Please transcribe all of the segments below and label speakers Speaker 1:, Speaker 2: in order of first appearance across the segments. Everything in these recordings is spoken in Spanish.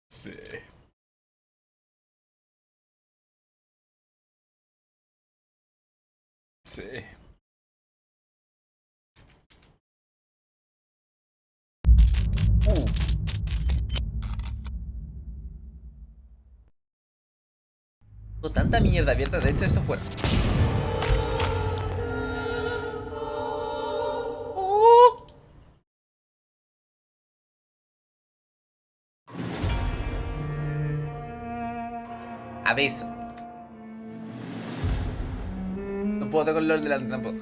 Speaker 1: Sí. Sí. Tengo tanta mierda abierta, de hecho esto fuera. Aviso. No puedo tocar el LOL delante tampoco.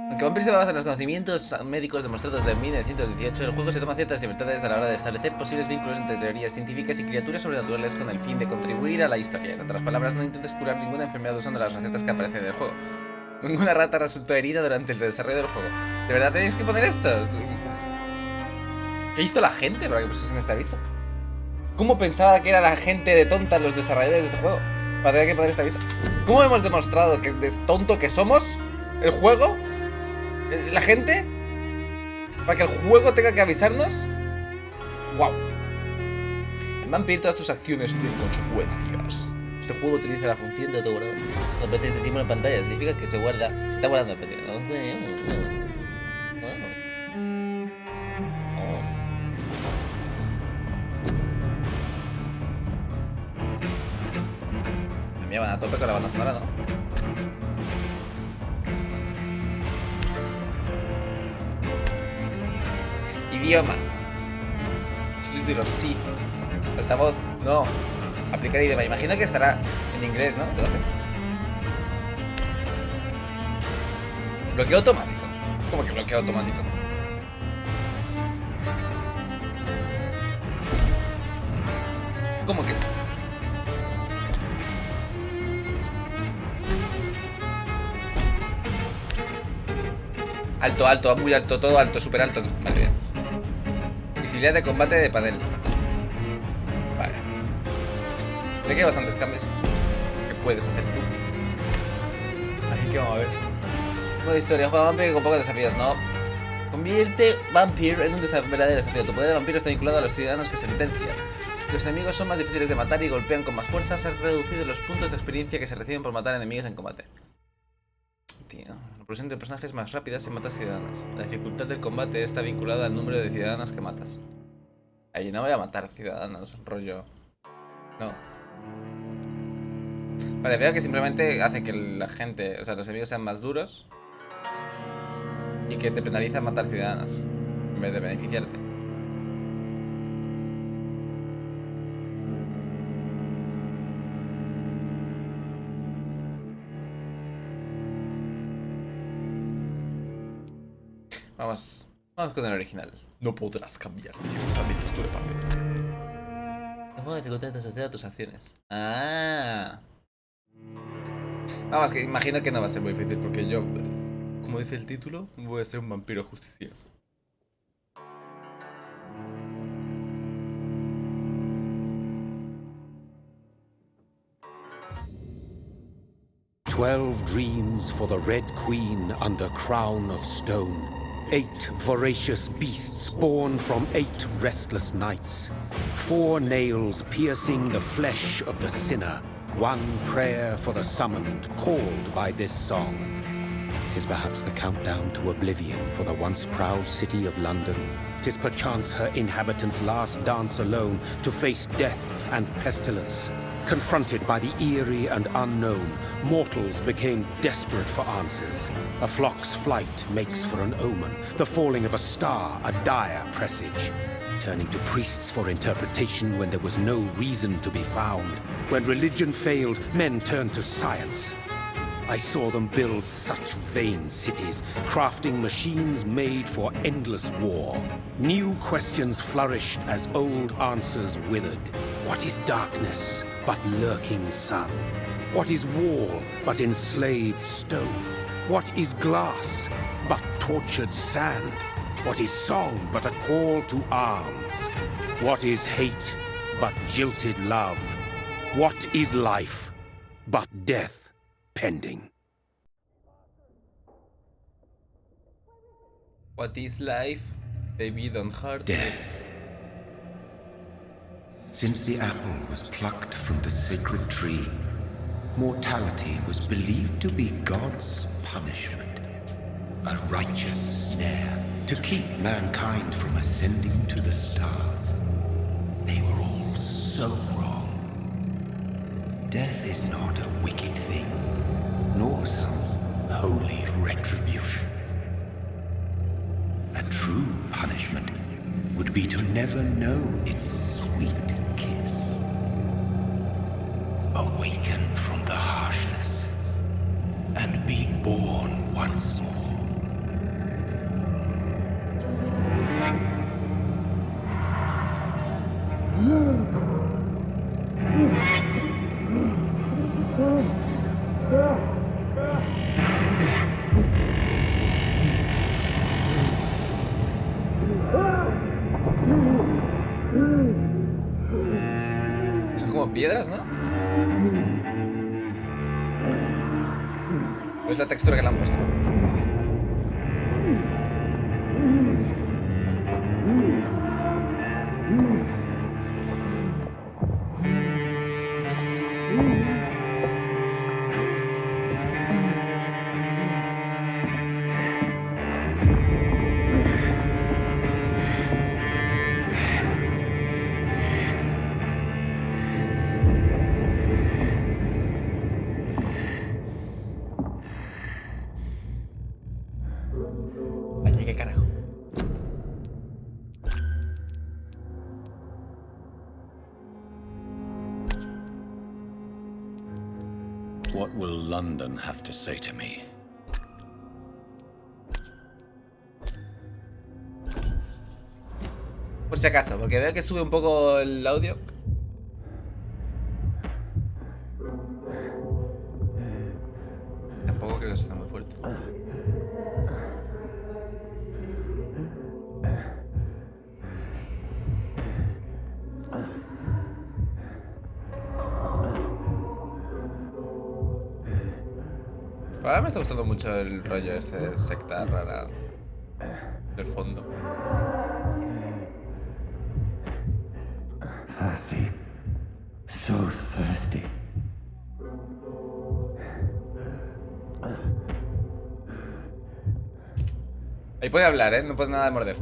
Speaker 1: Aunque Vampyr se basa en los conocimientos médicos demostrados de 1918, el juego se toma ciertas libertades a la hora de establecer posibles vínculos entre teorías científicas y criaturas sobrenaturales con el fin de contribuir a la historia. En otras palabras, no intentes curar ninguna enfermedad usando las recetas que aparecen en el juego. Ninguna rata resultó herida durante el desarrollo del juego. ¿De verdad tenéis que poner esto? ¿Qué hizo la gente para que pusiesen este aviso? ¿Cómo pensaba que era la gente de tonta los desarrolladores de este juego? Para tener que poner este aviso. ¿Cómo hemos demostrado que es tonto que somos? ¿El juego? ¿La gente? ¿Para que el juego tenga que avisarnos? ¡Wow! En Vampyr todas tus acciones tienen consecuencias. Este juego utiliza la función de autoguardado. Dos veces de símbolo en pantalla significa que se guarda. Se está guardando el partido. Me van a tope con la banda sonora, ¿no? Idioma. Subtítulos, sí. Altavoz, no. Aplicar idioma. Imagino que estará en inglés, ¿no? ¿Qué va a ser? Bloqueo automático. ¿Cómo que bloqueo automático? ¿Cómo que? Alto, alto, muy alto, todo alto, súper alto. Vale, bien. Visibilidad de combate de panel. Vale. Sé que hay bastantes cambios que puedes hacer tú. Así que vamos a ver. Modo historia, juega Vampyr con pocos desafíos, ¿no? Convierte Vampyr en un verdadero desafío. Tu poder de vampiro está vinculado a los ciudadanos que sentencias. Los enemigos son más difíciles de matar y golpean con más fuerza. Has reducido los puntos de experiencia que se reciben por matar enemigos en combate. Tío, la progresión de personajes más rápida si matas ciudadanos. La dificultad del combate está vinculada al número de ciudadanos que matas. Allí no voy a matar ciudadanos, rollo. No. Vale, veo que simplemente hace que la gente, o sea, los enemigos sean más duros. Y que te penaliza matar ciudadanos. En vez de beneficiarte. Vamos con el original. No podrás cambiar mientras dure Vampyr. El juego de dificultad te asocia a tus acciones. Ah. Vamos, que imagino que no va a ser muy difícil porque yo, como dice el título, voy a ser un vampiro justiciero.
Speaker 2: "12 dreams for the Red Queen under crown of stone. 8 voracious beasts born from 8 restless nights. 4 nails piercing the flesh of the sinner. 1 prayer for the summoned, called by this song. 'Tis perhaps the countdown to oblivion for the once proud city of London. 'Tis perchance her inhabitants' last dance alone to face death and pestilence. Confronted by the eerie and unknown, mortals became desperate for answers. A flock's flight makes for an omen, the falling of a star a dire presage. Turning to priests for interpretation when there was no reason to be found. When religion failed, men turned to science. I saw them build such vain cities, crafting machines made for endless war. New questions flourished as old answers withered. What is darkness but lurking sun? What is wall but enslaved stone? What is glass but tortured sand? What is song but a call to arms? What is hate but jilted love? What is life but death pending?
Speaker 1: What is life? Baby, don't hurt.
Speaker 3: Death. Since the apple was plucked from the sacred tree, mortality was believed to be God's punishment. A righteous snare to keep mankind from ascending to the stars. They were all so wrong. Death is not a wicked thing, nor some holy retribution. A true punishment would be to never know its sweet kiss. Awaken from the harshness and be born once more.
Speaker 1: Son como piedras, ¿no? ¿O es la textura que le han puesto? Vaya, qué carajo.
Speaker 3: What will London have to say to me?
Speaker 1: Por si acaso, porque veo que sube un poco el audio. Tampoco creo que suene muy fuerte. Ahora me está gustando mucho el rollo este de secta rara del fondo.
Speaker 3: Thirsty. So thirsty.
Speaker 1: Ahí puede hablar, ¿eh? No puede nada de morder.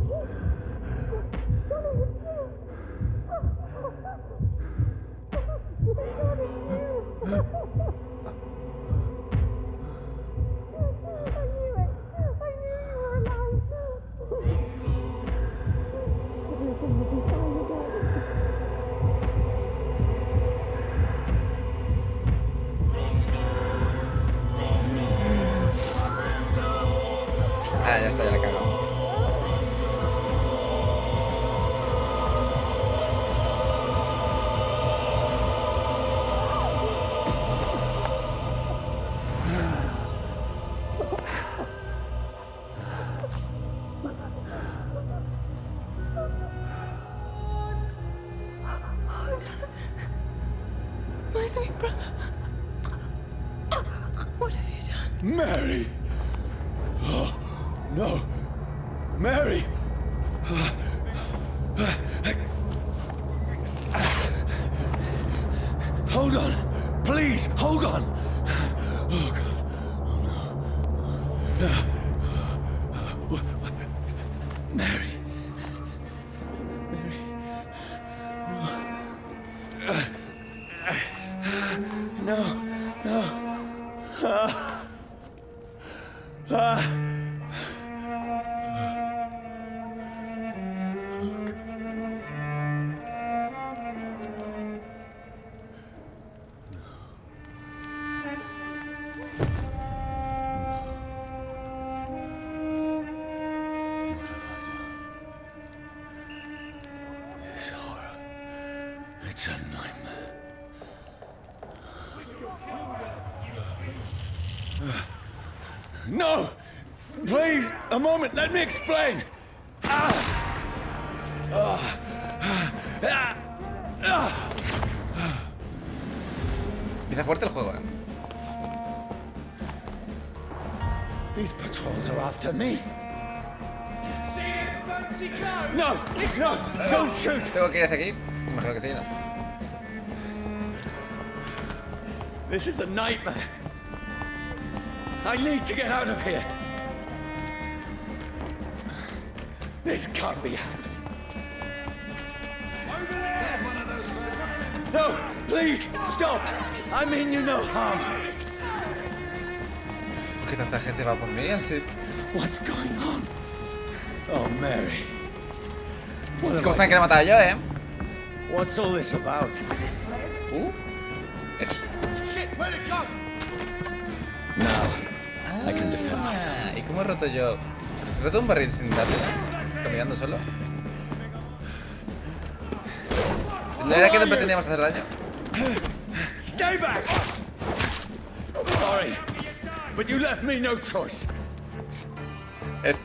Speaker 1: Ah, ya está, ya la he cagado.
Speaker 4: My sweet brother. What have you done?
Speaker 3: Mary! Oh, no! Mary! Hold on! Please, hold on! Oh, God. Oh, no. Mary. Mary. No. No. This horror. It's a nightmare. No! Please, a moment, let me explain!
Speaker 1: Empieza fuerte el juego, ¿eh?
Speaker 3: These patrols are after me.
Speaker 2: No, no, don't shoot.
Speaker 1: ¿Tengo que ir hacia aquí? Sí, imagino que sí, ¿no?
Speaker 2: This is a nightmare. I need to get out of here. This can't be happening. No, please, stop. I mean you no harm.
Speaker 1: ¿Por qué tanta gente va por mí así?
Speaker 2: What's going on? Oh, Mary. What
Speaker 1: ¿Cómo
Speaker 2: am
Speaker 1: saben que le he matado yo, eh?
Speaker 2: What's all this about?
Speaker 3: Shit, where'd it go?
Speaker 2: Now, I can defend myself.
Speaker 1: ¿Y cómo he roto yo? ¿He roto un barril sin darle? ¿Caminando solo? ¿No era que no pretendíamos hacer daño?
Speaker 2: Stay back! Sorry, but you left me no choice.
Speaker 1: Es...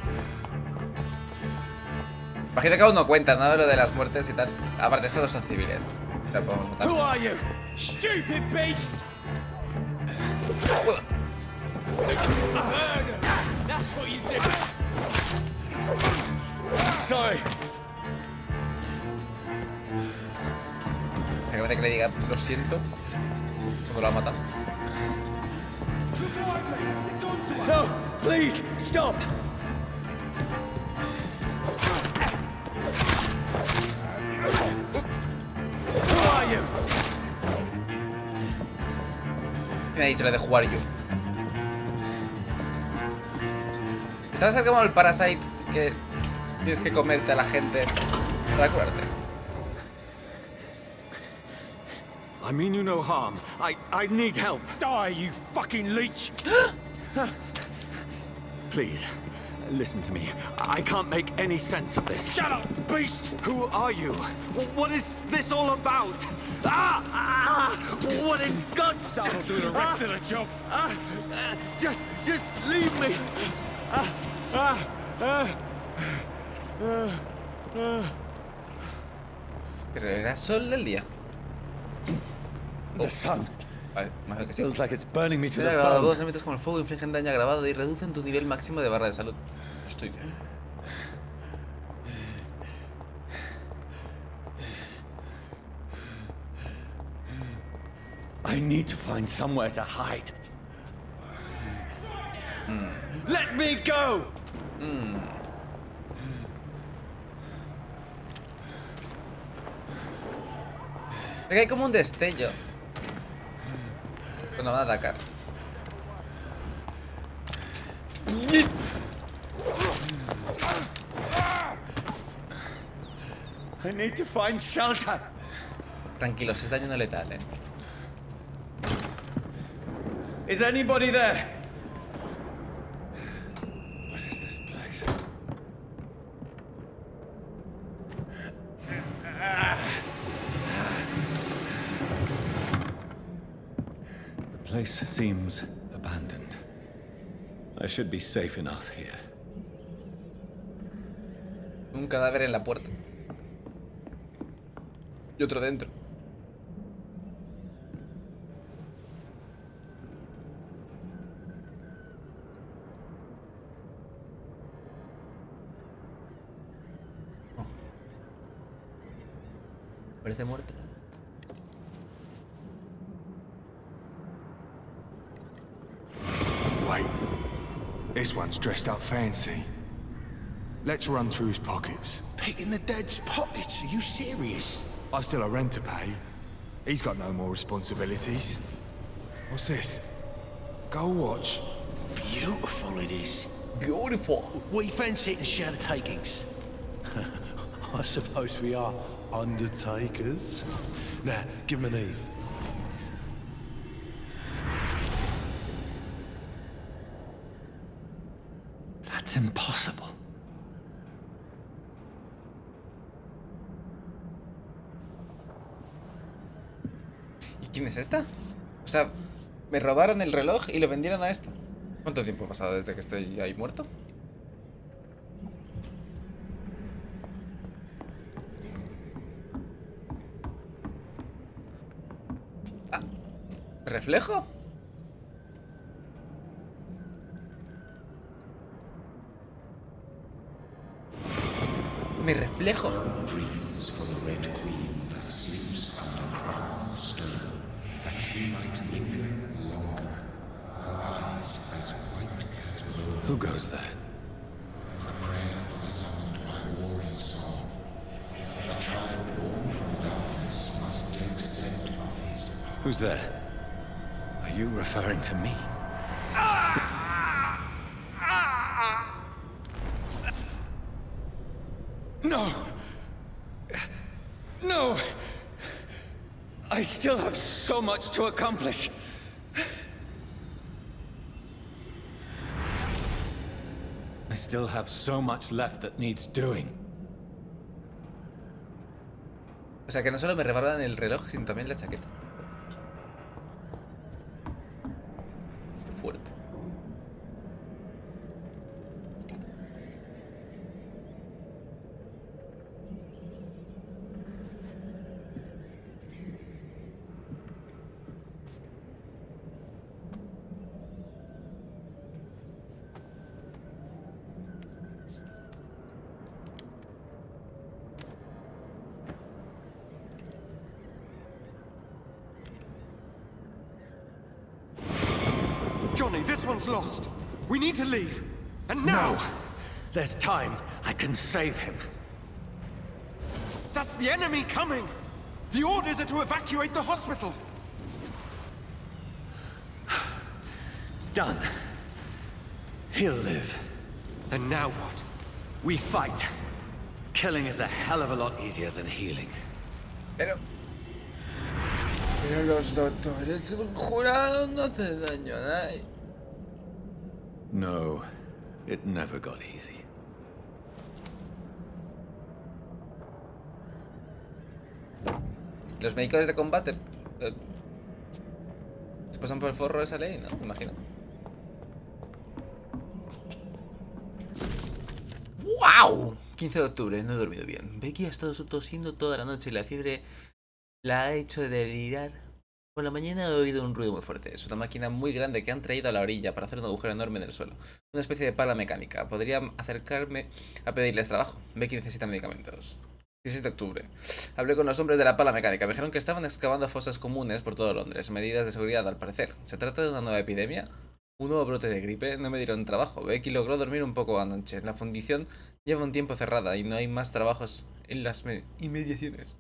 Speaker 1: Imagino que aún no cuenta, ¿no? Lo de las muertes y tal. Aparte, estos no son civiles. No podemos matar.
Speaker 2: Who are you? Stupid beast! That's what you did. Sorry.
Speaker 1: Me parece que le diga lo siento cuando lo ha matado.
Speaker 2: No, please, stop! Who are you?
Speaker 1: ¿Qué me ha dicho? Le de jugar yo. ¿Estás cerca como el Parasite que tienes que comerte a la gente para curarte?
Speaker 2: I mean you no harm. I need help. Die, you fucking leech! Please, listen to me. I can't make any sense of this. Shut up, beast! Who are you? What is this all about? What in God's name? I'll do the rest of the job. Just leave me.
Speaker 1: Pero era sol del día.
Speaker 2: The sun
Speaker 1: Vale, imagino que sí.
Speaker 2: feels like it's burning me to
Speaker 1: Se
Speaker 2: the
Speaker 1: ha grabado
Speaker 2: bone.
Speaker 1: dos elementos como el fuego infligen daño agravado y reducen tu nivel máximo de barra de salud. Estoy bien.
Speaker 2: I need to find somewhere to hide. Let me go!
Speaker 1: Es que hay como un destello cuando van a atacar.
Speaker 2: I need to find shelter.
Speaker 1: Tranquilos, es daño no letal,
Speaker 2: Is anybody there? What is this place? The place seems abandoned. I should be safe enough here.
Speaker 1: Un cadáver en la puerta. Y otro dentro. Oh. Parece muerto.
Speaker 5: Wait. This one's dressed up fancy. Let's run through his pockets.
Speaker 3: Picking the dead's pockets? Are you serious?
Speaker 5: I've still a rent to pay. He's got no more responsibilities. What's this? Gold watch.
Speaker 3: Beautiful it is.
Speaker 1: Beautiful.
Speaker 3: We fancy it and share the takings. I suppose we are undertakers. Now, give him an Eve. That's impossible.
Speaker 1: ¿Y quién es esta? O sea, me robaron el reloj y lo vendieron a esta. ¿Cuánto tiempo ha pasado desde que estoy ahí muerto? Ah, ¿reflejo? Me reflejo.
Speaker 3: Dreams for the Red Queen that sleeps under crown of stone, that she might linger longer, her eyes as white as gold.
Speaker 2: Who goes there?
Speaker 3: A prayer for the summoned by warring song. A child born from darkness must take scent of his power.
Speaker 2: Who's there? Are you referring to me? No! No! I still have so much to accomplish. I still have so much left that needs doing.
Speaker 1: O sea que no solo me rebarban el reloj, sino también la chaqueta. Qué fuerte.
Speaker 6: Johnny, this one's lost. We need to leave. And now!
Speaker 2: No! There's time. I can save him.
Speaker 6: That's the enemy coming! The orders are to evacuate the hospital!
Speaker 2: Done. He'll live.
Speaker 6: And now what?
Speaker 2: We fight. Killing is a hell of a lot easier than healing.
Speaker 1: Pero los doctores jurados no hacen daño a nadie.
Speaker 2: No, it never got easy.
Speaker 1: Los médicos de combate se pasan por el forro de esa ley, ¿no? Me imagino. ¡Wow! 15 de octubre, no he dormido bien. Becky ha estado tosiendo toda la noche y la fiebre la ha hecho delirar. Por la mañana he oído un ruido muy fuerte. Es una máquina muy grande que han traído a la orilla para hacer un agujero enorme en el suelo. Una especie de pala mecánica. Podría acercarme a pedirles trabajo. Becky necesita medicamentos. 16 de octubre. Hablé con los hombres de la pala mecánica. Me dijeron que estaban excavando fosas comunes por todo Londres. Medidas de seguridad, al parecer. ¿Se trata de una nueva epidemia? ¿Un nuevo brote de gripe? No me dieron trabajo. Becky logró dormir un poco anoche. La fundición lleva un tiempo cerrada y no hay más trabajos en las inmediaciones.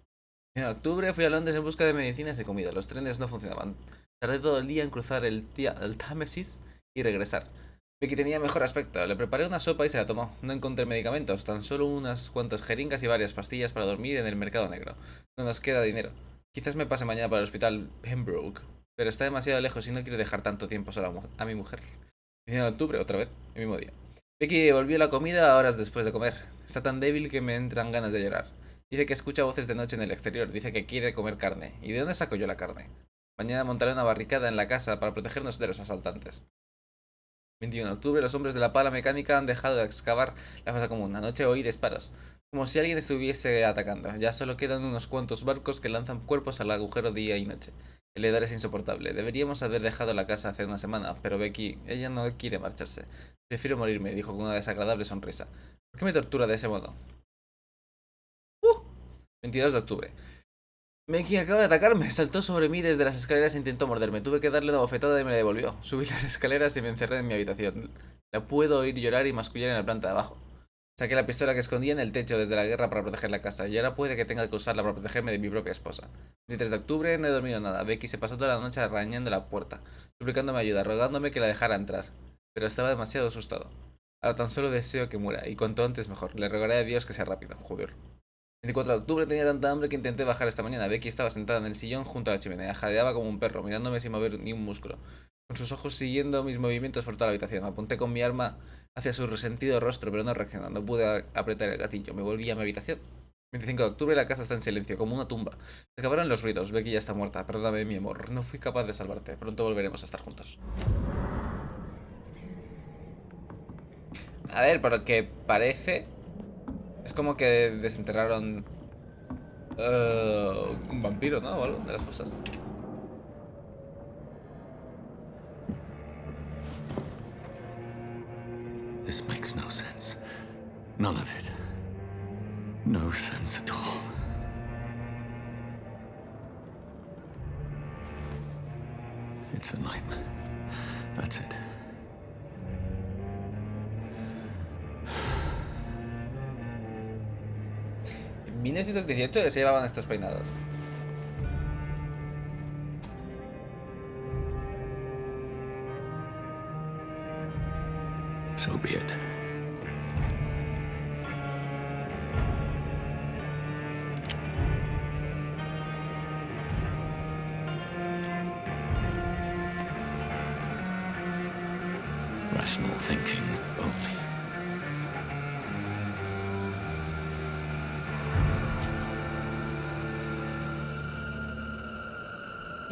Speaker 1: En octubre fui a Londres en busca de medicinas y comida. Los trenes no funcionaban. Tardé todo el día en cruzar el Támesis y regresar. Becky tenía mejor aspecto. Le preparé una sopa y se la tomó. No encontré medicamentos, tan solo unas cuantas jeringas y varias pastillas para dormir en el mercado negro. No nos queda dinero. Quizás me pase mañana para el hospital Pembroke, pero está demasiado lejos y no quiero dejar tanto tiempo sola a mi mujer. 19 de octubre, otra vez, el mismo día. Becky volvió a la comida horas después de comer. Está tan débil que me entran ganas de llorar. Dice que escucha voces de noche en el exterior. Dice que quiere comer carne. ¿Y de dónde saco yo la carne? Mañana montaré una barricada en la casa para protegernos de los asaltantes. 21 de octubre, los hombres de la pala mecánica han dejado de excavar la fosa común. Anoche oí disparos, como si alguien estuviese atacando. Ya solo quedan unos cuantos barcos que lanzan cuerpos al agujero día y noche. El hedor es insoportable. Deberíamos haber dejado la casa hace una semana, pero Becky, ella no quiere marcharse. Prefiero morirme, dijo con una desagradable sonrisa. ¿Por qué me tortura de ese modo? 22 de octubre. Becky acaba de atacarme. Saltó sobre mí desde las escaleras e intentó morderme. Tuve que darle una bofetada y me la devolvió. Subí las escaleras y me encerré en mi habitación. La puedo oír llorar y mascullar en la planta de abajo. Saqué la pistola que escondía en el techo desde la guerra para proteger la casa, y ahora puede que tenga que usarla para protegerme de mi propia esposa. 23 de octubre, no he dormido nada. Becky se pasó toda la noche arañando la puerta, suplicándome ayuda, rogándome que la dejara entrar. Pero estaba demasiado asustado. Ahora tan solo deseo que muera, y cuanto antes mejor. Le rogaré a Dios que sea rápido. Joder. 24 de octubre, tenía tanta hambre que intenté bajar esta mañana. Becky estaba sentada en el sillón junto a la chimenea, jadeaba como un perro, mirándome sin mover ni un músculo, con sus ojos siguiendo mis movimientos por toda la habitación. Apunté con mi arma hacia su resentido rostro, pero no reaccionó. No pude apretar el gatillo. Me volví a mi habitación. 25 de octubre, la casa está en silencio, como una tumba. Se acabaron los ruidos. Becky ya está muerta. Perdóname, mi amor. No fui capaz de salvarte. Pronto volveremos a estar juntos. A ver, por lo que parece, es como que desenterraron un vampiro, ¿no? O algo de las cosas.
Speaker 2: This makes no sense. None of it.
Speaker 3: No sense at all. It's a nightmare. That's it.
Speaker 1: En 1918 ya se llevaban estos peinados.
Speaker 3: So be it. Rational thinking only.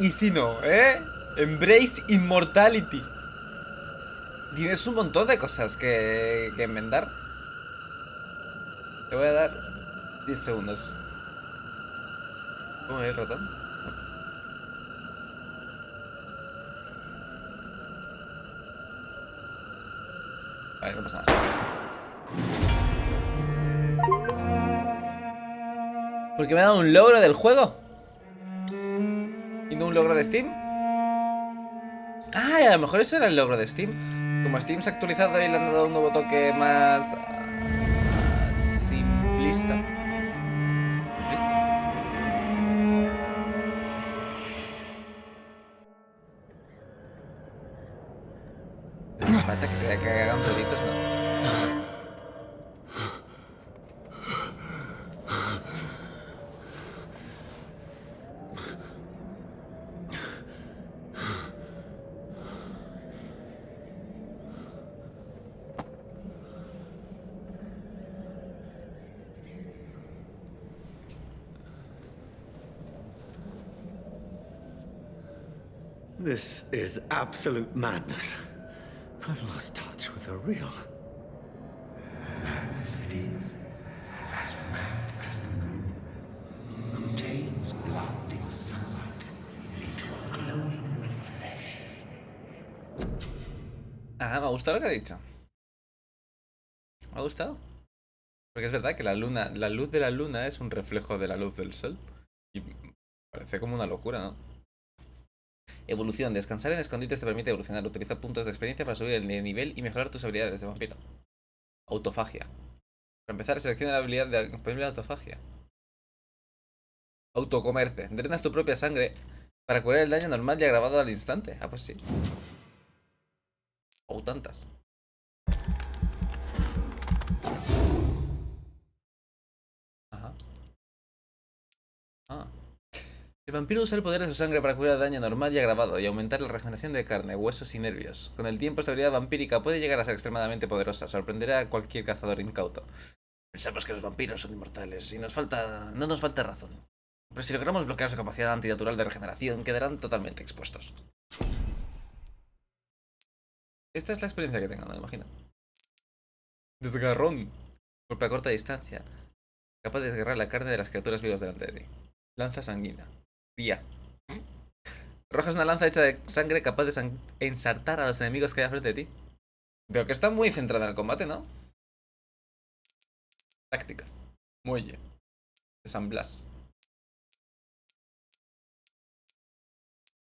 Speaker 1: Y si no, Embrace Immortality. Tienes un montón de cosas que enmendar. Te voy a dar 10 segundos. ¿Cómo es el ratón? Vale, no pasa nada. Porque me ha dado un logro del juego. ¿Y no un logro de Steam? Ah, y a lo mejor eso era el logro de Steam. Como Steam se ha actualizado y le han dado un nuevo toque más... simplista. ¿Simplista? Falta que te cagaran roditos, ¿no?
Speaker 2: This is absolute madness. I've lost touch with the real.
Speaker 3: Madness it is, as mad as the moon, who tames blinding sunlight into a glowing reflection.
Speaker 1: Ajá, me ha gustado lo que ha dicho. Me ha gustado. Porque es verdad que la luz de la luna es un reflejo de la luz del sol. Y parece como una locura, ¿no? Evolución. Descansar en escondites te permite evolucionar. Utiliza puntos de experiencia para subir el nivel y mejorar tus habilidades de vampiro. Autofagia. Para empezar, selecciona la habilidad disponible de autofagia. Autocomerse. Drenas tu propia sangre para curar el daño normal y agravado al instante. Ah, pues sí. O tantas. Ajá. Ah. El vampiro usa el poder de su sangre para curar el daño normal y agravado y aumentar la regeneración de carne, huesos y nervios. Con el tiempo esta habilidad vampírica puede llegar a ser extremadamente poderosa, sorprenderá a cualquier cazador incauto. Pensamos que los vampiros son inmortales y no nos falta razón. Pero si logramos bloquear su capacidad antinatural de regeneración, quedarán totalmente expuestos. Esta es la experiencia que tengo, no me imagino. Desgarrón. Golpe a corta distancia. Capaz de desgarrar la carne de las criaturas vivas delante de ti. Lanza sanguínea. Día. Arrojas una lanza hecha de sangre capaz de ensartar a los enemigos que hay frente de ti. Veo que está muy centrada en el combate, ¿no? Tácticas. Muelle. De San Blas.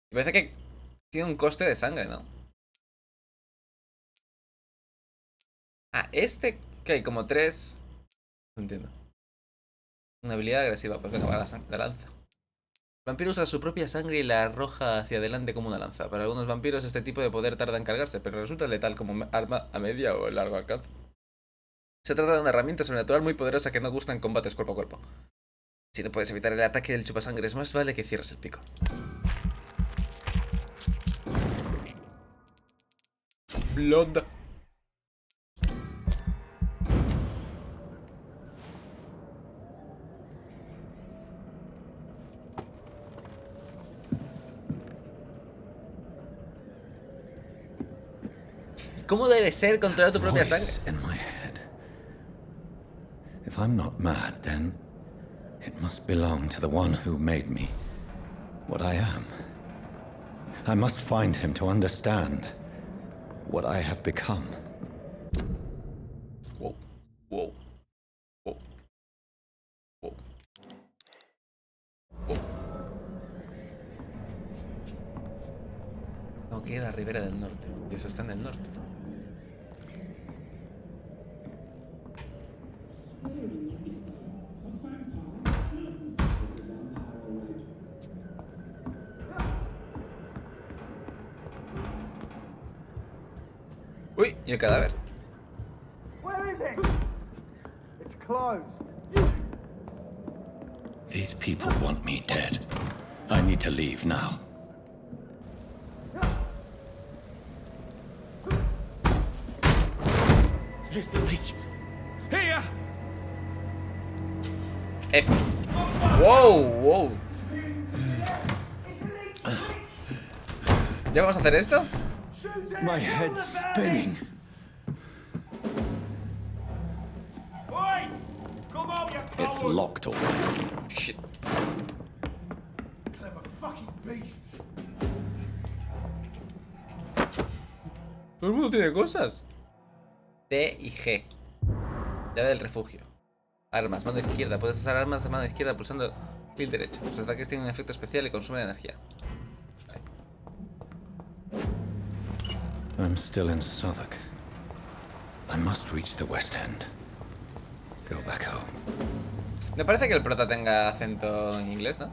Speaker 1: Y parece que tiene un coste de sangre, ¿no? Ah, este... que hay como 3... No entiendo. Una habilidad agresiva. Pues venga, va la lanza. El vampiro usa su propia sangre y la arroja hacia adelante como una lanza. Para algunos vampiros este tipo de poder tarda en cargarse, pero resulta letal como arma a media o largo alcance. Se trata de una herramienta sobrenatural muy poderosa que no gusta en combates cuerpo a cuerpo. Si no puedes evitar el ataque del chupasangres, más vale que cierres el pico. Blood. ¿Cómo debe ser controlar tu propia sangre?
Speaker 3: In my head. If I'm not mad, then it must belong to the one who made me what I am. I must find him to understand what I have become.
Speaker 1: Wow. Wow. Wow. que ir a la ribera del norte. Y eso está en el norte. Uy, y el cadáver.
Speaker 7: Where is it? It's closed.
Speaker 3: These people want me dead. I need to leave now.
Speaker 5: Here's the leech. Here!
Speaker 1: F. Wow, wow. ¿Ya vamos a hacer esto?
Speaker 5: My head's spinning.
Speaker 7: Oi! Come on, you
Speaker 3: It's locked all right.
Speaker 1: Shit.
Speaker 7: clever fucking beast.
Speaker 1: Todo el mundo tiene cosas. T y G. Llave del refugio. Armas, mano izquierda. Puedes usar armas de mano izquierda pulsando clic derecho. Los ataques tienen un efecto especial y consumen energía.
Speaker 3: I'm still in Southwark. I must reach the West End. Go back home.
Speaker 1: Me parece que el prota tenga acento en inglés, ¿no?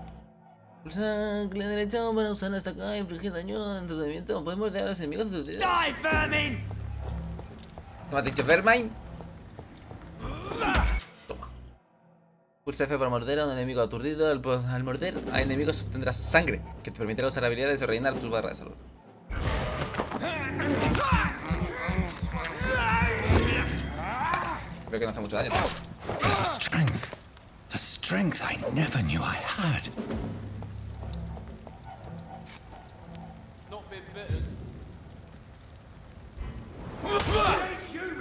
Speaker 1: Pulsa clic derecho para usar esta acá y infligir daño de entretenimiento. Podemos morder a los enemigos de
Speaker 5: Die, vermin!
Speaker 1: ¿Cómo has dicho, Vermine? Toma. Pulsa F para morder a un enemigo aturdido. Al morder a enemigos obtendrás sangre, que te permitirá usar habilidades o rellenar tus barras de salud. Creo que no hace mucho daño.
Speaker 3: There's a strength I never knew I had.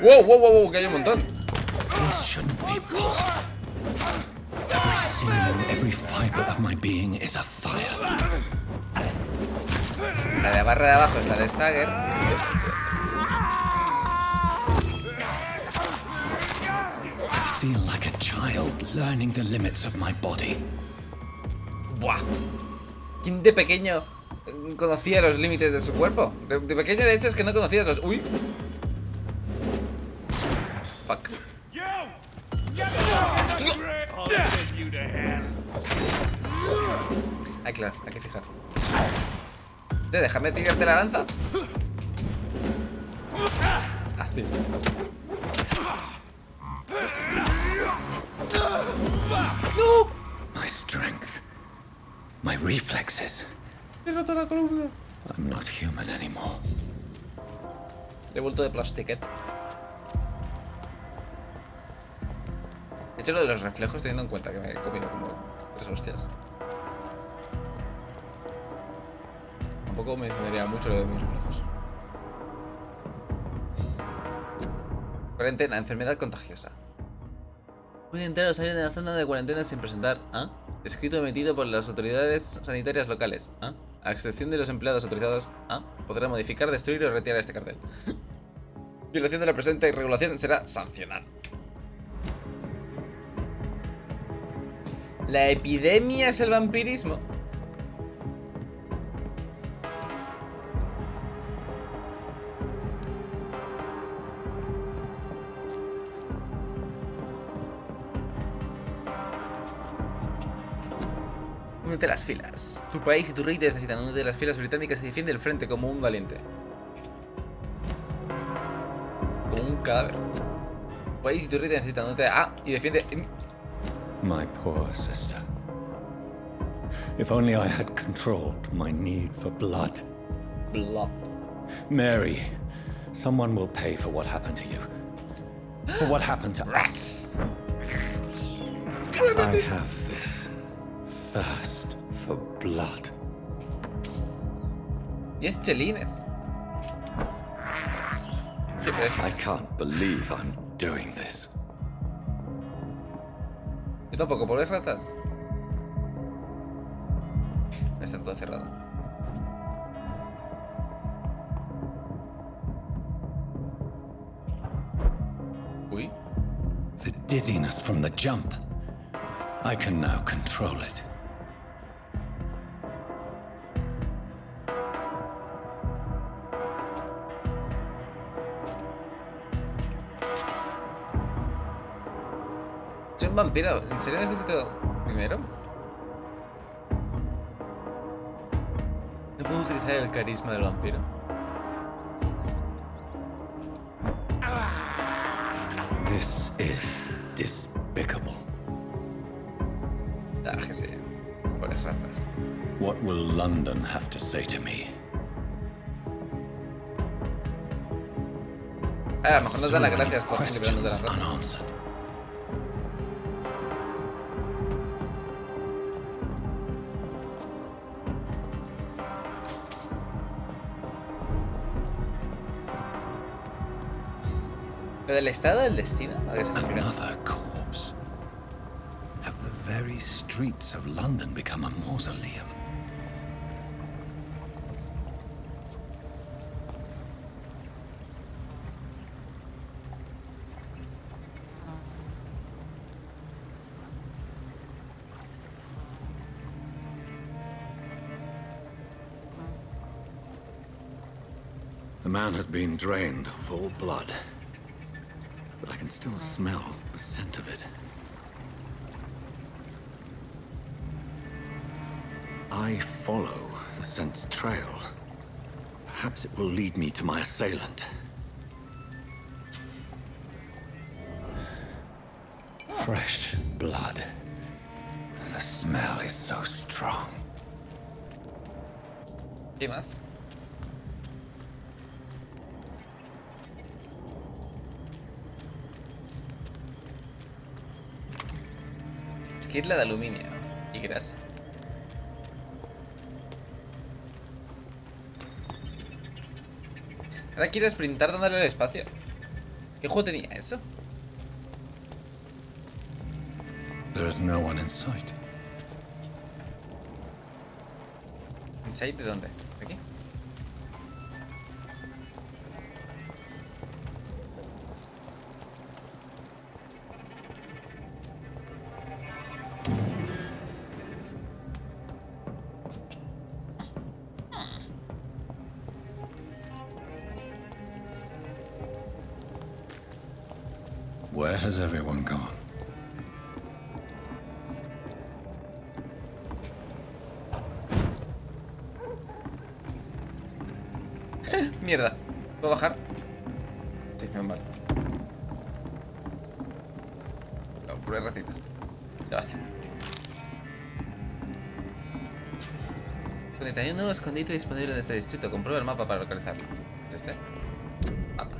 Speaker 1: ¡Wow, wow, wow, wow! Que hay un montón.
Speaker 3: This shouldn't be possible. Every cell, every fiber of my being is afire.
Speaker 1: La de la barra de abajo es la de Stagger.
Speaker 3: I feel like a child learning the limits of my body.
Speaker 1: ¡Buah! ¿Quién de pequeño conocía los límites de su cuerpo? De pequeño, de hecho, es que no conocías los... ¡Uy! Fuck. Ay, claro, hay que fijar. Déjame tirarte la lanza. Así. ¡No!
Speaker 3: My strength, my reflexes.
Speaker 1: He roto la columna.
Speaker 3: I'm not human anymore.
Speaker 1: Le he vuelto de plastiquet. He hecho lo de los reflejos teniendo en cuenta que me he comido como 3 hostias. Tampoco me mencionaría mucho lo de mis reflejos. Cuarentena, enfermedad contagiosa. Puede entrar o salir de la zona de cuarentena sin presentar escrito emitido por las autoridades sanitarias locales. A excepción de los empleados autorizados, podrá modificar, destruir o retirar este cartel. Violación de la presente regulación será sancionada. ¿La epidemia es el vampirismo? Únete a las filas. Tu país y tu rey te necesitan. Únete a las filas británicas y defiende el frente como un valiente. Como un cadáver. Tu país y tu rey te necesitan. Únete y defiende...
Speaker 3: My poor sister. If only I had controlled my need for blood.
Speaker 1: Blood.
Speaker 3: Mary, someone will pay for what happened to you. For what happened to us. I have this thirst for blood.
Speaker 1: 10 chelines.
Speaker 3: I can't believe I'm doing this.
Speaker 1: Yo tampoco, por ver ratas. Está todo cerrado. Uy.
Speaker 3: The dizziness from the jump. I can now control it.
Speaker 1: Soy un vampiro. ¿En serio necesito dinero? No puedo utilizar el carisma del vampiro.
Speaker 3: This is despicable.
Speaker 1: Ah, que sí. Pobres ratas.
Speaker 3: What will London have to say to me?
Speaker 1: A lo mejor nos dan las
Speaker 3: So many
Speaker 1: gracias por liberarnos de las
Speaker 3: questions
Speaker 1: ratas.
Speaker 3: unanswered.
Speaker 1: ¿Lo del estado del destino? ¿A qué se refiere?
Speaker 3: Another corpse. Have the very streets of London become a mausoleum? The man has been drained of all blood, but I can still smell the scent of it. I follow the scent's trail. Perhaps it will lead me to my assailant. Fresh blood. The smell is so strong.
Speaker 1: ¿Qué más? Esquirla de aluminio y grasa. Ahora quiero sprintar dándole el espacio. ¿Qué juego tenía eso?
Speaker 3: There is no one in sight.
Speaker 1: ¿Inside de dónde? ¿De aquí?
Speaker 3: Where has everyone gone?
Speaker 1: Mierda. ¿Puedo bajar? Sí, menos mal. No, pura ratita. Ya basta. Hay un nuevo escondite disponible en este distrito. Comprueba el mapa para localizarlo. ¿Es este? Mapa.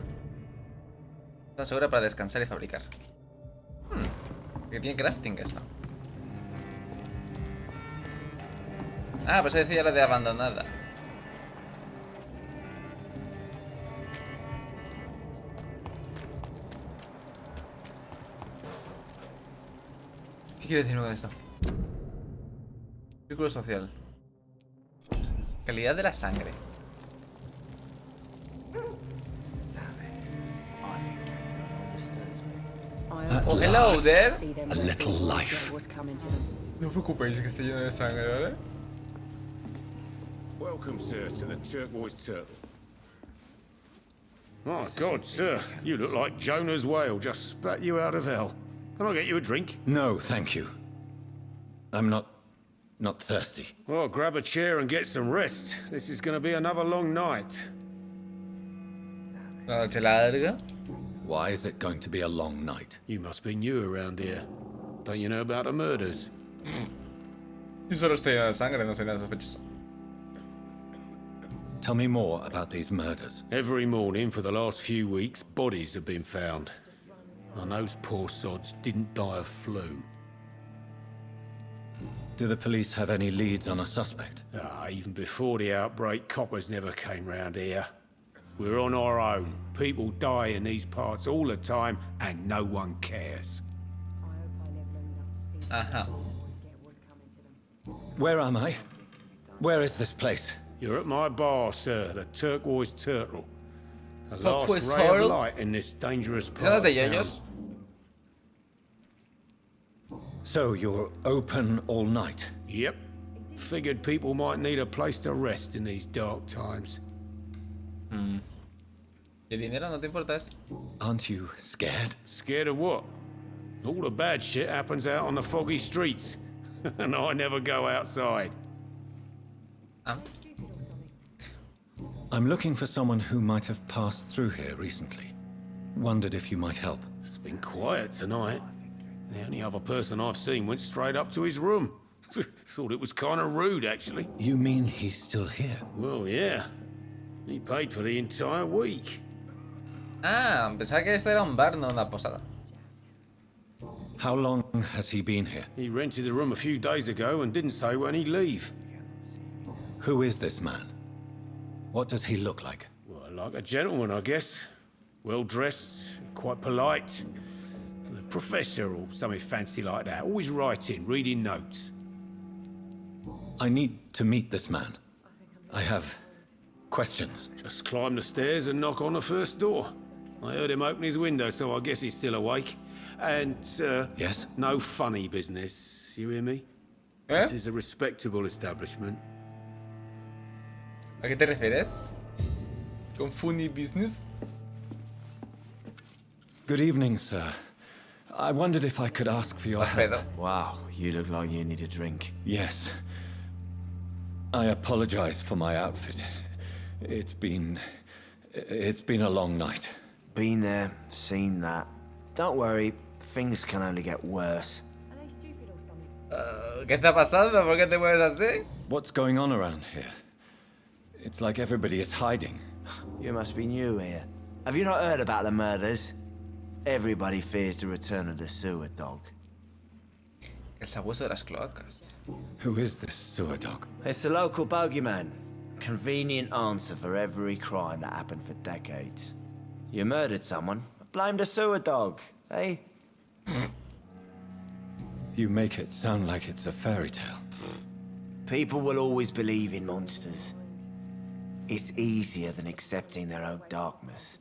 Speaker 1: Zona segura para descansar y fabricar. Que tiene crafting esto. Ah, pues decía la de abandonada. ¿Qué quiere decirme con esto? Círculo social. Calidad de la sangre.
Speaker 3: At
Speaker 1: Oh, hello
Speaker 3: last,
Speaker 1: there.
Speaker 3: a little life.
Speaker 1: No os preocupéis que esté lleno de sangre, ¿vale?
Speaker 8: Welcome, sir, to the Turquoise Turtle. My God, sir, you look like Jonah's whale just spat you out of hell. Can I get you a drink?
Speaker 3: No, thank you. I'm not thirsty.
Speaker 8: Well, grab a chair and get some rest. This is going to be another long night.
Speaker 1: Una noche larga.
Speaker 3: Why is it going to be a long night?
Speaker 8: You must be new around here. Don't you know about the murders?
Speaker 1: Y solo estoy lleno de sangre, no soy nada sospechoso.
Speaker 3: Tell me more about these murders.
Speaker 8: Every morning for the last few weeks, bodies have been found. And those poor sods didn't die of flu.
Speaker 3: Do the police have any leads on a suspect?
Speaker 8: Even before the outbreak, coppers never came round here. We're on our own. People die in these parts all the time, and no one cares.
Speaker 1: Ajá.
Speaker 3: Where am I? Where is this place?
Speaker 8: You're at my bar, sir, the Turquoise Turtle. The
Speaker 1: Turquoise
Speaker 8: last ray
Speaker 1: Turtle?
Speaker 8: of light in this dangerous
Speaker 1: ¿Son
Speaker 8: part
Speaker 1: los de
Speaker 8: of town.
Speaker 1: yoyos?
Speaker 3: So you're open all night?
Speaker 8: Yep. Figured people might need a place to rest in these dark times.
Speaker 1: ¿Y el dinero no te importa eso?
Speaker 3: Aren't you scared?
Speaker 8: Scared of what? All the bad shit happens out on the foggy streets, and I never go outside.
Speaker 1: Ah,
Speaker 9: I'm looking for someone who might have passed through here recently. Wondered if you might help.
Speaker 8: It's been quiet tonight. The only other person I've seen went straight up to his room. Thought it was kind of rude, actually.
Speaker 9: You mean he's still here?
Speaker 8: Well, yeah. He paid for the entire week.
Speaker 1: ah, pensaba que esto era un bar, no una posada.
Speaker 9: How long has he been here?
Speaker 8: He rented the room a few days ago and didn't say when he'd leave.
Speaker 9: Who is this man? What does he look like?
Speaker 8: Well, like a gentleman, I guess. Well-dressed, quite polite. A professor or something fancy like that. Always writing, reading notes.
Speaker 9: I need to meet this man. I have questions.
Speaker 8: Just climb the stairs and knock on the first door. I heard him open his window, so I guess he's still awake. And,
Speaker 9: Yes?
Speaker 8: no funny business. You hear me?
Speaker 1: ¿Eh?
Speaker 8: This is a respectable establishment.
Speaker 1: ¿A qué te refieres? ¿Con funny business?
Speaker 9: Good evening, sir. I wondered if I could ask for your help.
Speaker 1: Pedo.
Speaker 10: Wow, you look like you need a drink.
Speaker 9: Yes. I apologize for my outfit. It's been a long night.
Speaker 10: Been there, seen that. Don't worry, things can only get worse.
Speaker 1: ¿Qué está pasando? ¿Por qué te mueves así?
Speaker 9: What's going on around here? It's like everybody is hiding.
Speaker 10: You must be new here. Have you not heard about the murders? Everybody fears the return of the sewer dog.
Speaker 1: El sabueso de las cloacas.
Speaker 9: Who is this sewer dog?
Speaker 10: It's the local bogeyman. Convenient answer for every crime that happened for decades. You murdered someone, blame the sewer dog, eh?
Speaker 9: You make it sound like it's a fairy tale.
Speaker 10: People will always believe in monsters. It's easier than accepting their own darkness.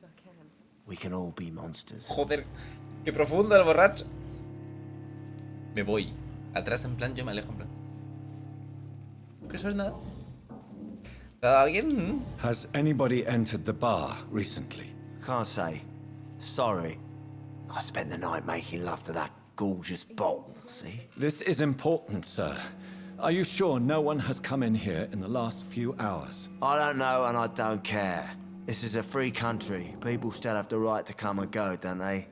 Speaker 10: We can all be monsters.
Speaker 1: Joder, qué profundo el borracho. Me voy. Atrás en plan, yo me alejo en plan. ¿No quieres ver nada? ¿Te ha dado alguien?
Speaker 9: Has anybody entered the bar recently?
Speaker 10: Can't say. Sorry. I spent the night making love to that gorgeous bottle, see?
Speaker 9: This is important, sir. Are you sure no one has come in here in the last few hours?
Speaker 10: I don't know and I don't care. This is a free country. People still have the right to come and go, don't they?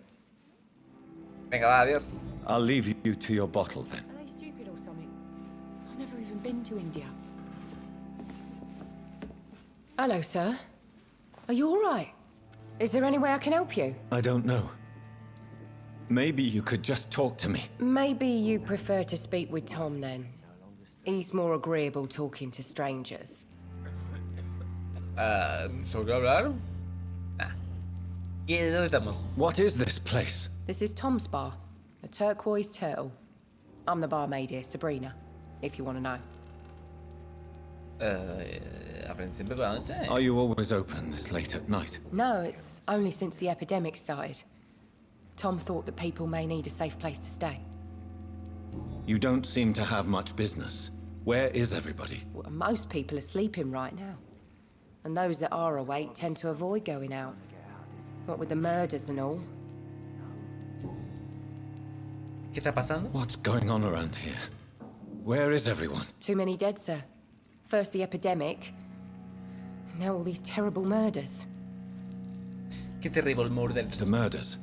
Speaker 1: Venga, va, adiós.
Speaker 9: I'll leave you to your bottle then.
Speaker 4: Are they stupid or something? I've never even been to India. Hello, sir. Are you all right? Is there any way I can help you?
Speaker 9: I don't know. Maybe you could just talk to me.
Speaker 4: Maybe you prefer to speak with Tom then. He's more agreeable talking to strangers.
Speaker 1: ¿Sobre qué hablar? Ah. ¿Dónde estamos?
Speaker 9: What is this place?
Speaker 4: This is Tom's bar, the Turquoise Turtle. I'm the barmaid here, Sabrina, if you want to know.
Speaker 1: ¿Abren siempre por la noche?
Speaker 9: Are you always open this late at night?
Speaker 4: No, it's only since the epidemic started. Tom thought that people may need a safe place to stay.
Speaker 9: You don't seem to have much business. Where is everybody?
Speaker 4: Well, most people are sleeping right now. And those that are awake tend to avoid going out. What with the murders and all.
Speaker 1: ¿Qué está pasando?
Speaker 9: What's going on around here? Where is everyone?
Speaker 4: Too many dead, sir. First the epidemic, and now all these terrible murders.
Speaker 1: Qué terrible murders.
Speaker 9: The murders.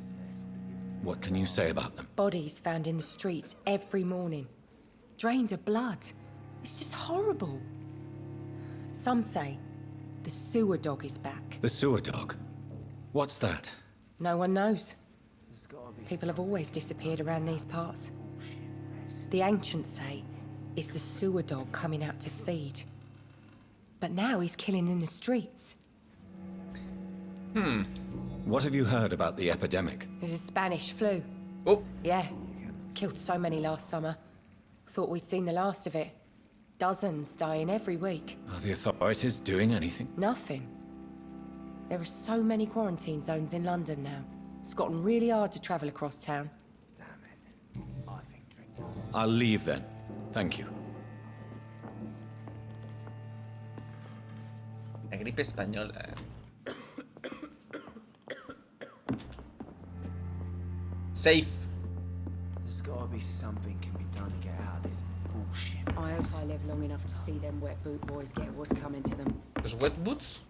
Speaker 9: What can you say about them?
Speaker 4: Bodies found in the streets every morning. Drained of blood. It's just horrible. Some say the sewer dog is back.
Speaker 9: The sewer dog? What's that?
Speaker 4: No one knows. People have always disappeared around these parts. The ancients say it's the sewer dog coming out to feed. But now he's killing in the streets.
Speaker 9: What have you heard about the epidemic?
Speaker 4: There's a Spanish flu.
Speaker 1: Oh,
Speaker 4: Yeah. Killed so many last summer. Thought we'd seen the last of it. Dozens dying every week.
Speaker 9: Are the authorities doing anything?
Speaker 4: Nothing. There are so many quarantine zones in London now. It's gotten really hard to travel across town.
Speaker 9: I'll leave then. Thank you.
Speaker 1: la gripe española. Safe.
Speaker 10: gotta be something can be done to get out of this bullshit.
Speaker 4: I hope I live long enough to see them wet boot boys get what's coming to them.
Speaker 1: ¿Los wet boots?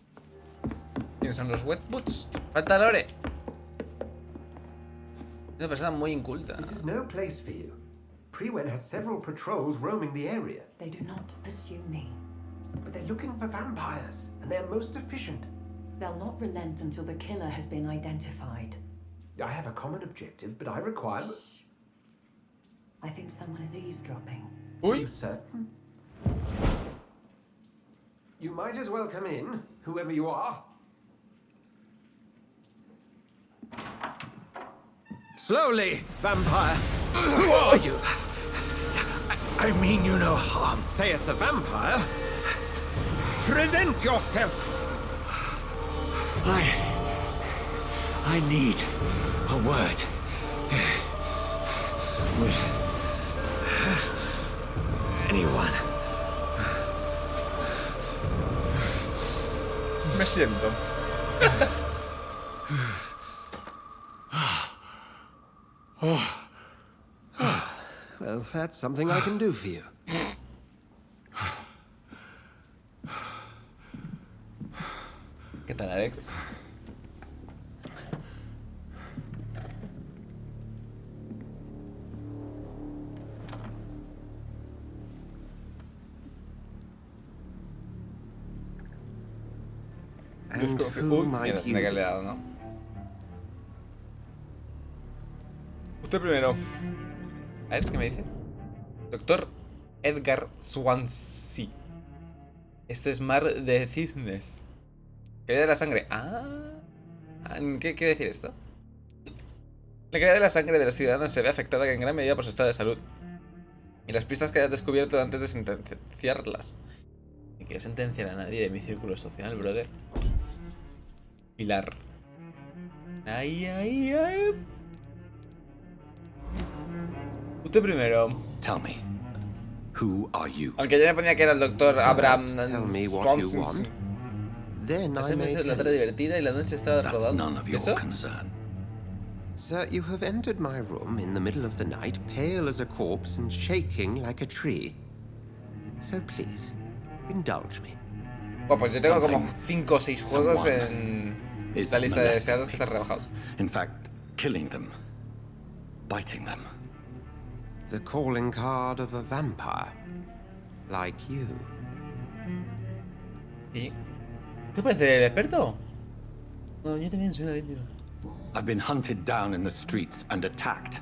Speaker 1: ¿Quiénes son los wet boots? ¡Falta Lore! Es una persona muy inculta.
Speaker 11: This is no place for you. Prewen has several patrols roaming the area.
Speaker 12: They do not pursue me.
Speaker 11: But they're looking for vampires, and they're most efficient.
Speaker 12: They'll not relent until the killer has been identified.
Speaker 11: I have a common objective, but I require...
Speaker 12: I think someone is eavesdropping.
Speaker 11: Are you certain? You might as well come in, whoever you are.
Speaker 10: Slowly, vampire! Who are you?
Speaker 8: I mean you no harm.
Speaker 10: Saith the vampire. Present yourself!
Speaker 8: I need a word. With anyone.
Speaker 1: Me siento.
Speaker 10: Well, that's something I can do for you.
Speaker 1: ¿Qué tal, Alex?
Speaker 10: And who might
Speaker 1: Mira,
Speaker 10: you
Speaker 1: tendría que haberle
Speaker 10: be?
Speaker 1: dado, ¿no? Usted primero. A ver, ¿qué me dice? Doctor Edgar Swansea. Esto es mar de cisnes. Calidad de la sangre. ¿Qué quiere decir esto? La calidad de la sangre de los ciudadanos se ve afectada en gran medida por su estado de salud. Y las pistas que hayas descubierto antes de sentenciarlas. Ni quiero sentenciar a nadie de mi círculo social, brother. Pilar. Ay. Usted primero.
Speaker 9: Tell me, who are you?
Speaker 1: Aunque ya me ponía que era el doctor Abraham
Speaker 10: Tell me what you
Speaker 1: Swanson.
Speaker 10: want. Then
Speaker 1: Las
Speaker 10: I may
Speaker 1: veces la
Speaker 10: tell
Speaker 1: tarde
Speaker 10: you.
Speaker 1: divertida y la noche estaba
Speaker 9: That's
Speaker 1: rodando.
Speaker 9: none of your
Speaker 1: ¿Eso?
Speaker 9: concern.
Speaker 10: Sir, you have entered my room in the middle of the night, pale as a corpse and shaking like a tree. So please, indulge me.
Speaker 1: Bueno, pues yo tengo como
Speaker 9: Something-
Speaker 1: 5 o 6 juegos
Speaker 9: someone
Speaker 1: en
Speaker 9: is
Speaker 1: la lista de
Speaker 9: molesting
Speaker 1: deseados que están rebajados.
Speaker 9: In fact, killing them, biting them.
Speaker 10: The calling card of a vampire. Like you.
Speaker 1: ¿Sí? ¿Te parece el experto? No, yo también soy una víctima.
Speaker 9: I've been hunted down in the streets and attacked.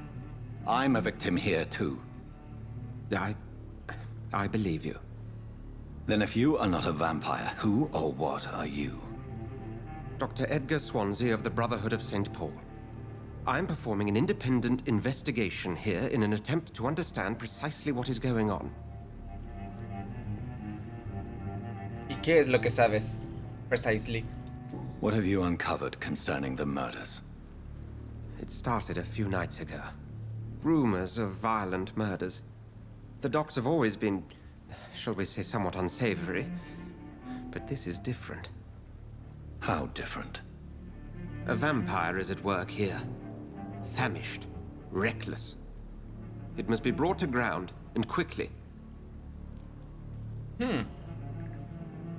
Speaker 9: I'm a victim here too.
Speaker 10: I believe you.
Speaker 9: Then if you are not a vampire, who or what are you?
Speaker 10: Dr. Edgar Swansea of the Brotherhood of St. Paul. I'm performing an independent investigation here in an attempt to understand precisely what is going on.
Speaker 1: ¿Y qué es lo que sabes? Precisely.
Speaker 9: What have you uncovered concerning the murders?
Speaker 10: It started a few nights ago. Rumors of violent murders. The docs have always been, shall we say, somewhat unsavory. But this is different.
Speaker 9: How different?
Speaker 10: A vampire is at work here. Famished. Reckless. It must be brought to ground, and quickly.
Speaker 1: Juego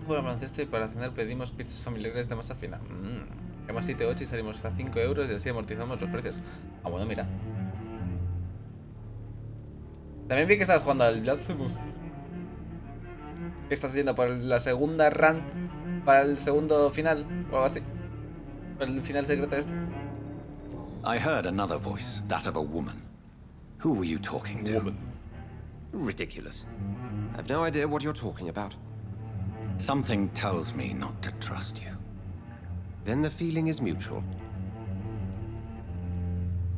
Speaker 1: de baloncesto y para cenar pedimos pizzas familiares de masa fina. Hemos 7-8 y salimos a 5 euros y así amortizamos los precios. Ah, bueno, mira. También vi que estabas jugando al Blasphemous. Que estás yendo por la segunda run para el segundo final o algo así. Para el final secreto este.
Speaker 9: I heard another voice, that of a woman. Who were you talking to?
Speaker 10: Ridiculous. I've no idea what you're talking about.
Speaker 9: Something tells me not to trust you.
Speaker 10: Then the feeling is mutual.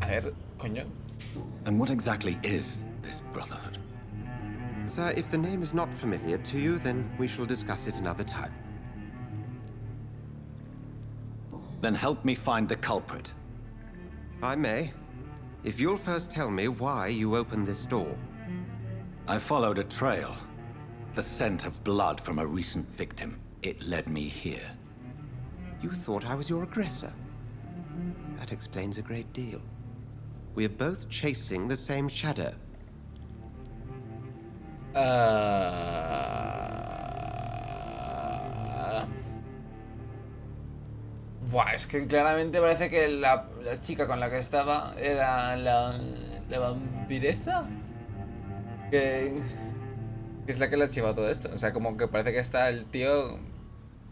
Speaker 1: A ver, coño.
Speaker 9: And what exactly is this brotherhood?
Speaker 10: Sir, if the name is not familiar to you, then we shall discuss it another time.
Speaker 9: Then help me find the culprit.
Speaker 10: I may. If you'll first tell me why you opened this door.
Speaker 9: I followed a trail. The scent of blood from a recent victim. It led me here.
Speaker 10: You thought I was your aggressor. That explains a great deal. We're both chasing the same shadow.
Speaker 1: Buah, es que claramente parece que la chica con la que estaba era la vampiresa. Que es la que le ha chivado todo esto. O sea, como que parece que está el tío...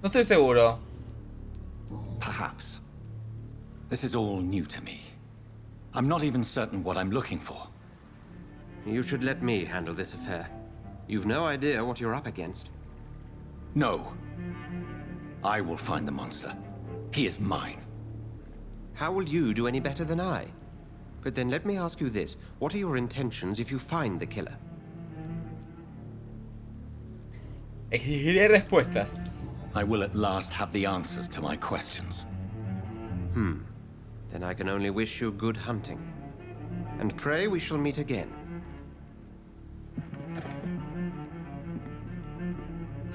Speaker 1: No estoy seguro.
Speaker 9: Perhaps. This is all new to me. I'm not even certain what I'm looking for.
Speaker 10: You should let me handle this affair. You've no idea what you're up against.
Speaker 9: No. I will find the monster. He is mine.
Speaker 10: How will you do any better than I? But then let me ask you this. What are your intentions if you find the killer?
Speaker 1: Exigiré respuestas.
Speaker 9: I will at last have the answers to my questions.
Speaker 10: Then I can only wish you good hunting. And pray we shall meet again.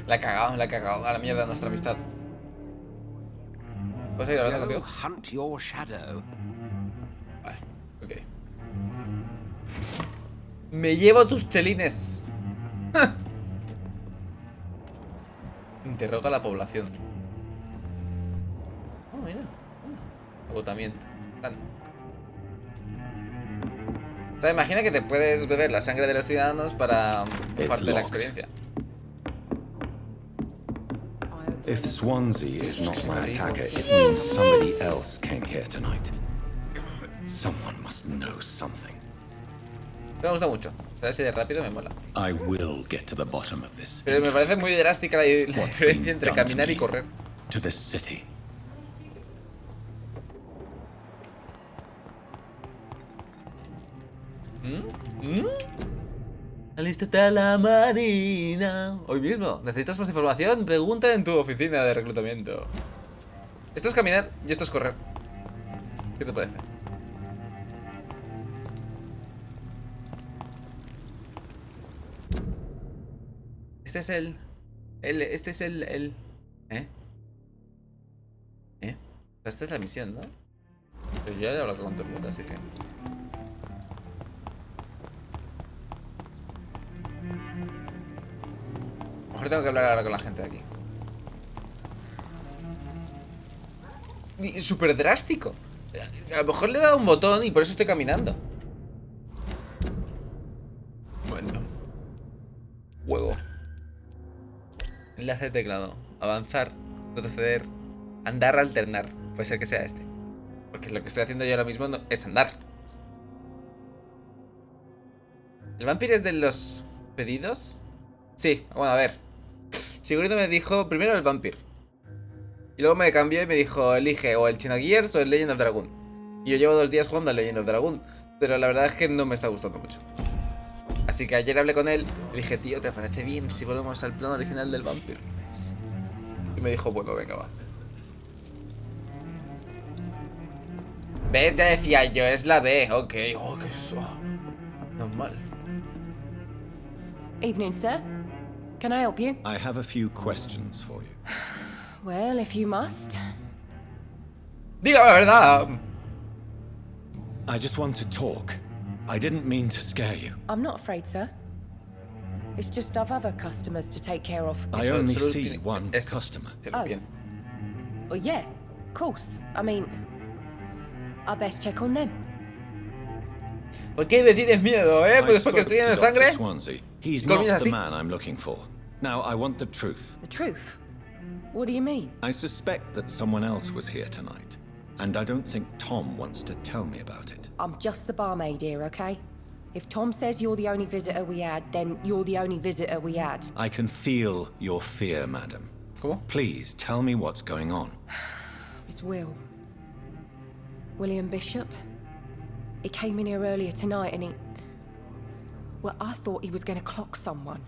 Speaker 1: La he cagado. A la mierda nuestra amistad. ¿Puedes ir hablando contigo?
Speaker 10: Hunt your shadow.
Speaker 1: Vale, ok. Me llevo tus chelines. Interroga a la población. Oh, mira. Agotamiento. Anda. O sea, imagina que te puedes beber la sangre de los ciudadanos para bufarte la experiencia.
Speaker 13: If Swansea is not my attacker, it means somebody else came here tonight. Someone must know something.
Speaker 1: Me gusta mucho. O sea, así de rápido me mola.
Speaker 13: I will get to the bottom of this.
Speaker 1: Pero me parece muy drástica la diferencia entre caminar y correr.
Speaker 13: To this city.
Speaker 1: Alístate a la marina. Hoy mismo. ¿Necesitas más información? Pregunta en tu oficina de reclutamiento. Esto es caminar y esto es correr. ¿Qué te parece? Este es este es el... ¿Eh? Esta es la misión, ¿no? Pero yo ya he hablado con todo el mundo, así que... A lo mejor tengo que hablar ahora con la gente de aquí. Y súper drástico. A lo mejor le he dado un botón y por eso estoy caminando. Bueno. Juego. Enlace de teclado. Avanzar. Retroceder. Andar, alternar. Puede ser que sea este. Porque lo que estoy haciendo yo ahora mismo es andar. ¿El Vampyr es de los pedidos? Sí, bueno, a ver. Sigurino me dijo primero el Vampyr. Y luego me cambió y me dijo, elige o el Xenogears o el Legend of Dragon. Y yo llevo 2 días jugando al Legend of Dragon. Pero la verdad es que no me está gustando mucho. Así que ayer hablé con él y dije, tío, ¿te parece bien si volvemos al plan original del Vampyr? Y me dijo, bueno, venga, va. ¿Ves? Ya decía yo, es la B. Ok, oh, que es... normal.
Speaker 4: Evening, sir. Can I help you?
Speaker 13: I have a few questions for you.
Speaker 4: Well, if you must.
Speaker 1: Dígame la verdad.
Speaker 13: I just want to talk. I didn't mean to scare you.
Speaker 4: I'm not afraid, sir. It's just I've other customers to take care of.
Speaker 13: I only see one customer.
Speaker 4: Oh. Well, yeah, of course. I mean, I best check on them.
Speaker 1: ¿Por qué me tienes miedo, Pues después que estoy en sangre.
Speaker 13: Swansea. He's not the man I'm looking for. Now, I want the truth.
Speaker 4: The truth? What do you mean?
Speaker 13: I suspect that someone else was here tonight, and I don't think Tom wants to tell me about it.
Speaker 4: I'm just the barmaid here, okay? If Tom says you're the only visitor we had, then you're the only visitor we had.
Speaker 13: I can feel your fear, madam.
Speaker 1: ¿Cómo?
Speaker 13: Please, tell me what's going on.
Speaker 4: It's Will. William Bishop. He came in here earlier tonight and he... Well, I thought he was going to clock someone.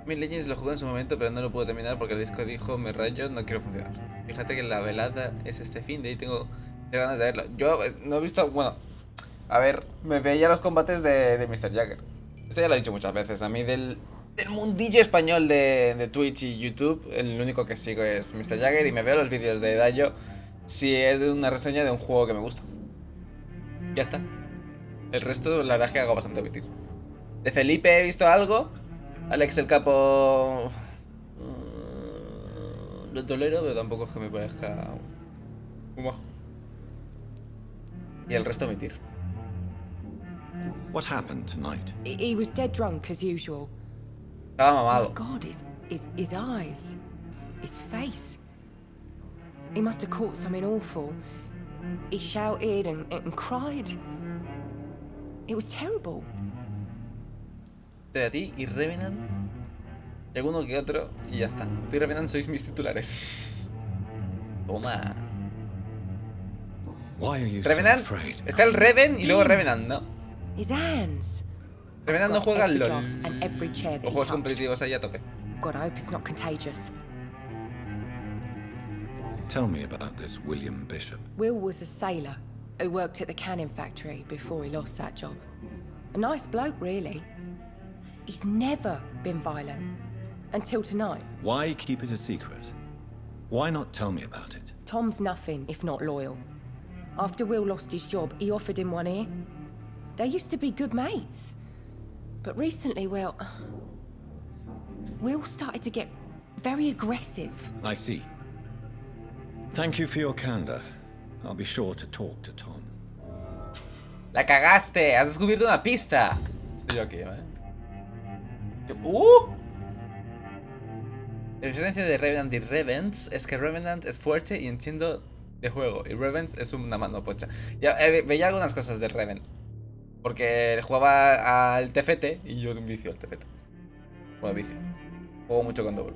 Speaker 1: Mil Legends lo jugué en su momento, pero no lo pude terminar porque el disco dijo, me rayo, no quiero funcionar. Fíjate que la velada es este fin de ahí tengo ganas de verlo. Yo no he visto, bueno, a ver, me veía los combates de Mr. Jagger. Esto ya lo he dicho muchas veces, a mí del mundillo español de Twitch y YouTube, el único que sigo es Mr. Jagger y me veo los vídeos de Dayo si es de una reseña de un juego que me gusta. Ya está. El resto, la verdad es que hago bastante omitir. De Felipe he visto algo. Alex el Capo... lo tolero, pero tampoco es que me parezca un bajo. Y el resto omitir.
Speaker 9: What happened tonight?
Speaker 4: He was dead drunk as usual.
Speaker 1: Estaba
Speaker 4: Oh
Speaker 1: mamado.
Speaker 4: my God, his eyes, his face. He must have caught something awful. He shouted and cried. It was terrible.
Speaker 1: De a ti y Revenant. Y alguno que otro. Y ya está. Tú y Revenant sois mis titulares. Toma.
Speaker 9: Why are you
Speaker 1: Revenant.
Speaker 9: so afraid?
Speaker 1: Está el Reven y luego Revenant, ¿no?
Speaker 4: His hands.
Speaker 1: Revenant no juega al
Speaker 4: Every
Speaker 1: LOL.
Speaker 4: glass and every chair that
Speaker 1: O
Speaker 4: he
Speaker 1: juegos
Speaker 4: touched.
Speaker 1: competitivos ahí a tope.
Speaker 4: God, I hope it's not contagious.
Speaker 9: Tell me about this William Bishop.
Speaker 4: Will was a sailor who worked at the cannon factory before he lost that job. A nice bloke, really. He's never been violent. Until tonight.
Speaker 13: Why keep it a secret? Why not tell me about it?
Speaker 4: Tom's nothing if not loyal. After Will lost his job, he offered him one ear. They used to be good mates. But recently, well... Will started to get very aggressive.
Speaker 13: I see. Thank you for your candor. I'll be sure to talk to Tom.
Speaker 1: ¡La cagaste! ¡Has descubierto una pista! Estoy yo aquí, ¿vale? La diferencia de Revenant y Revenge es que Revenant es fuerte y entiendo de juego. Y Revenge es una mano pocha. Ya veía algunas cosas de Revenant. Porque jugaba al TFT y yo un vicio al TFT. Bueno, vicio. Juego mucho con Double.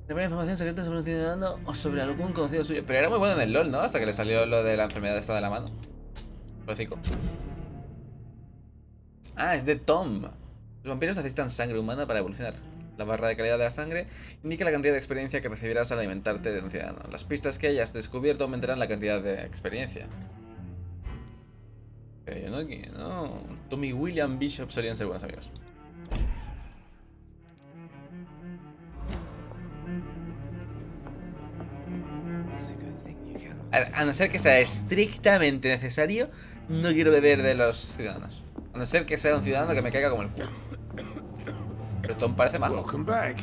Speaker 1: ¿Tenía información secreta sobre un ciudadano o sobre algún conocido suyo? Pero era muy bueno en el LoL, ¿no? Hasta que le salió lo de la enfermedad esta de la mano. Pobrecito. Ah, es de Tom. Los vampiros necesitan sangre humana para evolucionar. La barra de calidad de la sangre indica la cantidad de experiencia que recibirás al alimentarte de un ciudadano. Las pistas que hayas descubierto aumentarán la cantidad de experiencia. Pero yo no. Tom y William Bishop solían ser buenos amigos. A no ser que sea estrictamente necesario, no quiero beber de los ciudadanos. A no ser que sea un ciudadano que me caiga como el culo. Pero Tom parece majo.
Speaker 8: Welcome back.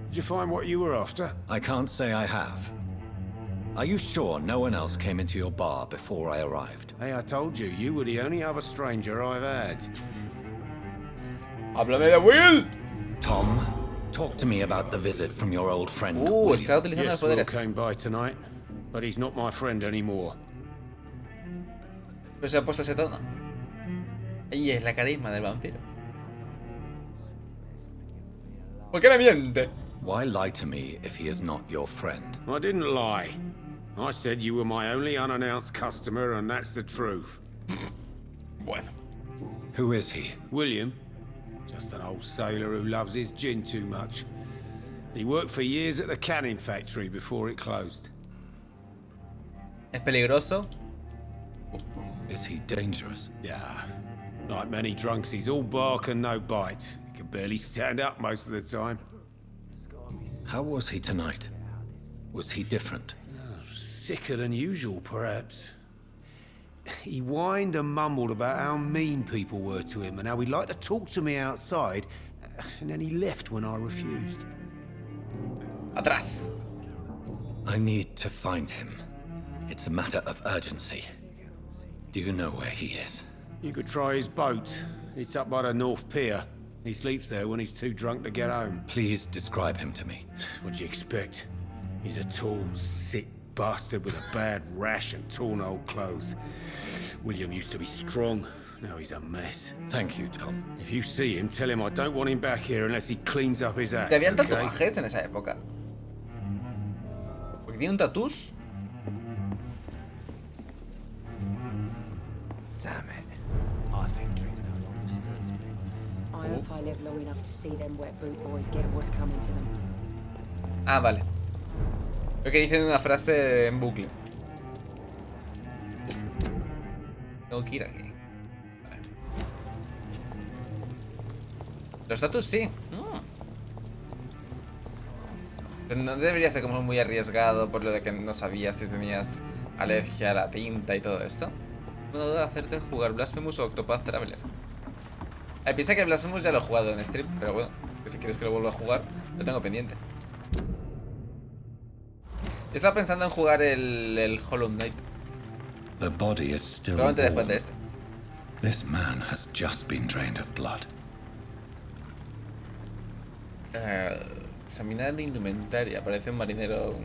Speaker 8: Did you find what you were after?
Speaker 9: I can't say I have. Are you sure no one else came into your bar before I arrived?
Speaker 8: Hey, I told you, you were the only other stranger I've had.
Speaker 1: ¡Háblame de Will!
Speaker 9: Tom, talk to me about the visit from your old friend,
Speaker 1: está
Speaker 9: William.
Speaker 1: utilizando los
Speaker 8: Yes, Will
Speaker 1: poderes.
Speaker 8: came by tonight, but he's not my friend anymore.
Speaker 1: Pero se ha puesto ese tono. Ahí es la carisma del vampiro. ¿Por qué me miente?
Speaker 9: Why lie to me if he is not your friend?
Speaker 8: I didn't lie. I said you were my only unannounced customer, and that's the truth.
Speaker 1: Bueno.
Speaker 9: Who is he?
Speaker 8: William, just an old sailor who loves his gin too much. He worked for years at the canning factory before it closed.
Speaker 1: ¿Es peligroso?
Speaker 9: Is he dangerous?
Speaker 8: Yeah, like many drunks, he's all bark and no bite. He can barely stand up most of the time.
Speaker 9: How was he tonight? Was he different?
Speaker 8: Sicker than usual, perhaps. He whined and mumbled about how mean people were to him and how he'd like to talk to me outside, and then he left when I refused.
Speaker 1: Atrás.
Speaker 9: I need to find him. It's a matter of urgency. Do you know where he is?
Speaker 8: You could try his boat. It's up by the North Pier. He sleeps there when he's too drunk to get home.
Speaker 9: Please describe him to me.
Speaker 8: What'd you expect? He's a tall, sick bastard with a bad rash and torn old clothes. William used to be strong. Now he's a mess.
Speaker 9: Thank you, Tom.
Speaker 8: If you see him, tell him I don't want him back here unless he cleans up his act,
Speaker 1: ¿Te habían
Speaker 8: okay?
Speaker 1: tatuajes en esa época? Porque tiene un tatús.
Speaker 11: Damn it. I think drinking alone disturbs me.
Speaker 4: I hope I live long enough to see them wet boot boys get what's coming to them.
Speaker 1: Ah, vale. Creo que dicen una frase en bucle. Tengo que ir aquí. Vale. Los status sí. Pero no debería ser como muy arriesgado por lo de que no sabías si tenías alergia a la tinta y todo esto. Tengo duda de hacerte jugar Blasphemous o Octopath Traveler. Piensa que Blasphemous ya lo he jugado en stream, pero bueno, que si quieres que lo vuelva a jugar, lo tengo pendiente. Yo estaba pensando en jugar el Hollow Knight.
Speaker 13: The body is still
Speaker 1: Probablemente después
Speaker 13: warm.
Speaker 1: de este.
Speaker 13: This man has just been drained of blood.
Speaker 1: Examinar la indumentaria. Parece un marinero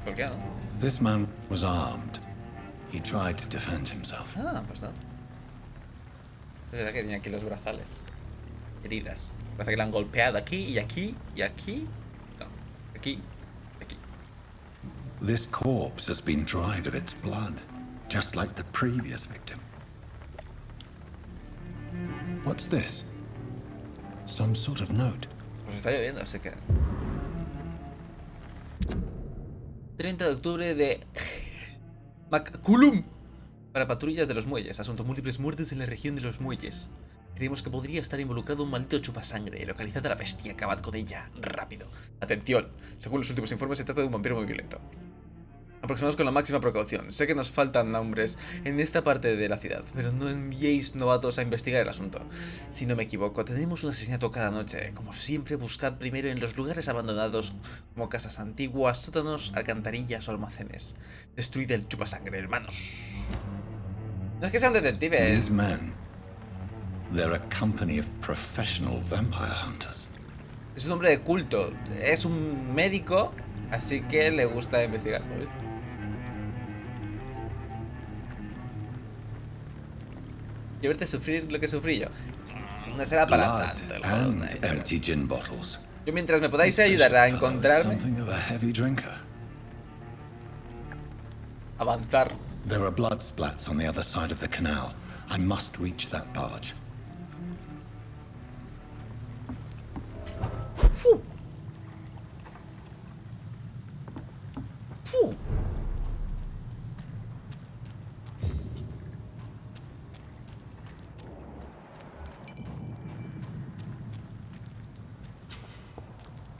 Speaker 1: colgado.
Speaker 13: This man was armed. He tried to defend himself.
Speaker 1: Ah, pues no. Es verdad que tenía aquí los brazales. Heridas. Parece que le han golpeado aquí y aquí y aquí. No, aquí y aquí.
Speaker 13: This corpse has been dried of its blood, just like the previous victim. What's this? Some sort of note.
Speaker 1: Pues está lloviendo, así que... 30 de octubre de... Macculum. Para patrullas de los muelles. Asunto: múltiples muertes en la región de los muelles. Creemos que podría estar involucrado un maldito chupasangre. Localizad a la bestia, acabad con ella. Rápido. Atención. Según los últimos informes, se trata de un vampiro muy violento. Aproximaos con la máxima precaución. Sé que nos faltan nombres en esta parte de la ciudad, pero no enviéis novatos a investigar el asunto. Si no me equivoco, tenemos un asesinato cada noche. Como siempre, buscad primero en los lugares abandonados, como casas antiguas, sótanos, alcantarillas o almacenes. Destruid el chupasangre, hermanos. No es que sean detectives.
Speaker 13: These men, they're a company of professional vampire hunters.
Speaker 1: Es un hombre de culto. Es un médico, así que le gusta investigar, ¿lo ves? Y verte sufrir lo que sufrí yo. No será para tanto el Hollow Knight.
Speaker 13: Empty gin bottles.
Speaker 1: Yo, mientras me podáis ayudar a encontrarme,
Speaker 13: Something of a heavy drinker.
Speaker 1: avanzar.
Speaker 13: There are blood splats on the other side of the canal. I must reach that barge.
Speaker 1: ¡Fu! ¡Fu!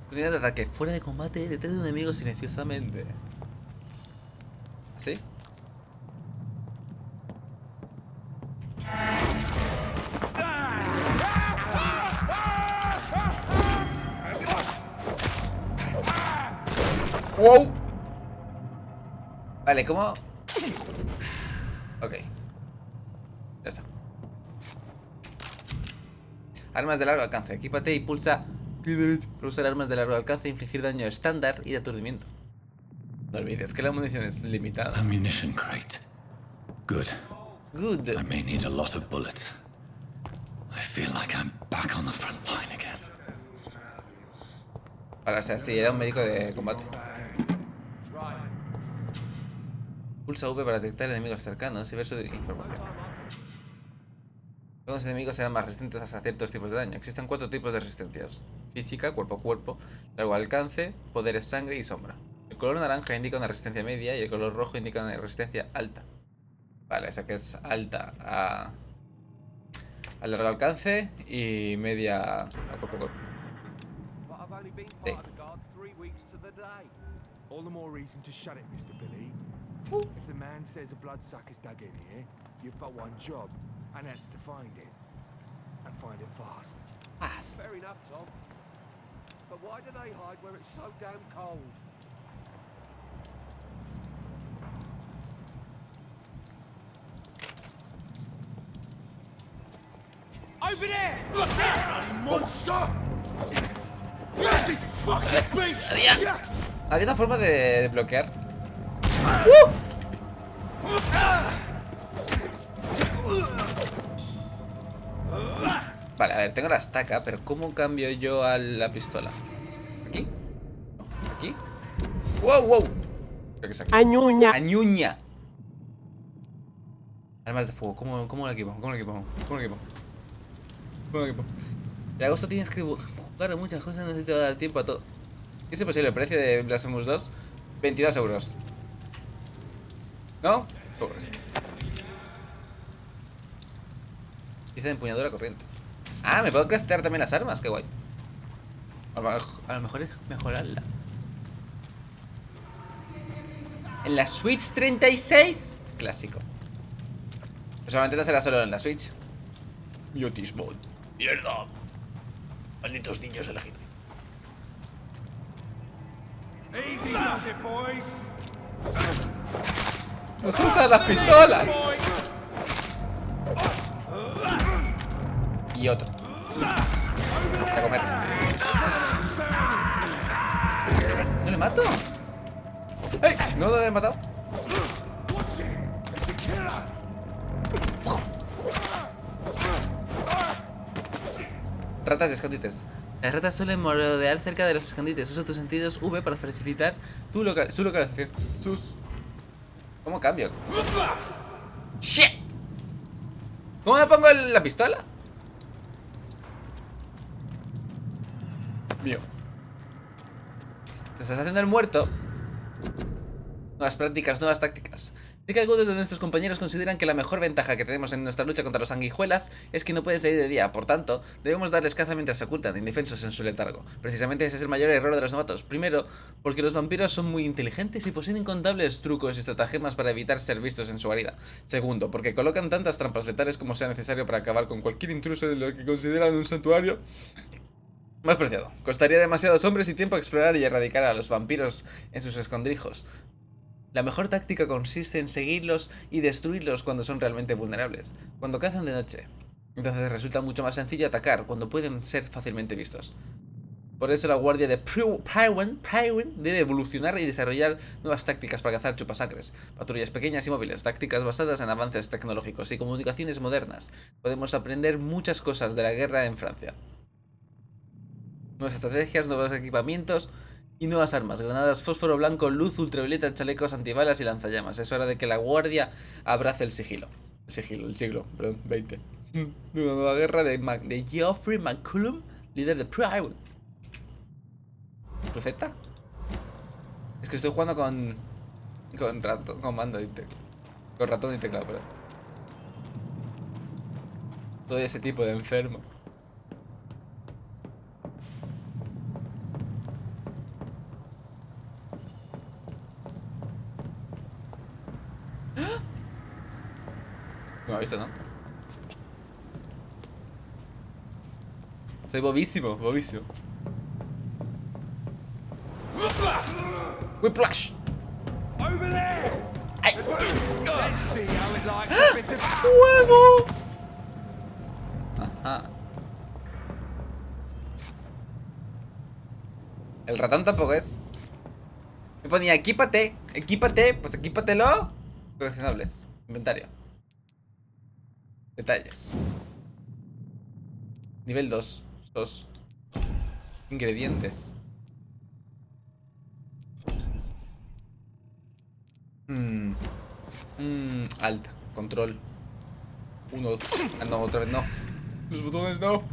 Speaker 1: Oportunidad de ataque. Fuera de combate, detrás de un enemigo silenciosamente. ¿Sí? ¡Wow! Vale, ¿cómo? Ok. Ya está. Armas de largo alcance. Equípate y pulsa clic derecho para usar armas de largo alcance e infligir daño estándar y de aturdimiento. No olvides que la munición es limitada.
Speaker 13: Ammunition crate. Good.
Speaker 1: Good.
Speaker 13: I may need a lot of bullets. I feel like I'm back on the front line again.
Speaker 1: Para, o sea, sí, era un médico de combate. Pulsa V para detectar enemigos cercanos y ver su información. Los enemigos serán más resistentes a ciertos tipos de daño. Existen 4 tipos de resistencias: física, cuerpo a cuerpo, largo alcance, poderes sangre y sombra. El color naranja indica una resistencia media y el color rojo indica una resistencia alta. Vale, o sea que es alta a largo alcance y media a cuerpo a cuerpo. Sí.
Speaker 5: All the more reason to shut it, Mr. Billy. If the man says a bloodsucker's dug in here, you've got one job, and that's to find it. And find it fast.
Speaker 1: Fast.
Speaker 7: Fair enough, Tom. But why do they hide where it's so damn cold?
Speaker 6: Over there! Look there, monster! Bloody fucking beast!
Speaker 1: Había una forma de bloquear. Vale, a ver, tengo la estaca, pero ¿cómo cambio yo a la pistola? ¿Aquí? ¿Aquí? ¡Wow, wow! Creo que es aquí.
Speaker 14: Añuña.
Speaker 1: ¡Añuña! Armas de fuego, ¿cómo lo equipo? ¿Cómo lo equipo? ¿Cómo lo equipo? ¿Cómo lo equipo? En agosto tienes que jugar a muchas cosas, no te va a dar tiempo a todo. ¿Es imposible? El precio de Blasphemous 2, 22 euros. ¿No? Seguro que sí. Dice de empuñadura corriente. Ah, me puedo craftear también las armas, qué guay. A lo mejor es mejorarla. En la Switch 36, clásico. Solamente no será solo en la Switch. Yotismo. ¡Mierda! Malditos niños elegidos.
Speaker 5: Easy does it, boys.
Speaker 1: ¡Nos usan las pistolas! Y otro. A comer. ¿No le mato? ¡Ey! No lo he matado. Ratas y escondites. Las ratas suelen merodear cerca de los escondites. Usa tus sentidos V para facilitar su localización. ¿Cómo cambio? ¡Shit! ¿Cómo me pongo la pistola? Mío. Te estás haciendo el muerto. Nuevas prácticas, nuevas tácticas. Sé que algunos de nuestros compañeros consideran que la mejor ventaja que tenemos en nuestra lucha contra los sanguijuelas es que no pueden salir de día. Por tanto, debemos darles caza mientras se ocultan, indefensos en su letargo. Precisamente ese es el mayor error de los novatos. Primero, porque los vampiros son muy inteligentes y poseen incontables trucos y estratagemas para evitar ser vistos en su guarida. Segundo, porque colocan tantas trampas letales como sea necesario para acabar con cualquier intruso de lo que consideran un santuario más preciado. Costaría demasiados hombres y tiempo explorar y erradicar a los vampiros en sus escondrijos. La mejor táctica consiste en seguirlos y destruirlos cuando son realmente vulnerables, cuando cazan de noche. Entonces resulta mucho más sencillo atacar cuando pueden ser fácilmente vistos. Por eso la guardia de Prywin debe evolucionar y desarrollar nuevas tácticas para cazar chupasangres, patrullas pequeñas y móviles, tácticas basadas en avances tecnológicos y comunicaciones modernas. Podemos aprender muchas cosas de la guerra en Francia. Nuevas estrategias, nuevos equipamientos y nuevas armas, granadas, fósforo blanco, luz ultravioleta, chalecos antibalas y lanzallamas. Es hora de que la guardia abrace el siglo. El siglo, perdón, 20. De una nueva guerra de Geoffrey McCullum, líder de Private. ¿Cruceta? Es que estoy jugando con mando y con ratón y teclado, pero todo ese tipo de enfermo. No me ha visto, ¿no? Soy bobísimo, bobísimo. Whiplash. ¡Ay! ¡Huevo! Ajá. El ratón tampoco es. Me ponía equípate, pues equípatelo. Coleccionables, inventario. Detalles. Nivel 2. Ingredientes. Alt. Control. 1, 2. Ah, no, otra vez no. Los botones no.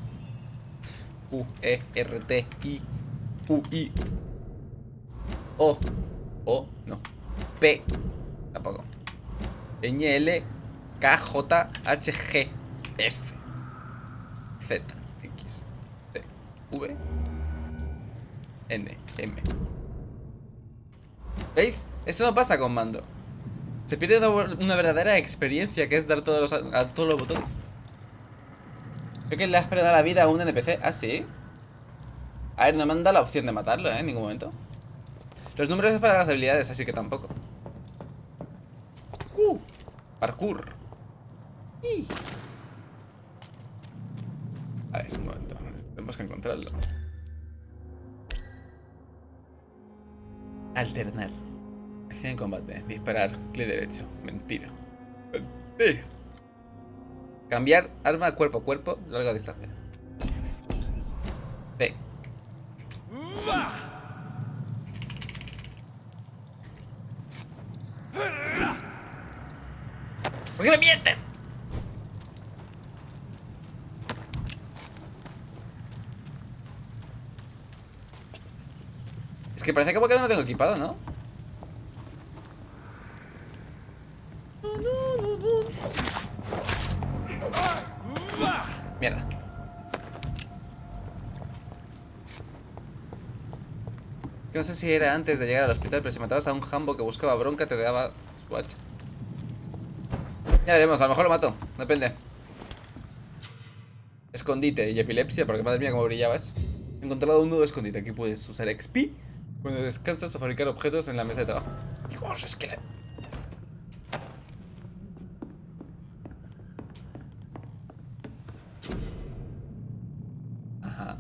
Speaker 1: U, E, R, T, I. U, I. O. O, no. P. Tampoco. Ñ, L. K, J, H, G, F, Z, X, T, V, N, M. ¿Veis? Esto no pasa con mando. Se pierde una verdadera experiencia, que es dar a todos los botones. Creo que le has perdido la vida a un NPC. ¿Ah, sí? A ver, no me han dado la opción de matarlo, en ningún momento. Los números es para las habilidades, así que tampoco. Parkour. A ver, un momento. Tenemos que encontrarlo. Alternar. Acción en combate. Disparar. Clic derecho. Mentira. Mentira. Cambiar arma cuerpo a cuerpo. Larga distancia. B. ¿Por qué me mienten? Es que parece como que no lo tengo equipado, ¿no? Mierda. No sé si era antes de llegar al hospital, pero si matabas a un jambo que buscaba bronca, te daba su hacha. Ya veremos, a lo mejor lo mato. Depende. Escondite y epilepsia, porque madre mía cómo brillabas. He encontrado un nuevo escondite. Aquí puedes usar XP cuando descansas o fabricar objetos en la mesa de trabajo. Hijos, es que... Ajá.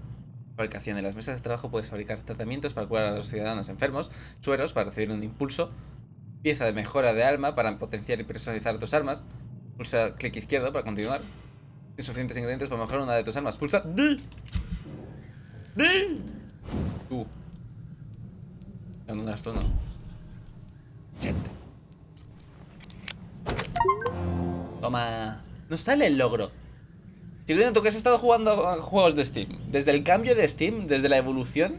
Speaker 1: Fabricación. En las mesas de trabajo puedes fabricar tratamientos para curar a los ciudadanos enfermos, sueros para recibir un impulso, pieza de mejora de arma para potenciar y personalizar tus armas. Pulsa clic izquierdo para continuar. Tienes suficientes ingredientes para mejorar una de tus armas. Pulsa D. D. ¿Dónde andas tú, no? Chete. Toma. No sale el logro. Chirino, tú que has estado jugando a juegos de Steam. Desde el cambio de Steam, desde la evolución,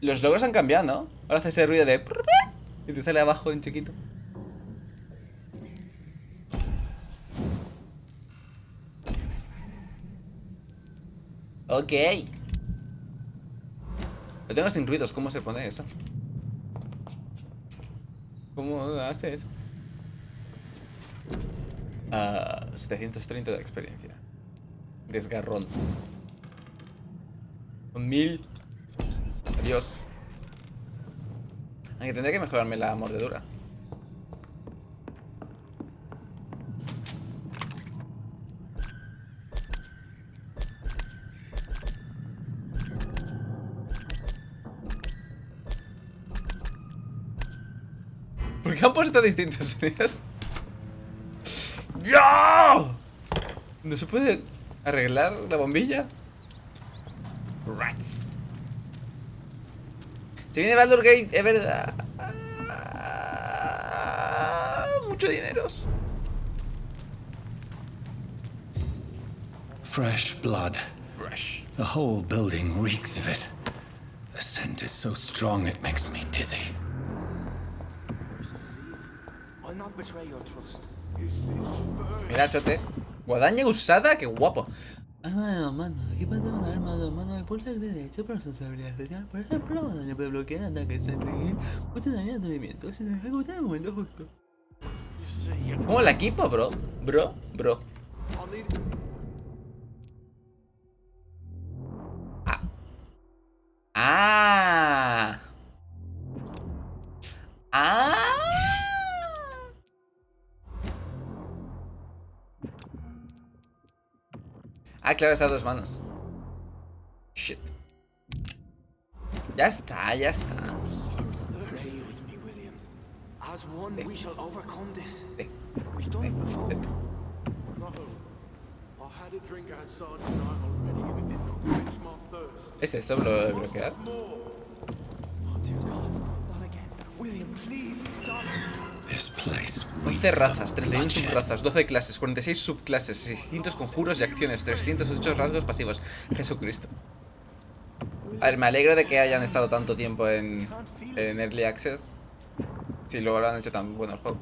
Speaker 1: los logros han cambiado, ¿no? Ahora hace ese ruido de... y te sale abajo en chiquito. Ok. Lo tengo sin ruidos. ¿Cómo se pone eso? ¿Cómo hace eso? 730 de experiencia. Desgarrón. Con 1000. Adiós. Aunque tendría que mejorarme la mordedura. ¿Por qué han puesto distintos sonidos? ¡Ya! ¿No se puede arreglar la bombilla? Rats. Se viene Baldur's Gate, es verdad. Mucho dinero.
Speaker 13: Fresh blood.
Speaker 1: Fresh.
Speaker 13: The whole building reeks of it. The scent is so strong it makes me dizzy.
Speaker 5: I'll not betray your trust.
Speaker 1: Mira, chote. Guadaña usada, qué guapo. Arma de dos manos. Equipate con arma de dos manos de pulsa derecho para su habilidad especial. Por ejemplo, daño puede bloquear ataques, infligir mucho daño de aturdimiento si se ejecuta en el momento justo. ¿Cómo la equipo, bro? Bro. Ah, claro, esas dos manos. Shit. Ya está. ¿Es esto lo de bloquear? 11 razas, 31 subrazas, 12 clases, 46 subclases, 600 conjuros y acciones, 308 rasgos pasivos. Jesucristo. A ver, me alegro de que hayan estado tanto tiempo en Early Access. Si luego lo han hecho tan bueno el juego.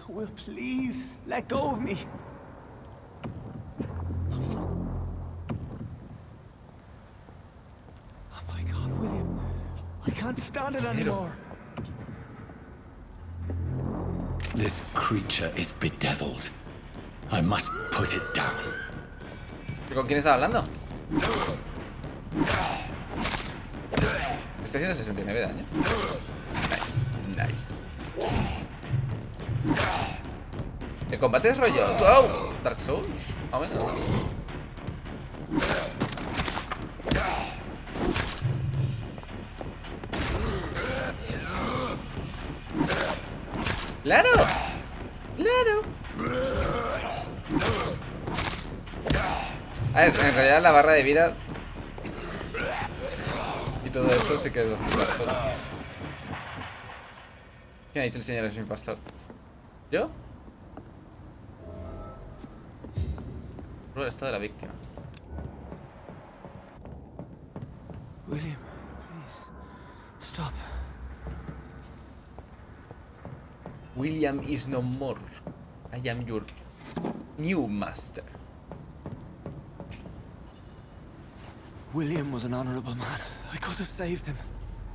Speaker 5: Will, please, let go of me. Oh my God, William. I can't stand it anymore.
Speaker 13: This creature is bedeviled. I must put it down.
Speaker 1: ¿Con quién estaba hablando? Estoy haciendo 69 de daño. Nice. El combate es rollo. ¡Oh! Dark Souls. Más o menos. ¡Claro! A ver, en realidad la barra de vida y todo esto sí que es bastante Dark Souls. ¿Quién ha dicho el señor es mi pastor? ¿Yo? Prueba el estado de la víctima.
Speaker 5: William, please, stop.
Speaker 1: William is no more. I am your new master.
Speaker 5: William was an honorable man. I could have saved him.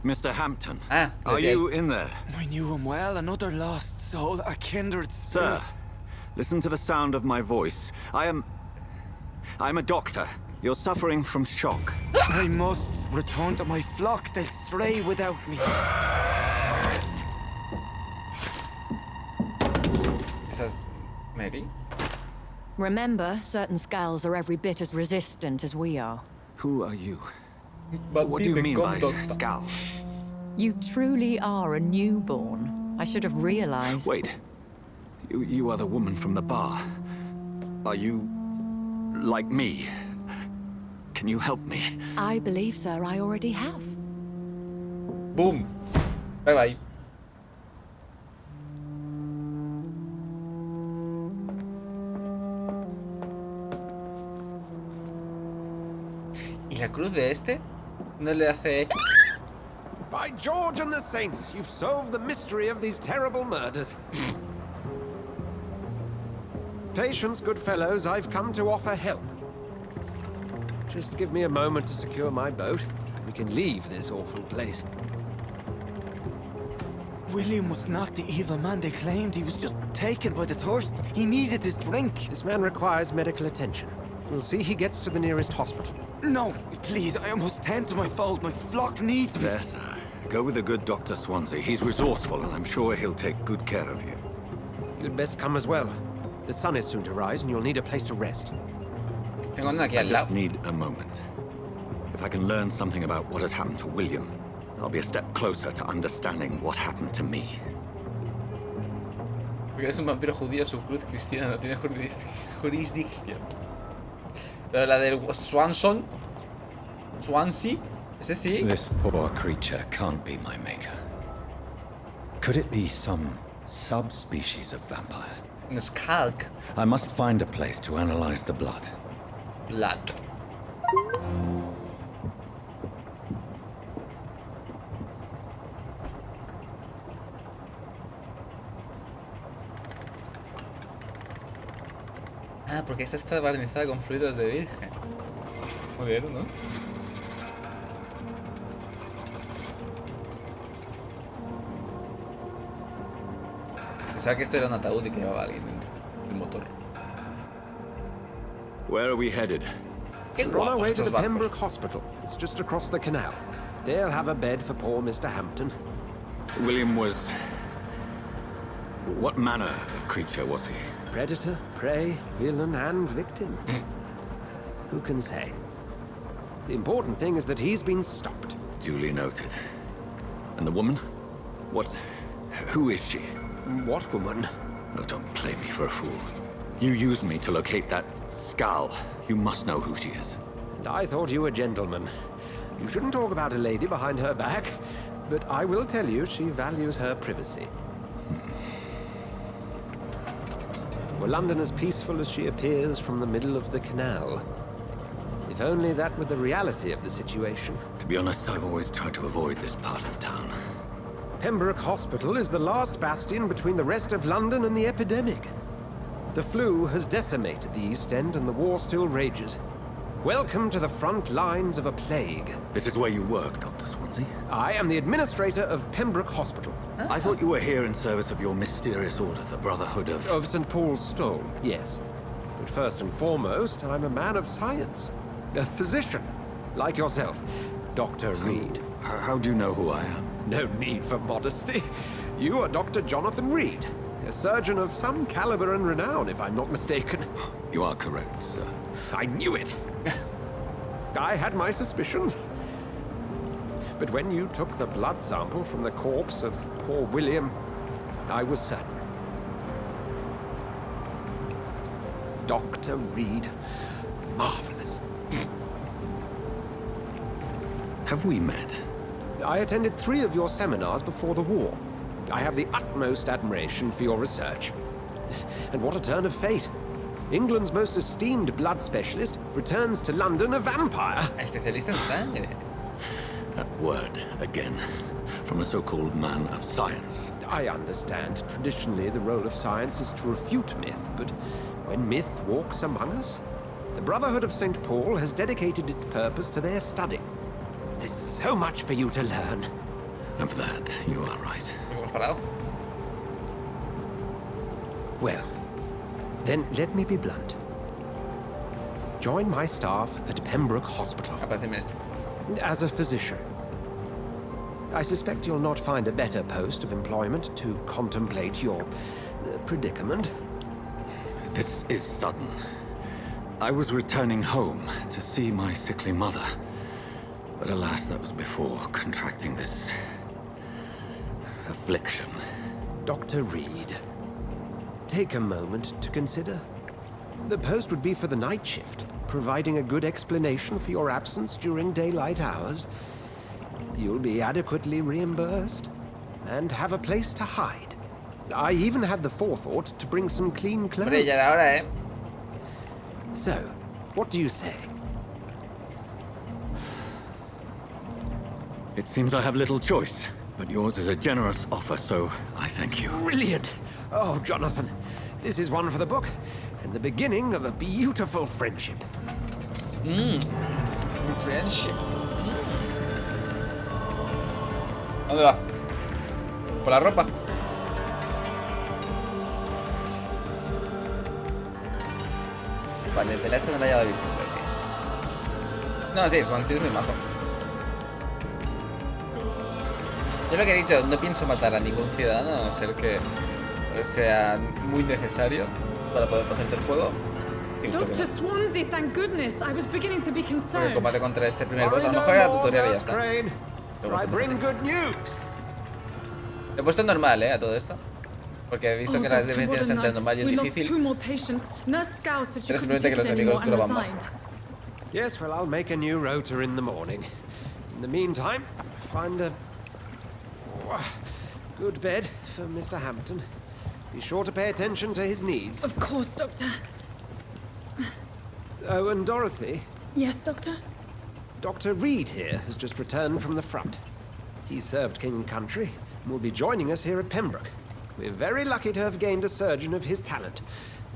Speaker 9: Mr. Hampton,
Speaker 1: Ah,
Speaker 9: are you in there?
Speaker 5: I knew him well, another lost
Speaker 6: soul, a kindred spirit.
Speaker 9: Sir, listen to the sound of my voice. I'm a doctor. You're suffering from shock.
Speaker 6: I must return to my flock. They'll stray without me.
Speaker 1: Esa es Mary.
Speaker 14: Remember, certain skulls are every bit as resistant as we are.
Speaker 9: Who are you? What do you mean by skull?
Speaker 14: You truly are a newborn. I should have realized.
Speaker 9: Wait. You are the woman from the bar. Are you like me? Can you help me?
Speaker 14: I believe, sir, I already have.
Speaker 1: Boom. Bye bye. ¿Y la cruz de este? No le hace...
Speaker 11: By George and the Saints, you've solved the mystery of these terrible murders. Patience, good fellows, I've come to offer help. Just give me a moment to secure my boat. We can leave this awful place.
Speaker 6: William was not the evil man they claimed. He was just taken by the thirst. He needed his drink.
Speaker 11: This man requires medical attention. We'll see he gets to the nearest hospital.
Speaker 6: No, please, I must tend to my fold. My flock needs me.
Speaker 9: There, sir. Go with the good Dr. Swansea. He's resourceful, and I'm sure he'll take good care of you.
Speaker 11: You'd best come as well. The sun is soon to rise, and you'll need a place to rest.
Speaker 1: Tengo una aquí
Speaker 9: I
Speaker 1: al
Speaker 9: just
Speaker 1: lado.
Speaker 9: need a moment. If I can learn something about what has happened to William, I'll be a step closer to understanding what happened to me.
Speaker 1: Porque eres un vampiro judío, su cruz cristiana no tiene jurisdicción. Pero la del Swansea, ese sí.
Speaker 13: This poor creature can't be my maker. Could it be some subspecies of vampire?
Speaker 1: Un skalk.
Speaker 13: I must find a place to analyze the blood.
Speaker 1: Blood. Ah, porque esta está barnizada con fluidos de virgen. Joder, ¿no? Pensaba que esto era un ataúd y que llevaba alguien dentro del motor.
Speaker 9: Where are we headed?
Speaker 1: Qué
Speaker 11: We're on our
Speaker 1: guapos
Speaker 11: way to
Speaker 1: estos
Speaker 11: the
Speaker 1: barcos.
Speaker 11: Pembroke Hospital. It's just across the canal. They'll have a bed for poor Mr. Hampton.
Speaker 9: William was... What manner of creature was he?
Speaker 11: Predator, prey, villain, and victim. Who can say? The important thing is that he's been stopped.
Speaker 9: Duly noted. And the woman? What... Who is she?
Speaker 11: What woman?
Speaker 9: Oh, don't play me for a fool. You used me to locate that skull. You must know who she is.
Speaker 11: And I thought you a gentleman. You shouldn't talk about a lady behind her back, but I will tell you she values her privacy. Were London as peaceful as she appears from the middle of the canal? If only that were the reality of the situation.
Speaker 9: To be honest, I've always tried to avoid this part of town.
Speaker 11: Pembroke Hospital is the last bastion between the rest of London and the epidemic. The flu has decimated the East End and the war still rages. Welcome to the front lines of a plague.
Speaker 9: This is where you work, Dr. Swansea?
Speaker 11: I am the administrator of Pembroke Hospital.
Speaker 9: I thought you were here in service of your mysterious order, the Brotherhood of...
Speaker 11: Of St. Paul's Stole, yes. But first and foremost, I'm a man of science. A physician, like yourself, Dr. Reed.
Speaker 9: How do you know who I am?
Speaker 11: No need for modesty. You are Dr. Jonathan Reed, a surgeon of some caliber and renown, if I'm not mistaken.
Speaker 9: You are correct, sir.
Speaker 11: I knew it! I had my suspicions. But when you took the blood sample from the corpse of poor William, I was certain. Dr. Reed. Marvelous.
Speaker 9: Have we met?
Speaker 11: I attended 3 of your seminars before the war. I have the utmost admiration for your research. And what a turn of fate. England's most esteemed blood specialist returns to London a vampire.
Speaker 1: Especialista en sangre.
Speaker 9: That word, again. From a so-called man of science.
Speaker 11: I understand. Traditionally, the role of science is to refute myth, but when myth walks among us, the Brotherhood of St. Paul has dedicated its purpose to their study. There's so much for you to learn.
Speaker 9: Of that, you are right.
Speaker 1: Hemos parado.
Speaker 11: Well, then let me be blunt. Join my staff at Pembroke Hospital. As a physician. I suspect you'll not find a better post of employment to contemplate your predicament.
Speaker 9: This is sudden. I was returning home to see my sickly mother. But alas, that was before contracting this affliction.
Speaker 11: Dr. Reed, take a moment to consider. The post would be for the night shift, providing a good explanation for your absence during daylight hours. You'll be adequately reimbursed and have a place to hide. I even had the forethought to bring some clean clothes.
Speaker 1: Hombre, ya era hora, ¿eh?
Speaker 11: So, what do you say?
Speaker 9: It seems I have little choice, but yours is a generous offer, so I thank you.
Speaker 11: Brilliant! Oh, Jonathan, this is one for the book, and the beginning of a beautiful friendship.
Speaker 1: Friendship. ¿Dónde vas? Por la ropa. Vale, te la echan en la llave visible. Okay. No, sí, Swansea es muy majo. Yo lo que he dicho, no pienso matar a ningún ciudadano, a no ser que sea muy necesario para poder pasar el juego.
Speaker 15: Dr. Swansea, thank goodness. I was beginning to be
Speaker 1: Porque el
Speaker 15: concerned.
Speaker 1: combate contra este primer boss a lo mejor era tutorial y ya está. Lo he puesto en normal, a todo esto. Porque he visto que las definiciones entre normal y el difícil pero simplemente que los enemigos duraban más.
Speaker 11: Yes, well, I'll make a new rota in the morning. In the meantime, find a good bed for Mr. Hampton. Be sure to pay attention to his needs.
Speaker 15: Of course, Doctor.
Speaker 11: Oh, and Dorothy?
Speaker 15: Yes, Doctor?
Speaker 11: Dr. Reed here has just returned from the front. He served King and Country and will be joining us here at Pembroke. We're very lucky to have gained a surgeon of his talent,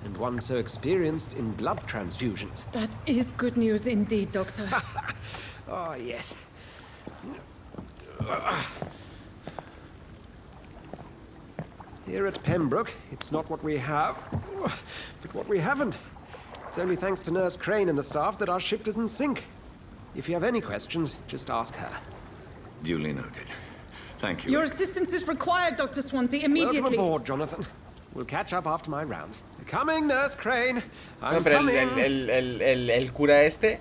Speaker 11: and one so experienced in blood transfusions.
Speaker 15: That is good news indeed, Doctor.
Speaker 11: Oh, yes. Here at Pembroke, it's not what we have, but what we haven't. It's only thanks to Nurse Crane and the staff that our ship doesn't sink. If you have any questions, just ask her.
Speaker 9: Duly noted. Thank you.
Speaker 15: Your assistance is required, Dr. Swansea, immediately.
Speaker 11: Welcome aboard, Jonathan. We'll catch up after my rounds. Coming, Nurse Crane. I'm
Speaker 1: No, pero
Speaker 11: coming.
Speaker 1: el cura este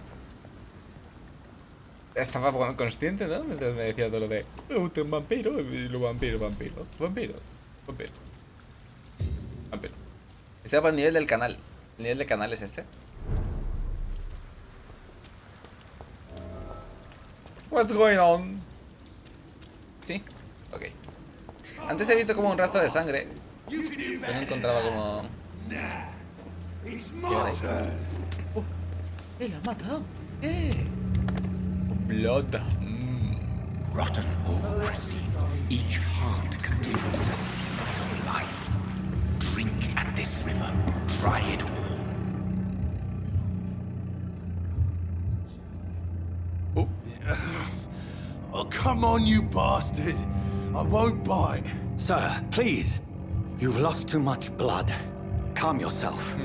Speaker 1: estaba consciente, ¿no? Entonces me decía todo lo de usted es un vampiro y los vampiros. Estaba por el nivel del canal. ¿El nivel del canal es este? What's going on? Sí, ok. Antes he visto como un rastro de sangre. Pero no encontraba como... ¡La ha matado! Blood.
Speaker 3: Rotten or pristine, each heart contains the secret of life. Drink at this river, try it all.
Speaker 16: Oh, come on, you bastard! I won't bite.
Speaker 9: Sir, please. You've lost too much blood. Calm yourself.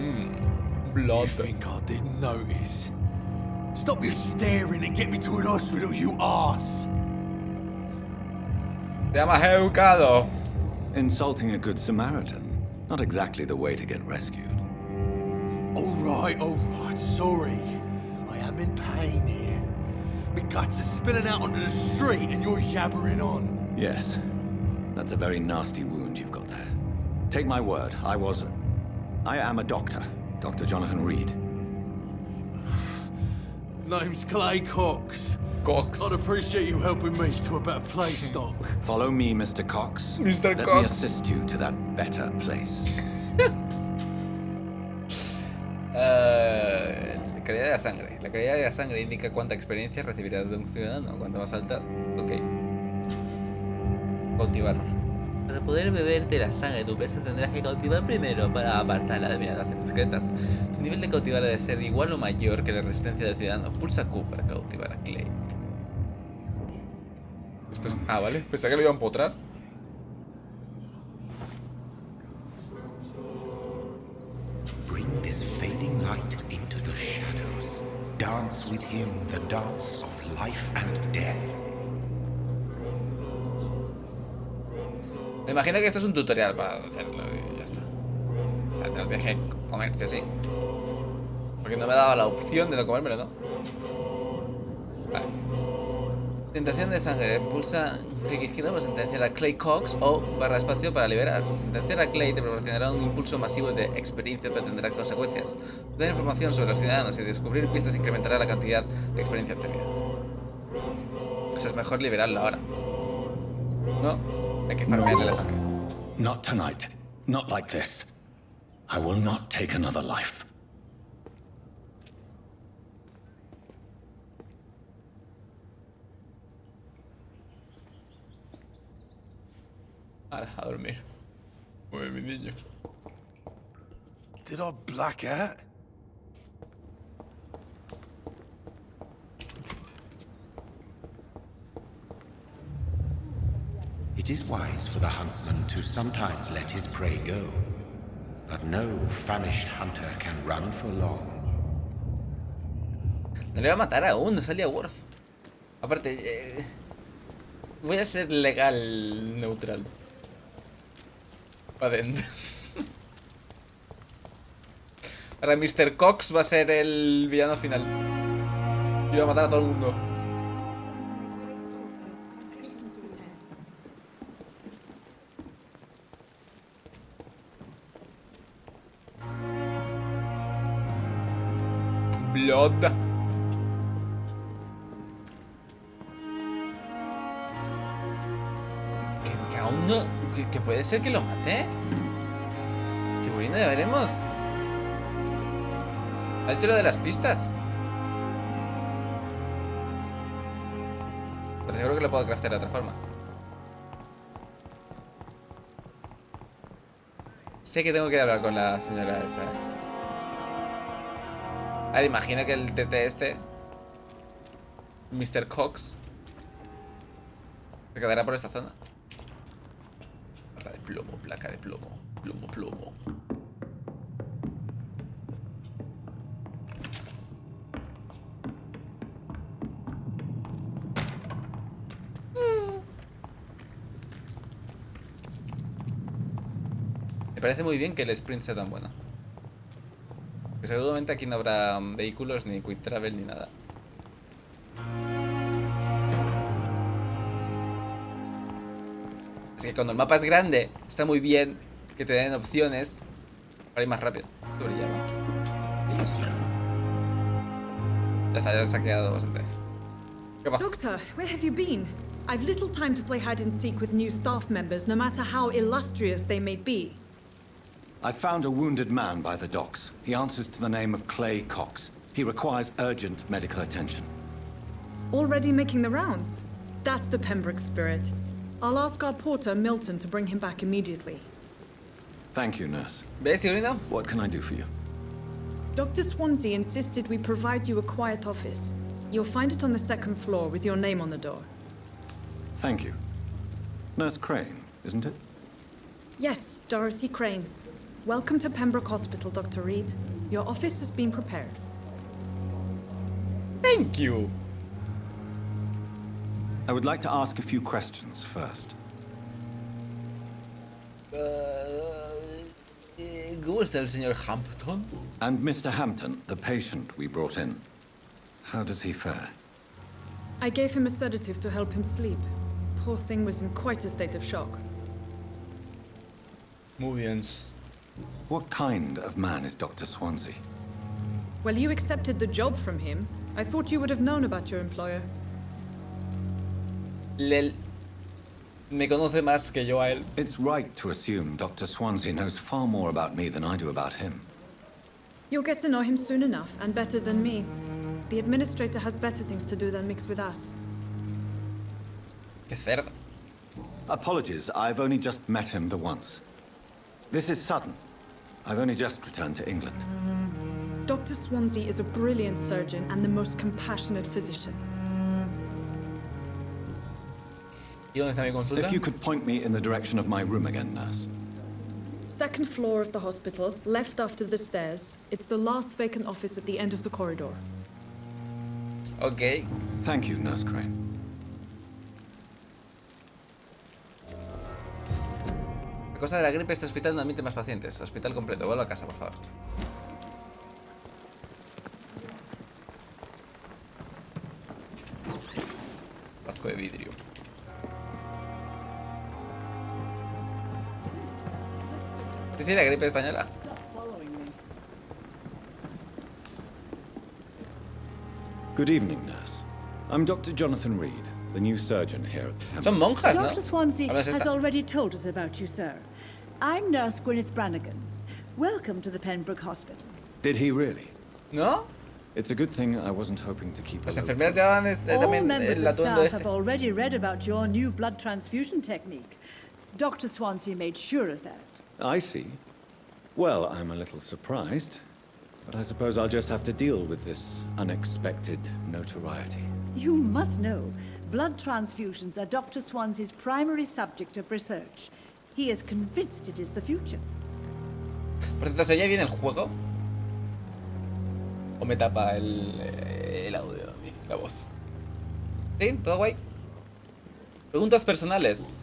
Speaker 1: Blood.
Speaker 16: You think I didn't notice? Stop your staring and get me to an hospital, you arse!
Speaker 1: Te llamas educado.
Speaker 9: Insulting a good Samaritan. Not exactly the way to get rescued.
Speaker 16: All right, sorry. I am in pain here. My guts are spilling out onto the street and you're yabbering on.
Speaker 9: Yes. That's a very nasty wound you've got there. Take my word, I am a doctor. Dr. Jonathan Reed.
Speaker 16: Name's Clay Cox.
Speaker 1: Cox.
Speaker 16: I'd appreciate you helping me to a better place, Doc.
Speaker 9: Follow me, Mr. Cox.
Speaker 1: Mr.
Speaker 9: Let
Speaker 1: Cox.
Speaker 9: me assist you to that better place.
Speaker 1: La calidad de la sangre. La calidad de la sangre indica cuánta experiencia recibirás de un ciudadano cuando vas a saltar. Ok. Cautivar. Para poder beberte la sangre de tu presa tendrás que cautivar primero para apartarla de miradas indiscretas. Tu nivel de cautivar debe ser igual o mayor que la resistencia del ciudadano. Pulsa Q para cautivar a Clay. Esto es... Ah, vale. Pensaba que lo iba a empotrar.
Speaker 3: dance with him the dance of life and death.
Speaker 1: Me imagino que esto es un tutorial para hacerlo y ya está. O sea, te lo tienes que comer, sí o sí. Porque no me daba la opción de no comérmelo, ¿no? Vale. Tentación de sangre. Pulsa clic izquierdo para sentenciar a Clay Cox o barra espacio para liberar. Sentenciar a Clay te proporcionará un impulso masivo de experiencia, pero tendrá consecuencias. Dar información sobre los ciudadanos y descubrir pistas incrementará la cantidad de experiencia obtenida. Eso es mejor liberarlo ahora. ¿No? Hay que farmearle la sangre.
Speaker 13: Not tonight. Not like this. I will not take another life.
Speaker 1: A dormir. Muy bien, mi niño.
Speaker 16: Did I black out?
Speaker 3: It is wise for the huntsman to sometimes let his prey go, but no famished hunter can run for long.
Speaker 1: No le va a matar aún, no salía Worth. Aparte, voy a ser legal neutral. Para adentro. Ahora Mr. Cox va a ser el villano final. Y va a matar a todo el mundo. Blood. Que aún no... Que puede ser que lo mate. Segurino, ya veremos. Ha hecho lo de las pistas. Pero seguro que lo puedo craftear de otra forma. Sé que tengo que hablar con la señora esa. A ver, imagino que el TT este, Mr. Cox, se quedará por esta zona. Placa de plomo, placa de plomo. Plomo, plomo. Me parece muy bien que el sprint sea tan bueno. Porque seguramente aquí no habrá vehículos, ni quick travel, ni nada. Así que cuando el mapa es grande, está muy bien que te den opciones para ir más rápido. Qué brilla, ¿no? Ya está, ya se ha quedado bastante. ¿Qué pasa?
Speaker 15: Doctor, where have you been? I've little time to play hide and seek with new staff members, no matter how illustrious they may be.
Speaker 9: I found a wounded man by the docks. He answers to the name of Clay Cox. He requires urgent medical attention.
Speaker 15: Already making the rounds? That's the Pembroke spirit. I'll ask our porter, Milton, to bring him back immediately.
Speaker 9: Thank you, nurse.
Speaker 1: ¿Ves, Sigurino?
Speaker 9: What can I do for you?
Speaker 15: Dr. Swansea insisted we provide you a quiet office. You'll find it on the second floor with your name on the door.
Speaker 9: Thank you. Nurse Crane, isn't it?
Speaker 15: Yes, Dorothy Crane. Welcome to Pembroke Hospital, Dr. Reed. Your office has been prepared.
Speaker 1: Thank you.
Speaker 9: I would like to ask a few questions first.
Speaker 1: ¿Cómo está el señor Hampton?
Speaker 9: And Mr. Hampton, the patient we brought in. How does he fare?
Speaker 15: I gave him a sedative to help him sleep. Poor thing was in quite a state of shock.
Speaker 1: Muy bien.
Speaker 9: What kind of man is Dr. Swansea?
Speaker 15: Well, you accepted the job from him. I thought you would have known about your employer.
Speaker 1: Me conoce más que yo a él.
Speaker 9: It's right to assume Dr. Swansea knows far more about me than I do about him.
Speaker 15: You'll get to know him soon enough, and better than me. The administrator has better things to do than mix with us.
Speaker 1: Qué cerdo.
Speaker 9: Apologies, I've only just met him the once. This is sudden. I've only just returned to England.
Speaker 15: Dr. Swansea is a brilliant surgeon and the most compassionate physician.
Speaker 1: ¿Y dónde está mi consulta?
Speaker 9: If you could point me in the direction of my room again, nurse.
Speaker 15: Second floor of the hospital, left after the stairs. It's the last vacant office at the end of the corridor.
Speaker 1: Ok.
Speaker 13: Thank you, Nurse Crane.
Speaker 1: A causa de la gripe, este hospital no admite más pacientes. Hospital completo. Vuelvo a casa, por favor. Vasco de vidrio. Sí, la gripe española.
Speaker 13: Good evening, nurse. I'm Dr. Jonathan Reed, the new surgeon here at the Temple.
Speaker 1: Son monjas, ¿no?
Speaker 17: Dr. Swansea
Speaker 1: A ver,
Speaker 17: has
Speaker 1: esta.
Speaker 17: already told us about you, sir. I'm Nurse Gwyneth Brannigan. Welcome to the Pembroke Hospital.
Speaker 13: Did he really?
Speaker 1: ¿No?
Speaker 13: It's a good thing I wasn't hoping to keep
Speaker 1: Las
Speaker 13: a low
Speaker 1: enfermeras llevaban
Speaker 17: All
Speaker 1: también
Speaker 17: members
Speaker 1: el
Speaker 17: of
Speaker 1: atuendo
Speaker 17: staff
Speaker 1: este.
Speaker 17: have already read about your new blood transfusion technique. Dr. Swansea made sure of that.
Speaker 13: I see. Well, I'm a little surprised, but I suppose I'll just have to deal with this unexpected notoriety.
Speaker 17: You must know, blood transfusions are Dr. Swansea's primary subject of research. He is convinced it is the future.
Speaker 1: Por cierto, ¿se oye bien el juego? ¿O me tapa el audio a mí, la voz? ¿Sí? ¿Todo guay? Preguntas personales.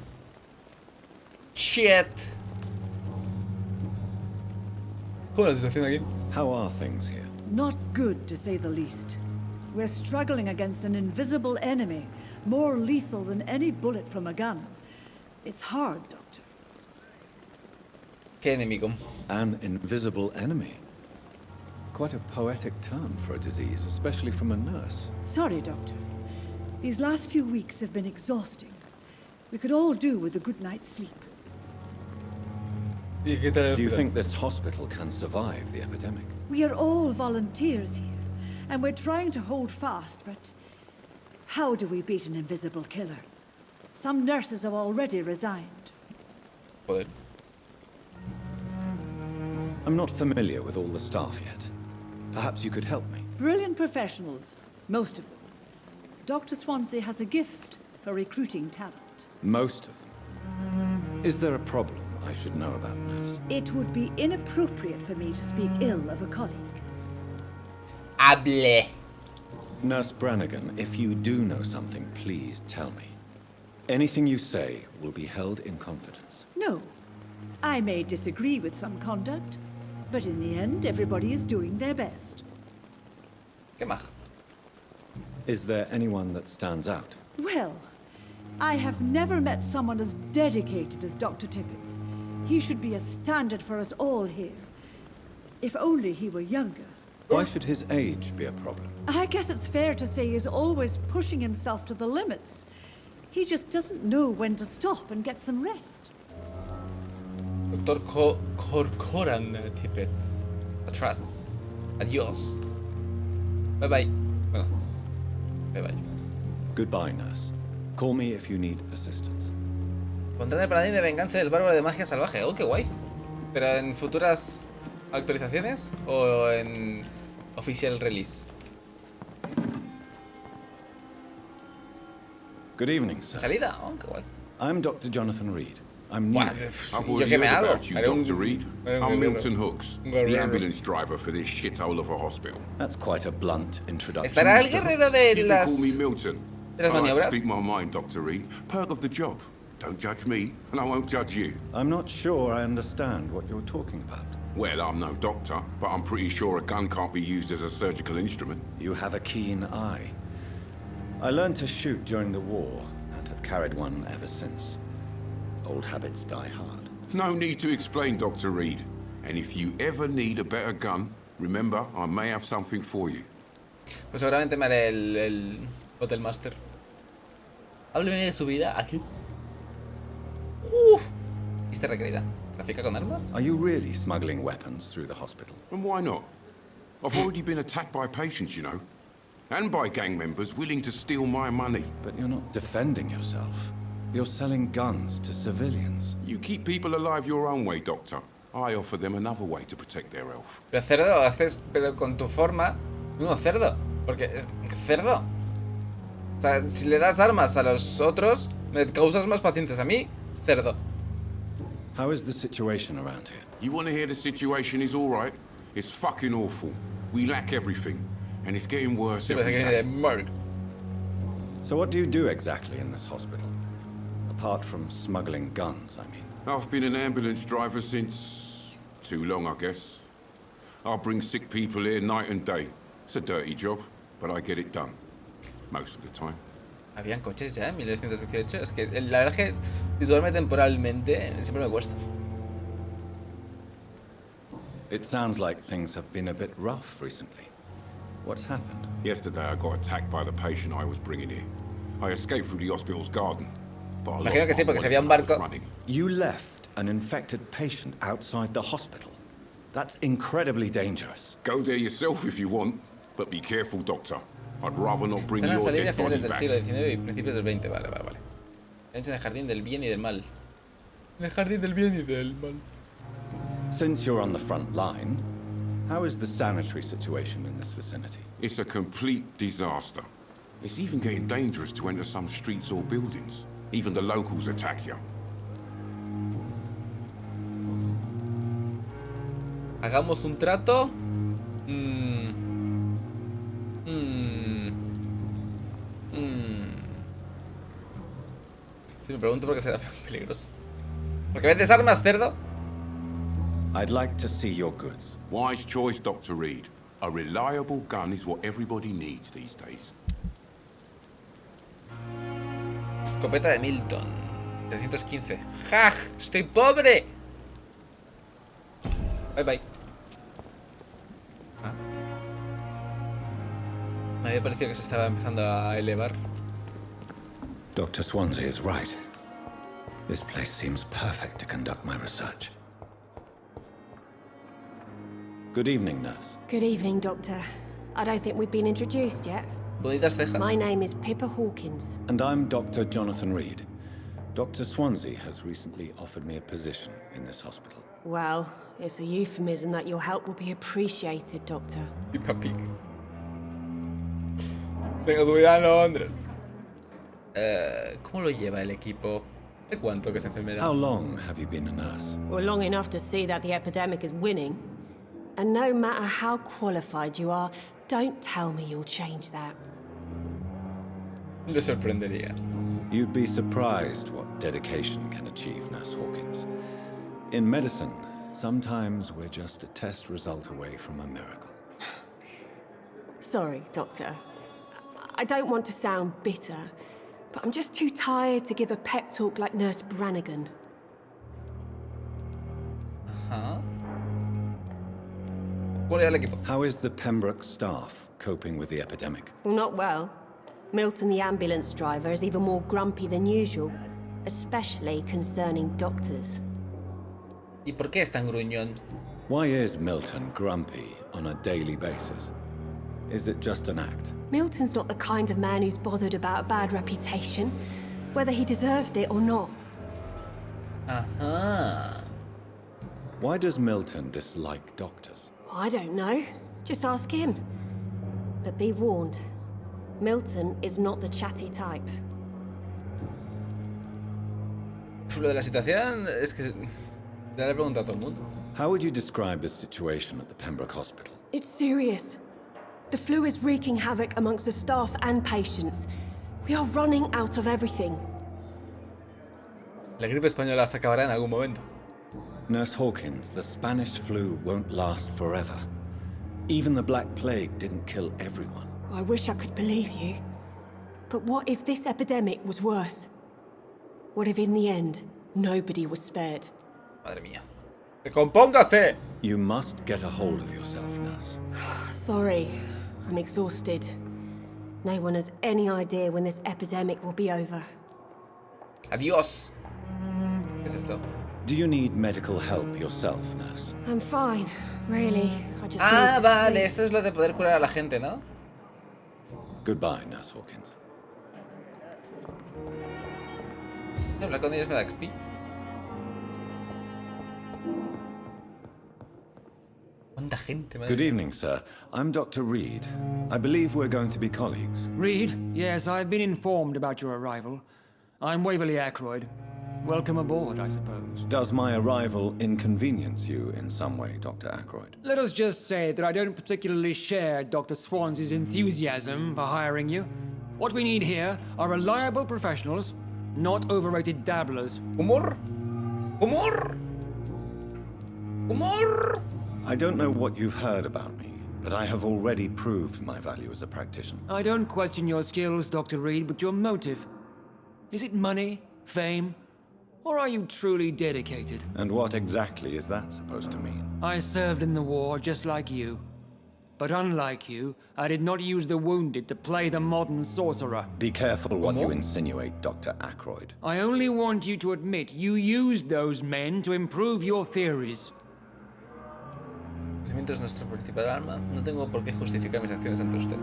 Speaker 1: Shit. ¿Cómo es la situación aquí?
Speaker 13: How are things here?
Speaker 17: Not good, to say the least. We're struggling against an invisible enemy, more lethal than any bullet from a gun. It's hard, Doctor.
Speaker 1: ¿Qué enemigo?
Speaker 13: An invisible enemy. Quite a poetic term for a disease, especially from a nurse.
Speaker 17: Sorry, Doctor. These last few weeks have been exhausting. We could all do with a good night's sleep.
Speaker 13: Do you think this hospital can survive the epidemic?
Speaker 17: We are all volunteers here, and we're trying to hold fast, but how do we beat an invisible killer? Some nurses have already resigned.
Speaker 1: Joder.
Speaker 13: I'm not familiar with all the staff yet. Perhaps you could help me.
Speaker 17: Brilliant professionals, most of them. Dr. Swansea has a gift for recruiting talent.
Speaker 13: Most of them. Is there a problem I should know about, nurse?
Speaker 17: It would be inappropriate for me to speak ill of a colleague.
Speaker 1: Hable.
Speaker 13: Nurse Brannigan, if you do know something, please tell me. Anything you say will be held in confidence.
Speaker 17: No. I may disagree with some conduct, but in the end, everybody is doing their best.
Speaker 1: ¿Qué maja?
Speaker 13: Is there anyone that stands out?
Speaker 17: Well, I have never met someone as dedicated as Dr. Tippett. He should be a standard for us all here. If only he were younger.
Speaker 13: Why should his age be a problem?
Speaker 17: I guess it's fair to say he's always pushing himself to the limits. He just doesn't know when to stop and get some rest.
Speaker 1: Doctor Corcoran Tippett. Atrás. Adiós. Bye bye. Bueno. Bye bye.
Speaker 13: Goodbye, nurse. Call me if you need assistance.
Speaker 1: Pondrán el paladín de venganza del bárbaro de magia salvaje. Oh, qué guay. ¿Pero en futuras actualizaciones o en official release?
Speaker 13: Good evening, sir.
Speaker 1: ¿Salida? Oh, qué guay.
Speaker 13: I'm Dr. Jonathan Reed. I'm new.
Speaker 18: I've already heard about you, Dr. Reed. I'm Milton Hooks, the ambulance driver for this shithole of a hospital.
Speaker 13: That's quite a blunt introduction.
Speaker 1: ¿Estará el guerrero de
Speaker 18: You
Speaker 1: las...
Speaker 18: can call me Milton.
Speaker 1: de las
Speaker 18: I like to
Speaker 1: maniobras?
Speaker 18: speak my mind, Dr. Reed. Perk of the job. Don't judge me, and I won't judge you.
Speaker 13: I'm not sure I understand what you're talking about.
Speaker 18: Well, I'm no doctor, but I'm pretty sure a gun can't be used as a surgical instrument.
Speaker 13: You have a keen eye. I learned to shoot during the war, and have carried one ever since. Old habits die hard.
Speaker 18: No need to explain, Dr. Reed. And if you ever need a better gun, remember, I may have something for you.
Speaker 1: Pues seguramente me haré el Hotel Master. Hábleme de su vida aquí. Vista requerida. ¿Trafica con armas?
Speaker 13: Are you really smuggling weapons through the hospital?
Speaker 18: And why not? I've already been attacked by patients, you know. And by gang members willing to steal my money.
Speaker 13: But you're not defending yourself. You're selling guns to civilians.
Speaker 18: You keep people alive your own way, Doctor. I offer them another way to protect their health.
Speaker 1: Pero cerdo, haces pero con tu forma. No, cerdo. Porque es cerdo. O sea, si le das armas a los otros, me causas más pacientes a mí, cerdo.
Speaker 13: How is the situation around here?
Speaker 18: You want to hear the situation is all right? It's fucking awful. We lack everything. and it's getting worse
Speaker 1: Sí,
Speaker 18: every
Speaker 1: parece que
Speaker 18: day.
Speaker 1: viene de Mark.
Speaker 9: So what do you do exactly in this hospital? Apart from smuggling guns, I mean.
Speaker 18: I've been an ambulance driver since... too long, I guess. I bring sick people here night and day. It's a dirty job, but I get it done. Most of the time.
Speaker 1: Habían coches ya en 1918. Es que la verdad es que situarme temporalmente siempre me cuesta.
Speaker 9: It sounds like things have been a bit rough recently. What's happened?
Speaker 18: Yesterday I got attacked by the patient I was bringing here. I escaped through the hospital's garden, but I lost
Speaker 1: Imagino que sí,
Speaker 18: my
Speaker 1: porque si
Speaker 18: wallet
Speaker 1: había un
Speaker 18: when I was
Speaker 1: barco.
Speaker 18: running.
Speaker 9: You left an infected patient outside the hospital. That's incredibly dangerous.
Speaker 18: Go there yourself if you want, but be careful, Doctor. I'd rather not bring
Speaker 1: Zonas
Speaker 18: your
Speaker 1: libre a
Speaker 18: dead body
Speaker 1: finales del
Speaker 18: back.
Speaker 1: siglo XIX y principios del XX. Vale. En el jardín del bien y del mal. En el jardín del bien y del mal.
Speaker 9: Since you're on the front line, how is the sanitary situation in this vicinity?
Speaker 18: It's a complete disaster. It's even getting dangerous to enter some streets or buildings. Even the locals attack you.
Speaker 1: Hagamos un trato. Sí, me pregunto por qué será peligroso. ¿Por qué vendes armas, cerdo?
Speaker 9: I'd like to see your goods.
Speaker 18: Wise choice, Dr. Reed. A reliable gun is what everybody needs these days.
Speaker 1: Escopeta de Milton. 315. ¡Jaj! ¡Estoy pobre! Bye. Ah. Me había parecido que se estaba empezando a elevar.
Speaker 9: Dr. Swansea is right. This place seems perfect to conduct my research. Good evening, nurse.
Speaker 19: Good evening, Doctor. I don't think we've been introduced yet.
Speaker 1: Bonitas cejas.
Speaker 19: My name is Pippa Hawkins.
Speaker 9: And I'm Dr. Jonathan Reed. Dr. Swansea has recently offered me a position in this hospital.
Speaker 19: Well, it's a euphemism that your help will be appreciated, Doctor.
Speaker 1: Pippa Pig. Venga, tú ya a Londres. ¿Cómo lo lleva el equipo? ¿De cuánto que es enfermera?
Speaker 9: How long have you been a nurse?
Speaker 19: Well, long enough to see that the epidemic is winning. And no matter how qualified you are, don't tell me you'll change that.
Speaker 1: Le sorprendería.
Speaker 9: You'd be surprised what dedication can achieve, Nurse Hawkins. In medicine, sometimes we're just a test result away from a miracle.
Speaker 19: Sorry, Doctor. I don't want to sound bitter, but I'm just too tired to give a pep talk like Nurse Brannigan.
Speaker 1: Huh? ¿Cómo le va el equipo?
Speaker 9: How is the Pembroke staff coping with the epidemic?
Speaker 19: Well, not well. Milton, the ambulance driver, is even more grumpy than usual, especially concerning doctors.
Speaker 1: ¿Y por qué es tan gruñón?
Speaker 9: Why is Milton grumpy on a daily basis? Is it just an act?
Speaker 19: Milton's not the kind of man who's bothered about a bad reputation, whether he deserved it or not.
Speaker 1: Ajá.
Speaker 9: Why does Milton dislike doctors?
Speaker 19: I don't know. Just ask him. But be warned, Milton is not the chatty type.
Speaker 1: Lo de la situación es que ya le he preguntado a todo el mundo.
Speaker 9: How would you describe the situation at the Pembroke Hospital?
Speaker 19: It's serious. The flu is wreaking havoc amongst the staff and patients. We are running out of everything.
Speaker 1: La gripe española se acabará en algún momento.
Speaker 9: Nurse Hawkins, the Spanish flu won't last forever. Even the Black Plague didn't kill everyone.
Speaker 19: I wish I could believe you. But what if this epidemic was worse? What if in the end, nobody was spared?
Speaker 1: Madre mía. ¡Recompóngase!
Speaker 9: You must get a hold of yourself, nurse.
Speaker 19: Sorry, I'm exhausted. No one has any idea when this epidemic will be over.
Speaker 1: Adiós. ¿Qué es esto?
Speaker 9: Do you need medical help yourself, nurse?
Speaker 19: I'm fine, really. I just
Speaker 1: Ah,
Speaker 19: need to
Speaker 1: vale.
Speaker 19: sleep.
Speaker 1: Esto es lo de poder curar a la gente, ¿no?
Speaker 9: Goodbye, Nurse Hawkins.
Speaker 1: Hablar con ellos me da XP. ¿Cuánta gente, madre?
Speaker 9: Good evening, sir. I'm Dr. Reed. I believe we're going to be colleagues.
Speaker 20: Reed? Yes, I've been informed about your arrival. I'm Waverly Ackroyd. Welcome aboard, I suppose.
Speaker 13: Does my arrival inconvenience you in some way, Dr. Ackroyd?
Speaker 20: Let us just say that I don't particularly share Dr. Swansea's enthusiasm for hiring you. What we need here are reliable professionals, not overrated dabblers.
Speaker 1: Humor? Humor? Humor?
Speaker 13: I don't know what you've heard about me, but I have already proved my value as a practitioner.
Speaker 20: I don't question your skills, Dr. Reed, but your motive. Is it money, fame, or are you truly dedicated?
Speaker 13: And what exactly is that supposed to mean?
Speaker 20: I served in the war just like you. But unlike you, I did not use the wounded to play the modern sorcerer.
Speaker 13: Be careful what you insinuate, Dr. Ackroyd.
Speaker 20: I only want you to admit you used those men to improve your theories.
Speaker 1: El conocimiento es nuestro principal arma. No tengo por qué justificar mis acciones ante usted.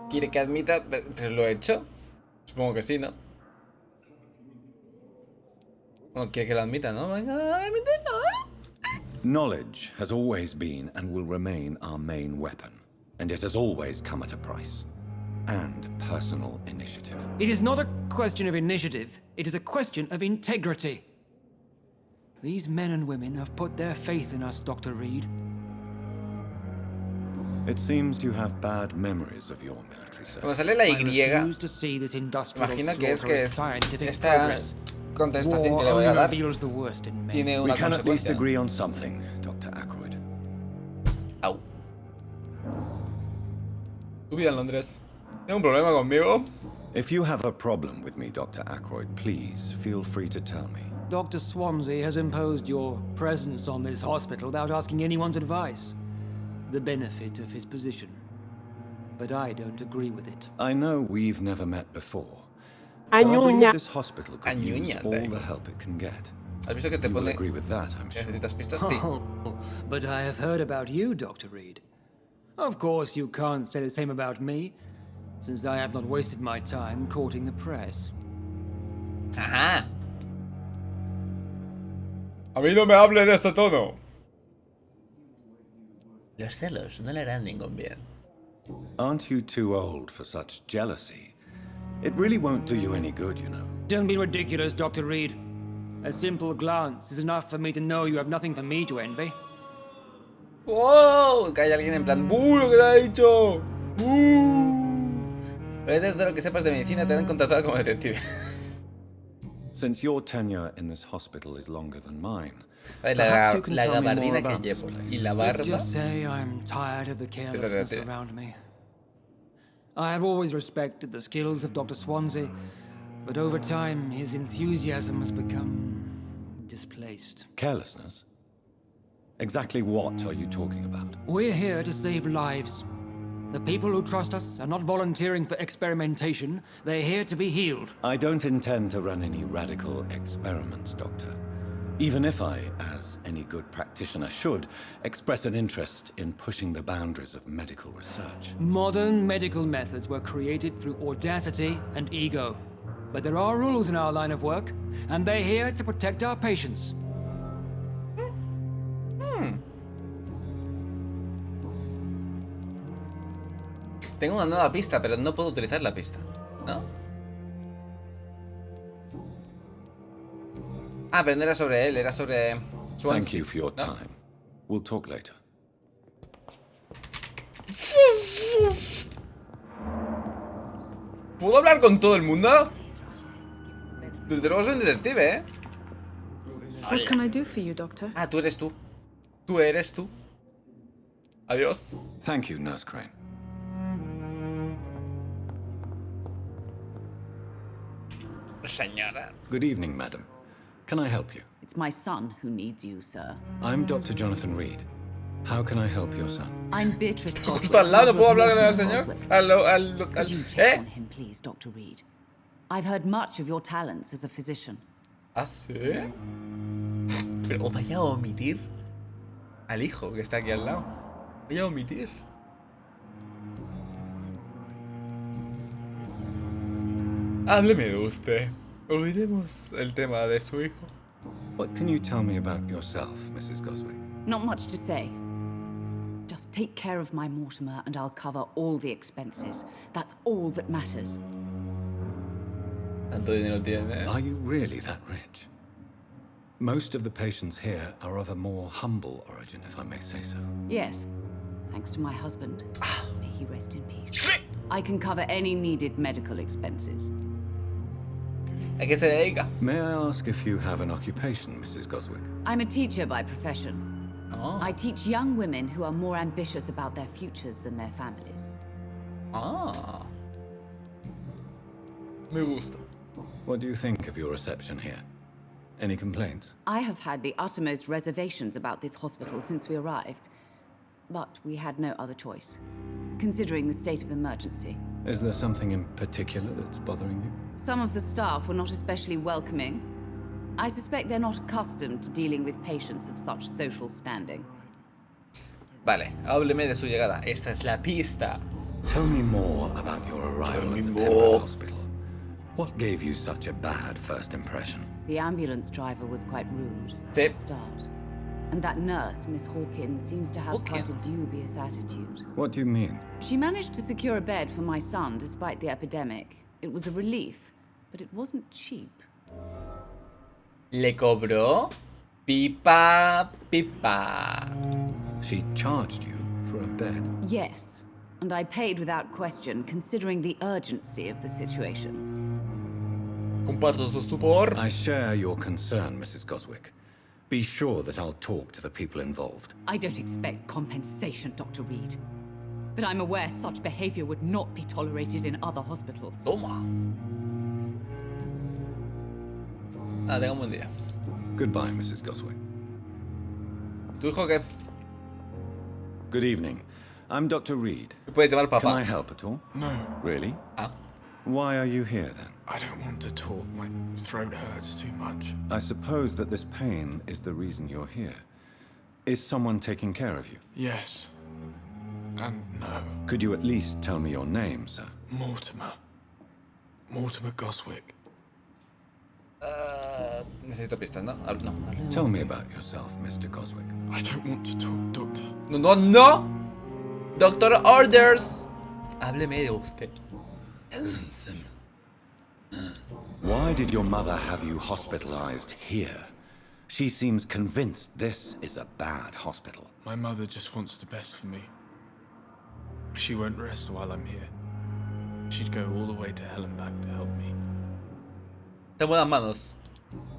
Speaker 1: ¿Quiere que admita? ¿Pero lo he hecho? Supongo que sí, ¿no? Bueno, quiere que lo admita, ¿no? Venga, admítelo,
Speaker 13: Knowledge has always been and will remain our main weapon. And it has always come at a price. And personal initiative.
Speaker 20: It is not a question of initiative. It is a question of integrity. These men and women have put their faith in us, Dr. Reed.
Speaker 13: It seems you have bad memories of your military service.
Speaker 1: Cuando sale la Y, imagino que es esta contestación que le voy a dar tiene una
Speaker 13: We can at least
Speaker 1: consecuencia.
Speaker 13: agree on something, Dr. Ackroyd.
Speaker 1: Au. Tu vida en Londres. ¿Tiene un problema conmigo?
Speaker 13: If you have a problem with me, Dr. Ackroyd, please feel free to tell me.
Speaker 20: Dr. Swansea has imposed your presence on this hospital without asking anyone's advice. The benefit of his position. But I don't agree with it.
Speaker 13: I know we've never met before. But I believe this hospital could use all the help it can get.
Speaker 1: ¿Has visto que te
Speaker 13: You will
Speaker 1: pone
Speaker 13: agree with that, I'm sure.
Speaker 1: ¿Necesitas pistas? Sí.
Speaker 20: Oh, but I have heard about you, Dr. Reed. Of course, you can't say the same about me, since I have not wasted my time courting the press.
Speaker 1: Ajá. A mí no me hable de ese tono. Los celos no le harán ningún bien.
Speaker 13: Aren't you too old for such jealousy? It really won't do you any good, you know.
Speaker 20: Don't be ridiculous, Dr. Reed. A simple glance is enough for me to know you have nothing for me to envy.
Speaker 1: ¡Wow! Que hay alguien en plan, ¡buh! ¡Lo que te ha dicho! Parece de lo que sepas de medicina te han contratado como detective.
Speaker 13: Since your tenure in this hospital is longer than mine,
Speaker 1: La
Speaker 13: perhaps you can tell me more
Speaker 1: gabardina
Speaker 13: about
Speaker 1: que
Speaker 13: this
Speaker 1: llevo
Speaker 13: place.
Speaker 1: y la
Speaker 20: Let's
Speaker 1: barba.
Speaker 20: just say I'm tired of the carelessness around me. I have always respected the skills of Dr. Swansea, but over time his enthusiasm has become displaced.
Speaker 13: Carelessness? Exactly what are you talking about?
Speaker 20: We're here to save lives. The people who trust us are not volunteering for experimentation. They're here to be healed.
Speaker 13: I don't intend to run any radical experiments, Doctor. Even if I, as any good practitioner should, express an interest in pushing the boundaries of medical research.
Speaker 20: Modern medical methods were created through audacity and ego. But there are rules in our line of work, and they're here to protect our patients.
Speaker 1: Tengo una nueva pista, pero no puedo utilizar la pista, ¿no? Ah, pero no era sobre él, era sobre Swansea.
Speaker 13: Thank you for your time. We'll talk later.
Speaker 1: ¿Puedo hablar con todo el mundo? Desde luego soy un detective, ¿eh?
Speaker 15: What can I do for you, Doctor?
Speaker 1: Ah, tú eres tú. Tú eres tú. Adiós.
Speaker 13: Thank you, Nurse Crane.
Speaker 1: Señora.
Speaker 13: Good evening, madam. Can I help you?
Speaker 21: It's my son who needs you, sir.
Speaker 13: I'm Dr. Jonathan Reed. How can I help your son?
Speaker 21: I'm Beatrice Goswick.
Speaker 1: Justo al lado, ¿puedo hablar al
Speaker 21: Mortimer
Speaker 1: señor?
Speaker 21: Goswick. Could you check
Speaker 1: ¿Eh?
Speaker 21: on him, please, Dr. Reed? I've heard much of your talents as a physician.
Speaker 1: ¿Ah, sí? Pero vaya a omitir al hijo que está aquí al lado. Vaya a omitir. Hábleme de usted. Olvidemos el tema de su hijo.
Speaker 13: What can you tell me about yourself, Mrs. Goswick?
Speaker 21: Not much to say. Just take care of my Mortimer and I'll cover all the expenses. That's all that matters.
Speaker 1: Tanto dinero tiene.
Speaker 13: Are you really that rich? Most of the patients here are of a more humble origin, if I may say so.
Speaker 21: Yes, thanks to my husband. May he rest in peace. I can cover any needed medical expenses.
Speaker 1: ¿A qué se dedica?
Speaker 13: May I ask if you have an occupation, Mrs. Goswick?
Speaker 21: I'm a teacher by profession.
Speaker 1: Oh.
Speaker 21: I teach young women who are more ambitious about their futures than their families.
Speaker 1: Ah. Me gusta.
Speaker 13: What do you think of your reception here? Any complaints?
Speaker 21: I have had the uttermost reservations about this hospital since we arrived. But we had no other choice, considering the state of emergency.
Speaker 13: Is there something in particular that's bothering you?
Speaker 21: Some of the staff were not especially welcoming. I suspect they're not accustomed to dealing with patients of such social standing.
Speaker 1: Vale, hábleme de su llegada. Esta es la pista.
Speaker 13: Tell me more about your arrival at the Pembroke Hospital. What gave you such a bad first impression?
Speaker 21: The ambulance driver was quite rude at the start. And that nurse, Miss Hawkins, seems to have quite a dubious attitude.
Speaker 13: What do you mean?
Speaker 21: She managed to secure a bed for my son despite the epidemic. It was a relief, but it wasn't cheap.
Speaker 1: Le cobró pipa, pipa.
Speaker 13: She charged you for a bed?
Speaker 21: Yes, and I paid without question, considering the urgency of the situation.
Speaker 1: Comparto su stupor.
Speaker 13: I share your concern, Mrs. Goswick. Be sure that I'll talk to the people involved.
Speaker 21: I don't expect compensation, Dr. Reed. But I'm aware such behavior would not be tolerated in other hospitals.
Speaker 1: Toma. Tenga un buen día.
Speaker 13: Goodbye, Mrs. Goswick.
Speaker 1: ¿Tu hijo qué?
Speaker 13: Good evening. I'm Dr. Reed.
Speaker 1: ¿Me puedes llamar papá?
Speaker 13: Can I help at all?
Speaker 16: No.
Speaker 13: Really?
Speaker 1: Ah.
Speaker 13: Why are you here, then?
Speaker 16: I don't want to talk. My throat hurts too much.
Speaker 13: I suppose that this pain is the reason you're here. Is someone taking care of you?
Speaker 16: Yes. And no.
Speaker 13: Could you at least tell me your name, sir?
Speaker 16: Mortimer. Mortimer Goswick.
Speaker 1: Necesito pistas, ¿no? No.
Speaker 13: Tell me about yourself, Mr. Goswick.
Speaker 16: I don't want to talk, Doctor.
Speaker 1: No! Doctor orders. Hábleme de usted.
Speaker 13: Why did your mother have you hospitalized here? She seems convinced this is a bad hospital.
Speaker 16: My mother just wants the best for me. She won't rest while I'm here. She'd go all the way to hell and back to help me.
Speaker 1: Ten buenas manos.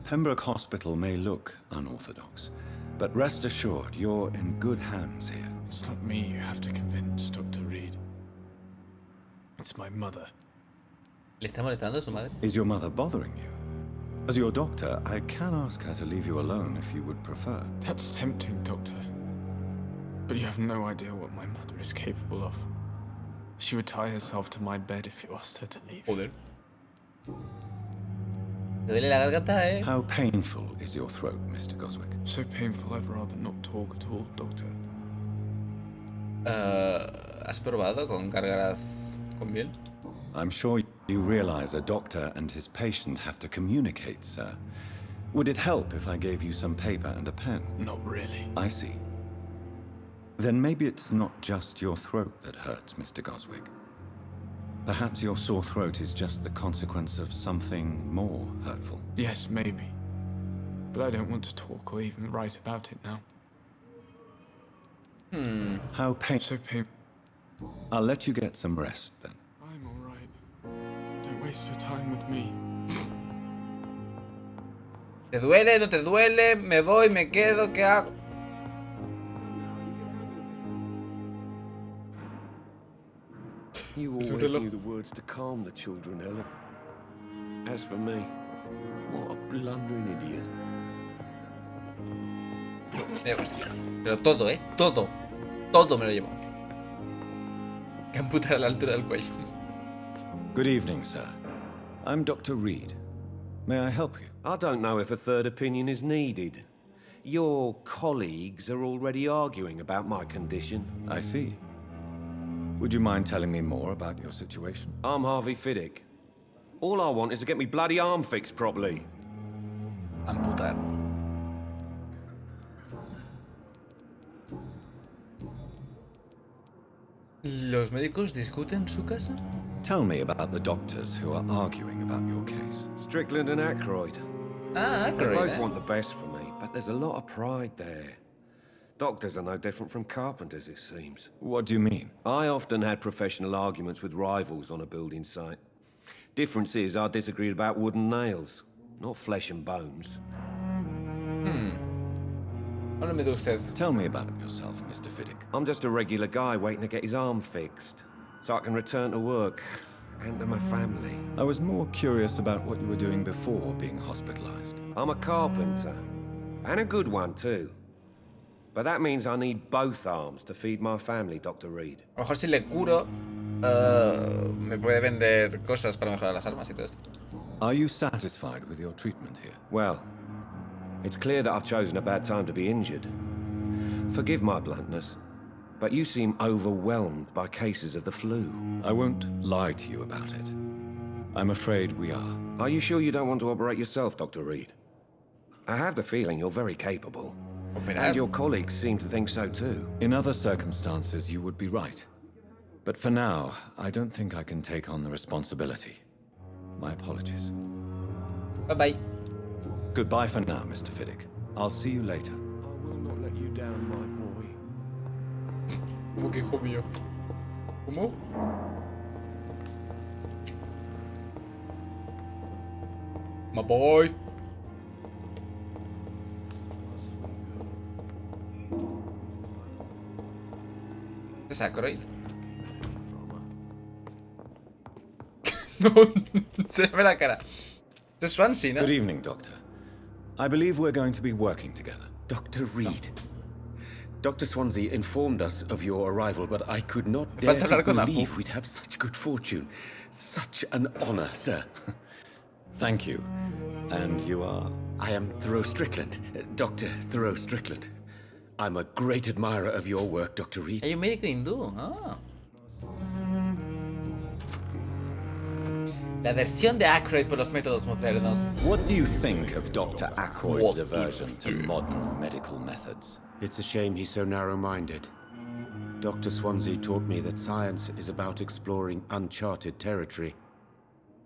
Speaker 13: Pembroke Hospital may look unorthodox, but rest assured you're in good hands here.
Speaker 16: It's not me you have to convince, Dr. Reed. It's my mother.
Speaker 1: ¿Le está molestando su madre?
Speaker 13: Is your mother bothering you? As your doctor, I can ask her to leave you alone if you would prefer.
Speaker 16: That's tempting, Doctor. But you have no idea what my mother is capable of. She would tie herself to my bed if you asked her to leave.
Speaker 1: Joder. ¿Te duele la garganta, eh?
Speaker 13: How painful is your throat, Mr. Goswick?
Speaker 16: So painful I'd rather not talk at all, Doctor.
Speaker 1: ¿Has probado con gárgaras con miel?
Speaker 13: I'm sure you realize a doctor and his patient have to communicate, sir. Would it help if I gave you some paper and a pen?
Speaker 16: Not really.
Speaker 13: I see. Then maybe it's not just your throat that hurts, Mr. Goswick. Perhaps your sore throat is just the consequence of something more hurtful.
Speaker 16: Yes, maybe. But I don't want to talk or even write about it now.
Speaker 13: How painful.
Speaker 16: So painful.
Speaker 13: I'll let you get some rest, then.
Speaker 16: I'm all right. Don't waste your time with me.
Speaker 1: ¿Te duele? ¿No te duele? ¿Me voy? ¿Me quedo? ¿Qué hago?
Speaker 7: You always knew the words to calm the children, Ellen. As for me, what a blundering idiot.
Speaker 1: Pero todo, todo. Todo me lo llevo. Que amputar a la altura del cuello.
Speaker 13: Good evening, sir. I'm Dr. Reed. May I help you?
Speaker 7: I don't know if a third opinion is needed. Your colleagues are already arguing about my condition.
Speaker 13: I see. Would you mind telling me more about your situation?
Speaker 7: I'm Harvey Fiddick. All I want is to get me bloody arm fixed properly.
Speaker 1: Amputar. ¿Los médicos discuten su casa?
Speaker 13: Tell me about the doctors who are arguing about your case.
Speaker 7: Strickland and Ackroyd.
Speaker 1: Ah,
Speaker 7: They
Speaker 1: Ackroyd,
Speaker 7: both
Speaker 1: eh?
Speaker 7: want the best for me, but there's a lot of pride there. Doctors are no different from carpenters, it seems.
Speaker 13: What do you mean?
Speaker 7: I often had professional arguments with rivals on a building site. Difference is I disagreed about wooden nails, not flesh and bones.
Speaker 1: Háblame de usted.
Speaker 13: Tell me about yourself, Mr. Fiddick.
Speaker 7: I'm just a regular guy waiting to get his arm fixed, so I can return to work and to my family.
Speaker 13: I was more curious about what you were doing before being hospitalized.
Speaker 7: I'm a carpenter, and a good one too. But that means I need both arms to feed my family, Dr. Reed.
Speaker 1: A lo mejor si le curo, me puede vender cosas para mejorar las armas y todo esto.
Speaker 13: Are you satisfied with your treatment here?
Speaker 7: Well, it's clear that I've chosen a bad time to be injured. Forgive my bluntness, but you seem overwhelmed by cases of the flu.
Speaker 13: I won't lie to you about it. I'm afraid we are.
Speaker 7: Are you sure you don't want to operate yourself, Dr. Reed? I have the feeling you're very capable. And your colleagues seem to think so too.
Speaker 13: In other circumstances, you would be right. But for now, I don't think I can take on the responsibility. My apologies.
Speaker 1: Bye-bye.
Speaker 13: Goodbye for now, Mr. Fiddick. I'll see you later.
Speaker 7: I will not let you down, my boy.
Speaker 1: ¿Cómo que hijo mío? ¿Cómo? My boy. ¿Es Ackroyd? No, se ve la cara. Es Swansea, ¿no?
Speaker 13: Good evening, Doctor. I believe we're going to be working together.
Speaker 3: Dr. Reed. Dr. Swansea informed us of your arrival, but I could not dare to believe we'd have such good fortune. Such an honor, sir.
Speaker 13: Thank you. And you are?
Speaker 3: I am Thoreau Strickland, Dr. Thoreau Strickland. I'm a great admirer of your work, Dr. Reed.
Speaker 1: Hay un médico hindú. Ah. La versión de Ackroyd por los métodos modernos.
Speaker 13: What do you think of Dr. Ackroyd's aversion to modern medical methods?
Speaker 3: It's a shame he's so narrow-minded. Dr. Swansea taught me that science is about exploring uncharted territory.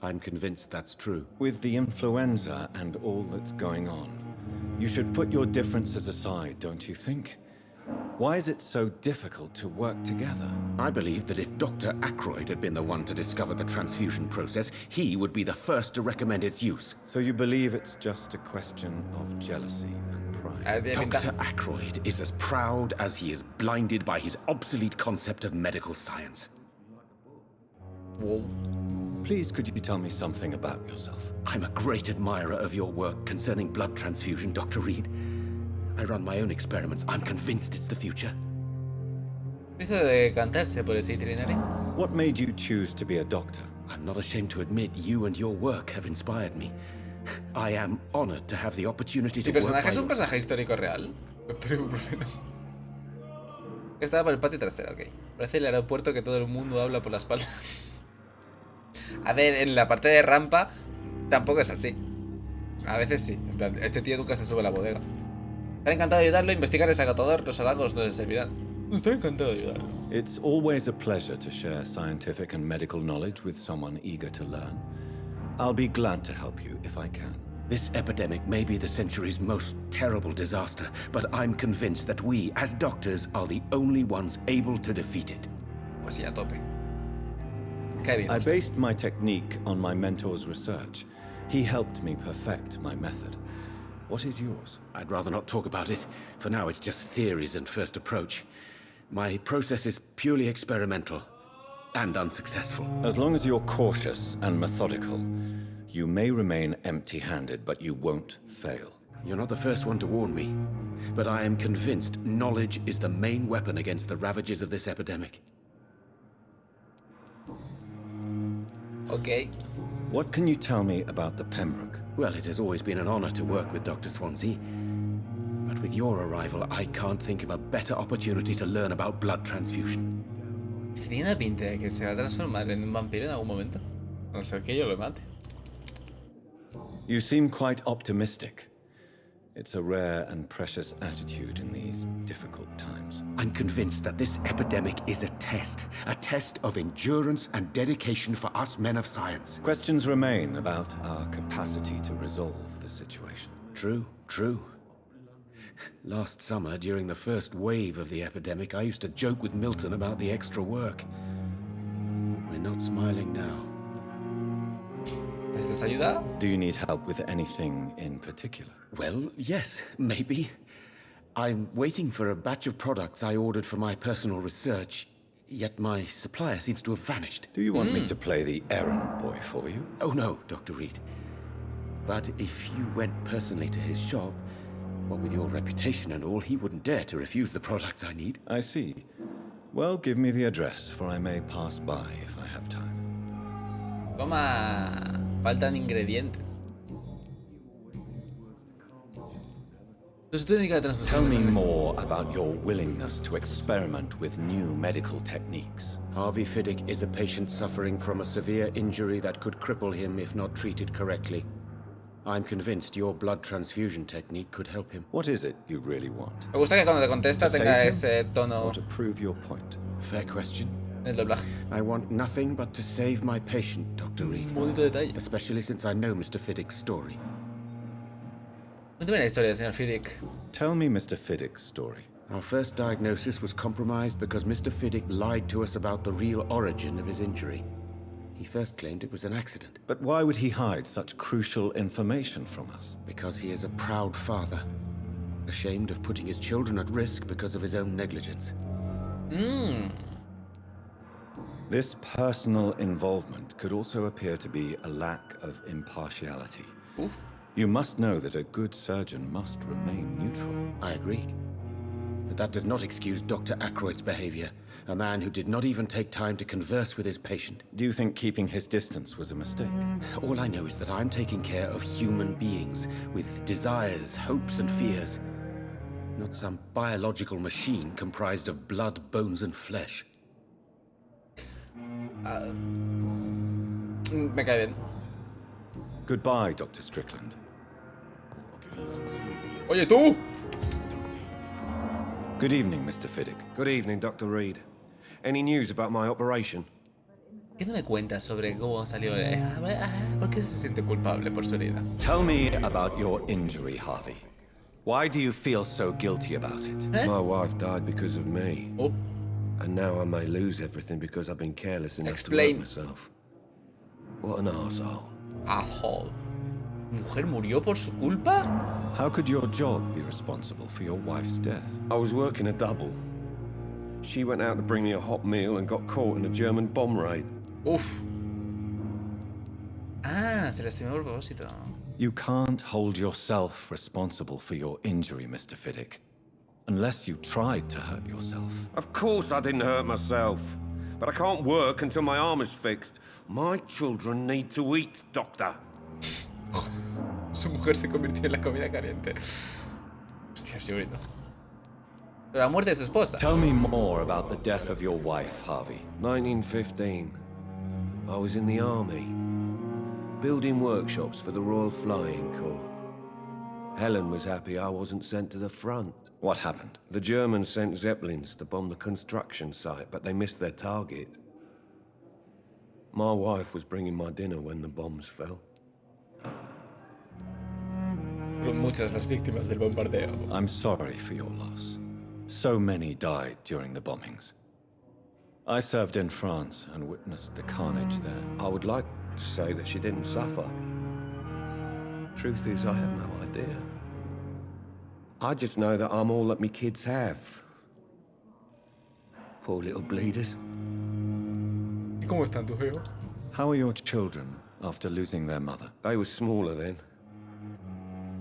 Speaker 3: I'm convinced that's true.
Speaker 13: With the influenza and all that's going on, you should put your differences aside, don't you think? Why is it so difficult to work together?
Speaker 3: I believe that if Dr. Ackroyd had been the one to discover the transfusion process, he would be the first to recommend its use.
Speaker 13: So you believe it's just a question of jealousy and pride?
Speaker 3: Dr. Ackroyd is as proud as he is blinded by his obsolete concept of medical science.
Speaker 1: Whoa.
Speaker 13: Please, could you tell me something about yourself?
Speaker 3: I'm a great admirer of your work concerning blood transfusion, Dr. Reed. I run my own experiments. I'm convinced it's the future.
Speaker 13: What made you choose to be a doctor?
Speaker 3: I'm not ashamed to admit you and your work have inspired me. I am honored to have the opportunity to
Speaker 1: ¿Mi
Speaker 3: work by
Speaker 1: personaje es un
Speaker 3: your
Speaker 1: personaje histórico real? Doctor Ibuprofeno. Estaba por el patio trasero, ok. Parece el aeropuerto que todo el mundo habla por la espalda. A ver, en la parte de rampa tampoco es así. A veces sí. En plan, este tío nunca se sube a la bodega. Estaré encantado de ayudarlo. Investigar es agotador. Los halagos no le servirán. Estaré encantado de ayudarlo.
Speaker 13: It's always a pleasure to share scientific and medical knowledge with someone eager to learn. I'll be glad to help you if I can.
Speaker 3: This epidemic may be the century's most terrible disaster, but I'm convinced that we, as doctors, are the only ones able to defeat it.
Speaker 1: Pues sí, a tope.
Speaker 13: I based my technique on my mentor's research. He helped me perfect my method. What is yours?
Speaker 3: I'd rather not talk about it. For now, it's just theories and first approach. My process is purely experimental and unsuccessful.
Speaker 13: As long as you're cautious and methodical, you may remain empty-handed, but you won't fail.
Speaker 3: You're not the first one to warn me, but I am convinced knowledge is the main weapon against the ravages of this epidemic.
Speaker 1: Okay.
Speaker 13: What can you tell me about the Pembroke?
Speaker 3: Well, it has always been an honor to work with Dr. Swansea. But with your arrival, I can't think of a better opportunity to learn about blood transfusion.
Speaker 1: Tiene una pinta de que se va a transformar en un vampiro en algún momento. A no ser que yo lo mate.
Speaker 13: You seem quite optimistic. It's a rare and precious attitude in these difficult times.
Speaker 3: I'm convinced that this epidemic is a test of endurance and dedication for us men of science.
Speaker 13: Questions remain about our capacity to resolve the situation.
Speaker 3: True. Last summer, during the first wave of the epidemic, I used to joke with Milton about the extra work. We're not smiling now.
Speaker 1: ¿Necesitas ayuda?
Speaker 13: Do you need help with anything in particular?
Speaker 3: Well, yes, maybe. I'm waiting for a batch of products I ordered for my personal research, yet my supplier seems to have vanished.
Speaker 13: Do you want me to play the errand boy for you?
Speaker 3: Oh no, Dr. Reed. But if you went personally to his shop, what with your reputation and all, he wouldn't dare to refuse the products I need.
Speaker 13: I see. Well, give me the address, for I may pass by if I have time.
Speaker 1: Toma. Faltan ingredientes.
Speaker 13: Tell me more about your willingness to experiment with new medical techniques.
Speaker 3: Harvey Fiddick is a patient suffering from a severe injury that could cripple him if not treated correctly. I'm convinced your blood transfusion technique could help him.
Speaker 13: What is it you really want?
Speaker 1: Me gusta que cuando te contesta tenga ese tono.
Speaker 13: Or to prove your point?
Speaker 3: Fair question.
Speaker 1: El doblaje.
Speaker 3: I want nothing but to save my patient, Dr. Reed. Especially since I know Mr. Fiddick's story.
Speaker 1: Cuéntame la historia, señor Fiddick.
Speaker 13: Tell me Mr. Fiddick's story.
Speaker 3: Our first diagnosis was compromised because Mr. Fiddick lied to us about the real origin of his injury. He first claimed it was an accident.
Speaker 13: But why would he hide such crucial information from us?
Speaker 3: Because he is a proud father, ashamed of putting his children at risk because of his own negligence.
Speaker 13: This personal involvement could also appear to be a lack of impartiality.
Speaker 1: Oof.
Speaker 13: You must know that a good surgeon must remain neutral.
Speaker 3: I agree. But that does not excuse Dr. Ackroyd's behavior, a man who did not even take time to converse with his patient.
Speaker 13: Do you think keeping his distance was a mistake?
Speaker 3: All I know is that I'm taking care of human beings with desires, hopes, and fears. Not some biological machine comprised of blood, bones, and flesh.
Speaker 1: Me cae bien.
Speaker 13: Goodbye, Dr. Strickland.
Speaker 1: Oye, tú!
Speaker 7: Good evening, Mr. Fiddick. Good evening, Dr. Reed. Any news about my operation?
Speaker 1: ¿Qué no me cuentas sobre cómo salió? ¿Por qué se siente culpable por su herida?
Speaker 13: Tell me about your injury, Harvey. Why do you feel so guilty about it?
Speaker 7: My wife died because of me.
Speaker 1: Oh.
Speaker 7: And now I may lose everything because I've been careless enough to hurt myself. What an arsehole.
Speaker 1: Asshole. ¿Mujer murió por su culpa?
Speaker 13: How could your job be responsible for your wife's death?
Speaker 7: I was working a double. She went out to bring me a hot meal and got caught in a German bomb raid.
Speaker 1: Uf. Ah, se lastimó por propósito.
Speaker 13: You can't hold yourself responsible for your injury, Mr. Fiddick. Unless you tried to hurt yourself.
Speaker 7: Of course I didn't hurt myself. But I can't work until my arm is fixed. My children need to eat, Doctor.
Speaker 1: Su mujer se convirtió en la comida caliente. Hostia, estoy bonito. Pero la muerte de su esposa.
Speaker 13: Tell me more about the death of your wife, Harvey.
Speaker 7: 1915. I was in the army, building workshops for the Royal Flying Corps. Helen was happy I wasn't sent to the front.
Speaker 13: What happened?
Speaker 7: The Germans sent Zeppelins to bomb the construction site, but they missed their target. My wife was bringing my dinner when the bombs fell.
Speaker 1: Fueron muchas las víctimas del bombardeo.
Speaker 13: I'm sorry for your loss. So many died during the bombings. I served in France and witnessed the carnage there.
Speaker 7: I would like to say that she didn't suffer. Truth is, I have no idea. I just know that I'm all that me kids have. Poor little bleeders.
Speaker 1: ¿Y cómo están tus hijos?
Speaker 13: How are your children after losing their mother?
Speaker 7: They were smaller then.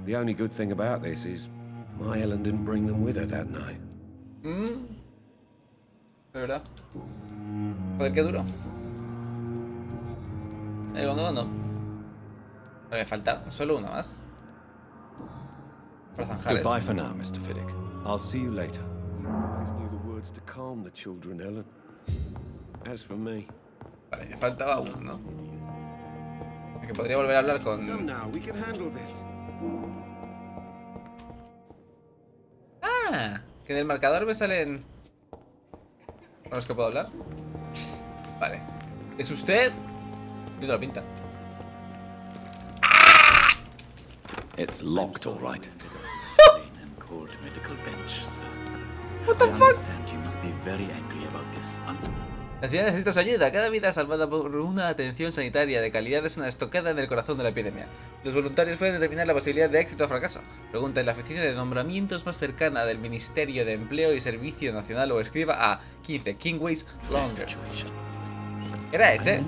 Speaker 7: The only good thing about this is my Helen didn't bring them with her that night.
Speaker 1: ¿De verdad? Joder, qué duro. Segundo. Me falta solo uno más. Para zanjar
Speaker 13: Goodbye for now, Mr. Fiddick. I'll see you later.
Speaker 7: You always knew the words to calm the children, Helen. As for me.
Speaker 1: Vale, me faltaba uno. Que podría volver a hablar con...
Speaker 7: Come now, we can handle this.
Speaker 1: Ah, que en el marcador me salen... ¿Con los que puedo hablar? Vale. ¿Es usted? Tiene la pinta.
Speaker 13: It's locked, all right. And cold medical bench, sir.
Speaker 1: What the
Speaker 13: I
Speaker 1: fuck?
Speaker 13: understand you must be very angry about this.
Speaker 1: La ciudad necesita su ayuda. Cada vida salvada por una atención sanitaria de calidad es una estocada en el corazón de la epidemia. Los voluntarios pueden determinar la posibilidad de éxito o fracaso. Pregunta en la oficina de nombramientos más cercana del Ministerio de Empleo y Servicio Nacional o escriba a 15 Kingways Longers. ¿Era ese?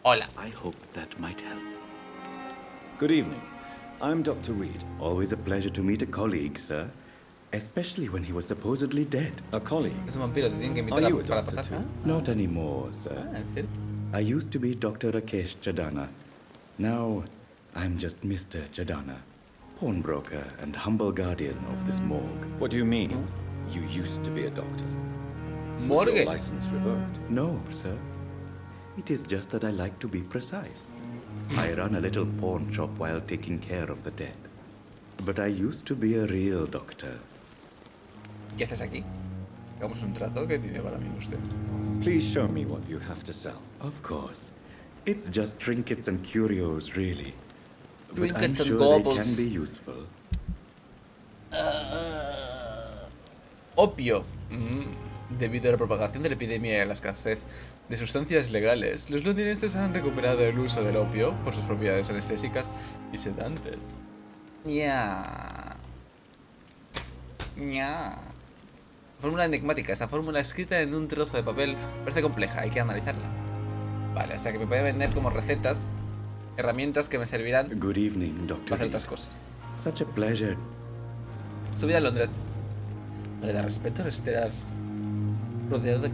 Speaker 1: Hola.
Speaker 13: I hope that might help. Good evening. I'm Dr. Reed. Always a pleasure to meet a colleague, sir. Especially when he was supposedly dead. A colleague?
Speaker 1: Es un vampiro, te tienen que invitar
Speaker 13: Are you a
Speaker 1: para
Speaker 13: doctor
Speaker 1: pasar.
Speaker 13: too? Not anymore, sir.
Speaker 1: ¿En serio?
Speaker 13: I used to be Dr. Rakesh Chadana. Now, I'm just Mr. Chadana, pawnbroker and humble guardian of this morgue. What do you mean? You used to be a doctor? Was your
Speaker 1: Morgue?
Speaker 13: license revoked? No, sir. It is just that I like to be precise. I run a little pawn shop while taking care of the dead. But I used to be a real doctor.
Speaker 1: ¿Qué haces aquí? Hagamos un trato que tiene para mí usted.
Speaker 13: Please show me what you have to sell. Of course. It's just trinkets and curios, really. But I'm
Speaker 1: Trinkets and
Speaker 13: sure they
Speaker 1: gaubles.
Speaker 13: can be useful.
Speaker 1: Opio. Debido a la propagación de la epidemia y a la escasez de sustancias legales, los londinenses han recuperado el uso del opio por sus propiedades anestésicas y sedantes. Ya. Fórmula enigmática. Esta fórmula escrita en un trozo de papel parece compleja, hay que analizarla. Vale, o sea que me puede vender como recetas, herramientas que me servirán
Speaker 13: Good evening, Dr.
Speaker 1: para hacer
Speaker 13: Reed.
Speaker 1: otras cosas.
Speaker 13: Such a pleasure.
Speaker 1: Su vida en Londres. ¿No le da respeto estar rodeado de...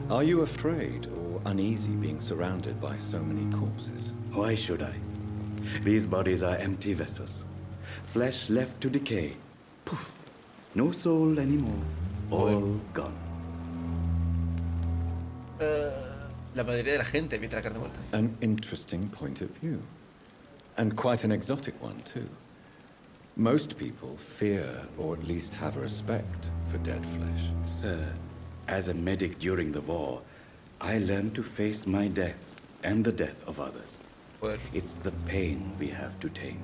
Speaker 13: Are you afraid or uneasy being surrounded by so many corpses? Why should I? These bodies are empty vessels. Flesh left to decay. Poof. No soul anymore. All gone.
Speaker 1: La mayoría de la gente evita la carne muerta.
Speaker 13: An interesting point of view. And quite an exotic one, too. Most people fear, or at least have a respect, for dead flesh. Sir, as a medic during the war, I learned to face my death and the death of others.
Speaker 1: Well.
Speaker 13: It's the pain we have to tame,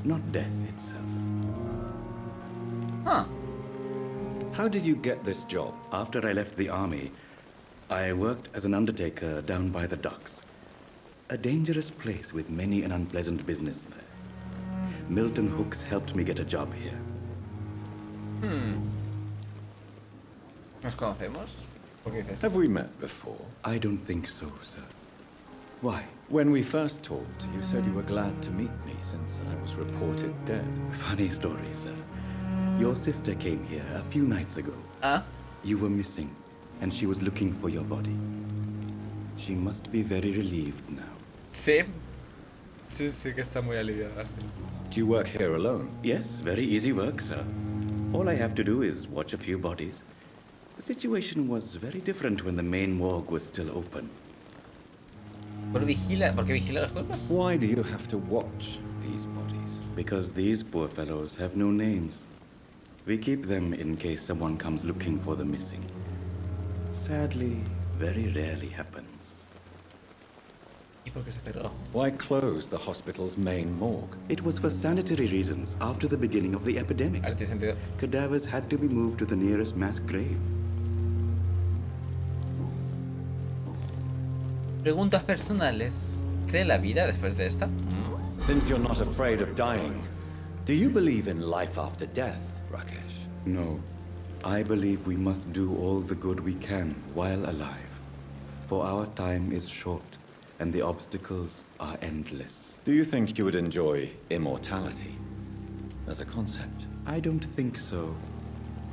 Speaker 13: not death itself.
Speaker 1: Huh.
Speaker 13: How did you get this job? After I left the army, I worked as an undertaker down by the docks. A dangerous place with many an unpleasant business there. Milton Hooks helped me get a job here.
Speaker 1: ¿Nos conocemos? ¿Por qué dices?
Speaker 13: Have we met before? I don't think so, sir. Why? When we first talked, you said you were glad to meet me since I was reported dead. Funny story, sir. Your sister came here a few nights ago.
Speaker 1: Ah?
Speaker 13: You were missing, and she was looking for your body. She must be very relieved now.
Speaker 1: Sí. Sí, sí que está muy aliviada, sí.
Speaker 13: Do you work here alone? Yes, very easy work, sir. All I have to do is watch a few bodies. The situation was very different when the main morgue was still open.
Speaker 1: ¿Por qué vigila los cuerpos?
Speaker 13: Why do you have to watch these bodies? Because these poor fellows have no names. We keep them in case someone comes looking for the missing. Sadly, very rarely happens.
Speaker 1: ¿Y por qué se cerró?
Speaker 13: Why close the hospital's main morgue? It was for sanitary reasons after the beginning of the epidemic.
Speaker 1: Ahora tiene sentido.
Speaker 13: Cadavers had to be moved to the nearest mass grave.
Speaker 1: Preguntas personales. ¿Cree la vida después de esta?
Speaker 13: Since you're not afraid of dying, do you believe in life after death, Rakesh? No. I believe we must do all the good we can while alive. For our time is short, and the obstacles are endless. Do you think you would enjoy immortality as a concept? I don't think so.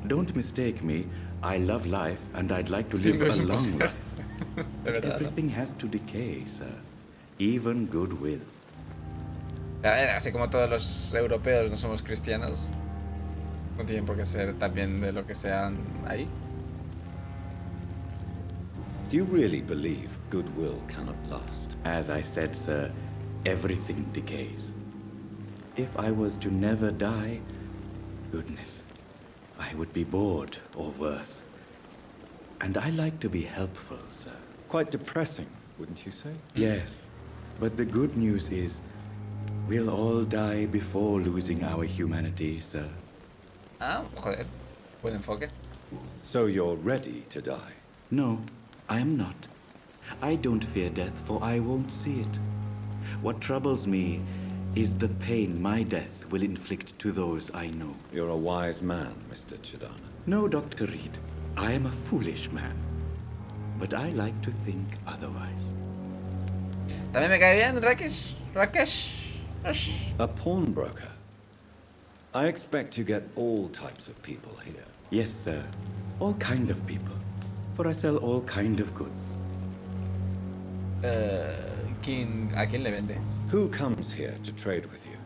Speaker 13: Don't mistake me. I love life, and I'd like to live a long life. But everything has to decay, sir. Even goodwill.
Speaker 1: Así como todos los europeos no somos cristianos, no tienen por qué ser también de lo que sean ahí.
Speaker 13: Do you really believe goodwill cannot last? As I said, sir, everything decays. If I was to never die, goodness, I would be bored or worse. And I like to be helpful, sir.
Speaker 9: Quite depressing, wouldn't you say?
Speaker 13: Yes, but the good news is we'll all die before losing our humanity, sir.
Speaker 1: Ah, joder. Buen enfoque.
Speaker 9: So you're ready to die?
Speaker 13: No, I am not. I don't fear death, for I won't see it. What troubles me is the pain my death will inflict to those I know.
Speaker 9: You're a wise man, Mr. Chidana.
Speaker 13: No, Dr. Reed. I am a foolish man. But I like to think otherwise.
Speaker 1: También me cae bien, Rakesh.
Speaker 9: A pawnbroker. I expect you get all types of people here.
Speaker 13: Yes, sir. All kind of people. For I sell all kind of goods.
Speaker 1: ¿A quién le vende?
Speaker 9: Who comes here to trade with you?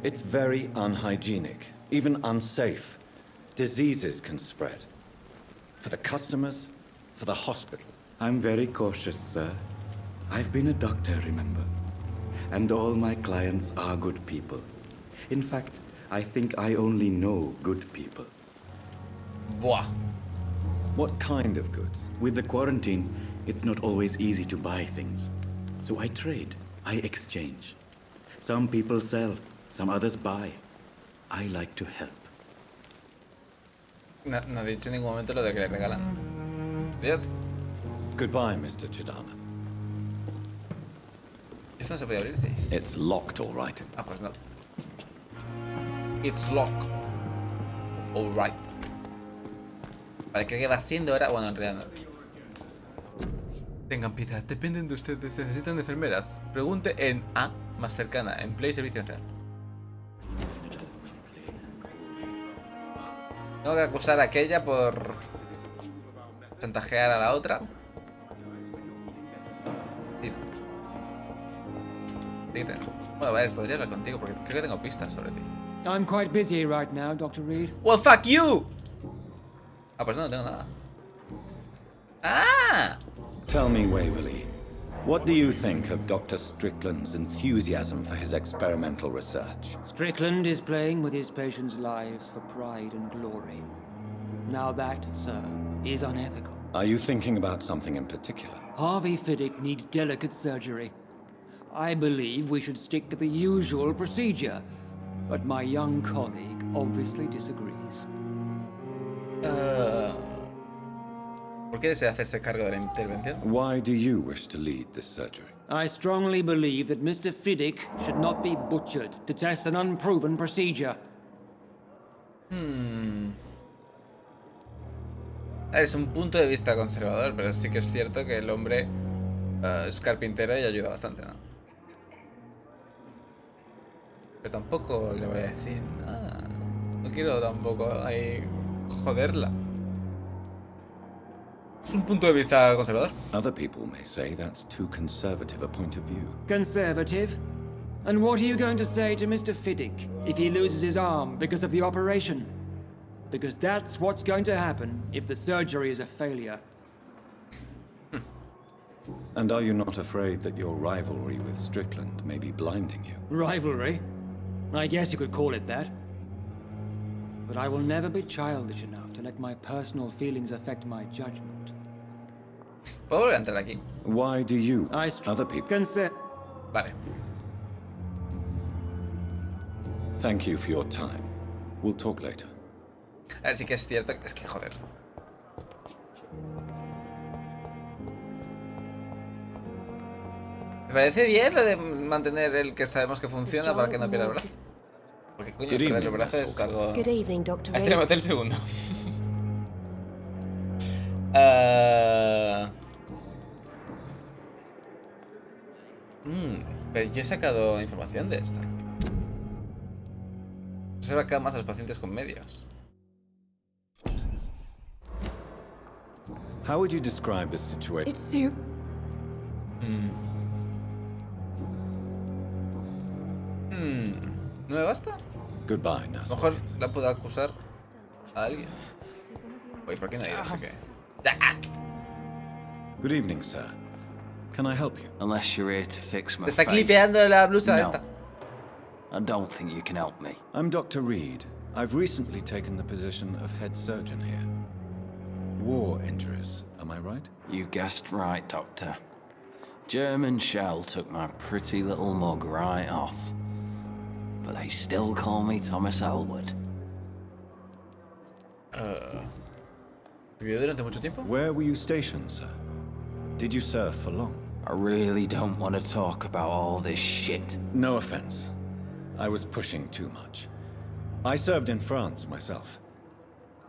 Speaker 9: It's very unhygienic, even unsafe. Diseases can spread. For the customers, for the hospital.
Speaker 13: I'm very cautious, sir. I've been a doctor, remember? And all my clients are good people. In fact, I think I only know good people.
Speaker 1: Buah.
Speaker 9: What kind of goods?
Speaker 13: With the quarantine, it's not always easy to buy things. So I trade, I exchange. Some people sell, some others buy. I like to help.
Speaker 1: No ha dicho en ningún momento lo de que le regalan. Adiós.
Speaker 9: Goodbye, Mr. Chidana.
Speaker 1: ¿Esto no se puede abrir? Sí.
Speaker 9: It's locked, all right.
Speaker 1: Ah, pues no. It's locked. All right. Vale, creo que va siendo hora. Bueno, en realidad no. Tengan piedad, dependen de ustedes. ¿Necesitan enfermeras? Pregunte en A más cercana. Empleo y servicio social. Tengo que acusar a aquella por chantajear a la otra. Sí. Bueno, a ver, podría hablar contigo porque creo que tengo pistas sobre ti.
Speaker 20: I'm quite busy right now, Dr. Reed.
Speaker 1: Well, fuck you! Ah, pues no tengo nada. ¡Ah!
Speaker 9: Tell me, Waverly, what do you think of Dr. Strickland's enthusiasm for his experimental research?
Speaker 20: Strickland is playing with his patients' lives for pride and glory. Now that, sir, is unethical.
Speaker 9: Are you thinking about something in particular?
Speaker 20: Harvey Fiddick needs delicate surgery. I believe we should stick to the usual procedure, but my young colleague obviously disagrees.
Speaker 1: ¿Por qué desea hacerse cargo de la intervención?
Speaker 9: Why do you wish to lead this surgery?
Speaker 20: I strongly believe that Mr. Fiddick should not be butchered to test an unproven procedure.
Speaker 1: A ver, es un punto de vista conservador, pero sí que es cierto que el hombre es carpintero y ayuda bastante, ¿no? Pero tampoco le voy a decir nada. No quiero tampoco ahí joderla. Es un punto de vista conservador.
Speaker 9: Other people may say that's too conservative a point of view.
Speaker 20: Conservative? And what are you going to say to Mr. Fiddick if he loses his arm because of the operation? Because that's what's going to happen if the surgery is a failure.
Speaker 9: And are you not afraid that your rivalry with Strickland may be blinding you?
Speaker 20: Rivalry? I guess you could call it that. But I will never be childish enough to let my personal feelings affect my judgment.
Speaker 1: ¿Puedo volver a entrar aquí?
Speaker 9: Why do you, other people...
Speaker 1: Vale.
Speaker 9: Thank you for your time. We'll talk later.
Speaker 1: A ver, sí que es cierto. Es que joder. Me parece bien lo de mantener el que sabemos que funciona para que no pierda el brazo. Porque coño, perder el brazo es algo...
Speaker 19: Good evening, Dr.
Speaker 1: Este le maté el segundo. Pero yo he sacado información de esta. Reserva cada más a los pacientes con medios.
Speaker 9: How would you describe this situation?
Speaker 19: It's Sue.
Speaker 1: ¿No me basta?
Speaker 9: Goodbye,
Speaker 1: A lo mejor la puedo acusar a alguien. Oye, ¿por qué no hay? No sé qué.
Speaker 9: Good evening, sir. Can I help you?
Speaker 2: Unless you're here to fix my
Speaker 1: Te está
Speaker 2: face.
Speaker 1: clipeando la blusa
Speaker 2: No.
Speaker 1: esta.
Speaker 2: I don't think you can help me.
Speaker 9: I'm Dr. Reed. I've recently taken the position of head surgeon here. War injuries, am I right?
Speaker 2: You guessed right, Doctor. German shell took my pretty little mug right off. But they still call me Thomas Elwood.
Speaker 1: ¿Vivió durante mucho tiempo?
Speaker 9: Where were you stationed, sir? Did you serve for long?
Speaker 2: I really don't want to talk about all this shit.
Speaker 9: No offense. I was pushing too much. I served in France myself.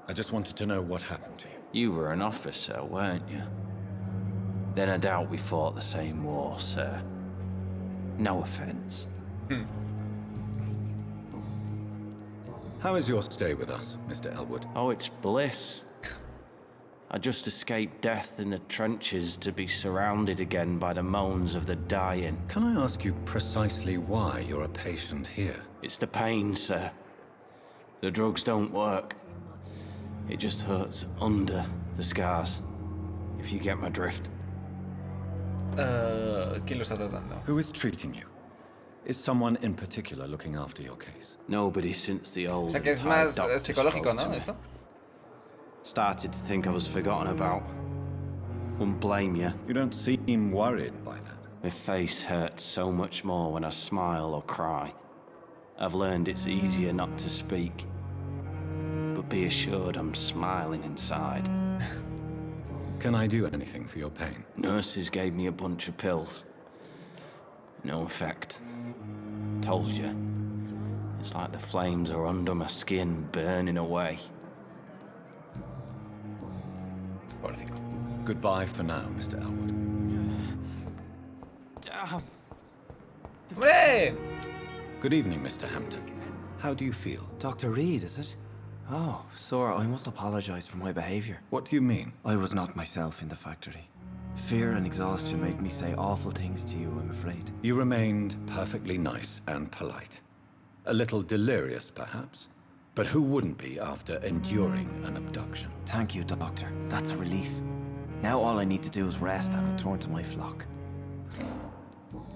Speaker 9: I just wanted to know what happened to you.
Speaker 2: You were an officer, weren't you? Then I doubt we fought the same war, sir. No offense.
Speaker 9: How is your stay with us, Mr. Elwood?
Speaker 2: Oh, it's bliss. I just escaped death in the trenches to be surrounded again by the moans of the dying.
Speaker 9: Can I ask you precisely why you're a patient here?
Speaker 2: It's the pain, sir. The drugs don't work. It just hurts under the scars, if you get my drift.
Speaker 1: ¿Quién lo está tratando?
Speaker 9: Who is treating you? Is someone in particular looking after your case?
Speaker 2: Nobody since the old.
Speaker 1: O sea que es más psicológico, ¿no? Esto.
Speaker 2: Started to think I was forgotten about. Wouldn't blame you.
Speaker 9: You don't seem worried by that.
Speaker 2: My face hurts so much more when I smile or cry. I've learned it's easier not to speak. But be assured I'm smiling inside.
Speaker 9: Can I do anything for your pain?
Speaker 2: Nurses gave me a bunch of pills. No effect. Told you. It's like the flames are under my skin, burning away.
Speaker 9: Goodbye for now, Mr. Elwood.
Speaker 1: ¡Hombre!
Speaker 9: Good evening, Mr. Hampton. How do you feel?
Speaker 22: Dr. Reed, is it? Oh, sir, I must apologize for my behavior.
Speaker 9: What do you mean?
Speaker 22: I was not myself in the factory. Fear and exhaustion made me say awful things to you, I'm afraid.
Speaker 9: You remained perfectly nice and polite. A little delirious, perhaps. But who wouldn't be after enduring an abduction?
Speaker 22: Thank you, Doctor. That's a relief. Now all I need to do is rest and return to my flock.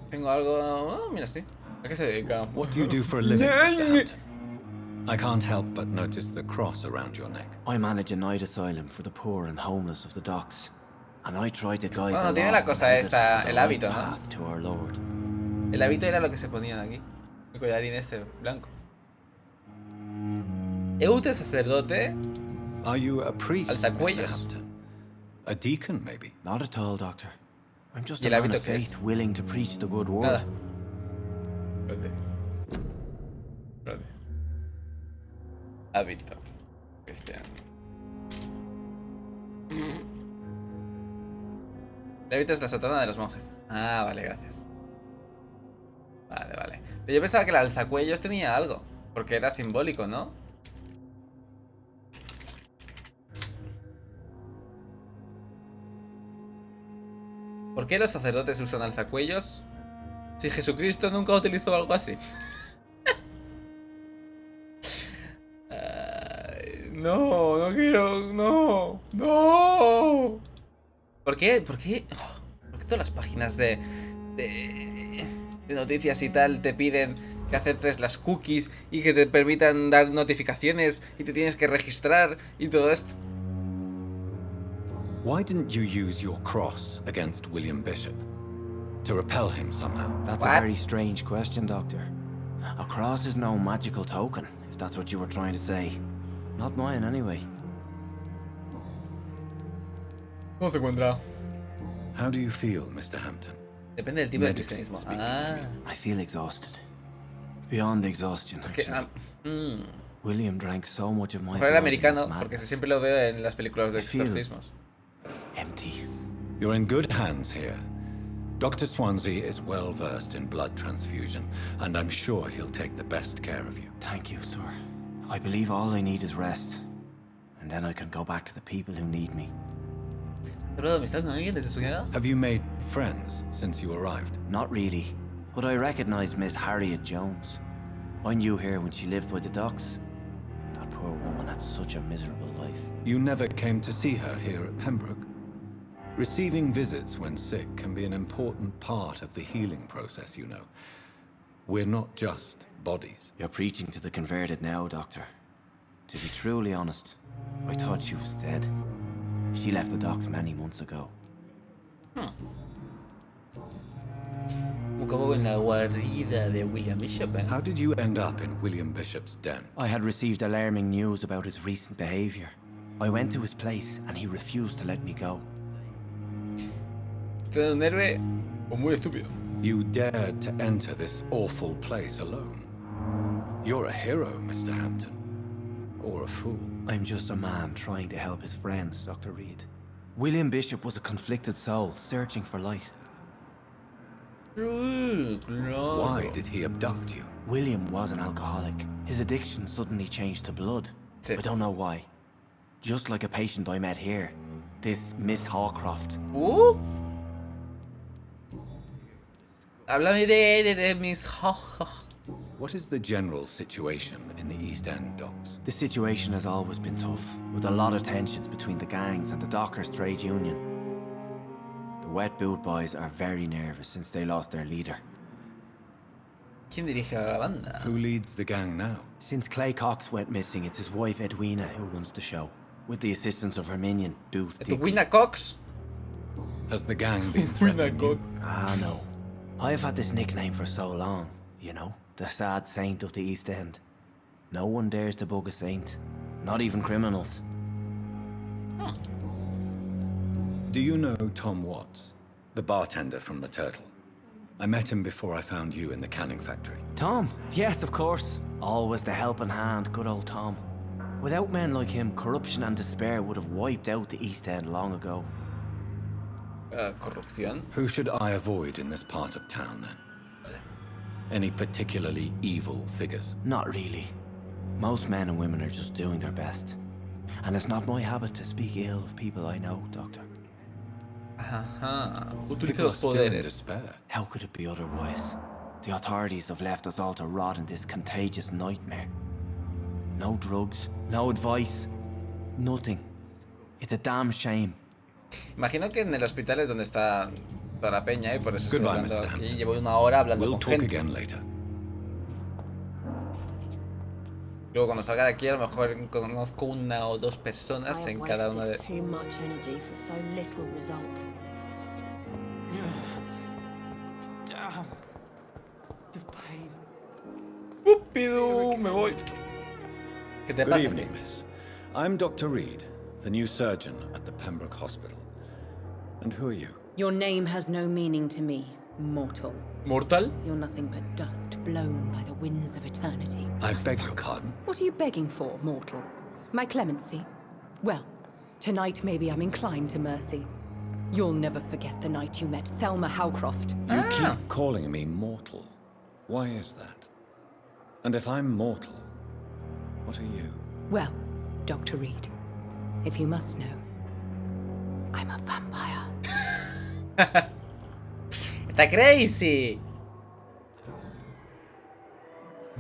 Speaker 1: Tengo algo... Oh, mira, sí. ¿A qué se dedica?
Speaker 9: What do you do for a living, Mr. Hampton? I can't help but notice the cross around your neck.
Speaker 22: I manage a night asylum for the poor and homeless of the docks. And I try to guide
Speaker 1: Bueno,
Speaker 22: the
Speaker 1: tiene la
Speaker 22: lost
Speaker 1: cosa
Speaker 22: and
Speaker 1: esta,
Speaker 22: visited
Speaker 1: el
Speaker 22: the right
Speaker 1: hábito, ¿no?
Speaker 22: path to our Lord.
Speaker 1: El hábito era lo que se ponían aquí. El collarín este, blanco. Eute sacerdote.
Speaker 9: Are you a priest, Mr.
Speaker 1: Alzacuellos.
Speaker 9: Hampton? A deacon, maybe?
Speaker 22: Not at all, Doctor. I'm just
Speaker 1: ¿Y
Speaker 22: a
Speaker 1: el
Speaker 22: man
Speaker 1: hábito
Speaker 22: of
Speaker 1: qué es?
Speaker 22: faith willing to preach the good word.
Speaker 1: Nada. Espérate. Espérate. Hábito. Cristiano. El hábito es la sotana de los monjes. Ah, vale, gracias. Vale, vale. Pero yo pensaba que el alzacuellos tenía algo. Porque era simbólico, ¿no? ¿Por qué los sacerdotes usan alzacuellos si Jesucristo nunca utilizó algo así? Ay, no, no quiero, no, no. ¿Por qué? ¿Por qué? ¿Por qué todas las páginas de noticias y tal te piden que aceptes las cookies y que te permitan dar notificaciones y te tienes que registrar y todo esto?
Speaker 9: Why didn't you use your cross against William Bishop? To repel him somehow?
Speaker 22: That's a very strange question, Doctor. A cross is no magical token, if that's what you were trying to say. Not mine, anyway.
Speaker 1: ¿Cómo se encuentra?
Speaker 9: How do you feel, Mr. Hampton?
Speaker 1: Depende del tipo de cristianismo. Ah.
Speaker 22: I feel exhausted. Beyond exhaustion,
Speaker 1: Es que...
Speaker 22: William drank so much of my
Speaker 1: Mejor el
Speaker 22: blood in
Speaker 1: americano,
Speaker 22: his
Speaker 1: porque
Speaker 22: madness.
Speaker 1: siempre lo veo en las películas de
Speaker 22: I feel
Speaker 1: exorcismos.
Speaker 22: empty.
Speaker 9: You're in good hands here. Dr. Swansea is well versed in blood transfusion, and I'm sure he'll take the best care of you.
Speaker 22: Thank you, sir. I believe all I need is rest. And then I can go back to the people who need me.
Speaker 9: Have you made friends since you arrived?
Speaker 22: Not really, but I recognize Miss Harriet Jones. I knew her when she lived by the docks. That poor woman had such a miserable life.
Speaker 9: You never came to see her here at Pembroke? Receiving visits when sick can be an important part of the healing process, you know. We're not just bodies.
Speaker 22: You're preaching to the converted now, Doctor. To be truly honest, I thought she was dead. She left the docks many months ago.
Speaker 1: Un poco en la guarida de William Bishop, eh?
Speaker 9: How did you end up in William Bishop's den?
Speaker 22: I had received alarming news about his recent behavior. I went to his place and he refused to let me go.
Speaker 1: ¿Usted es un héroe o muy estúpido?
Speaker 9: You dared to enter this awful place alone. You're a hero, Mr. Hampton. Or a fool.
Speaker 22: I'm just a man trying to help his friends, Dr. Reed. William Bishop was a conflicted soul, searching for light.
Speaker 9: Why did he abduct you?
Speaker 22: William was an alcoholic. His addiction suddenly changed to blood. I don't know why. Just like a patient I met here. This Miss Hawcroft.
Speaker 1: Háblame de Miss Hawcroft.
Speaker 9: What is the general situation in the East End docks?
Speaker 22: The situation has always been tough, with a lot of tensions between the gangs and the Dockers Trade Union. The Wet Boot Boys are very nervous since they lost their leader.
Speaker 1: ¿Quién dirige a la banda?
Speaker 9: Who leads the gang now?
Speaker 22: Since Clay Cox went missing, it's his wife Edwina who runs the show, with the assistance of her minion, Booth Digby.
Speaker 1: Edwina Cox?
Speaker 9: Has the gang been threatening you?
Speaker 22: Ah, no. I've had this nickname for so long, you know, the sad saint of the East End. No one dares to bug a saint, not even criminals.
Speaker 9: Do you know Tom Watts, the bartender from the Turtle? I met him before I found you in the canning factory.
Speaker 22: Tom? Yes, of course. Always the helping hand, good old Tom. Without men like him, corruption and despair would have wiped out the East End long ago.
Speaker 1: Corrupción.
Speaker 9: Who should I avoid in this part of town, then? Any particularly evil figures?
Speaker 22: Not really. Most men and women are just doing their best. And it's not my habit to speak ill of people I know, Doctor.
Speaker 1: Ajá. Utiliza
Speaker 9: People are
Speaker 1: los
Speaker 9: still in
Speaker 1: poderes.
Speaker 9: despair.
Speaker 22: How could it be otherwise? The authorities have left us all to rot in this contagious nightmare. No drugs, no advice, nothing. It's a damn shame.
Speaker 1: Imagino que en el hospital es donde está toda la peña y por eso estoy
Speaker 9: Goodbye,
Speaker 1: hablando
Speaker 9: Mr.
Speaker 1: aquí.
Speaker 9: Hampton.
Speaker 1: Llevo una hora hablando
Speaker 9: We'll
Speaker 1: con
Speaker 9: talk
Speaker 1: gente.
Speaker 9: again later.
Speaker 1: Luego cuando salga de aquí a lo mejor conozco una o dos personas en cada una de...
Speaker 19: Too much energy for so little result. Damn. The pain.
Speaker 1: ¡Púpido! Me voy. ¿Qué te
Speaker 9: Good
Speaker 1: pasa?
Speaker 9: evening, miss. I'm Dr. Reed, the new surgeon at the Pembroke Hospital. And who are you?
Speaker 21: Your name has no meaning to me, mortal.
Speaker 1: ¿Mortal?
Speaker 21: You're nothing but dust blown by the winds of eternity.
Speaker 9: I beg your pardon?
Speaker 21: What are you begging for, mortal? My clemency? Well, tonight maybe I'm inclined to mercy. You'll never forget the night you met Thelma Howcroft.
Speaker 9: You keep calling me mortal. Why is that? And if I'm mortal, what are you?
Speaker 21: Well, Dr. Reed, if you must know, I'm a vampire.
Speaker 1: ¡Está crazy!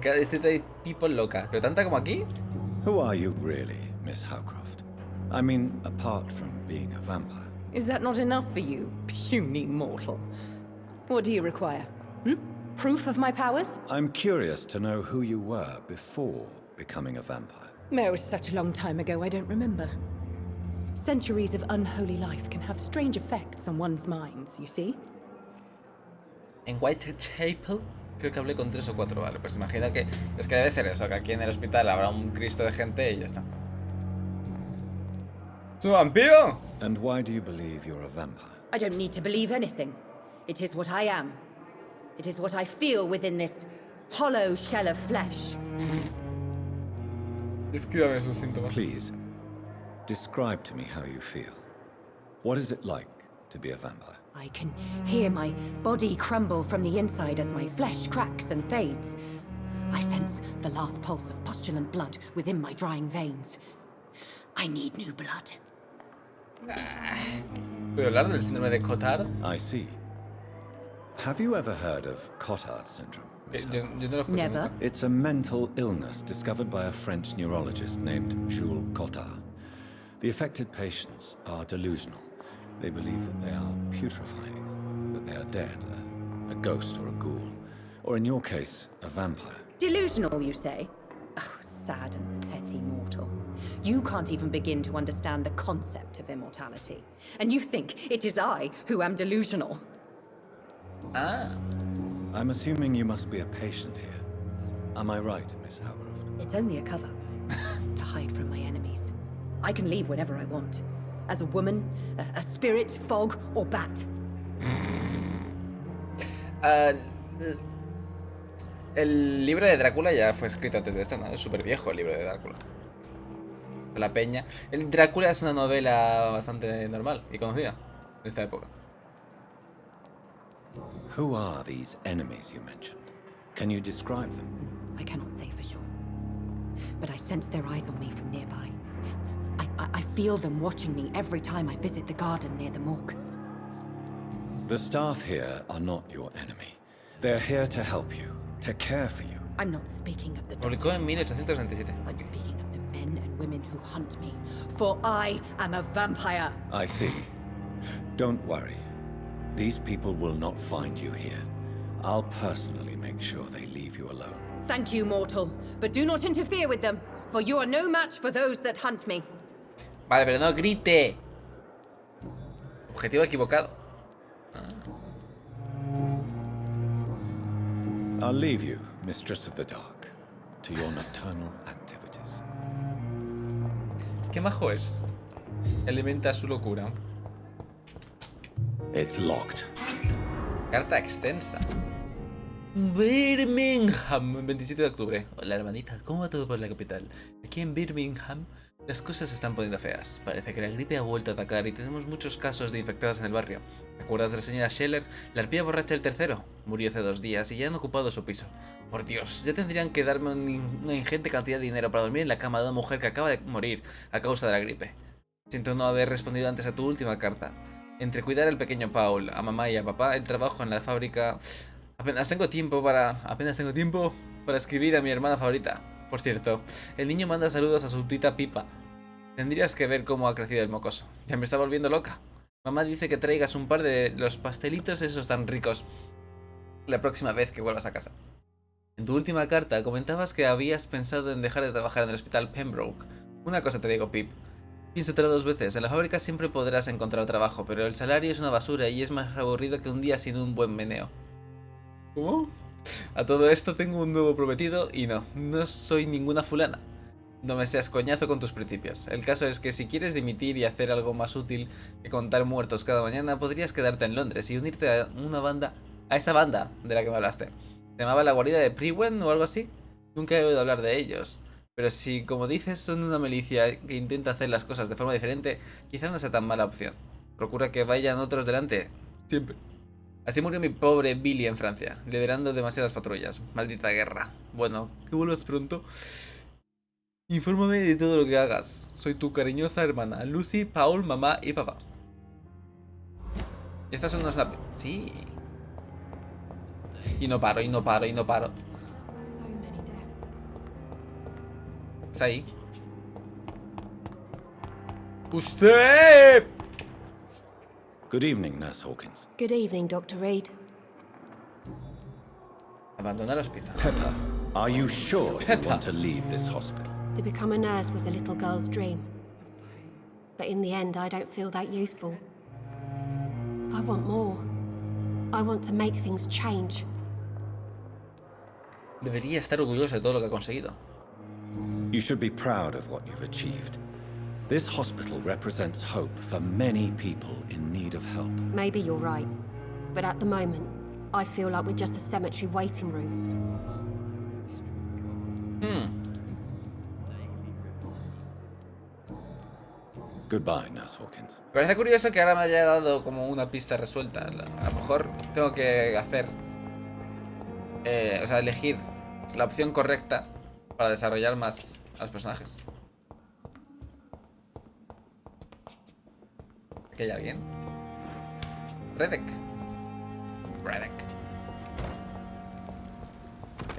Speaker 1: Cada distrito hay people loca, pero tanta como aquí.
Speaker 9: Who are you really, Miss Howcroft? I mean, apart from being a vampire.
Speaker 21: Is that not enough for you, puny mortal? What do you require? Proof of my powers?
Speaker 9: I'm curious to know who you were before becoming a vampire.
Speaker 21: It was such a long time ago, I don't remember. Centuries of unholy life can have strange effects on one's minds, you see?
Speaker 1: En Whitechapel creo que hablé con 3 o 4, vale, pues imagino que es que debe ser eso, que aquí en el hospital habrá un Cristo de gente y ya está. ¿Es un vampiro?
Speaker 9: And why do you believe you're a vampire?
Speaker 21: I don't need to believe anything. It is what I am. It is what I feel within this hollow shell of flesh.
Speaker 1: Descríbame sus síntomas.
Speaker 9: Please, describe to me how you feel. What is it like to be a vampire?
Speaker 21: I can hear my body crumble from the inside as my flesh cracks and fades. I sense the last pulse of pustulant blood within my drying veins. I need new blood.
Speaker 1: ¿Puedo hablar del síndrome de Cotard?
Speaker 9: I see. Have you ever heard of Cotard syndrome?
Speaker 1: Yo no lo escuché
Speaker 21: Never.
Speaker 1: nunca.
Speaker 9: It's a mental illness discovered by a French neurologist named Jules Cotard. The affected patients are delusional. They believe that they are putrefying, that they are dead, a ghost or a ghoul, Or in your case, a vampire.
Speaker 21: Delusional, you say? Oh, sad and petty mortal. You can't even begin to understand the concept of immortality. And you think it is I who am delusional.
Speaker 1: Ah.
Speaker 9: I'm assuming you must be a patient here. Am I right, Miss Howcroft?
Speaker 21: It's only a cover. To hide from my enemies. I can leave whenever I want. As a woman, a spirit, fog, or bat.
Speaker 1: El libro de Drácula ya fue escrito antes de esto, ¿no? Es súper viejo el libro de Drácula. La Peña. El Drácula es una novela bastante normal y conocida en esta época.
Speaker 9: Who are these enemies you mentioned? Can you describe them?
Speaker 21: I cannot say for sure. But I sense their eyes on me from nearby. I feel them watching me every time I visit the garden near the morgue.
Speaker 9: The staff here are not your enemy. They're here to help you, to care for you.
Speaker 21: I'm not speaking of the
Speaker 1: Publicó en 1867.
Speaker 21: I'm speaking of the men and women who hunt me. For I am a vampire.
Speaker 9: I see. Don't worry. These people will not find you here. I'll personally make sure they leave you alone.
Speaker 21: Thank you, mortal. But do not interfere with them, for you are no match for those that hunt me.
Speaker 1: Vale, pero no grite. Objetivo equivocado.
Speaker 9: I'll leave you, Mistress of the Dark, to your nocturnal activities.
Speaker 1: Qué majo es. Alimenta su locura.
Speaker 9: It's locked.
Speaker 1: Carta extensa. Birmingham, 27 de octubre. Hola hermanita, ¿cómo va todo por la capital? Aquí en Birmingham las cosas se están poniendo feas. Parece que la gripe ha vuelto a atacar y tenemos muchos casos de infectados en el barrio. ¿Te acuerdas de la señora Scheller? La arpía borracha del tercero. Murió hace 2 días y ya han ocupado su piso. Por Dios, ya tendrían que darme una ingente cantidad de dinero para dormir en la cama de una mujer que acaba de morir a causa de la gripe. Siento no haber respondido antes a tu última carta. Entre cuidar al pequeño Paul, a mamá y a papá, el trabajo en la fábrica... Apenas tengo tiempo para escribir a mi hermana favorita. Por cierto, el niño manda saludos a su tita Pipa. Tendrías que ver cómo ha crecido el mocoso. Ya me está volviendo loca. Mamá dice que traigas un par de los pastelitos esos tan ricos la próxima vez que vuelvas a casa. En tu última carta comentabas que habías pensado en dejar de trabajar en el hospital Pembroke. Una cosa te digo, Pip. Piénsatelo 2 veces. En la fábrica siempre podrás encontrar trabajo, pero el salario es una basura y es más aburrido que un día sin un buen meneo. ¿Cómo? A todo esto tengo un nuevo prometido y no soy ninguna fulana. No me seas coñazo con tus principios. El caso es que si quieres dimitir y hacer algo más útil que contar muertos cada mañana, podrías quedarte en Londres y unirte a esa banda de la que me hablaste. ¿Se llamaba la guarida de Priwen o algo así? Nunca he oído hablar de ellos. Pero si, como dices, son una milicia que intenta hacer las cosas de forma diferente, quizá no sea tan mala opción. Procura que vayan otros delante. Siempre. Así murió mi pobre Billy en Francia, liderando demasiadas patrullas. Maldita guerra. Bueno, que vuelvas pronto. Infórmame de todo lo que hagas. Soy tu cariñosa hermana, Lucy, Paul, mamá y papá. Estas son unas... Sí. Y no paro, y no paro, y no paro. Está ahí. ¡Usted!
Speaker 9: Good evening, Nurse Hawkins.
Speaker 19: Good evening, Dr. Reed.
Speaker 1: Abandona el hospital.
Speaker 9: Pepper, are you sure you want to leave this hospital?
Speaker 19: To become a nurse was a little girl's dream. But in the end, I don't feel that useful. I want more. I want to make things change.
Speaker 1: Debería estar orgulloso de todo lo que ha conseguido.
Speaker 9: You should be proud of what you've achieved. This hospital represents hope for many people in need of help.
Speaker 19: Maybe you're right. But at the moment, I feel like we're just a cemetery waiting room.
Speaker 9: Goodbye, Nurse Hawkins.
Speaker 1: Me parece curioso que ahora me haya dado como una pista resuelta. A lo mejor tengo que hacer... elegir la opción correcta para desarrollar más a los personajes. ¿Aquí hay alguien? Redek.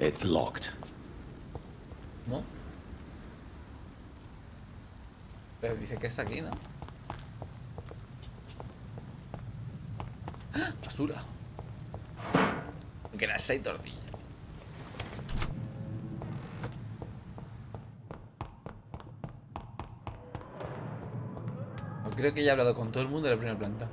Speaker 9: It's locked.
Speaker 1: ¿No? Pero dice que es aquí, ¿no? ¡Ah! Basura. Grasa y tortilla. Creo que ya he hablado con todo el mundo de la primera planta.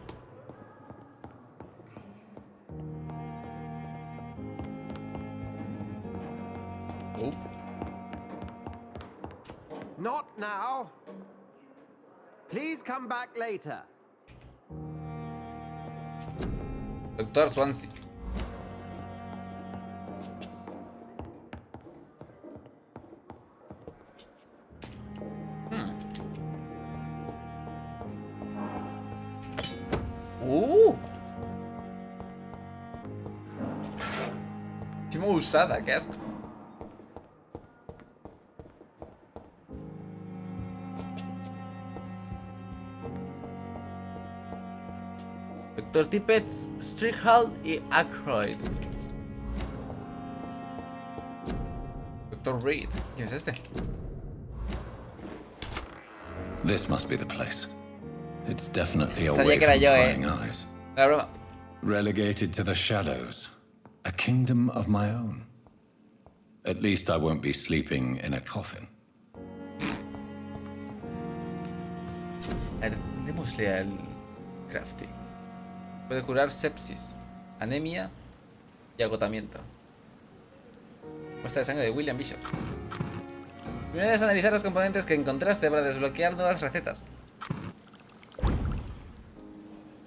Speaker 11: Not now. Please come back later.
Speaker 1: Doctor Swansea. Qué usada, qué asco. Doctor Tippett, Strickland y Aykroyd. Doctor Reed. ¿Quién es este?
Speaker 2: This must be the place. It's definitely
Speaker 1: Sabía
Speaker 2: away
Speaker 1: que era
Speaker 2: from
Speaker 1: yo,
Speaker 2: prying eyes.
Speaker 1: La broma.
Speaker 2: Relegated to the shadows. A kingdom of my own. At least I won't be sleeping in a coffin.
Speaker 1: A ver, démosle al crafting. Puede curar sepsis, anemia y agotamiento. Muestra de sangre de William Bishop. Primero es analizar los componentes que encontraste para desbloquear nuevas recetas.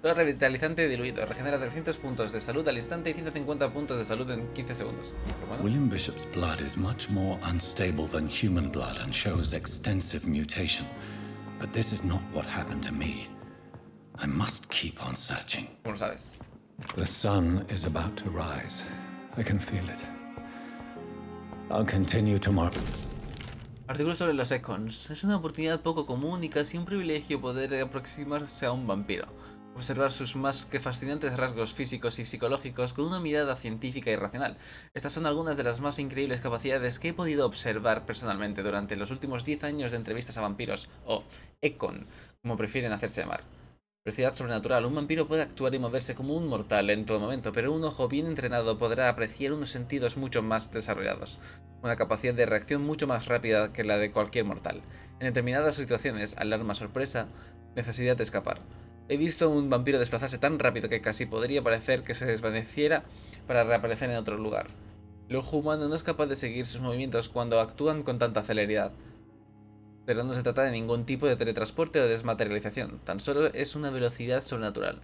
Speaker 1: Todo revitalizante diluido. Regenera 300 puntos de salud al instante y 150 puntos de salud en 15 segundos. Bueno.
Speaker 2: William Bishop's blood is much more unstable than human blood and shows extensive mutation. But this is not what happened to me. I must keep on searching.
Speaker 1: ¿Cómo lo sabes?
Speaker 2: The sun is about to rise. I can feel it. I'll continue tomorrow.
Speaker 1: Artículo sobre los Econs. Es una oportunidad poco común y casi un privilegio poder aproximarse a un vampiro. Observar sus más que fascinantes rasgos físicos y psicológicos con una mirada científica y racional. Estas son algunas de las más increíbles capacidades que he podido observar personalmente durante los últimos 10 años de entrevistas a vampiros, o Econ, como prefieren hacerse llamar. Velocidad sobrenatural. Un vampiro puede actuar y moverse como un mortal en todo momento, pero un ojo bien entrenado podrá apreciar unos sentidos mucho más desarrollados. Una capacidad de reacción mucho más rápida que la de cualquier mortal. En determinadas situaciones, alarma, sorpresa, necesidad de escapar. He visto a un vampiro desplazarse tan rápido que casi podría parecer que se desvaneciera para reaparecer en otro lugar. El ojo humano no es capaz de seguir sus movimientos cuando actúan con tanta celeridad. Pero no se trata de ningún tipo de teletransporte o desmaterialización, tan solo es una velocidad sobrenatural.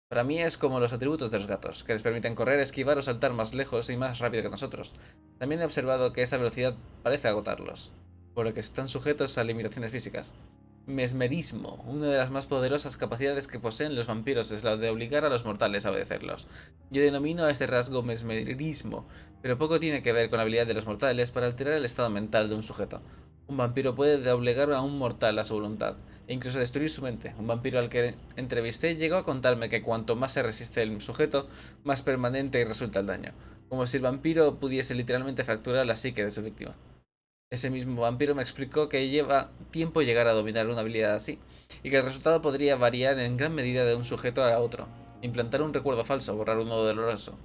Speaker 1: Para mí es como los atributos de los gatos, que les permiten correr, esquivar o saltar más lejos y más rápido que nosotros. También he observado que esa velocidad parece agotarlos, por lo que están sujetos a limitaciones físicas. Mesmerismo. Una de las más poderosas capacidades que poseen los vampiros es la de obligar a los mortales a obedecerlos. Yo denomino a este rasgo mesmerismo, pero poco tiene que ver con la habilidad de los mortales para alterar el estado mental de un sujeto. Un vampiro puede obligar a un mortal a su voluntad, e incluso destruir su mente. Un vampiro al que entrevisté llegó a contarme que cuanto más se resiste el sujeto, más permanente resulta el daño, como si el vampiro pudiese literalmente fracturar la psique de su víctima. Ese mismo vampiro me explicó que lleva tiempo llegar a dominar una habilidad así, y que el resultado podría variar en gran medida de un sujeto a otro. Implantar un recuerdo falso, borrar uno doloroso.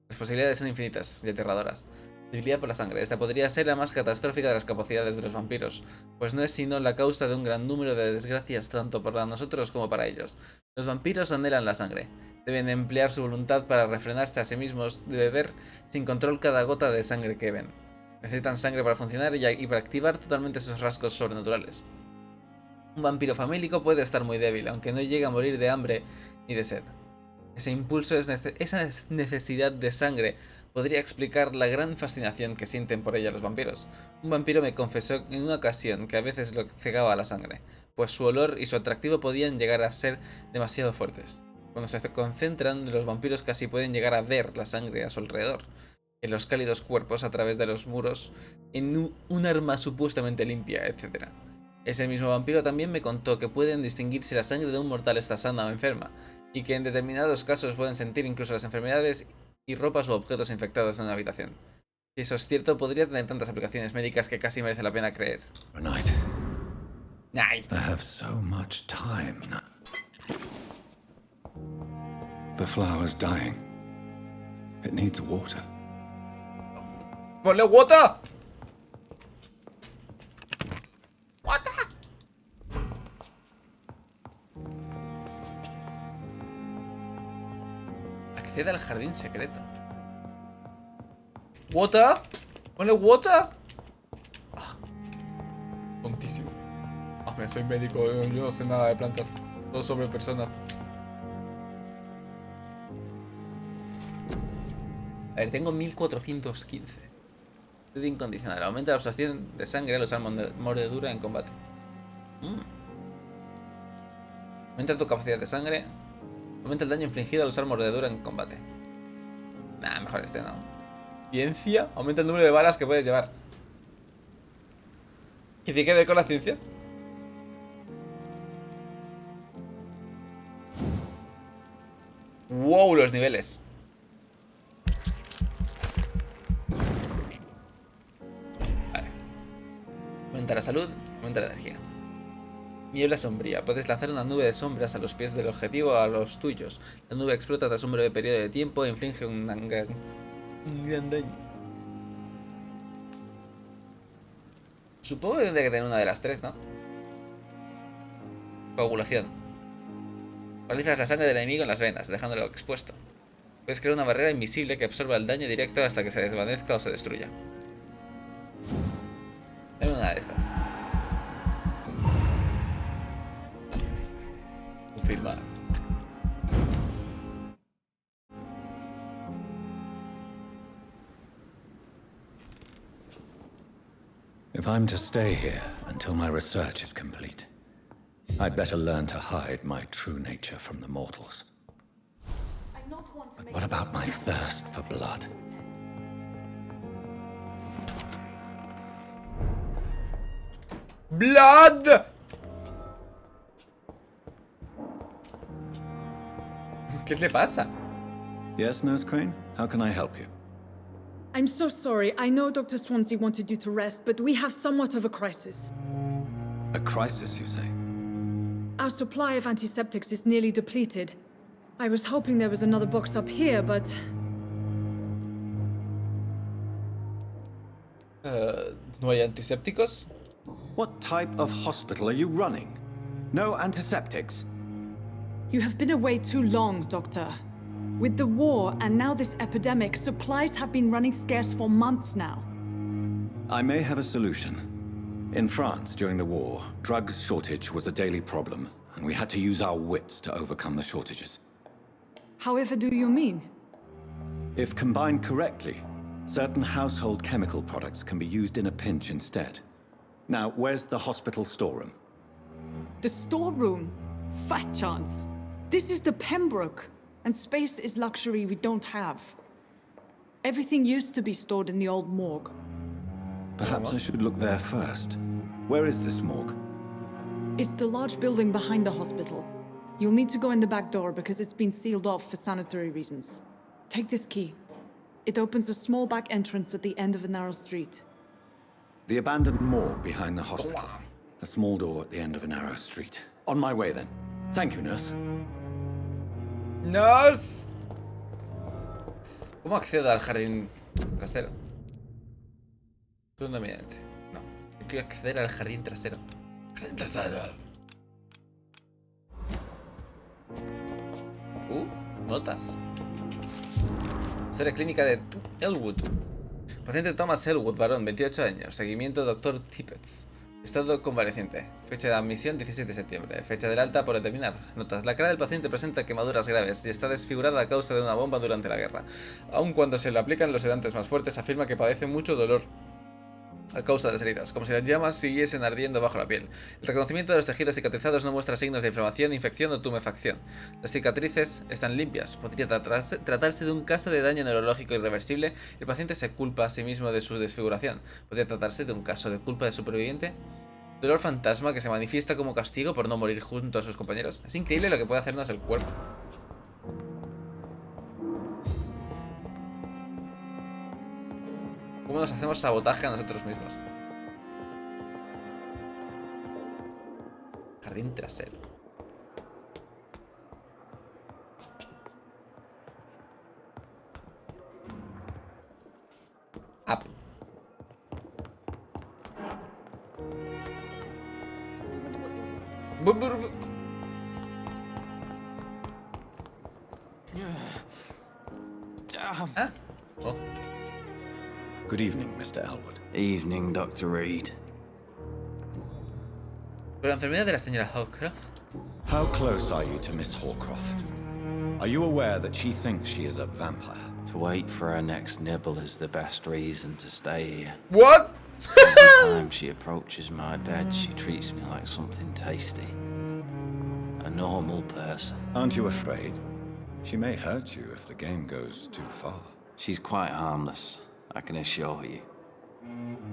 Speaker 1: Las posibilidades son infinitas y aterradoras. Debilidad por la sangre. Esta podría ser la más catastrófica de las capacidades de los vampiros, pues no es sino la causa de un gran número de desgracias tanto para nosotros como para ellos. Los vampiros anhelan la sangre. Deben emplear su voluntad para refrenarse a sí mismos de beber sin control cada gota de sangre que ven. Necesitan sangre para funcionar y para activar totalmente sus rasgos sobrenaturales. Un vampiro famélico puede estar muy débil, aunque no llegue a morir de hambre ni de sed. Ese impulso, esa necesidad de sangre podría explicar la gran fascinación que sienten por ella los vampiros. Un vampiro me confesó en una ocasión que a veces lo cegaba la sangre, pues su olor y su atractivo podían llegar a ser demasiado fuertes. Cuando se concentran, los vampiros casi pueden llegar a ver la sangre a su alrededor, en los cálidos cuerpos a través de los muros, en un arma supuestamente limpia, etc. Ese mismo vampiro también me contó que pueden distinguir si la sangre de un mortal está sana o enferma, y que en determinados casos pueden sentir incluso las enfermedades y ropas u objetos infectados en una habitación. Si eso es cierto, podría tener tantas aplicaciones médicas que casi merece la pena creer.
Speaker 2: Night.
Speaker 1: Night.
Speaker 2: I have so much time now. The flower's dying. It needs water.
Speaker 1: ¡Ponle water! ¡Water! Accede al jardín secreto. ¿Water? ¿Pone water? Ah, tontísimo. Ah, mira, soy médico, yo no sé nada de plantas. Todo sobre personas. A ver, tengo 1415. Estudio incondicional. Aumenta la absorción de sangre al usar mordedura en combate. Aumenta tu capacidad de sangre. Aumenta el daño infligido al usar mordedura en combate. Nah, mejor este no. Ciencia. Aumenta el número de balas que puedes llevar. ¿Qué tiene que ver con la ciencia? Wow, los niveles. Vale. Aumenta la salud, aumenta la energía. Niebla sombría. Puedes lanzar una nube de sombras a los pies del objetivo o a los tuyos. La nube explota tras un breve periodo de tiempo e inflige un gran daño. Supongo que tendría que tener una de las tres, ¿no? Coagulación. Paralizas la sangre del enemigo en las venas, dejándolo expuesto. Puedes crear una barrera invisible que absorba el daño directo hasta que se desvanezca o se destruya. Dame una de estas. Confirmar.
Speaker 13: If I'm to stay here until my research is complete, I'd better learn to hide my true nature from the mortals. But what about my thirst for blood?
Speaker 1: ¡Blood! ¿Qué le pasa?
Speaker 13: Yes, Nurse Crane? How can I help you?
Speaker 15: I'm so sorry. I know Dr. Swansea wanted you to rest, but we have somewhat of a crisis.
Speaker 13: A crisis, you say?
Speaker 15: Our supply of antiseptics is nearly depleted. I was hoping there was another box up here, but...
Speaker 1: ¿No hay antisépticos?
Speaker 13: What type of hospital are you running? No antiseptics?
Speaker 15: You have been away too long, Doctor. With the war and now this epidemic, supplies have been running scarce for months now.
Speaker 13: I may have a solution. In France, during the war, drugs shortage was a daily problem, and we had to use our wits to overcome the shortages.
Speaker 15: However do you mean?
Speaker 13: If combined correctly, certain household chemical products can be used in a pinch instead. Now, where's the hospital storeroom?
Speaker 15: The storeroom? Fat chance. This is the Pembroke, and space is luxury we don't have. Everything used to be stored in the old morgue.
Speaker 13: Perhaps I should look there first. Where is this morgue?
Speaker 15: It's the large building behind the hospital. You'll need to go in the back door because it's been sealed off for sanitary reasons. Take this key. It opens a small back entrance at the end of a narrow street.
Speaker 13: The abandoned morgue behind the hospital. A small door at the end of a narrow street. On my way, then. Thank you, nurse.
Speaker 1: ¡Nurse! ¿Cómo accedo al jardín trasero? Turno mediante. No. Yo quiero acceder al jardín trasero. ¡Jardín trasero! Notas. Historia clínica de Elwood. Paciente Thomas Elwood, varón, 28 años. Seguimiento Dr. Tippets. Estado convaleciente. Fecha de admisión 17 de septiembre. Fecha del alta por determinar. Notas. La cara del paciente presenta quemaduras graves y está desfigurada a causa de una bomba durante la guerra. Aun cuando se le aplican los sedantes más fuertes, afirma que padece mucho dolor a causa de las heridas, como si las llamas siguiesen ardiendo bajo la piel. El reconocimiento de los tejidos cicatrizados no muestra signos de inflamación, infección o tumefacción. Las cicatrices están limpias. Podría tratarse de un caso de daño neurológico irreversible. El paciente se culpa a sí mismo de su desfiguración. Podría tratarse de un caso de culpa de superviviente. Dolor fantasma que se manifiesta como castigo por no morir junto a sus compañeros. Es increíble lo que puede hacernos el cuerpo. ¿Cómo nos hacemos sabotaje a nosotros mismos? Jardín trasero. Up. Ah. Oh.
Speaker 9: Good evening, Mr. Elwood.
Speaker 2: Evening, Dr. Reed.
Speaker 1: Pero la enfermedad de la señora Hawcroft.
Speaker 9: How close are you to Miss Hawcroft? Are you aware that she thinks she is a vampire?
Speaker 2: To wait for her next nibble is the best reason to stay here.
Speaker 1: What?
Speaker 2: Every time she approaches my bed, she treats me like something tasty. A normal person.
Speaker 9: Aren't you afraid? She may hurt you if the game goes too far.
Speaker 2: She's quite harmless, I can assure you.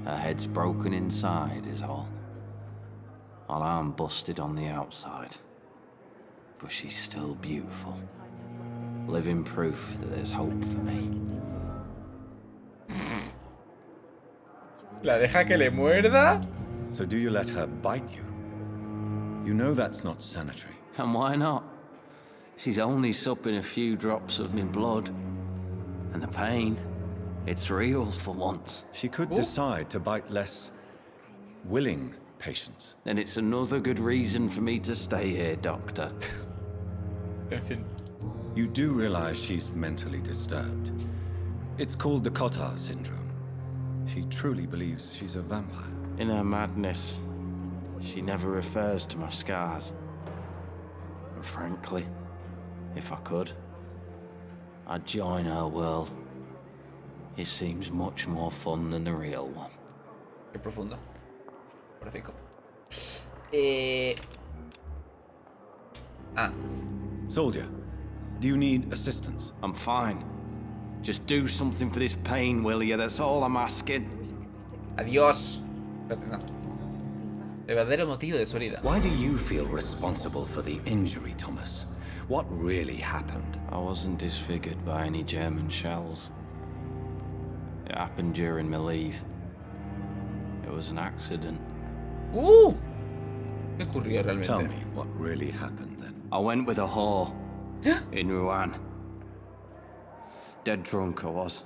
Speaker 2: Her head's broken inside is all. While I'm busted on the outside. But she's still beautiful. Living proof that there's hope for me.
Speaker 1: ¿La deja que le muerda?
Speaker 9: So do you let her bite you? You know that's not sanitary.
Speaker 2: And why not? She's only supping a few drops of my blood. And the pain, it's real for once.
Speaker 9: She could decide to bite less willing patients.
Speaker 2: Then it's another good reason for me to stay here, Doctor.
Speaker 9: You do realize she's mentally disturbed. It's called the Cotard syndrome. She truly believes she's a vampire.
Speaker 2: In her madness, she never refers to my scars. And frankly, if I could, I'd join her world. It seems much more fun than the real one.
Speaker 1: Qué profundo. Por 5.
Speaker 9: Soldier, do you need assistance?
Speaker 2: I'm fine. Just do something for this pain, will you? That's all I'm asking.
Speaker 1: Adiós. Espérate, no. El verdadero motivo de su herida.
Speaker 9: Why do you feel responsible for the injury, Thomas? What really happened?
Speaker 2: I wasn't disfigured by any German shells. It happened during my leave. It was an accident.
Speaker 1: ¿Qué ocurrió realmente?
Speaker 9: Tell me what really happened then.
Speaker 2: I went with a whore in Rouen. Dead drunk I was.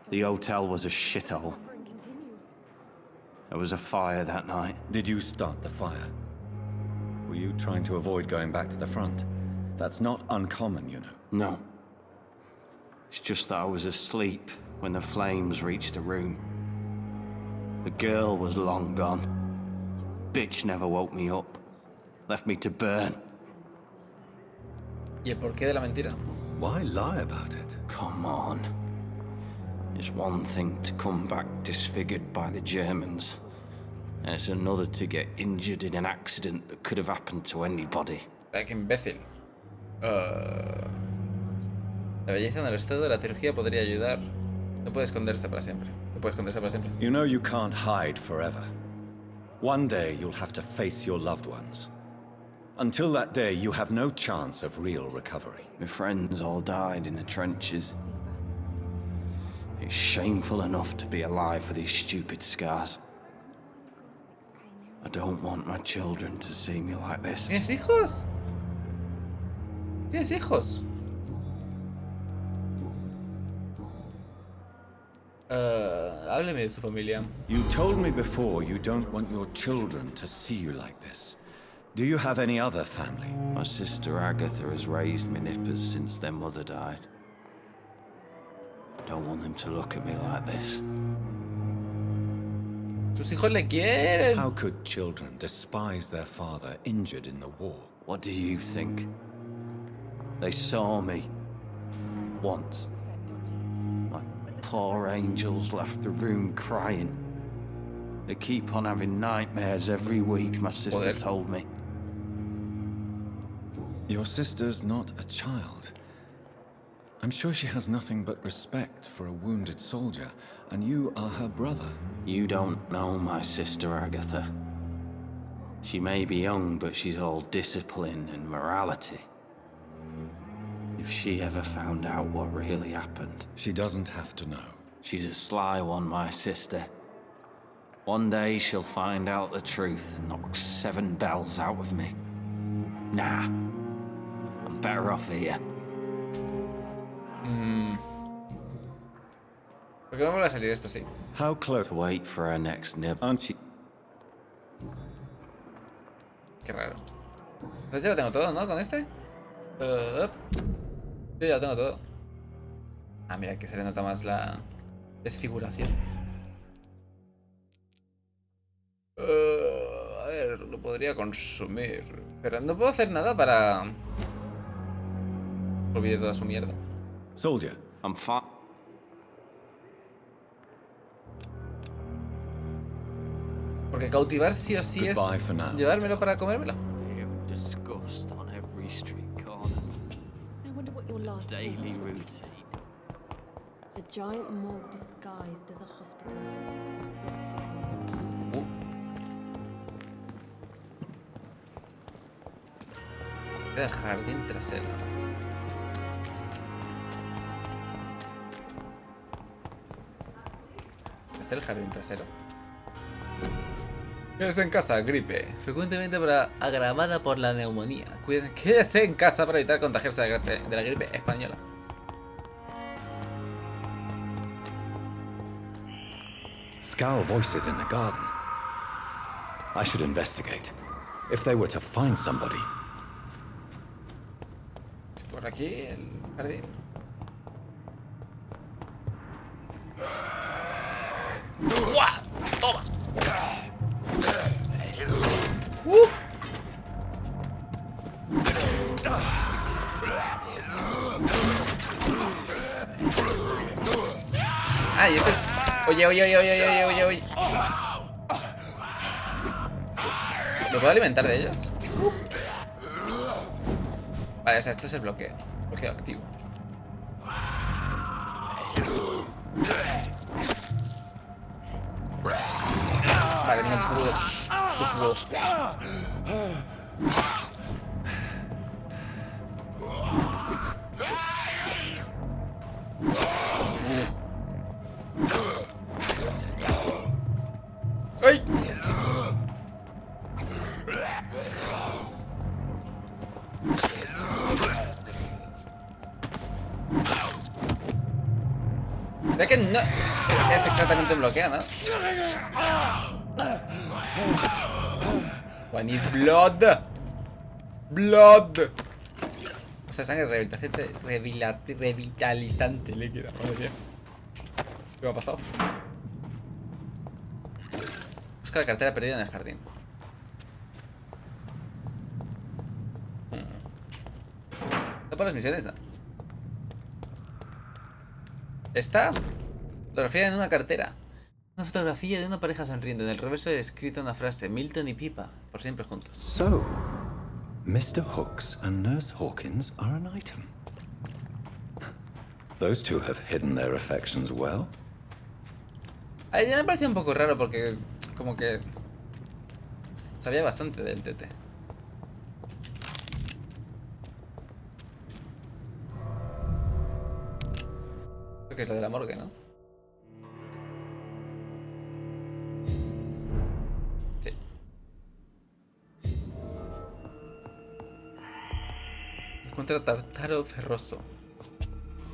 Speaker 2: The hotel was a shithole. There was a fire that night.
Speaker 9: Did you start the fire? Were you trying to avoid going back to the front? That's not uncommon, you know.
Speaker 2: No. It's just that I was asleep when the flames reached the room. The girl was long gone. Bitch never woke me up. Left me to burn.
Speaker 1: ¿Y el porqué de la mentira?
Speaker 9: Why lie about it?
Speaker 2: Come on. It's one thing to come back disfigured by the Germans, and it's another to get injured in an accident that could have happened to anybody.
Speaker 1: Qué imbécil. La belleza en el estado de la cirugía podría ayudar. No puede esconderse para siempre. No puede esconderse para siempre.
Speaker 9: You know you can't hide forever. One day you'll have to face your loved ones. Until that day, you have no chance of real recovery.
Speaker 2: My friends all died in the trenches. It's shameful enough to be alive with these stupid scars. I don't want my children to see me like this.
Speaker 1: ¿Tienes hijos? ¿Tienes hijos? Hábleme de su familia.
Speaker 9: You told me before you don't want your children to see you like this. Do you have any other family?
Speaker 2: My sister Agatha has raised me nippers since their mother died. Don't want them to look at me like this.
Speaker 1: Sus hijos le quieren.
Speaker 9: How could children despise their father injured in the war?
Speaker 2: What do you think? They saw me. Once. My poor angels left the room crying. They keep on having nightmares every week, my sister told me.
Speaker 9: Your sister's not a child. I'm sure she has nothing but respect for a wounded soldier, and you are her brother.
Speaker 2: You don't know my sister Agatha. She may be young, but she's all discipline and morality. If she ever found out what really happened...
Speaker 9: She doesn't have to know.
Speaker 2: She's a sly one, my sister. One day she'll find out the truth and knock 7 bells out of me. Nah. I'm better off here.
Speaker 1: ¿Por qué no vuelve a salir esto así?
Speaker 9: How close?
Speaker 2: To wait for her next nib.
Speaker 1: Qué raro. Entonces ya lo tengo todo, ¿no? Con este. Yo ya lo tengo todo. Ah, mira, que se le nota más la desfiguración. A ver, lo podría consumir. Pero no puedo hacer nada para... Olvide toda su mierda.
Speaker 9: Soldier, I'm fine.
Speaker 1: Porque cautivar sí o sí es llevármelo para comérmelo.
Speaker 2: Disgust on every street corner.
Speaker 21: I wonder what your last
Speaker 2: Daily routine.
Speaker 19: A giant morgue disguised as a hospital.
Speaker 1: El jardín trasero. Este es el jardín trasero. Quédese en casa, gripe. Frecuentemente agravada por la neumonía. Quédese en casa para evitar contagiarse de la gripe española.
Speaker 13: Scowl voices in the garden. I should investigate. If they were to find somebody.
Speaker 1: Por aquí, el jardín. ¡Uah! ¡Toma! Ah, y esto es... Oye. ¿Me puedo alimentar de ellos? Vale, o sea, esto es el bloqueo. Bloqueo activo. Vale, no puedo. ¡Ay! Ve que no es exactamente un bloqueo, ¿no? I need blood. Blood. O sea, sangre revitalizante líquida. Madre mía. ¿Qué me ha pasado? Busca la cartera perdida en el jardín. ¿No por las misiones? No. ¿Está? Fotografía en una cartera. Una fotografía de una pareja sonriendo. En el reverso he escrito una frase: Milton y Pipa, por siempre juntos.
Speaker 13: So, Mr. Hooks and Nurse Hawkins are an item. Those two have hidden their affections well.
Speaker 1: A ella me parecía un poco raro porque como que sabía bastante del tete. Creo que es lo de la morgue, ¿no? Sí. Encuentra tartaro ferroso,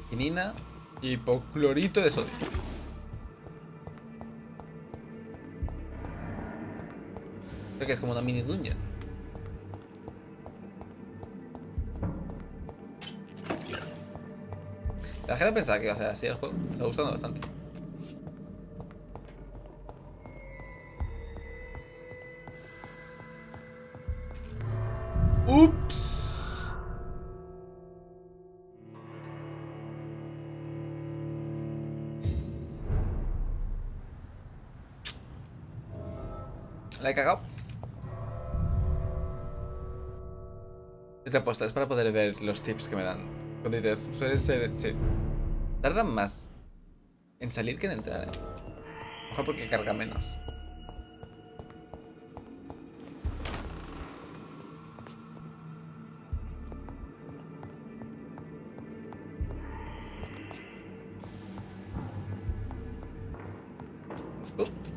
Speaker 1: quinina y hipoclorito de sodio. Creo que es como una mini dungeon. La gente pensaba que iba a ser así el juego. Me está gustando bastante. ¡Ups! La he cagado. Otra apuesta es para poder ver los tips que me dan. Escondites suelen ser... sí. Tardan más en salir que en entrar, Mejor porque carga menos.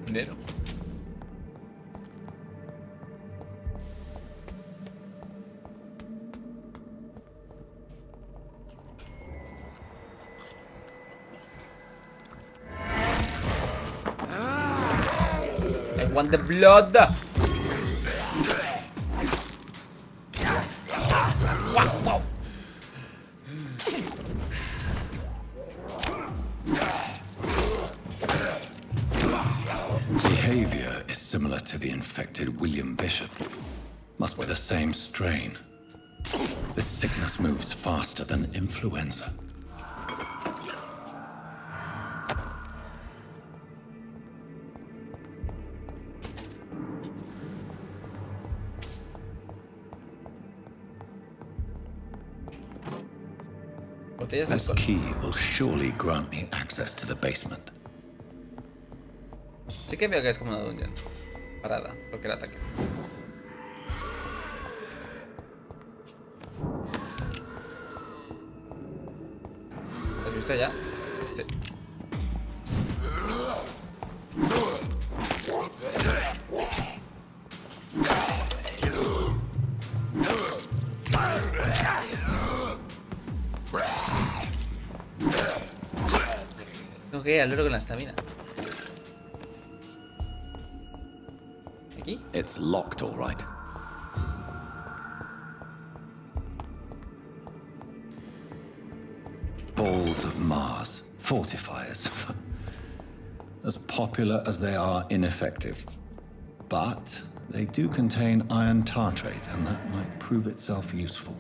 Speaker 1: Dinero. I want the blood. Wow.
Speaker 13: Similar to the infected William Bishop. Must be the same strain. This sickness moves faster than influenza. This key will surely grant me access to the basement.
Speaker 1: Sí que veo que es como una dungeon. Parada, porque era ataques. ¿Has visto ya? Sí. Tengo que ir al loro con la estamina. ¿Aquí?
Speaker 13: It's locked, all right. Balls of Mars, fortifiers. As popular as they are ineffective. But they do contain iron tartrate, and that might prove itself useful.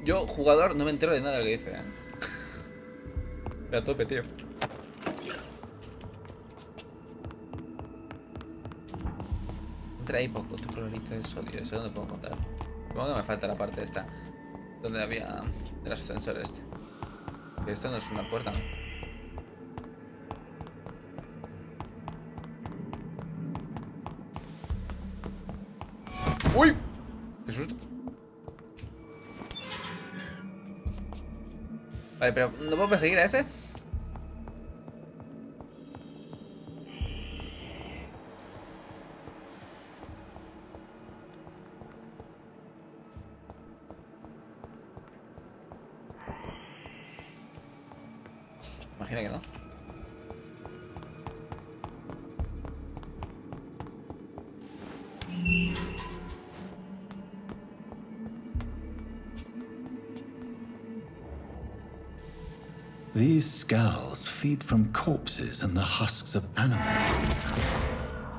Speaker 1: Yo, jugador, no me entero de nada de lo que dice, a tope, tío. Entra ahí poco, tu clorito de sodio. ¿Eso dónde puedo encontrar? Supongo que me falta la parte esta. Donde había el ascensor este. Que esto no es una puerta, ¿no? ¡Uy! ¡Qué susto! Vale, pero ¿no puedo perseguir a ese? Imagina que no.
Speaker 13: These skulls feed from corpses and the husks of animals.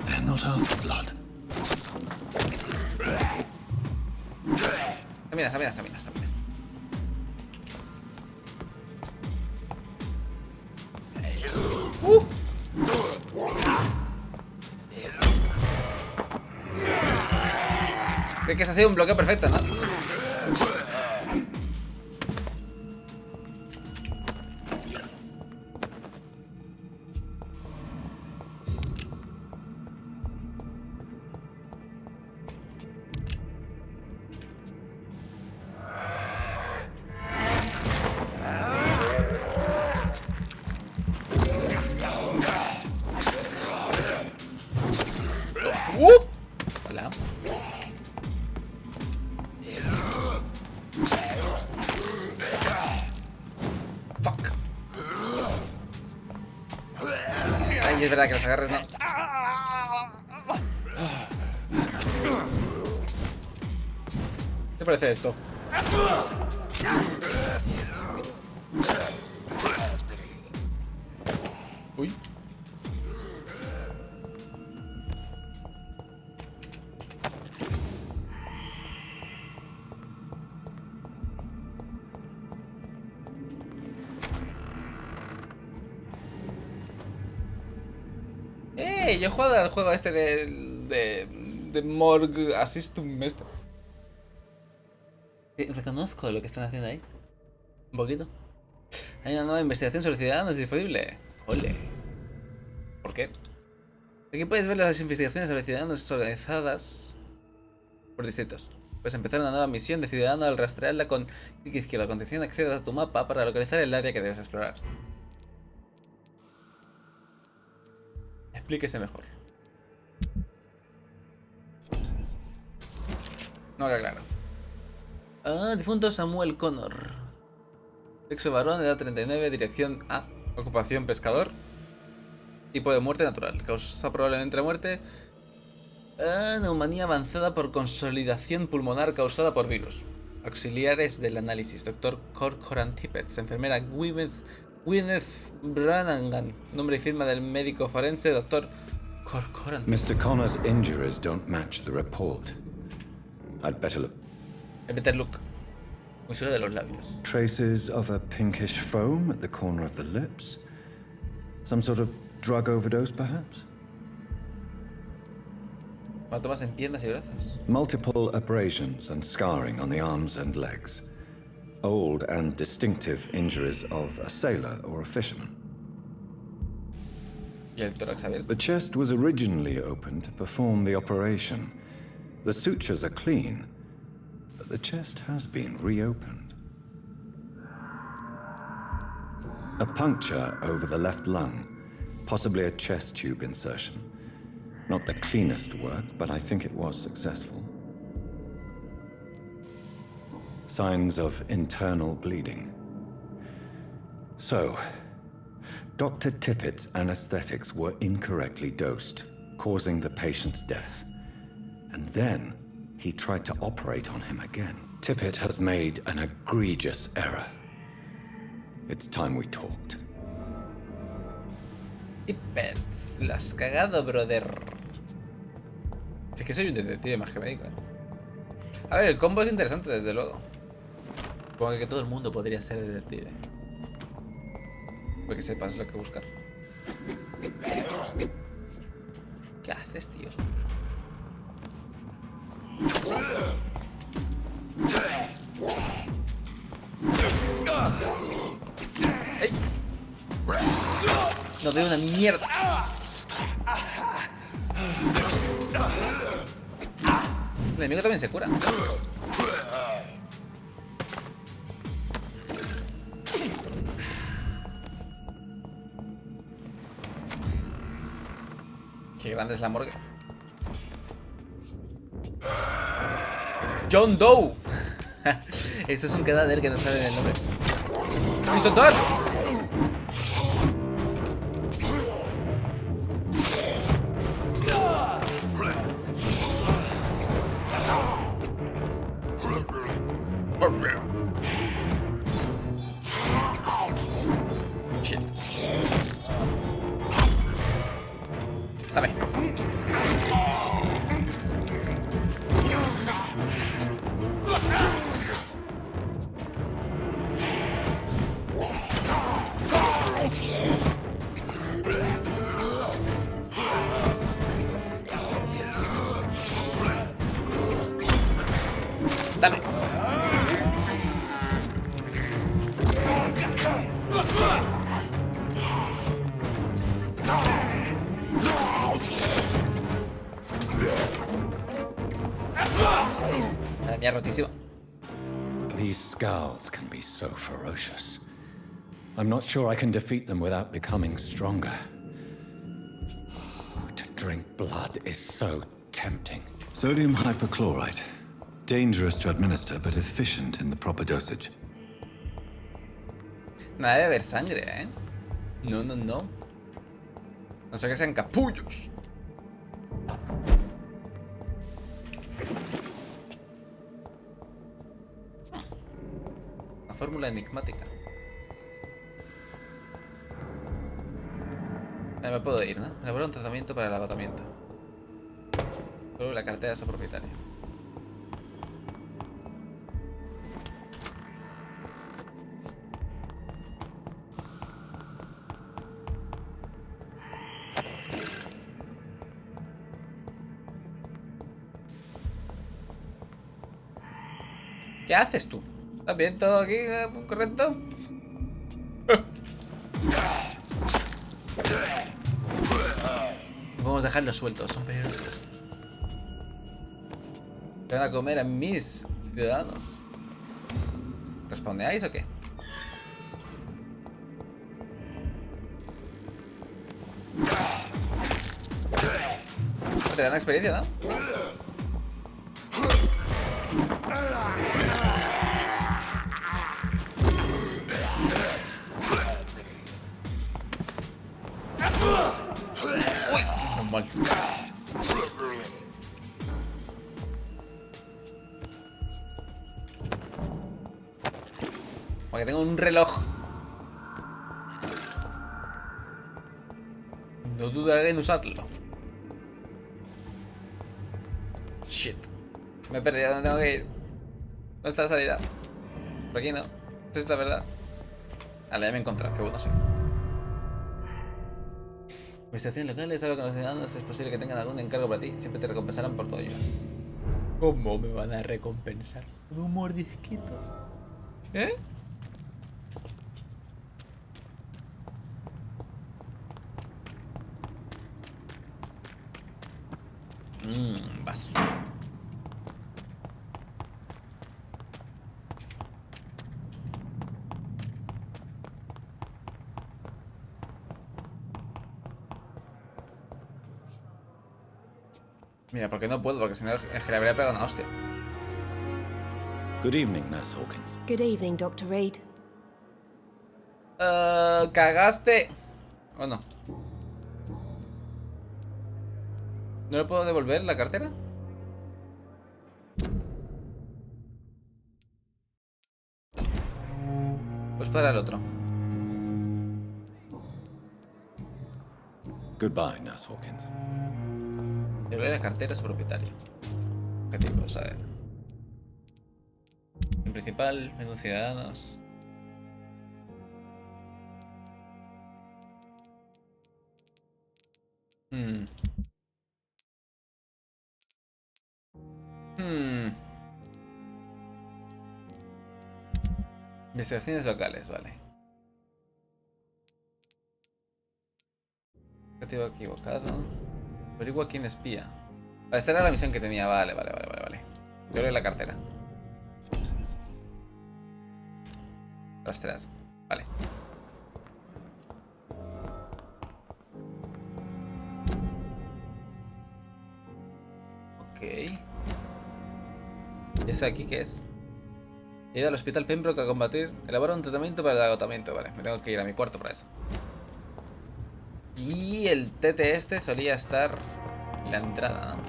Speaker 13: They're not after blood.
Speaker 1: Estamina. Creo que ese ha sido un bloqueo perfecto, ¿no? Hola. Fuck. Ay, es verdad que los agarres no. ¿Qué te parece esto? Uy. Yo he jugado al juego este de Morgue Assistum este. Reconozco lo que están haciendo ahí. Un poquito. Hay una nueva investigación sobre ciudadanos disponible. Ole. ¿Por qué? Aquí puedes ver las investigaciones sobre ciudadanos organizadas por distritos. Puedes empezar una nueva misión de ciudadano al rastrearla con clic izquierdo. A continuación accedes a tu mapa para localizar el área que debes explorar. Explíquese mejor. No queda claro. Difunto Samuel Connor. Sexo varón, edad 39, dirección A. Ocupación pescador. Tipo de muerte natural. Causa probablemente la muerte. Neumonía avanzada por consolidación pulmonar causada por virus. Auxiliares del análisis. Doctor Corcoran Tippets. Enfermera Gwyneth Gwyneth Brannagan, nombre y firma del médico forense, Dr. Corcoran.
Speaker 13: Mr. Connor's injuries don't match the report. I'd better look.
Speaker 1: El better look. Museo de los labios.
Speaker 13: Traces of a pinkish foam at the corner of the lips. Some sort of drug overdose, perhaps?
Speaker 1: Hematomas en piernas y brazos.
Speaker 13: Multiple abrasions and scarring on the arms and legs. Old and distinctive injuries of a sailor or a fisherman.
Speaker 1: Y el tórax abierto.
Speaker 13: The chest was originally opened to perform the operation. The sutures are clean, but the chest has been reopened. A puncture over the left lung, possibly a chest tube insertion. Not the cleanest work, but I think it was successful. Signs of internal bleeding. So, Dr. Tippett's anesthetics were incorrectly dosed, causing the patient's death. And then he tried to operate on him again. Tippett has made an egregious error. It's time we talked.
Speaker 1: Tippett, la has cagado, brother. Si es que soy un detective más que médico, ¿eh? A ver, el combo es interesante, desde luego. Supongo que todo el mundo podría ser detective. Porque sepas lo que buscar. ¿Qué haces, tío? ¡Ey! No veo una mierda. El enemigo también se cura. Qué grande es la morgue. John Doe. Esto es un cadáver que no sabe el nombre. ¡Son dos! Shit. Dame. Dame. La mía rotísima.
Speaker 13: These scowls can be so ferocious. I'm not sure I can defeat them without becoming stronger. To drink blood is so tempting. Sodium hypochlorite. Dangerous to administer, but efficient in the proper dosage.
Speaker 1: Nada de beber sangre, ¿eh? No, no, no. No sé que sean capullos. Una fórmula enigmática. Me puedo ir, ¿no? Elaborar un tratamiento para el agotamiento. Solo la cartera de su propietario. ¿Qué haces tú? ¿Estás bien todo aquí? ¿Correcto? Vamos a dejarlos sueltos, son peligrosos. ¿Qué van a comer a mis ciudadanos? ¿Respondeáis o qué? Te dan experiencia, ¿no? Normal. Porque tengo un reloj. dudaré en usarlo. Shit. Me he perdido. ¿Dónde tengo que ir? ¿Dónde está la salida? Por aquí no. ¿Es esta verdad? Vale, ya me he encontrado. Qué bueno soy. Administración locales, habla con los ciudadanos. Es posible que tengan algún encargo para ti. Siempre te recompensarán por tu ayuda. ¿Cómo me van a recompensar? ¿Con un mordisquito? ¿Eh? Basura. Mira, porque no puedo, porque si no es que le habría pegado una hostia.
Speaker 9: Good evening, Nurse Hawkins.
Speaker 19: Good evening, Dr. Reed.
Speaker 1: Cagaste. ¿O no? ¿No le puedo devolver la cartera? Pues para el otro.
Speaker 9: Goodbye, Nurse Hawkins.
Speaker 1: Devolver la cartera a su propietario. Objetivos, a ver. En principal, menú ciudadanos. Investigaciones locales, vale. Objetivo equivocado. Averigua quién espía. Vale, esta era la misión que tenía. Vale. Devuelve la cartera. Rastrear. Vale. Ok. ¿Y este de aquí qué es? He ido al hospital Pembroke a combatir. Elabora un tratamiento para el agotamiento. Vale, me tengo que ir a mi cuarto para eso. Y el TT este solía estar en la entrada, ¿no?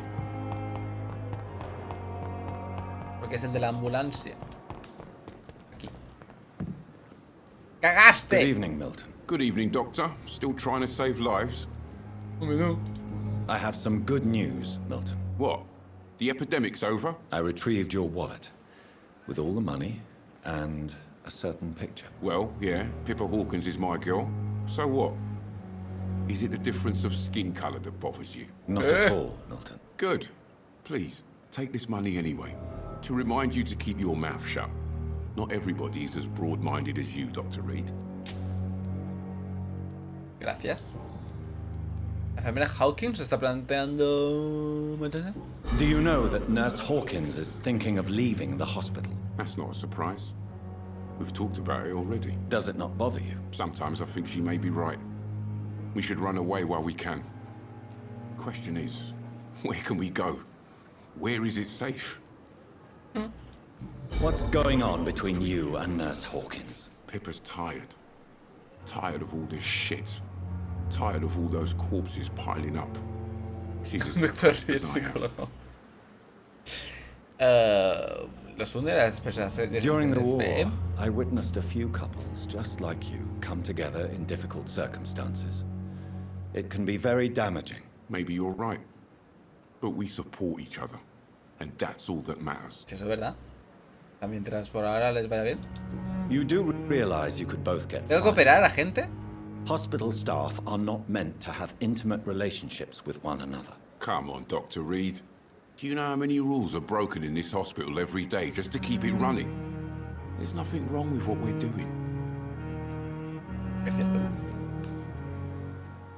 Speaker 1: Porque es el de la ambulancia. Aquí. ¡Cagaste!
Speaker 9: Good evening, Milton.
Speaker 18: Good evening, Doctor. Still trying to save lives?
Speaker 1: Oh, no.
Speaker 9: I have some good news, Milton.
Speaker 18: What? The epidemic's over?
Speaker 9: I retrieved your wallet. With all the money and a certain picture.
Speaker 18: Well, yeah, Pippa Hawkins is my girl. So what? Is it the difference of skin colour that bothers you?
Speaker 9: Not at all, Milton.
Speaker 18: Good. Please, take this money anyway. To remind you to keep your mouth shut. Not everybody is as broad-minded as you, Dr. Reed.
Speaker 1: Gracias. La enfermera Hawkins está planteando...
Speaker 9: Do you know that Nurse Hawkins is thinking of leaving the hospital?
Speaker 18: That's not a surprise. We've talked about it already.
Speaker 9: Does it not bother you?
Speaker 18: Sometimes I think she may be right. We should run away while we can. Question is, where can we go? Where is it safe?
Speaker 9: What's going on between you and Nurse Hawkins?
Speaker 18: Pippa's tired. Tired of all this shit. Tired of all those corpses piling up. She's as depressed as I am.
Speaker 1: Los une las personas de
Speaker 9: During the war, I witnessed a few couples just like you come together in difficult circumstances. It can be very damaging.
Speaker 18: Maybe you're right. But we support each other. And that's all that matters.
Speaker 1: Si eso es verdad. Mientras por ahora les vaya bien.
Speaker 9: You do realize you could both get
Speaker 1: ¿Tengo que operar a gente?
Speaker 9: Hospital staff are not meant to have intimate relationships with one another.
Speaker 18: Come on, Dr. Reed. Do you know how many rules are broken in this hospital every day just to keep it running? There's nothing wrong with what we're doing.
Speaker 1: Es cierto.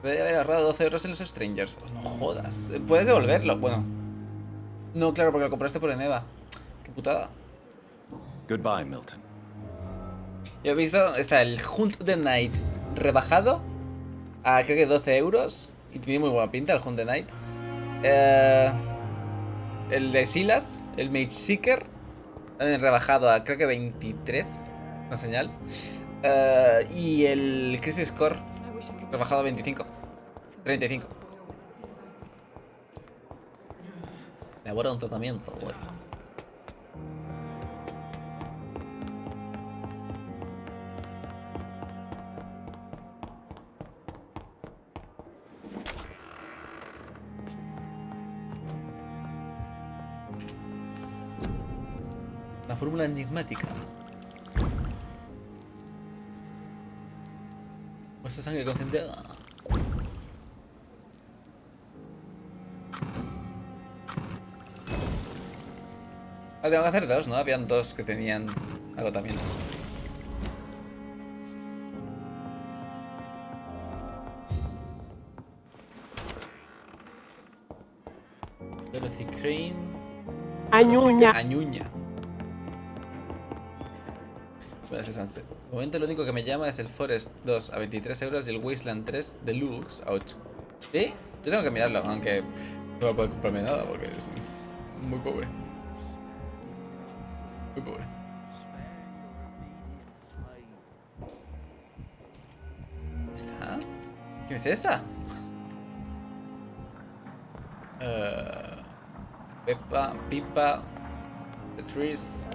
Speaker 1: Debería haber ahorrado 12 euros en los Strangers. No jodas. ¿Puedes devolverlo? Bueno. No, claro, porque lo compraste por Eneva. Qué putada.
Speaker 9: Goodbye, Milton.
Speaker 1: Yo he visto, está el Hunt the Night rebajado a creo que 12 euros. Y tiene muy buena pinta el Hunt the Night. El de Silas, el Mage Seeker, también rebajado a creo que 23. Una señal. Y el Crisis Core rebajado a 25. 35. Elabora un tratamiento, bueno. Una fórmula enigmática. Muestra sangre concentrada. Ah, tengo que hacer dos, ¿no? Habían dos que tenían agotamiento. Dorothy Crane.
Speaker 11: Añuña.
Speaker 1: Añuña. Bueno, ese Sunset. De momento lo único que me llama es el Forest 2 a 23 euros y el Wasteland 3 Deluxe a 8. ¿Sí? Yo tengo que mirarlo, aunque no voy a poder comprarme nada porque es muy pobre. Muy pobre. ¿Está? ¿Quién es esa? Peppa, Pipa, The Trees.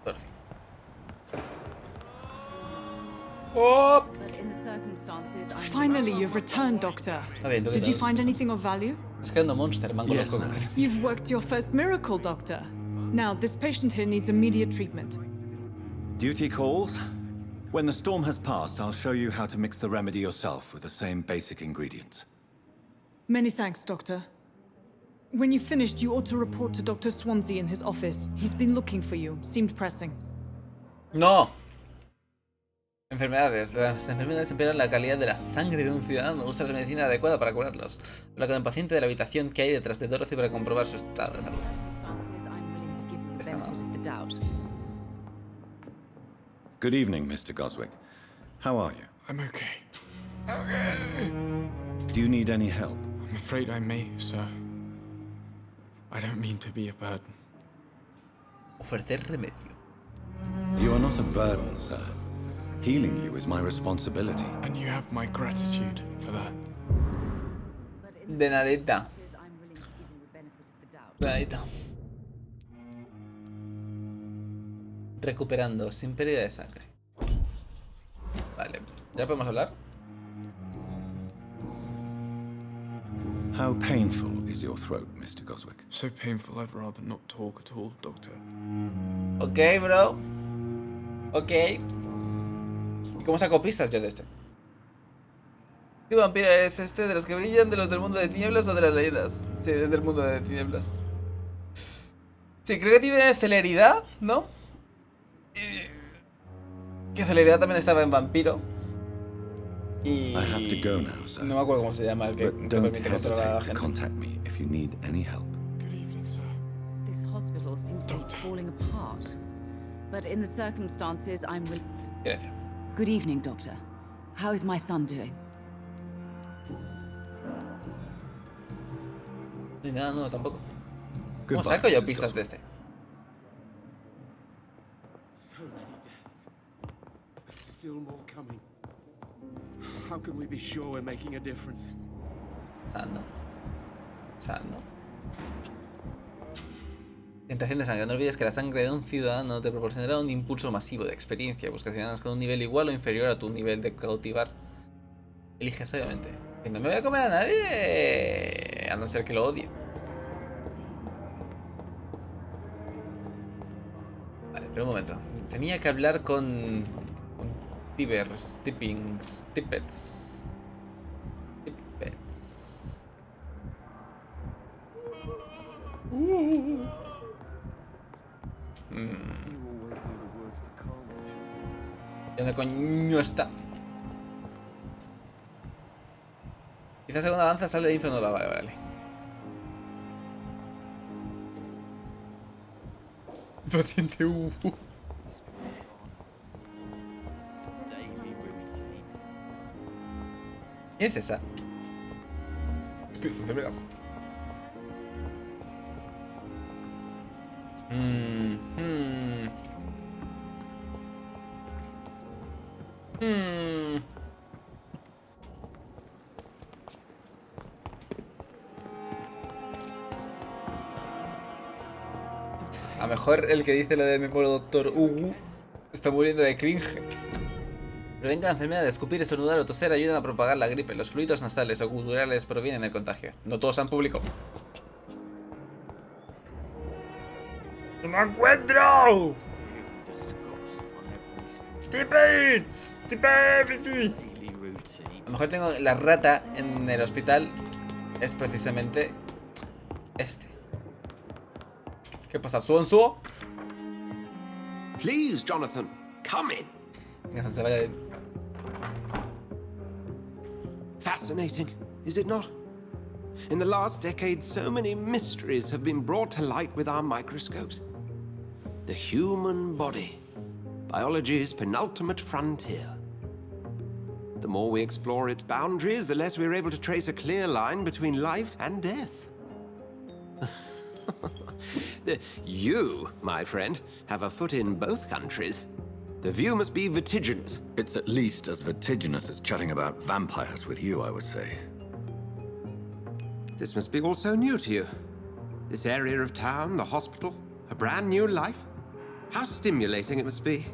Speaker 1: Dorothy. Oh!
Speaker 15: Finally, you've returned, Doctor. Did you find anything of value?
Speaker 1: Es creando monster, mango
Speaker 15: Yes,
Speaker 1: loco.
Speaker 15: You've worked your first miracle, Doctor. Now, this patient here needs immediate treatment.
Speaker 9: Duty calls. When the storm has passed, I'll show you how to mix the remedy yourself with the same basic ingredients.
Speaker 15: Many thanks, Doctor. When you've finished, you ought to report to Dr. Swansea in his office. He's been looking for you. Seemed pressing.
Speaker 1: No. Enfermedades. Las enfermedades empeoran la calidad de la sangre de un ciudadano. Usa la medicina adecuada para curarlos. Habla con el paciente de la habitación que hay detrás de Dorothy para comprobar su estado de salud.
Speaker 9: Good evening, Mr. Goswick. How are you?
Speaker 10: I'm okay.
Speaker 9: Do you need any help?
Speaker 10: I'm afraid I may, sir. I don't mean to be a burden.
Speaker 1: Ofrecer remedio.
Speaker 9: You are not a burden, sir. Healing you is my responsibility.
Speaker 10: And you have my gratitude for that.
Speaker 1: De nadita. De nadita. Recuperando, sin pérdida de sangre. Vale, ¿ya podemos hablar?
Speaker 9: How painful is your throat, Mr. Goswick?
Speaker 10: So painful I'd rather not talk at all, Doctor.
Speaker 1: Ok, bro. Ok. ¿Y cómo saco pistas yo de este? ¿Qué vampiro es este? ¿De los que brillan? ¿De los del mundo de tinieblas o de las leyendas? Sí, es del mundo de tinieblas. Sí, creo que tiene celeridad, ¿no? Que celeridad también estaba en Vampiro. Y...
Speaker 9: I have to go now, sir.
Speaker 1: No me acuerdo cómo se llama el que
Speaker 9: But
Speaker 1: te
Speaker 9: don't
Speaker 1: permite controlar a la
Speaker 9: hesitate to
Speaker 1: gente.
Speaker 9: contact me if you need any help.
Speaker 12: This hospital seems to be falling apart. But in the circumstances, I'm willing.
Speaker 1: Gracias.
Speaker 12: Good evening, Doctor. How is my son doing?
Speaker 1: Ni nada, no, tampoco. ¿Cómo
Speaker 9: Goodbye,
Speaker 1: saco yo
Speaker 9: Mrs.
Speaker 1: pistas de este?
Speaker 8: So many deaths. There's still more coming. How can we be sure we're making a difference?
Speaker 1: Sando. Tentación de sangre. No olvides que la sangre de un ciudadano te proporcionará un impulso masivo de experiencia. Busca ciudadanos con un nivel igual o inferior a tu nivel de cautivar. Elige sabiamente. Que no me voy a comer a nadie. A no ser que lo odie. Vale, pero un momento. Tenía que hablar con Tippets. ¿Y dónde coño está? Quizás según avanza sale de info nueva. Vale. Paciente ¿Quién es esa? Piezas enfermeras. A lo mejor el que dice lo de mi pobre doctor está muriendo de cringe. Prevenga la enfermedad de escupir, estornudar o toser, ayudan a propagar la gripe. Los fluidos nasales o guturales provienen del contagio. No todos han publicado. ¡No me encuentro! ¡Tippets! ¡Tippets! A lo mejor tengo la rata en el hospital. Es precisamente este. ¿Qué pasa, Suonsu?
Speaker 11: Please, Jonathan, come in.
Speaker 1: Se vaya.
Speaker 11: Fascinating, is it not? In the last decade, so many mysteries have been brought to light with our microscopes. The human body, biology's penultimate frontier. The more we explore its boundaries, the less we're able to trace a clear line between life and death. You, my friend, have a foot in both countries. The view must be vertiginous.
Speaker 13: It's at least as vertiginous as chatting about vampires with you, I would say.
Speaker 11: This must be all so new to you. This area of town, the hospital, a brand new life. How stimulating it must be.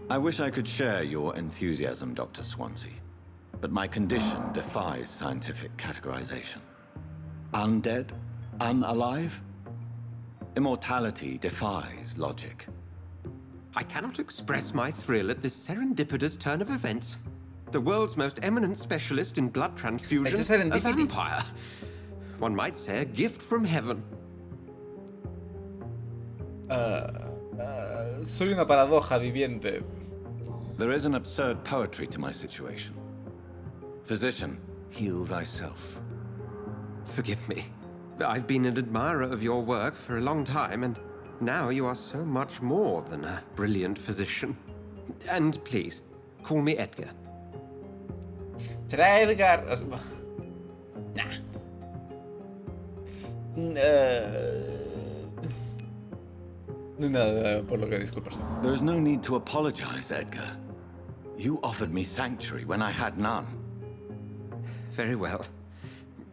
Speaker 13: I wish I could share your enthusiasm, Dr. Swansea. But my condition defies scientific categorization. Undead? Unalive? Immortality defies logic.
Speaker 11: I cannot express my thrill at this serendipitous turn of events. The world's most eminent specialist in blood transfusion, a vampire. One might say a gift from heaven.
Speaker 1: Soy una paradoja viviente.
Speaker 13: There is an absurd poetry to my situation. Physician, heal thyself.
Speaker 11: Forgive me. I've been an admirer of your work for a long time, and now you are so much more than a brilliant physician. And please, call me Edgar.
Speaker 1: ¿Será Edgar? Nah. Nada, por lo que disculpas.
Speaker 13: There is no need to apologize, Edgar. You offered me sanctuary when I had none.
Speaker 11: Very well.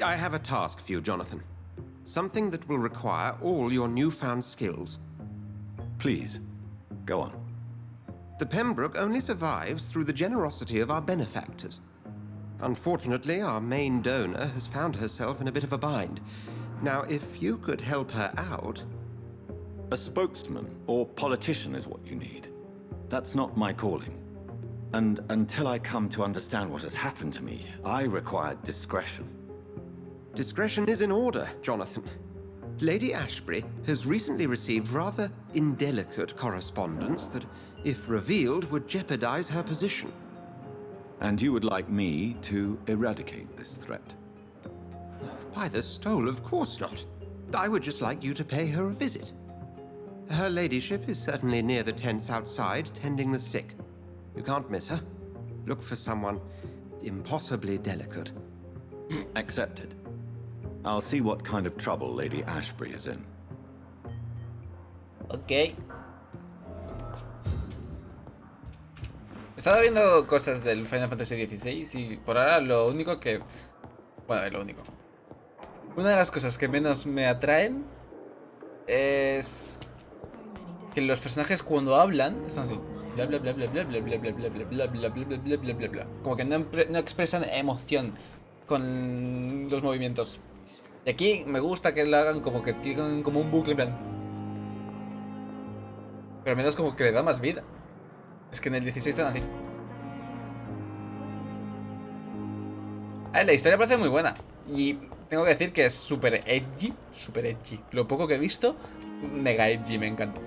Speaker 11: I have a task for you, Jonathan. Something that will require all your newfound skills.
Speaker 13: Please, go on.
Speaker 11: The Pembroke only survives through the generosity of our benefactors. Unfortunately, our main donor has found herself in a bit of a bind. Now, if you could help her out...
Speaker 13: A spokesman or politician is what you need. That's not my calling. And until I come to understand what has happened to me, I require discretion.
Speaker 11: Discretion is in order, Jonathan. Lady Ashbury has recently received rather indelicate correspondence that, if revealed, would jeopardize her position.
Speaker 13: And you would like me to eradicate this threat?
Speaker 11: By the stole, of course not. I would just like you to pay her a visit. Her ladyship is certainly near the tents outside, tending the sick. You can't miss her. Look for someone impossibly delicate.
Speaker 13: Accepted. I'll see what kind of trouble Lady Ashbury is in.
Speaker 1: Ok. He estado viendo cosas del Final Fantasy XVI y por ahora lo único que... Bueno, lo único. Una de las cosas que menos me atraen es que los personajes cuando hablan están así. Bla bla bla bla bla bla bla bla bla bla bla bla bla bla bla bla bla. Como que no expresan emoción con los movimientos. Y aquí me gusta que lo hagan como que tienen como un bucle en plan. Pero menos como que le da más vida. Es que en el 16 están así. La historia parece muy buena. Y tengo que decir que es súper edgy. Súper edgy. Lo poco que he visto, mega edgy, me encanta.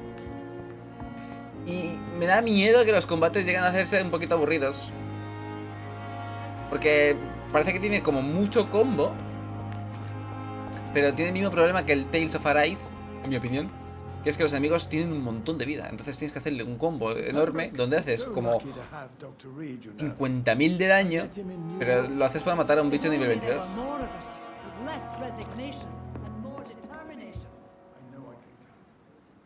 Speaker 1: Y me da miedo que los combates lleguen a hacerse un poquito aburridos. Porque parece que tiene como mucho combo. Pero tiene el mismo problema que el Tales of Arise, en mi opinión. Que es que los enemigos tienen un montón de vida. Entonces tienes que hacerle un combo enorme donde haces como 50.000 de daño. Pero lo haces para matar a un bicho nivel 22.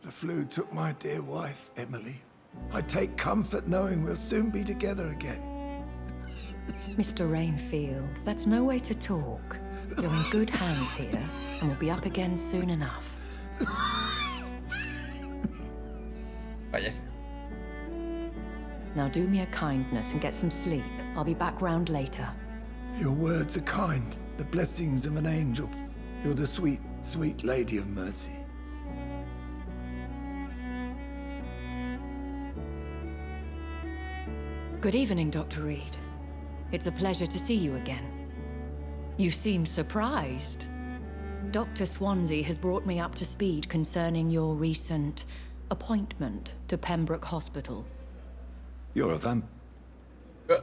Speaker 4: The flu took my dear wife, Emily. I take comfort knowing we'll soon be together again.
Speaker 14: Mr. Rainfield, that's no way to talk. You're in good hands here, and we'll be up again soon enough.
Speaker 1: Vaya.
Speaker 14: Now do me a kindness and get some sleep. I'll be back round later.
Speaker 4: Your words are kind, the blessings of an angel. You're the sweet, sweet lady of mercy.
Speaker 14: Good evening, Dr. Reed. It's a pleasure to see you again. You seem surprised. Dr. Swansea has brought me up to speed concerning your recent appointment to Pembroke Hospital.
Speaker 9: You're a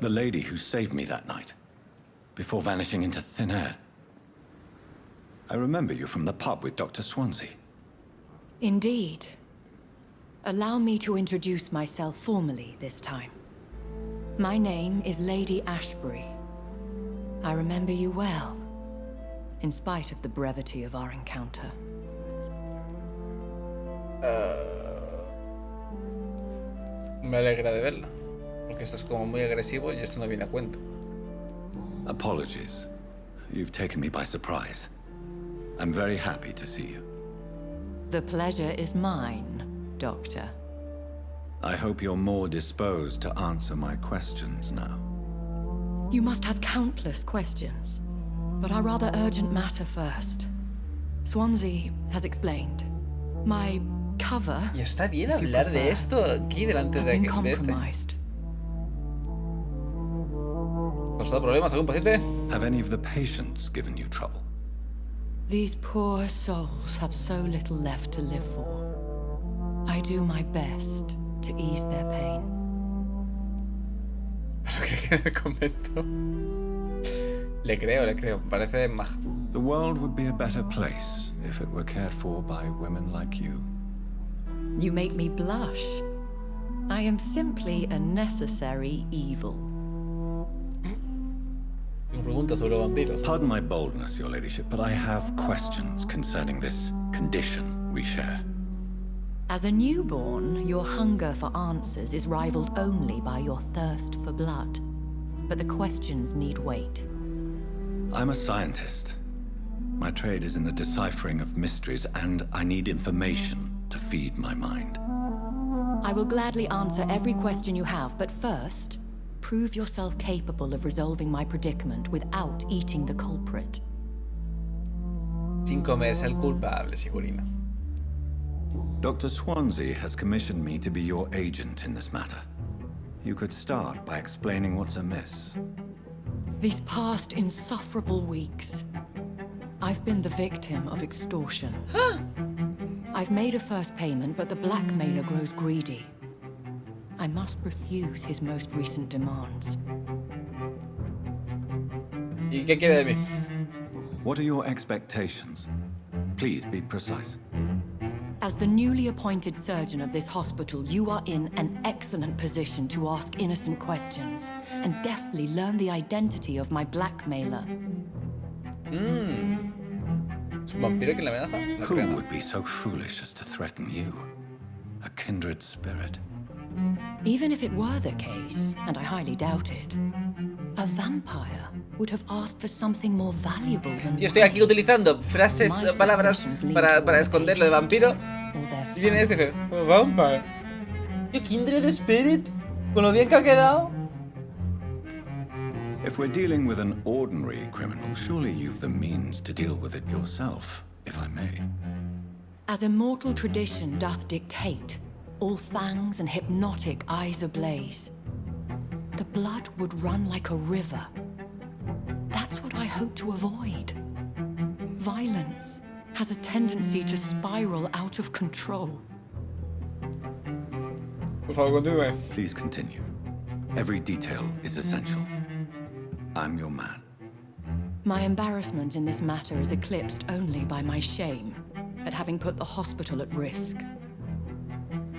Speaker 9: the lady who saved me that night, before vanishing into thin air. I remember you from the pub with Dr. Swansea.
Speaker 14: Indeed. Allow me to introduce myself formally this time. My name is Lady Ashbury. I remember you well, in spite of the brevity of our encounter.
Speaker 1: Me alegra de verla, porque esto es como muy agresivo y esto no viene a cuento.
Speaker 9: Apologies. You've taken me by surprise. I'm very happy to see you.
Speaker 14: The pleasure is mine, Doctor.
Speaker 9: I hope you're more disposed to answer my questions now.
Speaker 14: You must have countless questions, but our rather urgent matter first. Swansea has explained. My cover,
Speaker 1: y está bien hablar de esto aquí delante de este. ¿Os ha dado problemas algún paciente?
Speaker 9: Have any of the patients given you trouble?
Speaker 14: These poor souls have so little left to live for. I do my best to ease their pain.
Speaker 1: Pero que en el convento. Le creo. Parece maja.
Speaker 9: The world would be a better place if it were cared for by women like you.
Speaker 14: You make me blush. I am simply a necessary evil.
Speaker 9: Pardon my boldness, Your Ladyship, but I have questions concerning this condition we share.
Speaker 14: As a newborn, your hunger for answers is rivaled only by your thirst for blood. But the questions need weight.
Speaker 9: I'm a scientist. My trade is in the deciphering of mysteries, and I need information to feed my mind.
Speaker 14: I will gladly answer every question you have, but first, prove yourself capable of resolving my predicament without eating the culprit.
Speaker 1: Sin comerse al culpable, Sigurina.
Speaker 9: Dr. Swansea has commissioned me to be your agent in this matter. You could start by explaining what's amiss.
Speaker 14: These past insufferable weeks, I've been the victim of extortion. I've made a first payment, but the blackmailer grows greedy. I must refuse his most recent demands.
Speaker 1: ¿Y qué quiere de mí?
Speaker 9: What are your expectations? Please be precise.
Speaker 14: As the newly appointed surgeon of this hospital, you are in an excellent position to ask innocent questions and deftly learn the identity of my blackmailer.
Speaker 1: ¿Es un vampiro que la amenaza?
Speaker 9: Who would be so foolish as to threaten you? A kindred spirit.
Speaker 14: Even if it were the case, and I highly doubt it, a vampire would have asked for something more valuable than
Speaker 1: Yo estoy aquí utilizando frases, palabras para esconder lo de vampiro. Y viene este y dice, oh, vampire. ¿Qué kindred spirit? Con lo bien que ha quedado.
Speaker 9: If we're dealing with an ordinary criminal, surely you've the means to deal with it yourself, if I may.
Speaker 14: As immortal tradition doth dictate, all fangs and hypnotic eyes ablaze, the blood would run like a river. That's what I hope to avoid. Violence has a tendency to spiral out of control.
Speaker 1: Por favor, continúe.
Speaker 9: Please continue. Every detail is essential. I'm your man.
Speaker 14: My embarrassment in this matter is eclipsed only by my shame at having put the hospital at risk.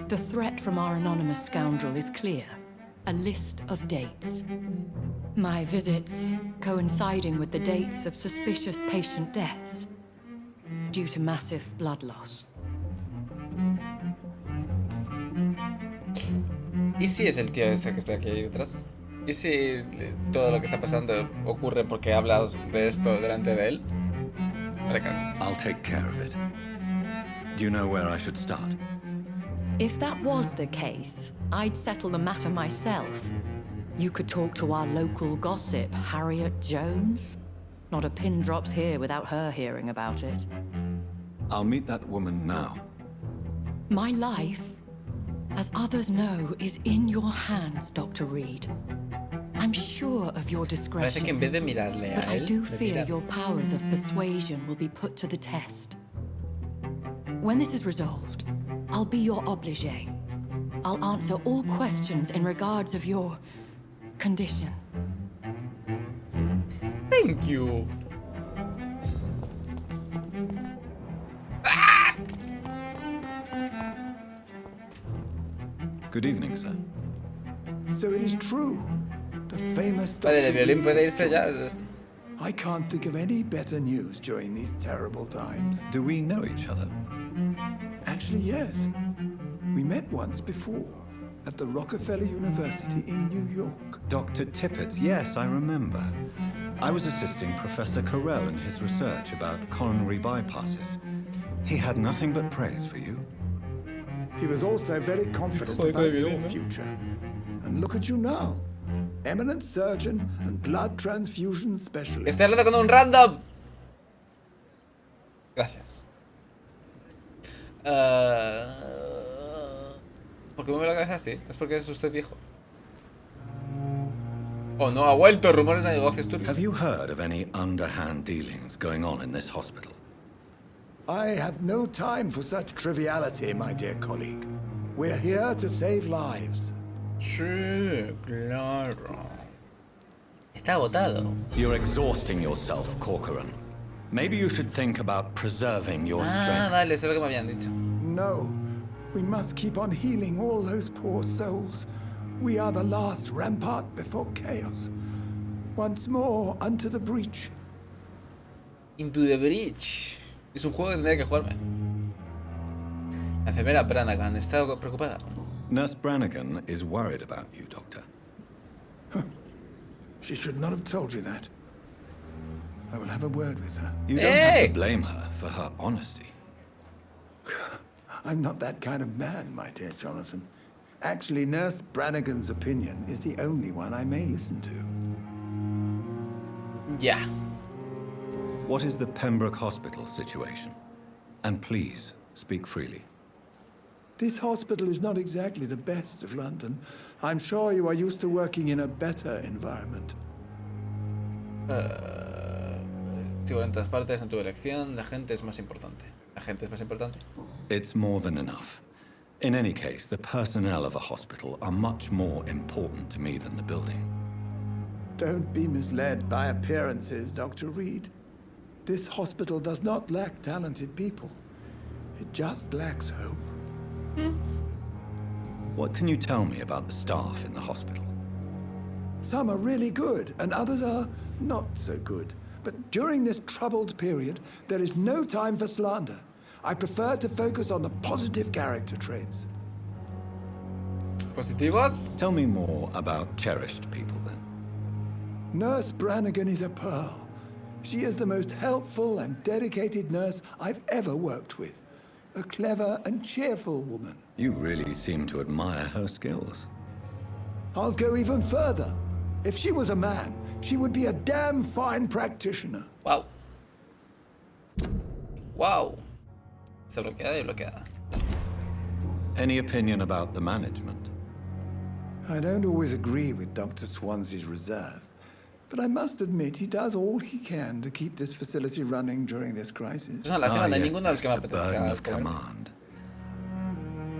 Speaker 14: The threat from our anonymous scoundrel is clear. A list of dates. My visits coinciding with the dates of suspicious patient deaths due to massive blood loss.
Speaker 1: ¿Y si es el tío este que está aquí detrás? ¿Y si todo lo que está pasando ocurre porque hablas de esto delante de él?
Speaker 9: I'll take care of it. Do you know where I should start?
Speaker 14: If that was the case, I'd settle the matter myself. You could talk to our local gossip, Harriet Jones. Not a pin drops here without her hearing about it.
Speaker 9: I'll meet that woman now.
Speaker 14: My life as others know, is in your hands, Dr. Reed. I'm sure of your
Speaker 1: Parece que en
Speaker 14: discretion,
Speaker 1: vez de mirarle
Speaker 14: but
Speaker 1: a
Speaker 14: I
Speaker 1: él,
Speaker 14: do
Speaker 1: le
Speaker 14: fear
Speaker 1: mira.
Speaker 14: your powers of persuasion will be put to the test. When this is resolved, I'll be your obligé. I'll answer all questions in regards of your condition.
Speaker 1: Thank you.
Speaker 2: Good evening, sir.
Speaker 4: So it is true. The famous
Speaker 1: Vale, de
Speaker 4: Dr.
Speaker 1: violín
Speaker 4: Reed
Speaker 1: puede
Speaker 4: has
Speaker 1: irse ya.
Speaker 4: joined us. I can't think of any better news during these terrible times.
Speaker 2: Do we know each other?
Speaker 4: Actually, yes. We met once before at the Rockefeller University in New York.
Speaker 2: Dr. Tippett's, yes, I remember. I was assisting Professor Carell in his research about coronary bypasses. He had nothing but praise for you.
Speaker 4: He was also very confident about your future. And look at you now. Eminent surgeon and blood transfusion specialist.
Speaker 1: Estoy hablando con un random. Gracias. ¿Por qué me mueve la cabeza así? ¿Es porque es usted viejo? Oh, no, ha vuelto. Rumores de negocios turbios.
Speaker 2: Have you heard of any underhand dealings going on in this hospital?
Speaker 4: I have no time for such triviality, my dear colleague. We're here to save lives.
Speaker 1: Sí, claro. Está agotado.
Speaker 2: You're exhausting yourself, Corcoran. Maybe you should think about preserving your strength.
Speaker 1: Vale, eso es lo que me habían dicho.
Speaker 4: No, we must keep on healing all those poor souls. We are the last rampart before chaos. Once more, unto the breach.
Speaker 1: Into the breach. Es un juego que tendría que jugarme. La enfermera Branagh está preocupada.
Speaker 2: Nurse Brannigan is worried about you, Doctor.
Speaker 4: She should not have told you that. I will have a word with her.
Speaker 2: You don't have to blame her for her honesty.
Speaker 4: I'm not that kind of man, my dear Jonathan. Actually, Nurse Brannigan's opinion is the only one I may listen to.
Speaker 1: Yeah.
Speaker 2: What is the Pembroke Hospital situation? And please, speak freely.
Speaker 4: This hospital is not exactly the best of London. I'm sure you are used to working in a better environment.
Speaker 1: Si bueno, en todas partes, en tu elección, la gente es más importante. La gente es más importante.
Speaker 2: It's more than enough. In any case, the personnel of a hospital are much more important to me than the building.
Speaker 4: Don't be misled by appearances, Dr. Reed. This hospital does not lack talented people. It just lacks hope.
Speaker 2: What can you tell me about the staff in the hospital?
Speaker 4: Some are really good, and others are not so good. But during this troubled period, there is no time for slander. I prefer to focus on the positive character traits.
Speaker 1: ¿Positivos?
Speaker 2: Tell me more about cherished people, then.
Speaker 4: Nurse Brannigan is a pearl. She is the most helpful and dedicated nurse I've ever worked with. A clever and cheerful woman.
Speaker 2: You really seem to admire her skills.
Speaker 4: I'll go even further. If she was a man, she would be a damn fine practitioner.
Speaker 1: Wow. Wow. Está bloqueada y bloqueada.
Speaker 2: Any opinion about the management?
Speaker 4: I don't always agree with Dr. Swansea's reserve, but I must admit he does all he can to keep this facility running during this crisis.
Speaker 1: Es una lástima, no hay ninguno al que me
Speaker 2: The burden
Speaker 1: apetezca
Speaker 2: of
Speaker 1: comer.
Speaker 2: command.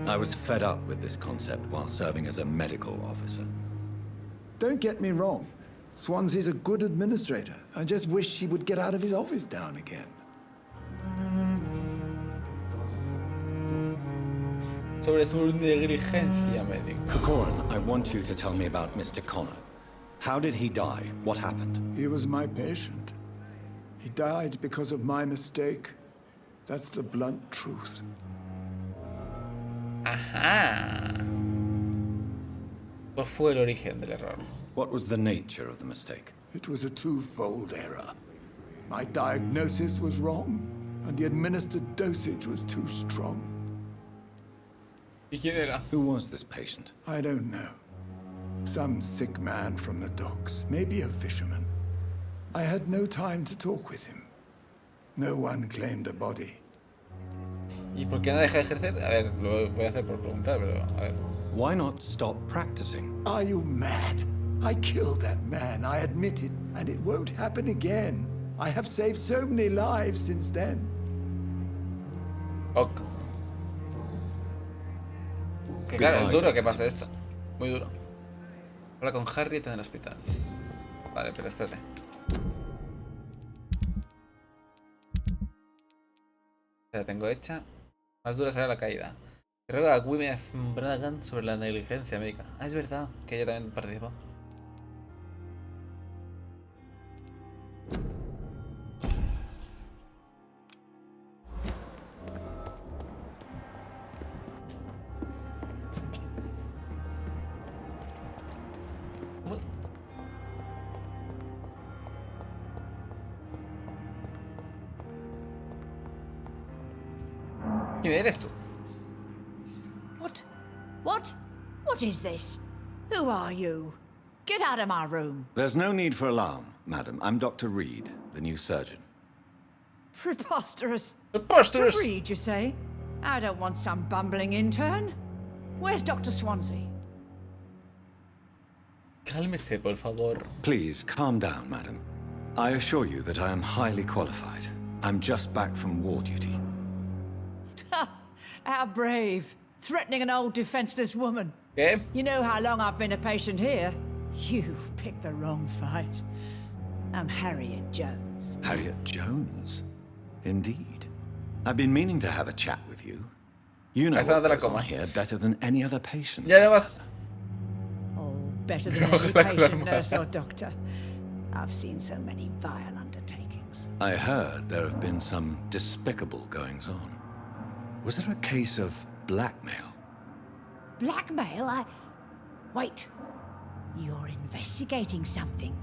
Speaker 2: I was fed up with this concept while serving as a medical officer.
Speaker 4: Don't get me wrong. Swansea's a good administrator. I just wish he would get out of his office now and again.
Speaker 1: Sobre su negligencia médica.
Speaker 2: Corcoran, I want you to tell me about Mr. Connor. How did he die? What happened?
Speaker 4: He was my patient. He died because of my mistake. That's the blunt truth.
Speaker 1: Ajá. ¿Cuál fue el origen del error?
Speaker 2: What was the nature of the mistake?
Speaker 4: It was a twofold error. My diagnosis was wrong, and the administered dosage was too strong.
Speaker 1: ¿Y quién era?
Speaker 2: Who was this patient?
Speaker 4: I don't know. Some sick man from the docks, maybe a fisherman. I had no time to talk with him. No one claimed a body.
Speaker 1: ¿Y por qué no deja de ejercer? A ver, lo voy a hacer por preguntar, pero a ver.
Speaker 9: Why not stop practicing?
Speaker 4: Are you mad? I killed that man, I admit it, and it won't happen again. I have saved so many lives since then.
Speaker 1: Ok. Que claro, es duro que pase esto. Muy duro. Habla con Harriet en el hospital. Vale, pero espérate. La tengo hecha. Más dura será la caída. Ruega a Gwyneth Bragan sobre la negligencia médica. Ah, es verdad, que ella también participó. ¿Quién eres tú?
Speaker 5: What is this? Who are you? Get out of my room.
Speaker 9: There's no need for alarm, madam. I'm Dr. Reed, the new surgeon.
Speaker 5: Preposterous.
Speaker 1: Preposterous.
Speaker 5: To read, you say? I don't want some bumbling intern. Where's Dr. Swansea?
Speaker 1: Cálmese, por favor.
Speaker 9: Please, calm down, madam. I assure you that I am highly qualified. I'm just back from war duty.
Speaker 5: How brave. Threatening an old defenseless woman.
Speaker 1: ¿Qué?
Speaker 5: You know how long I've been a patient here? You've picked the wrong fight. I'm Harriet Jones.
Speaker 9: Harriet Jones? Indeed. I've been meaning to have a chat with you. You know what goes on here better than any other patient.
Speaker 1: Ya no vas.
Speaker 5: Oh, better than any patient, nurse or doctor. I've seen so many vile undertakings.
Speaker 9: I heard there have been some despicable goings-on. Was there a case of blackmail?
Speaker 5: Blackmail? Wait. You're investigating something.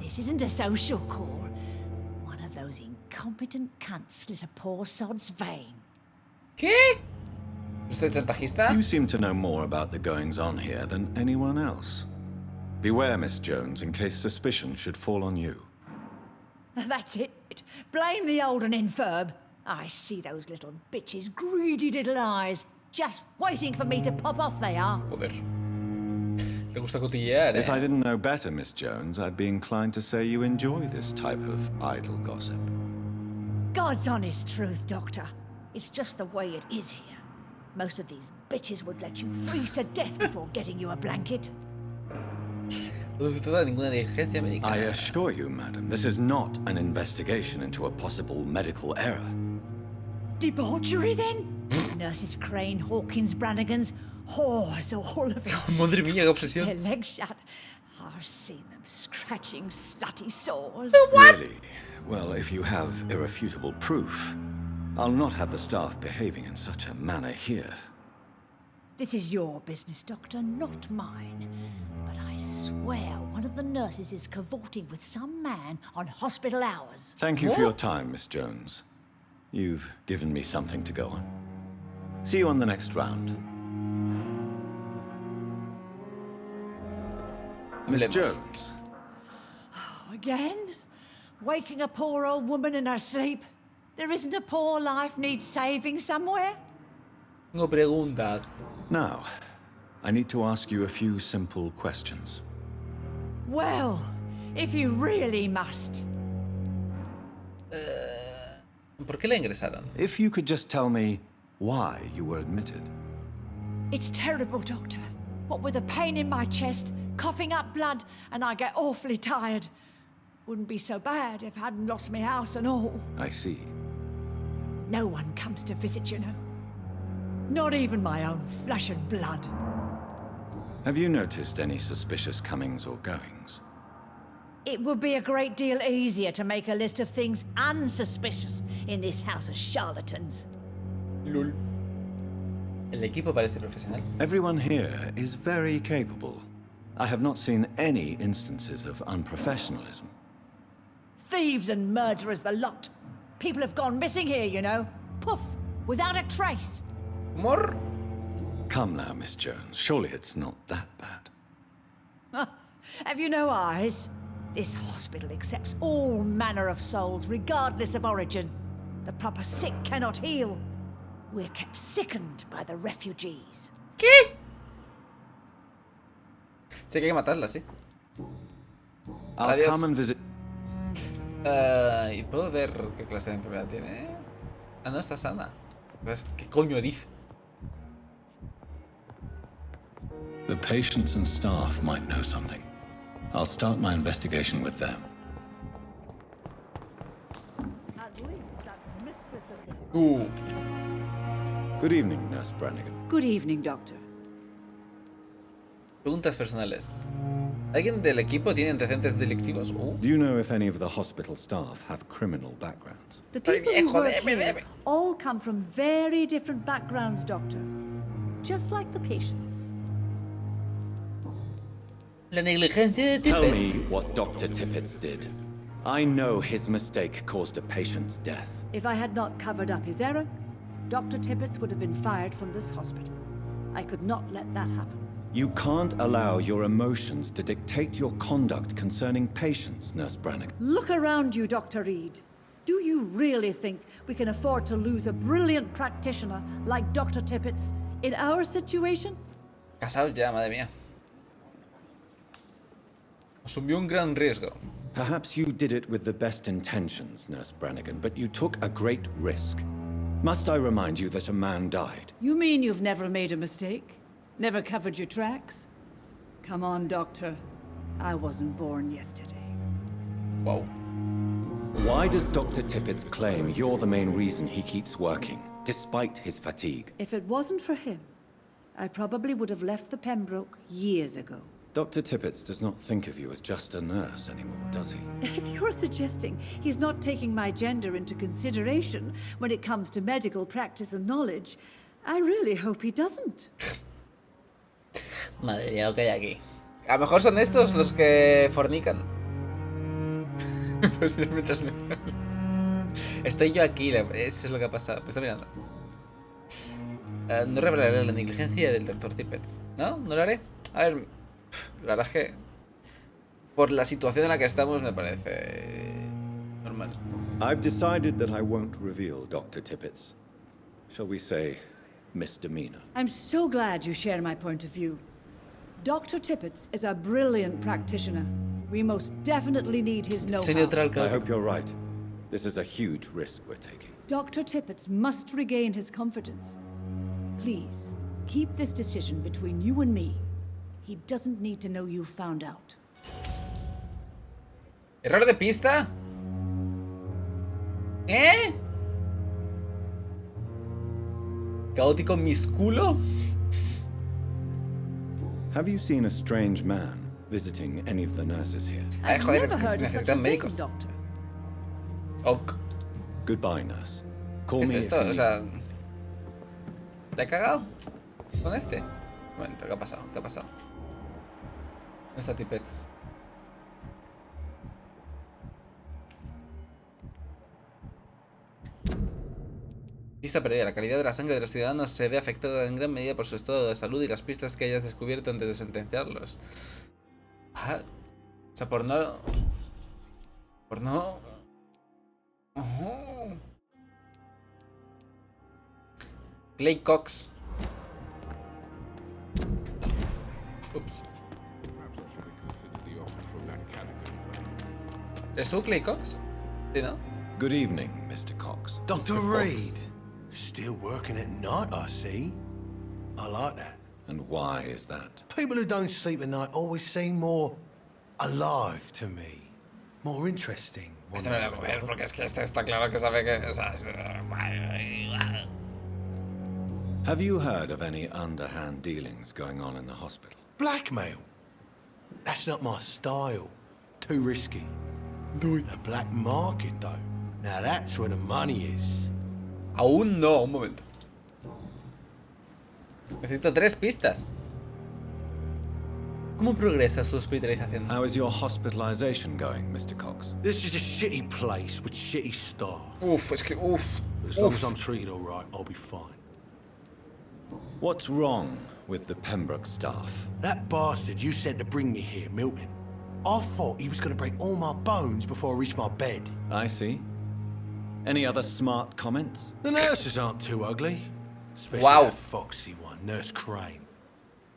Speaker 5: This isn't a social call. One of those incompetent cunts slit a poor sod's vein.
Speaker 1: ¿Qué? ¿Usted es chantajista?
Speaker 9: You seem to know more about the goings-on here than anyone else. Beware, Miss Jones, in case suspicion should fall on you.
Speaker 5: That's it. Blame the old and infirm. I see those little bitches' greedy little eyes. Just waiting for me to pop off they are.
Speaker 1: Joder. Te gusta cotillear, eh?
Speaker 9: If I didn't know better, Miss Jones, I'd be inclined to say you enjoy this type of idle gossip.
Speaker 5: God's honest truth, Doctor. It's just the way it is here. Most of these bitches would let you freeze to death before getting you a blanket.
Speaker 9: I assure you, madam, this is not an investigation into a possible medical error.
Speaker 5: Debauchery, then? Nurses Crane, Hawkins, Brannigans, whores, all of it.
Speaker 1: Madre mía, qué obsesión.
Speaker 5: Their legs shut. I've seen them scratching slutty sores.
Speaker 9: Really? Well, if you have irrefutable proof, I'll not have the staff behaving in such a manner here.
Speaker 5: This is your business, Doctor, not mine. But I swear one of the nurses is cavorting with some man on hospital hours.
Speaker 9: Thank you for your time, Miss Jones. You've given me something to go on. See you on the next round. Miss Jones.
Speaker 5: Again? Waking a poor old woman in her sleep? There isn't a poor life needs saving somewhere?
Speaker 1: No preguntas.
Speaker 9: Now, I need to ask you a few simple questions.
Speaker 5: Well, if you really must.
Speaker 1: ¿Por qué la ingresaron?
Speaker 9: If you could just tell me why you were admitted.
Speaker 5: It's terrible, Doctor. What with a pain in my chest, coughing up blood, and I get awfully tired. Wouldn't be so bad if I hadn't lost my house and all.
Speaker 9: I see.
Speaker 5: No one comes to visit, you know. Not even my own flesh and blood.
Speaker 9: Have you noticed any suspicious comings or goings?
Speaker 5: It would be a great deal easier to make a list of things unsuspicious in this house of charlatans.
Speaker 1: Lul. El equipo parece profesional.
Speaker 9: Everyone here is very capable. I have not seen any instances of unprofessionalism.
Speaker 5: Thieves and murderers, the lot. People have gone missing here, you know. Poof, without a trace.
Speaker 1: More?
Speaker 9: Come now, Miss Jones. Surely it's not that bad.
Speaker 5: Have you no eyes? This hospital accepts all manner of souls, regardless of origin. The proper sick cannot heal. We're kept sickened by the refugees.
Speaker 1: ¿Qué? Sí, que hay que matarla, sí.
Speaker 9: I'll
Speaker 1: Adiós.
Speaker 9: come and visit.
Speaker 1: Y puedo ver qué clase de enfermedad tiene. Ah, no, está sana. ¿Qué coño dice?
Speaker 13: The patients and staff might know something. I'll start my investigation with them.
Speaker 9: Good evening, Nurse Brannigan.
Speaker 5: Good evening, Doctor.
Speaker 1: Preguntas personales. ¿Alguien del equipo tiene antecedentes delictivos?
Speaker 9: Do you know if any of the hospital staff have criminal backgrounds?
Speaker 5: The people who work here all come from very different backgrounds, Doctor. Just like the patients.
Speaker 1: La negligencia de
Speaker 9: Tell
Speaker 1: Tippets.
Speaker 9: me what Dr. Tippets did. I know his mistake caused a patient's death.
Speaker 5: If I had not covered up his error, Dr. Tippets would have been fired from this hospital. I could not let that happen.
Speaker 9: You can't allow your emotions to dictate your conduct concerning patients, Nurse Brannigan.
Speaker 5: Look around you, Dr. Reed. Do you really think we can afford to lose a brilliant practitioner like Dr. Tippets in our situation?
Speaker 1: Casaos ya, madre mía. Asumió un gran riesgo.
Speaker 9: Perhaps you did it with the best intentions, Nurse Brannigan, but you took a great risk. Must I remind you that a man died?
Speaker 5: You mean you've never made a mistake? Never covered your tracks? Come on, Doctor. I wasn't born yesterday.
Speaker 1: Whoa.
Speaker 9: Why does Dr. Tippets claim you're the main reason he keeps working, despite his fatigue?
Speaker 5: If it wasn't for him, I probably would have left the Pembroke years ago.
Speaker 9: Dr. Tippets does not think of you as just a nurse anymore, does he?
Speaker 5: If you're suggesting he's not taking my gender into consideration when it comes to medical practice and knowledge, I really hope he doesn't.
Speaker 1: Madre mía, lo que hay aquí. A lo mejor son estos los que fornican. Pues mira, mientras me... Estoy yo aquí, eso es lo que ha pasado. Me está mirando. No revelaré la negligencia del Dr. Tippets. ¿No? ¿No lo haré? A ver, la verdad es que por la situación en la que estamos me parece normal.
Speaker 9: I've decided that I won't reveal Dr. Tippets. Shall we say, misdemeanor.
Speaker 5: I'm so glad you share my point of view. Dr. Tippets is a brilliant practitioner. We most definitely need his know-how.
Speaker 9: I hope you're right. This is a huge risk we're taking.
Speaker 5: Dr. Tippets must regain his confidence. Please, keep this decision between you and me. He doesn't need to know you found out.
Speaker 1: ¿Error de pista? ¿Eh? ¿Caótico misculo?
Speaker 9: Have you seen a strange man visiting any of the nurses here?
Speaker 1: Ay, joder, es que necesitan médicos. Ok.
Speaker 9: Goodbye, nurse. Call
Speaker 1: ¿Qué es
Speaker 9: me
Speaker 1: esto?
Speaker 9: if you
Speaker 1: O sea... ¿Le he cagado? ¿Con este? Un momento, ¿qué ha pasado? ¿Qué ha pasado? ¿Dónde está Tippets? Pista perdida. La calidad de la sangre de los ciudadanos se ve afectada en gran medida por su estado de salud y las pistas que hayas descubierto antes de sentenciarlos. Ah, o sea, por no... Por no... Oh. Clay Cox. Ups. ¿Eres tú, Clay Cox? ¿Sí, no?
Speaker 9: Good evening, Mr. Cox.
Speaker 16: Dr.
Speaker 9: Mr.
Speaker 16: Reed. Still working at night, I see. I like that.
Speaker 9: And why is that?
Speaker 16: People who don't sleep at night always seem more alive to me. More interesting.
Speaker 1: Este me lo voy a comer porque es que este está claro que sabe que... O sea,
Speaker 9: Have you heard of any underhand dealings going on in the hospital?
Speaker 16: Blackmail? That's not my style. Too risky. The black market, though. Now that's where the money is.
Speaker 1: Aún no, un momento. Necesito 3 pistas. ¿Cómo progresa su hospitalización?
Speaker 9: How is your hospitalization going, Mr. Cox?
Speaker 16: This is a shitty place with shitty staff.
Speaker 1: Uf, es que... Uf.
Speaker 16: As long as I'm treated all right, I'll be fine.
Speaker 9: What's wrong with the Pembroke staff?
Speaker 16: That bastard you sent to bring me here, Milton. I thought he was going to break all my bones before I reached my bed.
Speaker 9: I see. Any other smart comments?
Speaker 16: The nurses aren't too ugly. Especially
Speaker 1: Wow.
Speaker 16: that foxy one, Nurse Crane.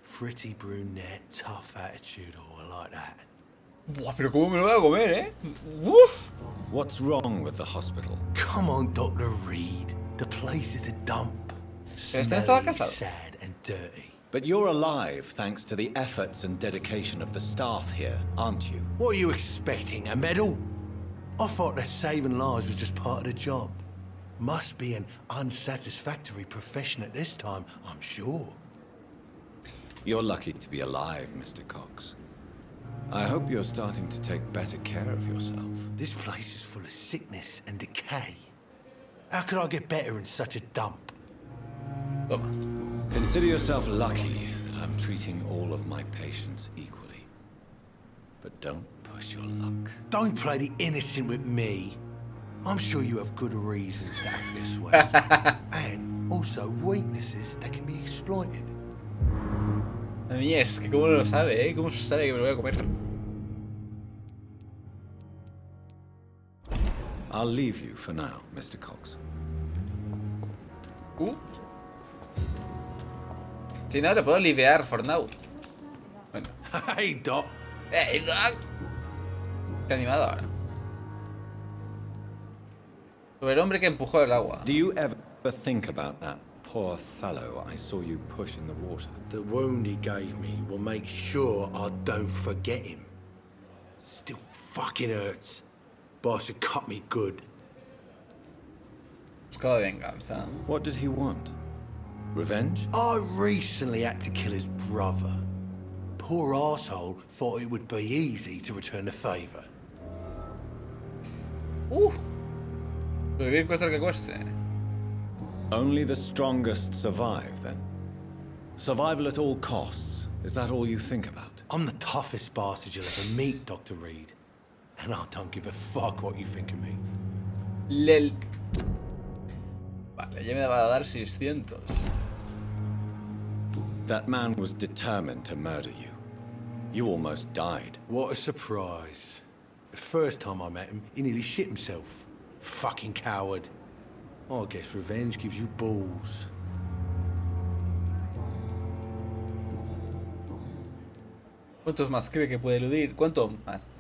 Speaker 16: Pretty brunette, tough attitude, all like that.
Speaker 1: Buah, pero cómo me lo voy a comer, ¿eh? Uf.
Speaker 9: What's wrong with the hospital?
Speaker 16: Come on, Dr. Reed. The place is a dump.
Speaker 1: Pero este estaba
Speaker 16: Smelly,
Speaker 1: casado.
Speaker 16: sad and dirty.
Speaker 9: But you're alive thanks to the efforts and dedication of the staff here, aren't you?
Speaker 16: What are you expecting, a medal? I thought that saving lives was just part of the job. Must be an unsatisfactory profession at this time, I'm sure.
Speaker 9: You're lucky to be alive, Mr. Cox. I hope you're starting to take better care of yourself.
Speaker 16: This place is full of sickness and decay. How could I get better in such a dump?
Speaker 1: Toma.
Speaker 9: Consider yourself lucky that I'm treating all of my patients equally. But don't push your luck.
Speaker 16: Don't play the innocent with me. I'm sure you have good reasons to act this way. And also weaknesses that can be exploited.
Speaker 1: A mí es que cómo lo sabe, ¿eh? ¿Cómo sabe que me lo voy a comer?
Speaker 9: I'll leave you for now, Mr. Cox.
Speaker 1: Si no, le puedo lidear for now. Bueno.
Speaker 16: Hey, Doc.
Speaker 1: Hey, Doc. Qué animado ahora. Sobre el hombre que empujó el agua.
Speaker 9: Do you ever think about that poor fellow I saw you push in the water?
Speaker 16: The wound he gave me will make sure I don't forget him. Still fucking hurts. Boss had cut me good.
Speaker 1: Buscado venganza.
Speaker 9: What did he want? Revenge?
Speaker 16: I recently had to kill his brother. Poor arsehole thought it would be easy to return the favour.
Speaker 1: Vivir cuesta lo que cueste.
Speaker 9: Only the strongest survive, then? Survival at all costs. Is that all you think about?
Speaker 16: I'm the toughest bastard you'll ever meet, Dr. Reed. And I don't give a fuck what you think of me.
Speaker 1: Lel. Vale, ya me va a dar 600.
Speaker 9: That man was determined to murder you. You almost died.
Speaker 16: What a surprise. The first time I met him, he nearly shit himself. Fucking coward. I guess revenge gives you balls.
Speaker 1: ¿Cuántos más cree que puede eludir? ¿Cuánto más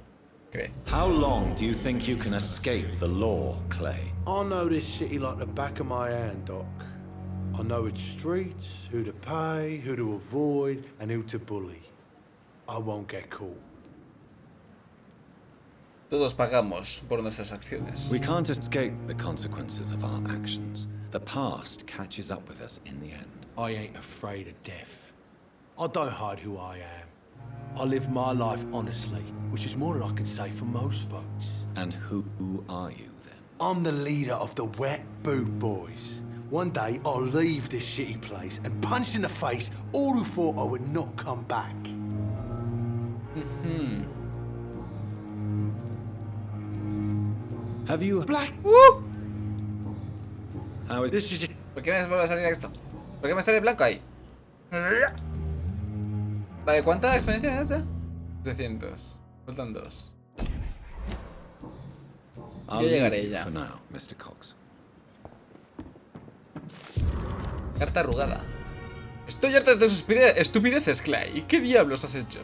Speaker 1: cree?
Speaker 9: How long do you think you can escape the law, Clay?
Speaker 16: I know this city like the back of my hand, Doc. I know its streets, who to pay, who to avoid, and who to bully. I won't get caught.
Speaker 1: Todos pagamos por nuestras acciones.
Speaker 9: We can't escape the consequences of our actions. The past catches up with us in the end.
Speaker 16: I ain't afraid of death. I don't hide who I am. I live my life honestly, which is more than I can say for most folks.
Speaker 9: And who are you, then?
Speaker 16: I'm the leader of the Wet Boot Boys. One day, I'll leave this shitty place and punch in the face all who thought I would not come back.
Speaker 9: Have you...
Speaker 16: Black...
Speaker 9: How is...
Speaker 16: This is...
Speaker 1: ¿Por qué me vuelve a salir esto? ¿Por qué me sale blanco ahí? Vale, ¿cuánta experiencia me hace? 300. Faltan 2.
Speaker 9: I'll
Speaker 1: Yo
Speaker 9: leave
Speaker 1: llegaré
Speaker 9: you
Speaker 1: ya.
Speaker 9: for now, Mr. Cox.
Speaker 1: Carta arrugada. Estoy harta de tus estupideces, Clay. ¿Qué diablos has hecho?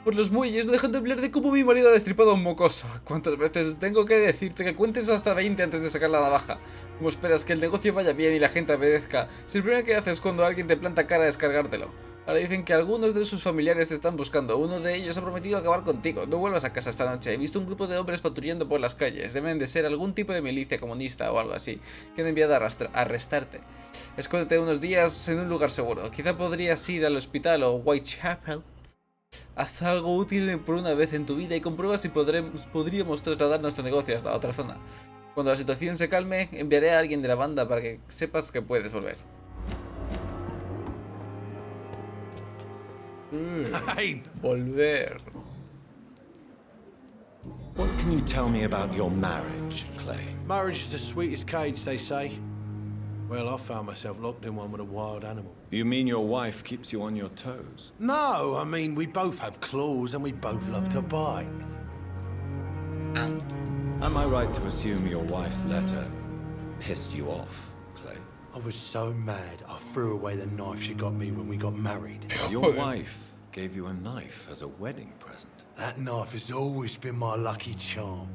Speaker 1: Por los muelles no dejan de hablar de cómo mi marido ha destripado a un mocoso. ¿Cuántas veces tengo que decirte que cuentes hasta 20 antes de sacar la navaja? ¿Cómo esperas que el negocio vaya bien y la gente obedezca si el primero que haces cuando alguien te planta cara es cargártelo? Ahora dicen que algunos de sus familiares te están buscando. Uno de ellos ha prometido acabar contigo. No vuelvas a casa esta noche. He visto un grupo de hombres patrullando por las calles. Deben de ser algún tipo de milicia comunista o algo así, que han enviado a arrestarte. Escóndete unos días en un lugar seguro. Quizá podrías ir al hospital o Whitechapel. Haz algo útil por una vez en tu vida y comprueba si podríamos trasladar nuestro negocio hasta otra zona. Cuando la situación se calme, enviaré a alguien de la banda para que sepas que puedes volver.
Speaker 16: Hey!
Speaker 1: Volver.
Speaker 9: What can you tell me about your marriage, Clay?
Speaker 16: Marriage is the sweetest cage, they say. Well, I found myself locked in one with a wild animal.
Speaker 9: You mean your wife keeps you on your toes?
Speaker 16: No, I mean, we both have claws and we both love to bite.
Speaker 9: Am I right to assume your wife's letter pissed you off, Clay?
Speaker 16: I was so mad I threw away the knife she got me when we got married.
Speaker 9: Your wife gave you a knife as a wedding present.
Speaker 16: That knife has always been my lucky charm.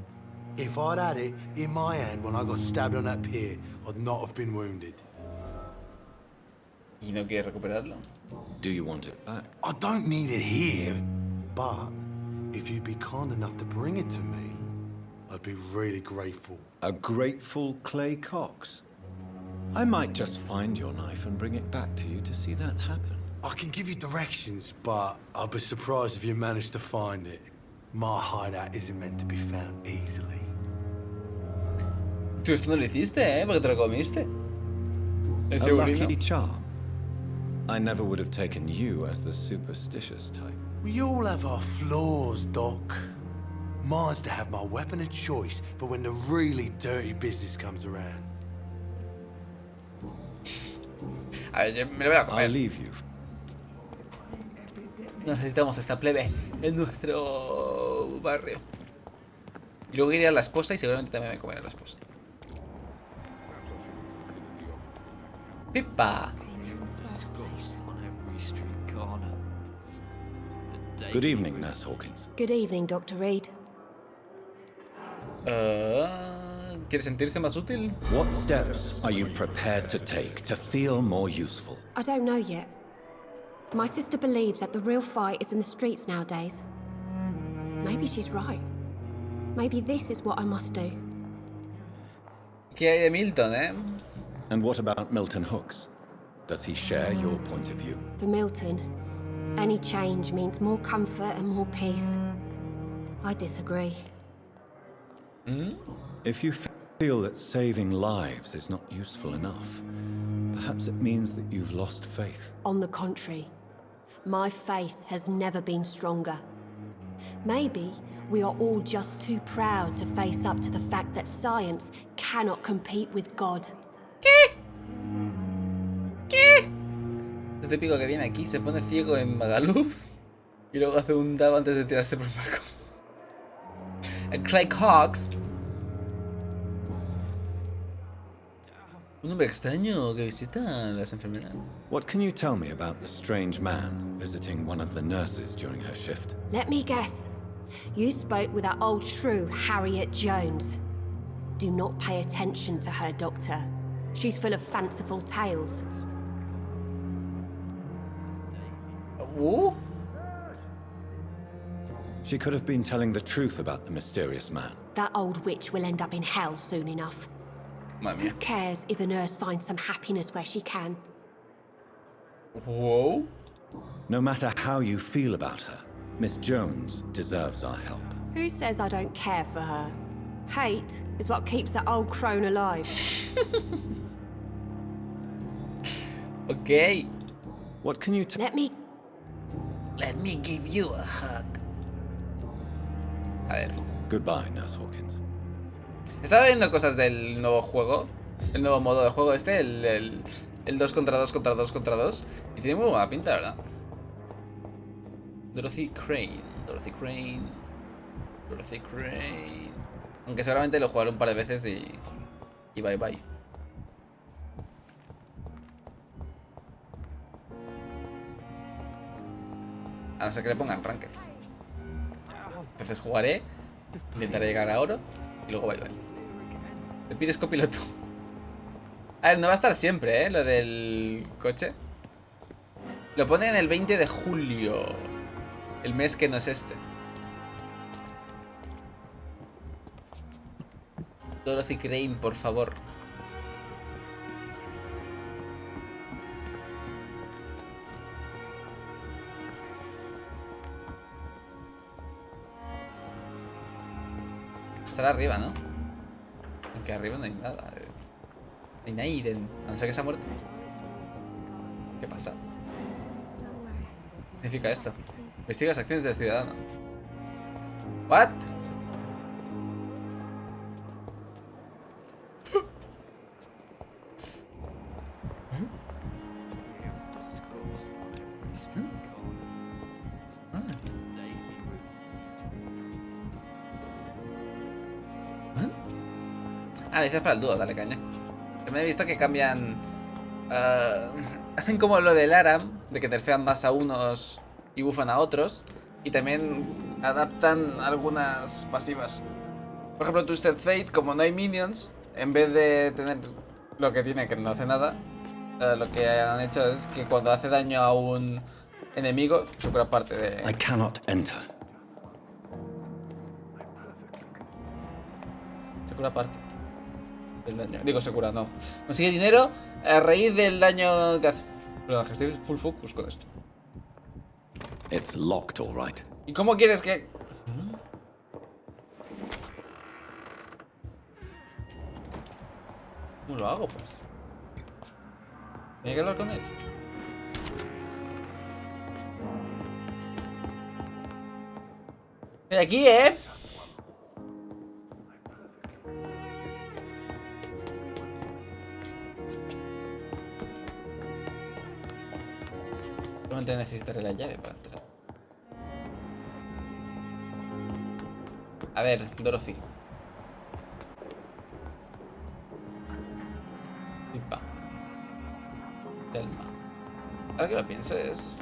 Speaker 16: If I'd had it in my hand when I got stabbed on that pier, I'd not have been wounded.
Speaker 1: ¿Y no quiere recuperarlo?
Speaker 9: Do you want it back?
Speaker 16: I don't need it here, but if you'd be kind enough to bring it to me, I'd be really grateful.
Speaker 9: A grateful Clay Cox? I might just find your knife and bring it back to you to see that happen.
Speaker 16: I can give you directions, but I'd be surprised if you managed to find it. My hideout isn't meant to be found easily.
Speaker 1: Tú esto no lo hiciste, porque te lo comiste.
Speaker 9: A lucky charm. I never would have taken you as the superstitious type.
Speaker 16: We all have our flaws, Doc. Mine's to have my weapon of choice for when the really dirty business comes around.
Speaker 1: A ver, me lo voy a comer.
Speaker 9: I'll leave you.
Speaker 1: Necesitamos esta plebe en nuestro barrio. Y luego iré a la esposa y seguramente también me comeré a la esposa. ¡Pipa!
Speaker 9: Good evening, Nurse Hawkins.
Speaker 19: Good evening, Dr. Reed.
Speaker 1: ¿Quiere sentirse más útil?
Speaker 9: What steps are you prepared to take to feel more useful?
Speaker 19: I don't know yet. My sister believes that the real fight is in the streets nowadays. Maybe she's right. Maybe this is what I must do.
Speaker 1: ¿Qué hay de Milton, eh?
Speaker 9: And what about Milton Hooks? Does he share your point of view?
Speaker 19: For Milton, any change means more comfort and more peace. I disagree.
Speaker 9: If you feel that saving lives is not useful enough, perhaps it means that you've lost faith.
Speaker 19: On the contrary, my faith has never been stronger. Maybe we are all just too proud to face up to the fact that science cannot compete with God.
Speaker 1: ¿Qué? ¿Qué? Es típico que viene aquí, se pone ciego en Magaluf y luego hace un dab antes de tirarse por el barco. El Clay Cox. Un hombre extraño que visita a las enfermeras.
Speaker 9: What can you tell me about the strange man visiting one of the nurses during her shift?
Speaker 19: Let me guess. You spoke with that old shrew, Harriet Jones. Do not pay attention to her, Doctor. She's full of fanciful tales.
Speaker 9: She could have been telling the truth about the mysterious man.
Speaker 19: That old witch will end up in hell soon enough. Who cares if a nurse finds some happiness where she can?
Speaker 1: Whoa.
Speaker 9: No matter how you feel about her, Miss Jones deserves our help.
Speaker 19: Who says I don't care for her? Hate is what keeps that old crone alive.
Speaker 1: Okay.
Speaker 9: What can you
Speaker 19: Let me
Speaker 1: give you a hug. A ver.
Speaker 9: Goodbye, Nurse Hawkins.
Speaker 1: Estaba viendo cosas del nuevo juego. El nuevo modo de juego este. El 2 contra 2 contra 2 contra 2. Y tiene muy buena pinta, ¿verdad? Dorothy Crane. Dorothy Crane. Dorothy Crane. Aunque seguramente lo jugaré un par de veces y bye bye. A no ser que le pongan rankeds. Entonces jugaré, intentaré llegar a oro y luego bye bye. Te pides copiloto. A ver, no va a estar siempre, ¿eh? Lo del coche. Lo ponen el 20 de julio. El mes que no es este. Dorothy Crane, por favor. Estará arriba, ¿no? Aunque arriba no hay nada. No hay Naiden. A no ser que se ha muerto. ¿Qué pasa? ¿Qué significa esto? Investiga las acciones del ciudadano. ¿What? Ah, licencias para el dúo, dale caña. Me he visto que cambian Hacen como lo del Aram, de que nerfean más a unos y bufan a otros. Y también adaptan algunas pasivas. Por ejemplo, Twisted Fate, como no hay minions, en vez de tener lo que tiene, que no hace nada, lo que han hecho es que cuando hace daño a un enemigo, se cura parte de...
Speaker 9: I cannot enter.
Speaker 1: Se cura parte del daño. Digo, se cura, no. Consigue dinero a raíz del daño que hace. Pero estoy full focus con esto.
Speaker 9: It's locked, all right.
Speaker 1: ¿Y cómo quieres que...? ¿Cómo lo hago, pues? Tenía que hablar con él. De aquí, Solamente necesitaré la llave para entrar. A ver, Dorothy. Pipa. Telma. Ahora que lo pienses...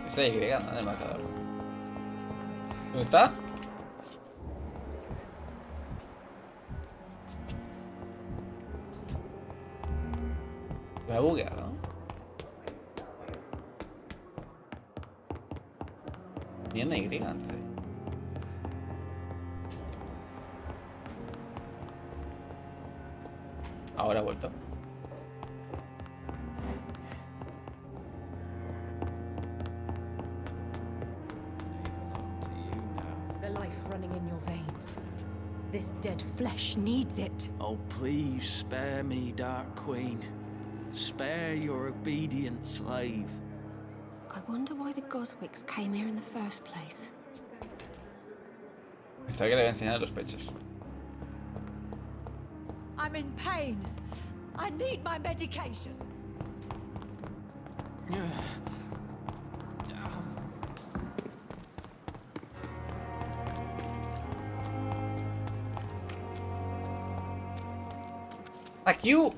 Speaker 1: Es la Y, ¿no? En el marcador. ¿Dónde está? Me ha bugueado. Tenía una Y antes. Ahora ha vuelto.
Speaker 21: The life running in your veins. This dead flesh needs it.
Speaker 6: Oh, please spare me, Dark Queen. Spare your obedient slave.
Speaker 19: I wonder why the Goswicks came here in the first place.
Speaker 1: Pensaba que le voy a enseñar los pechos.
Speaker 5: I'm in pain. I need my medication.
Speaker 1: Fuck you.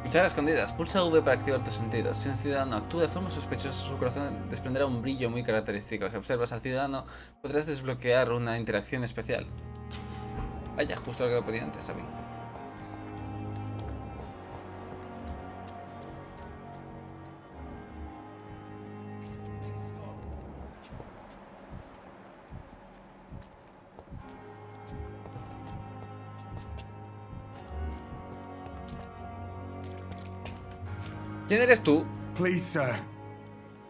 Speaker 1: Luchar a escondidas. Pulsa V para activar tus sentidos. Si un ciudadano actúa de forma sospechosa, su corazón desprenderá un brillo muy característico. Si observas al ciudadano, podrás desbloquear una interacción especial. Vaya, justo lo que me podía antes a mí. ¿Quién eres tú?
Speaker 17: Please, sir.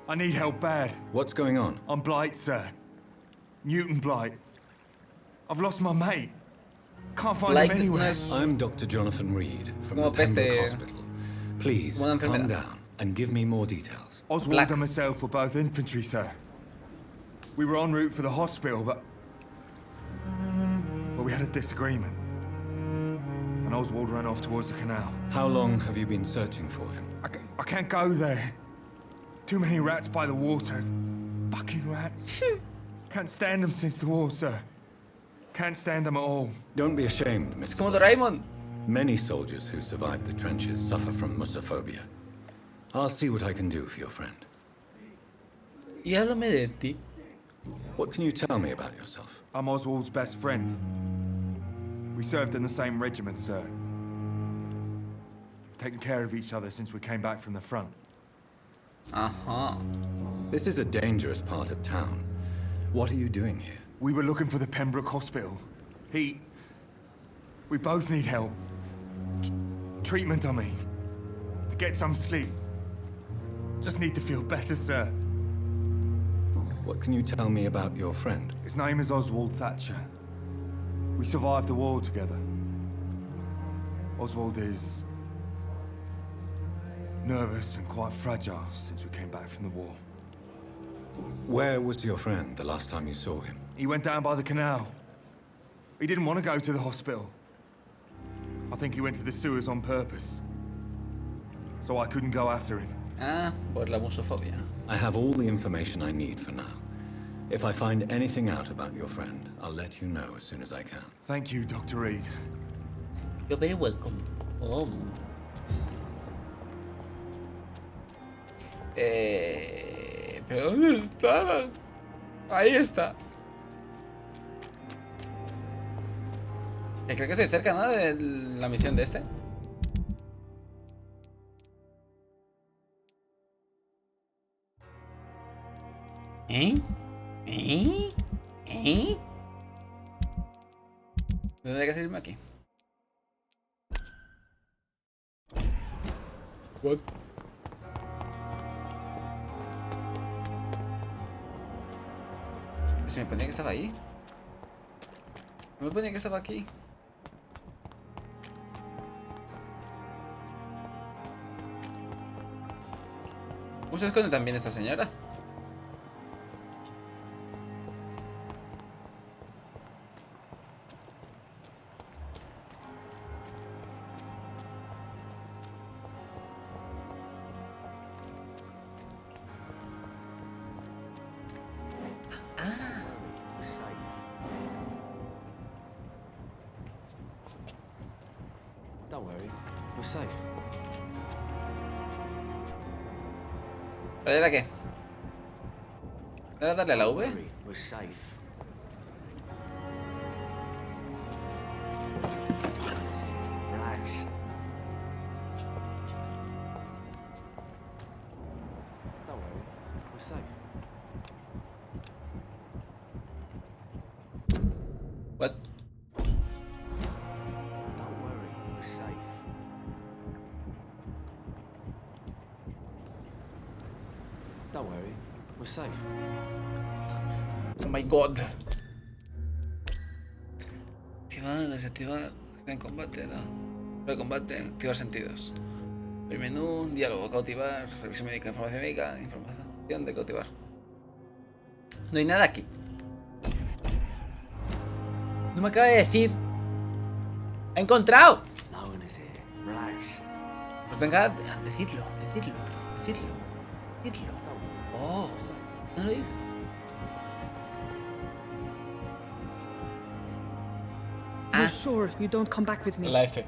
Speaker 17: I need help bad.
Speaker 9: What's going on?
Speaker 17: I'm Blight, sir. Newton Blight. I've lost my mate. Can't find him anywhere.
Speaker 9: I'm Dr. Jonathan Reed from the
Speaker 1: Como peste.
Speaker 9: Pembroke Hospital. Please, calm down and give me more details.
Speaker 17: Oswald and myself were both infantry, sir. We were en route for the hospital, but we had a disagreement. And Oswald ran off towards the canal.
Speaker 9: How long have you been searching for him?
Speaker 17: I can't go there. Too many rats by the water. Fucking rats. Can't stand them since the war, sir. Can't stand them at all.
Speaker 9: Don't be ashamed, Mr.
Speaker 1: Como Doraemon.
Speaker 9: Many soldiers who survived the trenches suffer from musophobia. I'll see what I can do for your friend.
Speaker 1: Y háblame de ti.
Speaker 9: What can you tell me about yourself?
Speaker 17: I'm Oswald's best friend. We served in the same regiment, sir. We've taken care of each other since we came back from the front.
Speaker 1: Uh-huh.
Speaker 9: This is a dangerous part of town. What are you doing here?
Speaker 17: We were looking for the Pembroke Hospital. We both need help. Treatment, I mean. To get some sleep. Just need to feel better, sir.
Speaker 9: What can you tell me about your friend?
Speaker 17: His name is Oswald Thatcher. We survived the war together. Oswald is nervous and quite fragile since we came back from the war.
Speaker 9: Where was your friend the last time you saw him?
Speaker 17: He went down by the canal. He didn't want to go to the hospital. I think he went to the sewers on purpose. So I couldn't go after him.
Speaker 1: Ah, por la musofobia.
Speaker 9: I have all the information I need for now. If I find anything out about your friend, I'll let you know as soon as I can.
Speaker 17: Thank you, Dr. Reed.
Speaker 1: You're very welcome. ¿Pero dónde está? Ahí está. Creo que estoy cerca, ¿no? De la misión de este. Tendría que salirme aquí. What? ¿Se me ponía que estaba ahí? ¿No me ponía que estaba aquí? ¿Cómo se esconde también esta señora?
Speaker 22: Don't worry, we're safe.
Speaker 1: ¿Pero era qué? ¿Era darle a la V?
Speaker 22: We're safe. Relax. Don't worry, we're safe.
Speaker 1: What?
Speaker 22: Don't worry, we're safe. Don't worry, we're safe.
Speaker 1: Oh my god. Activar, desactivar, en combate, no. Pro de combate, activar sentidos. El menú, diálogo, cautivar, revisión médica, información de cautivar. No hay nada aquí. No me acaba de decir. ¡Ha encontrado!
Speaker 22: No one is here. Relax.
Speaker 1: Pues venga, decirlo. Oh, no lo dice.
Speaker 15: You're sure you don't come back with me?
Speaker 1: La F.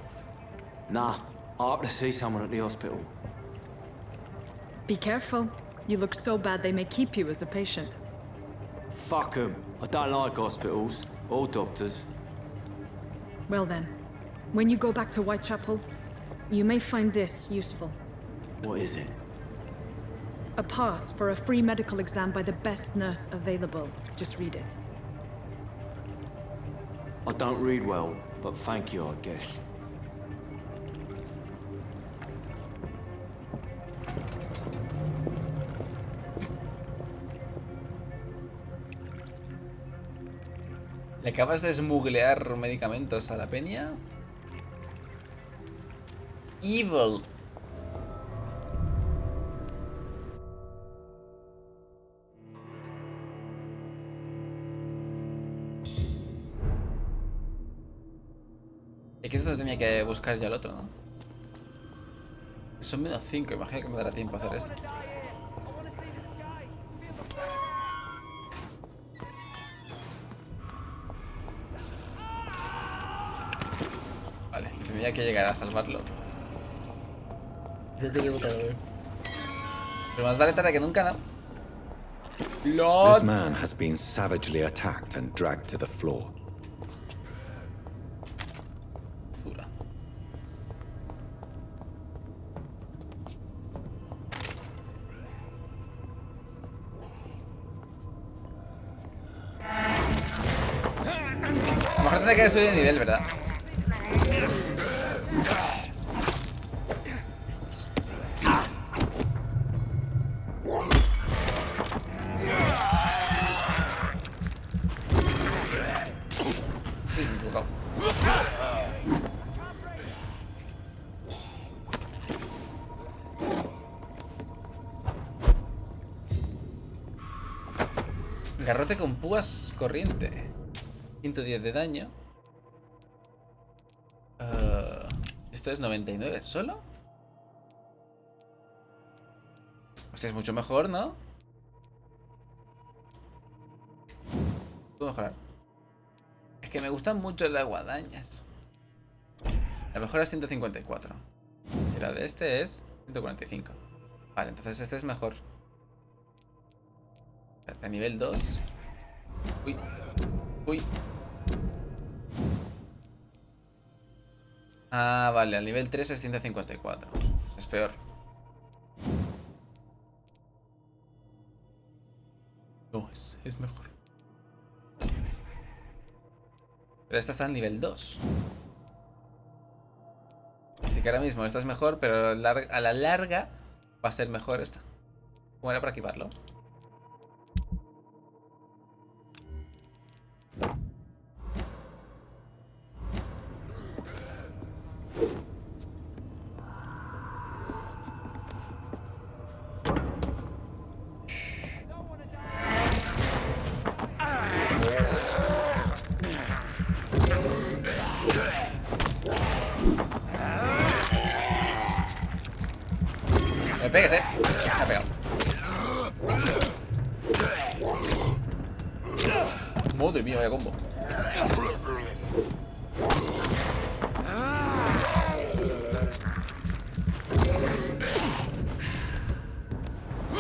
Speaker 22: Nah, I have to see someone at the hospital.
Speaker 15: Be careful. You look so bad they may keep you as a patient.
Speaker 22: Fuck 'em. I don't like hospitals or doctors.
Speaker 15: Well then, when you go back to Whitechapel, you may find this useful.
Speaker 22: What is it?
Speaker 15: A pass for a free medical exam by the best nurse available. Just read it.
Speaker 22: I don't read well, but thank you, I guess.
Speaker 1: ¿Le acabas de smuglear medicamentos a la peña? Evil. Es que esto tenía que buscar ya el otro, ¿no? Son menos 5, imagino que me dará tiempo a hacer esto. Vale, tendría que llegar a salvarlo. Creo que llego tarde. Pero más vale tarde que nunca, ¿no?
Speaker 9: This man has been savagely attacked and dragged to the floor.
Speaker 1: Zula. A lo mejor tendré que subir de nivel, ¿verdad? Garrote con púas corriente. 110 de daño. Esto es 99 solo. Hostia, es mucho mejor, ¿no? ¿Puedo mejorar? Es que me gustan mucho las guadañas. La mejora es 154. Y la de este es 145. Vale, entonces este es mejor. A nivel 2. Uy. Uy. Ah, vale, al nivel 3 es 154. Es peor. No, es mejor. Pero esta está al nivel 2. Así que ahora mismo esta es mejor, pero a la larga va a ser mejor esta. ¿Cómo era para equiparlo? Me pegues, Me ha pegado. Madre mía, vaya combo.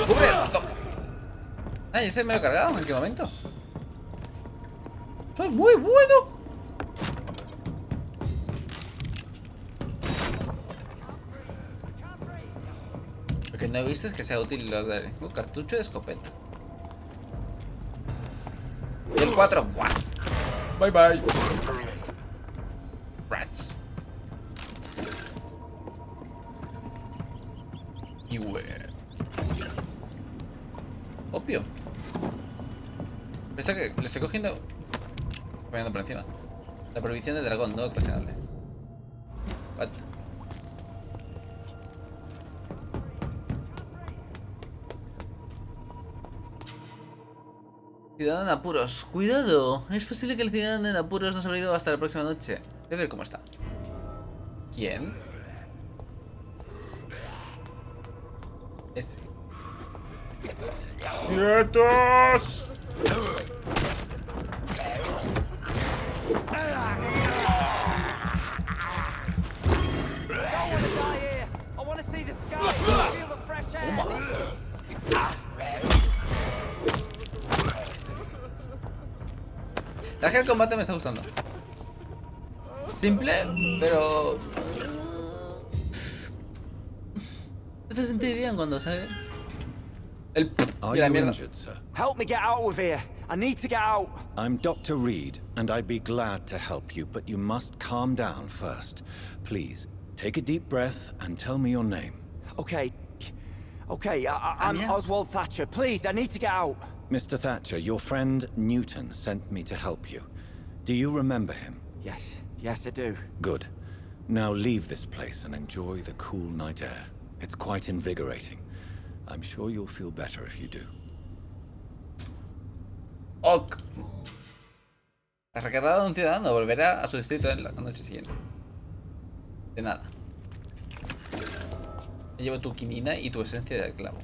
Speaker 1: ¡Cubre! No. Ay, ese me lo he cargado. ¿En qué momento? ¡Eso es muy bueno! Lo que no he visto es que sea útil los de... cartucho de escopeta. Y el 4. ¡Buah! Bye bye. Rats. Y obvio. Esto que le estoy cogiendo. Poniendo por encima. La prohibición del dragón, no coleccionable. What? Ciudadano en apuros. Cuidado. Es posible que el ciudadano en apuros no se haya ido hasta la próxima noche. Voy a ver cómo está. ¿Quién? Ese. ¡Quietos! Toma. La que el combate me está gustando. Simple, pero... me hace sentir bien cuando sale... el...
Speaker 9: Are
Speaker 1: la
Speaker 9: you
Speaker 1: mierda.
Speaker 9: injured, sir?
Speaker 22: Help me get out of here. I need to get out.
Speaker 9: I'm Dr. Reed, and I'd be glad to help you, but you must calm down first. Please, take a deep breath and tell me your name.
Speaker 22: Okay. Okay, I'm Oswald Thatcher. Please, I need to get out.
Speaker 9: Mr. Thatcher, your friend Newton sent me to help you. Do you remember him?
Speaker 22: Yes, yes I do.
Speaker 9: Good. Now leave this place and enjoy the cool night air. It's quite invigorating. I'm sure you'll feel better if you do.
Speaker 1: Ok. La recargada de un ciudadano volverá a su distrito en la noche siguiente. De nada. Me llevo tu quinina y tu esencia de clavo.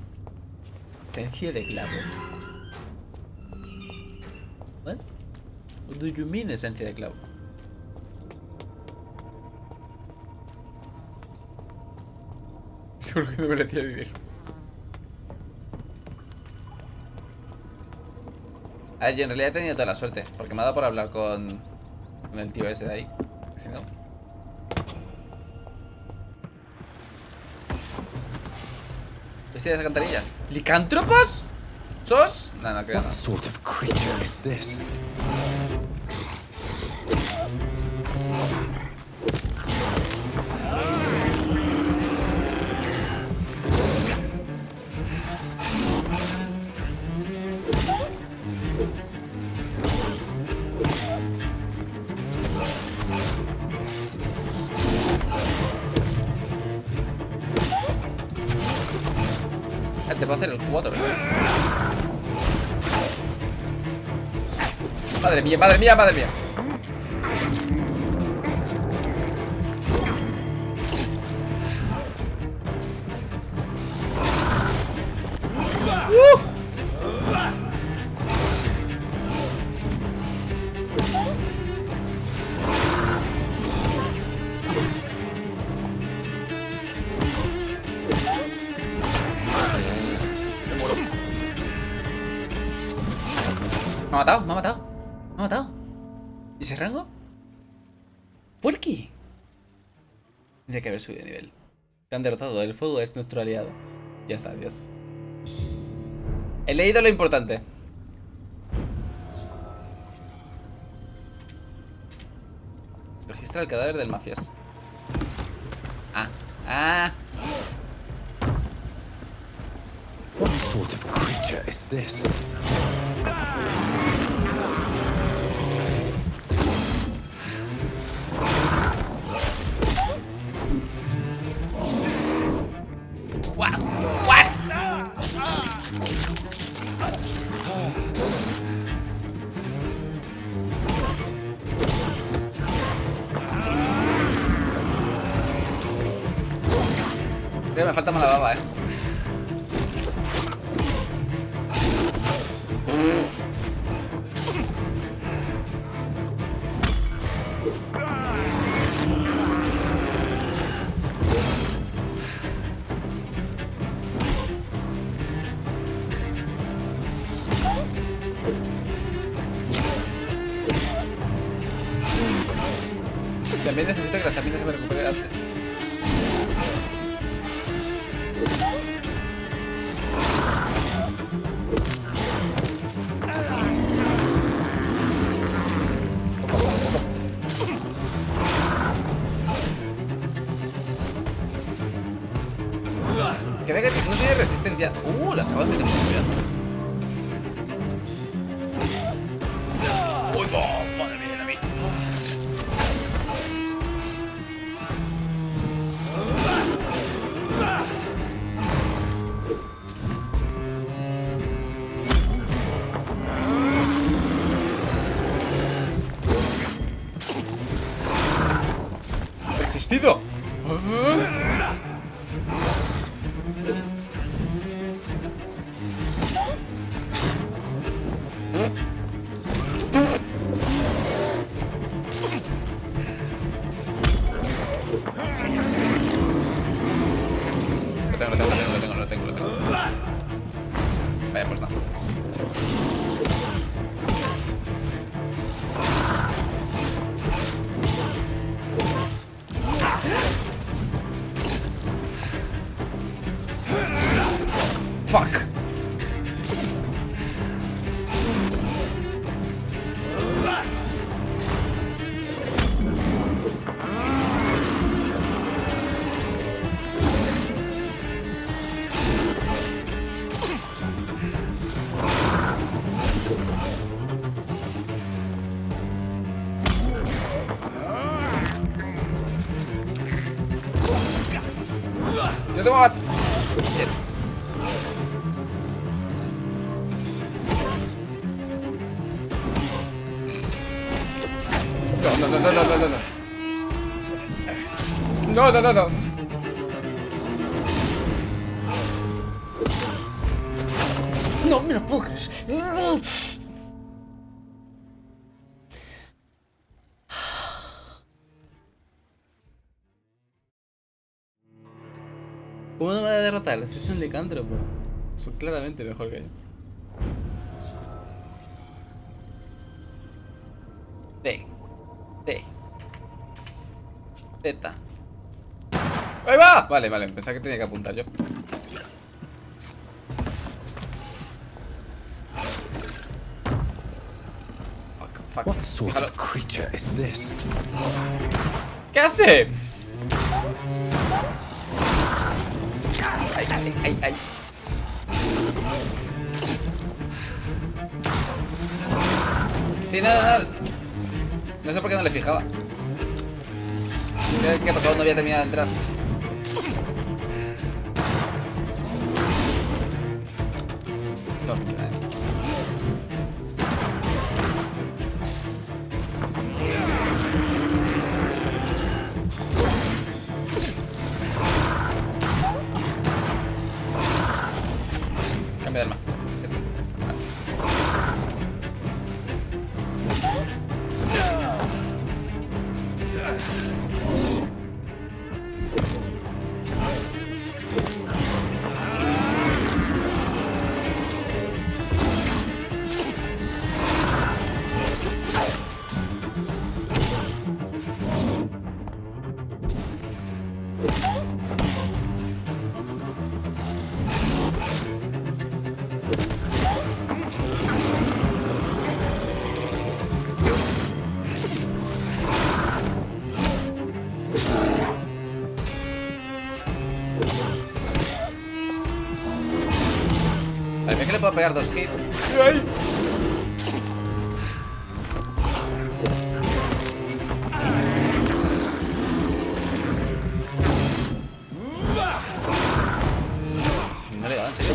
Speaker 1: ¿Esencia de clavo? What? What do you mean esencia de clavo? Seguro que no merecía vivir. A ver, yo en realidad he tenido toda la suerte, porque me ha dado por hablar con el tío ese de ahí. Que si no... Bestia de las alcantarillas. ¿Licántropos? ¿Sos? No, no creo, no.
Speaker 2: What sort of creature is this?
Speaker 1: Te puedo hacer el 4, ¿verdad? Madre mía, madre mía, madre mía. Me ha matado, me ha matado. Me ha matado. ¿Y ese rango? ¿Por qué? Tendría que haber subido de nivel. Te han derrotado. El fuego es nuestro aliado. Ya está, adiós. He leído lo importante. Registra el cadáver del mafioso. Ah.
Speaker 11: What sort of creature is this?
Speaker 1: What? Creo que me falta mala baba, También necesito que las tapinas se me recuperen antes. Creo que no tiene resistencia. La acabo de meter muy bien. ¡Uy, madre mía de mí! ¡Resistido! Lo tengo. Vaya, pues no. Fuck. Yo tengo más. Bien. No. No me lo puedo creer. ¿Cómo no me va a derrotar? Es un licántropo. Son claramente mejor que yo. T. Z. ¡Ahí va! Vale, pensaba que tenía que apuntar yo. Fuck.
Speaker 11: What sort of creature is this?
Speaker 1: ¿Qué hace? Ay. Tiene nada. No sé por qué no le fijaba. Creo que tocado no había terminado de entrar. Cambia de arma. Es que le puedo pegar 2 hits. No le he dado, en serio.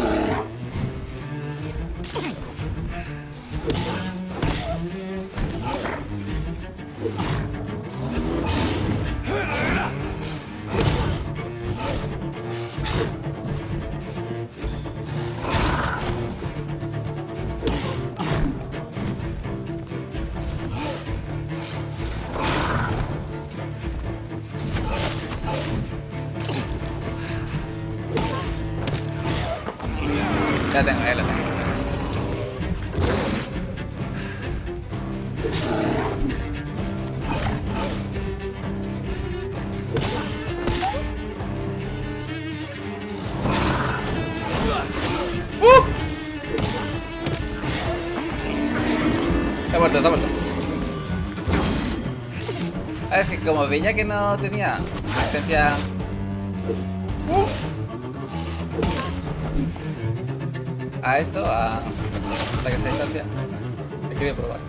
Speaker 1: La tengo, la tengo. Está muerto, está muerto. Ah, es que como veía que no tenía asistencia... a esto, a ataques a distancia, he querido probar.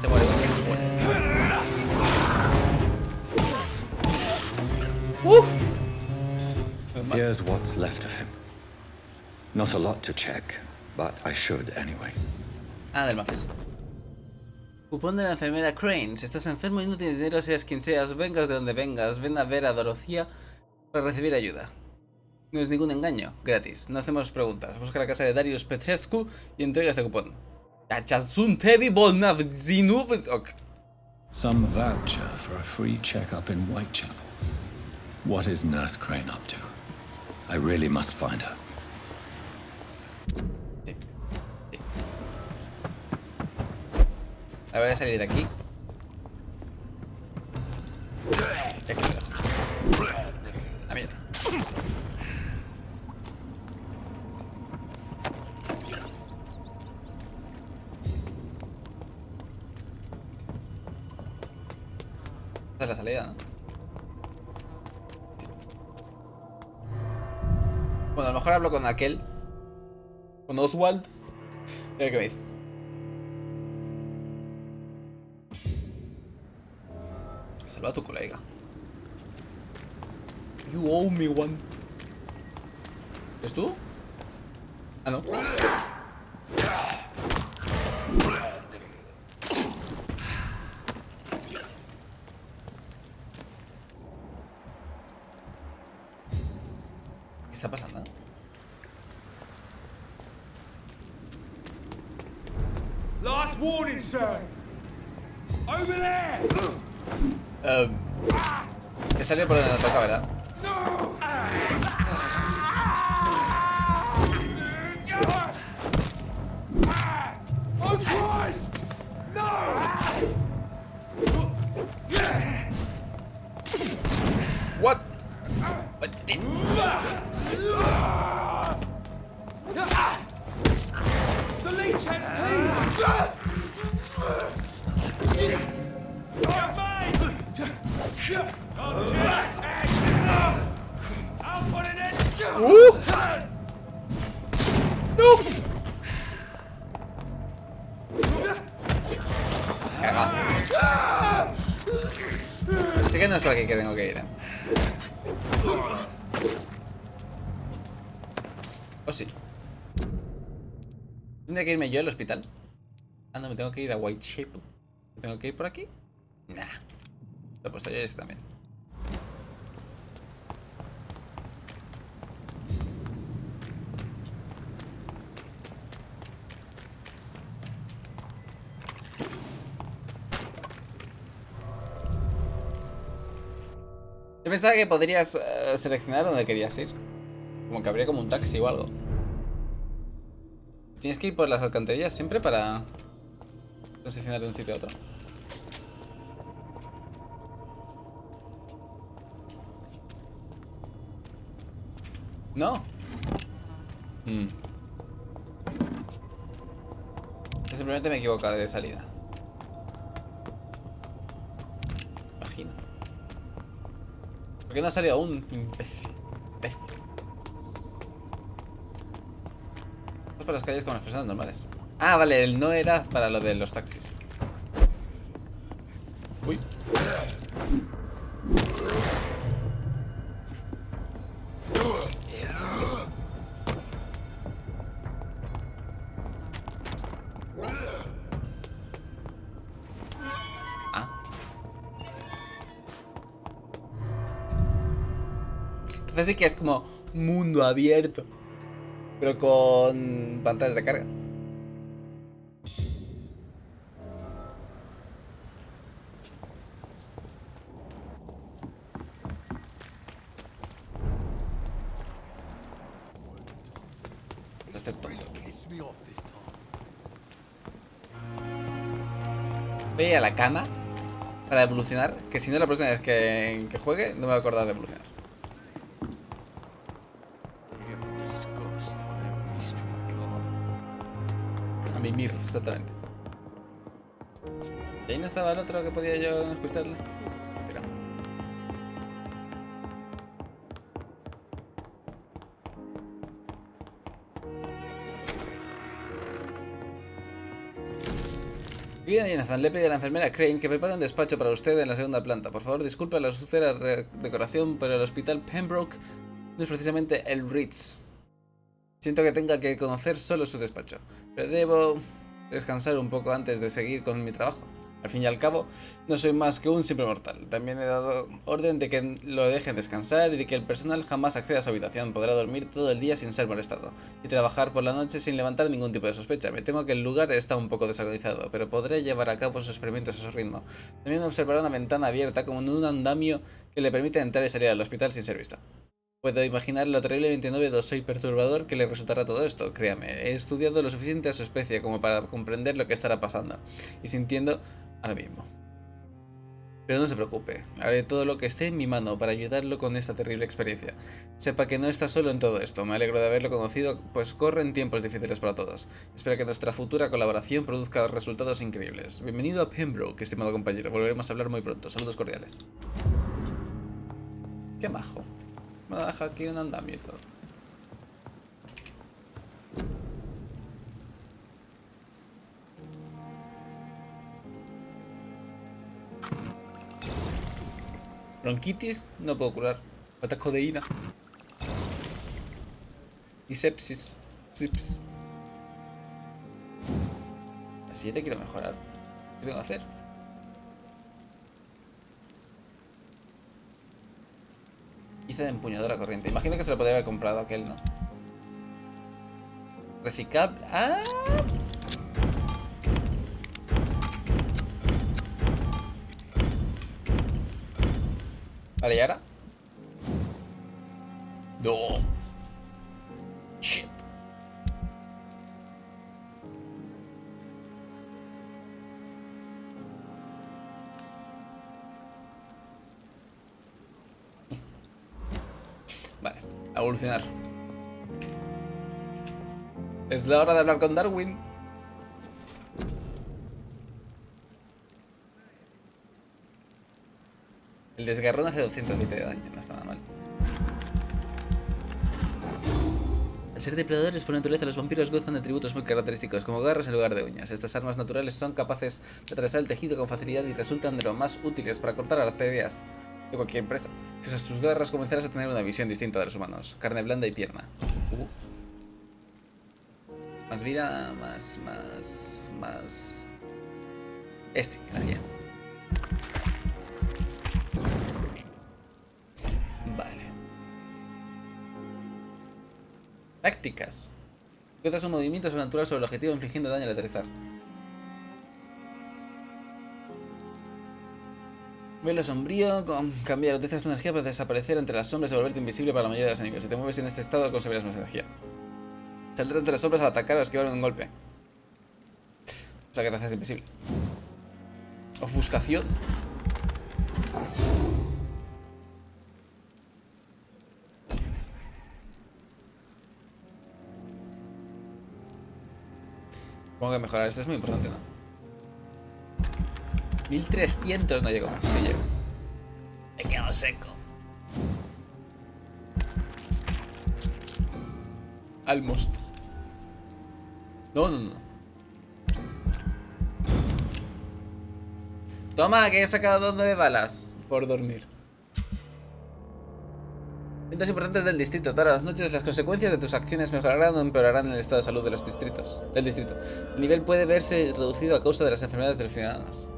Speaker 1: Se muere, se muere.
Speaker 13: Here's what's left of him. Not a lot to check, but I should anyway.
Speaker 1: Ah, del mafioso. Cupón de la enfermera Crane. Si estás enfermo y no tienes dinero, seas quien seas, vengas de donde vengas, ven a ver a Dorothea para recibir ayuda. No es ningún engaño, gratis. No hacemos preguntas. Busca la casa de Darius Petrescu y entrega este cupón.
Speaker 3: Some voucher for a free checkup in Whitechapel. What is Nurse Crane up to? I really must find her.
Speaker 1: A ver, voy a salir de aquí. Y aquí lo dejo. A mierda. Esta es la salida, ¿no? Bueno, a lo mejor hablo con aquel. Con Oswald. A ver qué me dice. Salva a tu colega. You owe me one. ¿Es tú? Ah, no. ¿Qué está pasando?
Speaker 16: Last warning, sir. Over there.
Speaker 1: Te salió por donde nos toca, ¿verdad?
Speaker 16: Oh Christ! No!
Speaker 1: What? What did...
Speaker 16: The leech has teeth! I'll put it in!
Speaker 1: No! Cagaste. Así que no es por aquí que tengo que ir, ¿eh? ¿O sí? ¿Tendría que irme yo al hospital? Ah, no, me tengo que ir a Whitechapel. ¿Me tengo que ir por aquí? Nah. Lo he puesto yo ese también. Yo pensaba que podrías seleccionar dónde querías ir. Como que habría como un taxi o algo. Tienes que ir por las alcantarillas siempre para transicionar de un sitio a otro. No. simplemente me he equivocado de salida. Imagino. ¿Por qué no ha salido aún, imbécil? Es para las calles como las personas normales. Ah, vale, el no era para lo de los taxis. Uy. Entonces sí que es como mundo abierto, pero con pantallas de carga. Estoy tonto. Voy a ir a la cama para evolucionar, que si no la próxima vez que juegue no me voy a acordar de evolucionar. A mimir, exactamente. ¿Y ahí no estaba el otro que podía yo escucharle? Mentira. Querida Jonathan, le pedí a la enfermera Crane que prepare un despacho para usted en la segunda planta. Por favor, disculpe la sucia decoración, pero el hospital Pembroke no es precisamente el Ritz. Siento que tenga que conocer solo su despacho, pero debo descansar un poco antes de seguir con mi trabajo. Al fin y al cabo, no soy más que un simple mortal. También he dado orden de que lo dejen descansar y de que el personal jamás acceda a su habitación. Podrá dormir todo el día sin ser molestado y trabajar por la noche sin levantar ningún tipo de sospecha. Me temo que el lugar está un poco desorganizado, pero podré llevar a cabo sus experimentos a su ritmo. También observará una ventana abierta como en un andamio que le permite entrar y salir al hospital sin ser visto. Puedo imaginar lo terriblemente novedoso y perturbador que le resultará todo esto. Créame, he estudiado lo suficiente a su especie como para comprender lo que estará pasando y sintiendo ahora mismo. Pero no se preocupe, haré todo lo que esté en mi mano para ayudarlo con esta terrible experiencia. Sepa que no está solo en todo esto, me alegro de haberlo conocido, pues corren tiempos difíciles para todos. Espero que nuestra futura colaboración produzca resultados increíbles. Bienvenido a Pembroke, estimado compañero, volveremos a hablar muy pronto. Saludos cordiales. Qué majo. Me deja aquí un andamio y todo. Bronquitis no puedo curar. Falta codeína. Y sepsis. Sips. Así yo te quiero mejorar. ¿Qué tengo que hacer? Hice de empuñadora corriente. Imagino que se lo podría haber comprado aquel, ¿no? Reciclable. ¡Ah! Vale, ¿y ahora? No. Shit. Vale, a evolucionar. Es la hora de hablar con Darwin. El desgarrón hace 220 de daño, no está nada mal. Al ser depredadores por naturaleza, los vampiros gozan de atributos muy característicos, como garras en lugar de uñas. Estas armas naturales son capaces de atravesar el tejido con facilidad y resultan de lo más útiles para cortar arterias de cualquier presa. Si usas tus garras, comenzarás a tener una visión distinta de los humanos. Carne blanda y tierna. Más vida, más... gracias. Vale. Tácticas. Encuentras un movimiento sobrenatural sobre el objetivo infligiendo daño al aterrizar. Velo sombrío, cambiar, utilizas tu energía para desaparecer entre las sombras y volverte invisible para la mayoría de los enemigos. Si te mueves en este estado, conseguirás más energía. Saldrás entre las sombras al atacar o esquivar un golpe. O sea que te haces invisible. Ofuscación. Supongo que mejorar esto es muy importante, ¿no? 1300 no llegó. Sí llegó. Me quedo seco. Almost. No. Toma, que he sacado 9 balas por dormir. Eventos importantes del distrito. Todas las noches las consecuencias de tus acciones mejorarán o empeorarán el estado de salud de los distritos. Del distrito. El nivel puede verse reducido a causa de las enfermedades de los ciudadanos.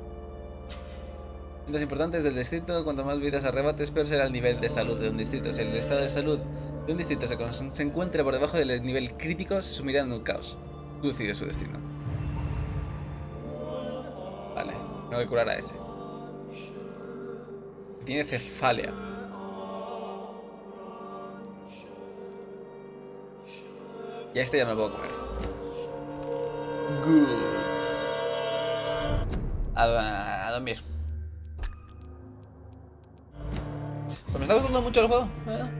Speaker 1: Eventos importantes del distrito. Cuanto más vidas arrebates, peor será el nivel de salud de un distrito. Si el estado de salud de un distrito se encuentra por debajo del nivel crítico, se sumirá en un caos. Tú decides su destino. Vale, tengo que curar a ese. Tiene cefalia. Y a este ya me lo puedo comer. Good. A dormir. Pues me está gustando mucho el juego, ¿verdad?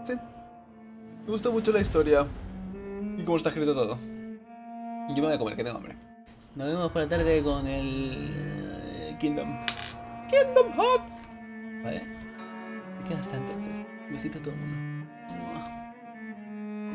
Speaker 1: Sí. Me gusta mucho la historia. Y cómo está escrito todo. Yo me voy a comer, que tengo hambre. Nos vemos por la tarde con el Kingdom Hearts. ¿Vale? Me queda hasta entonces. Besito a todo el mundo.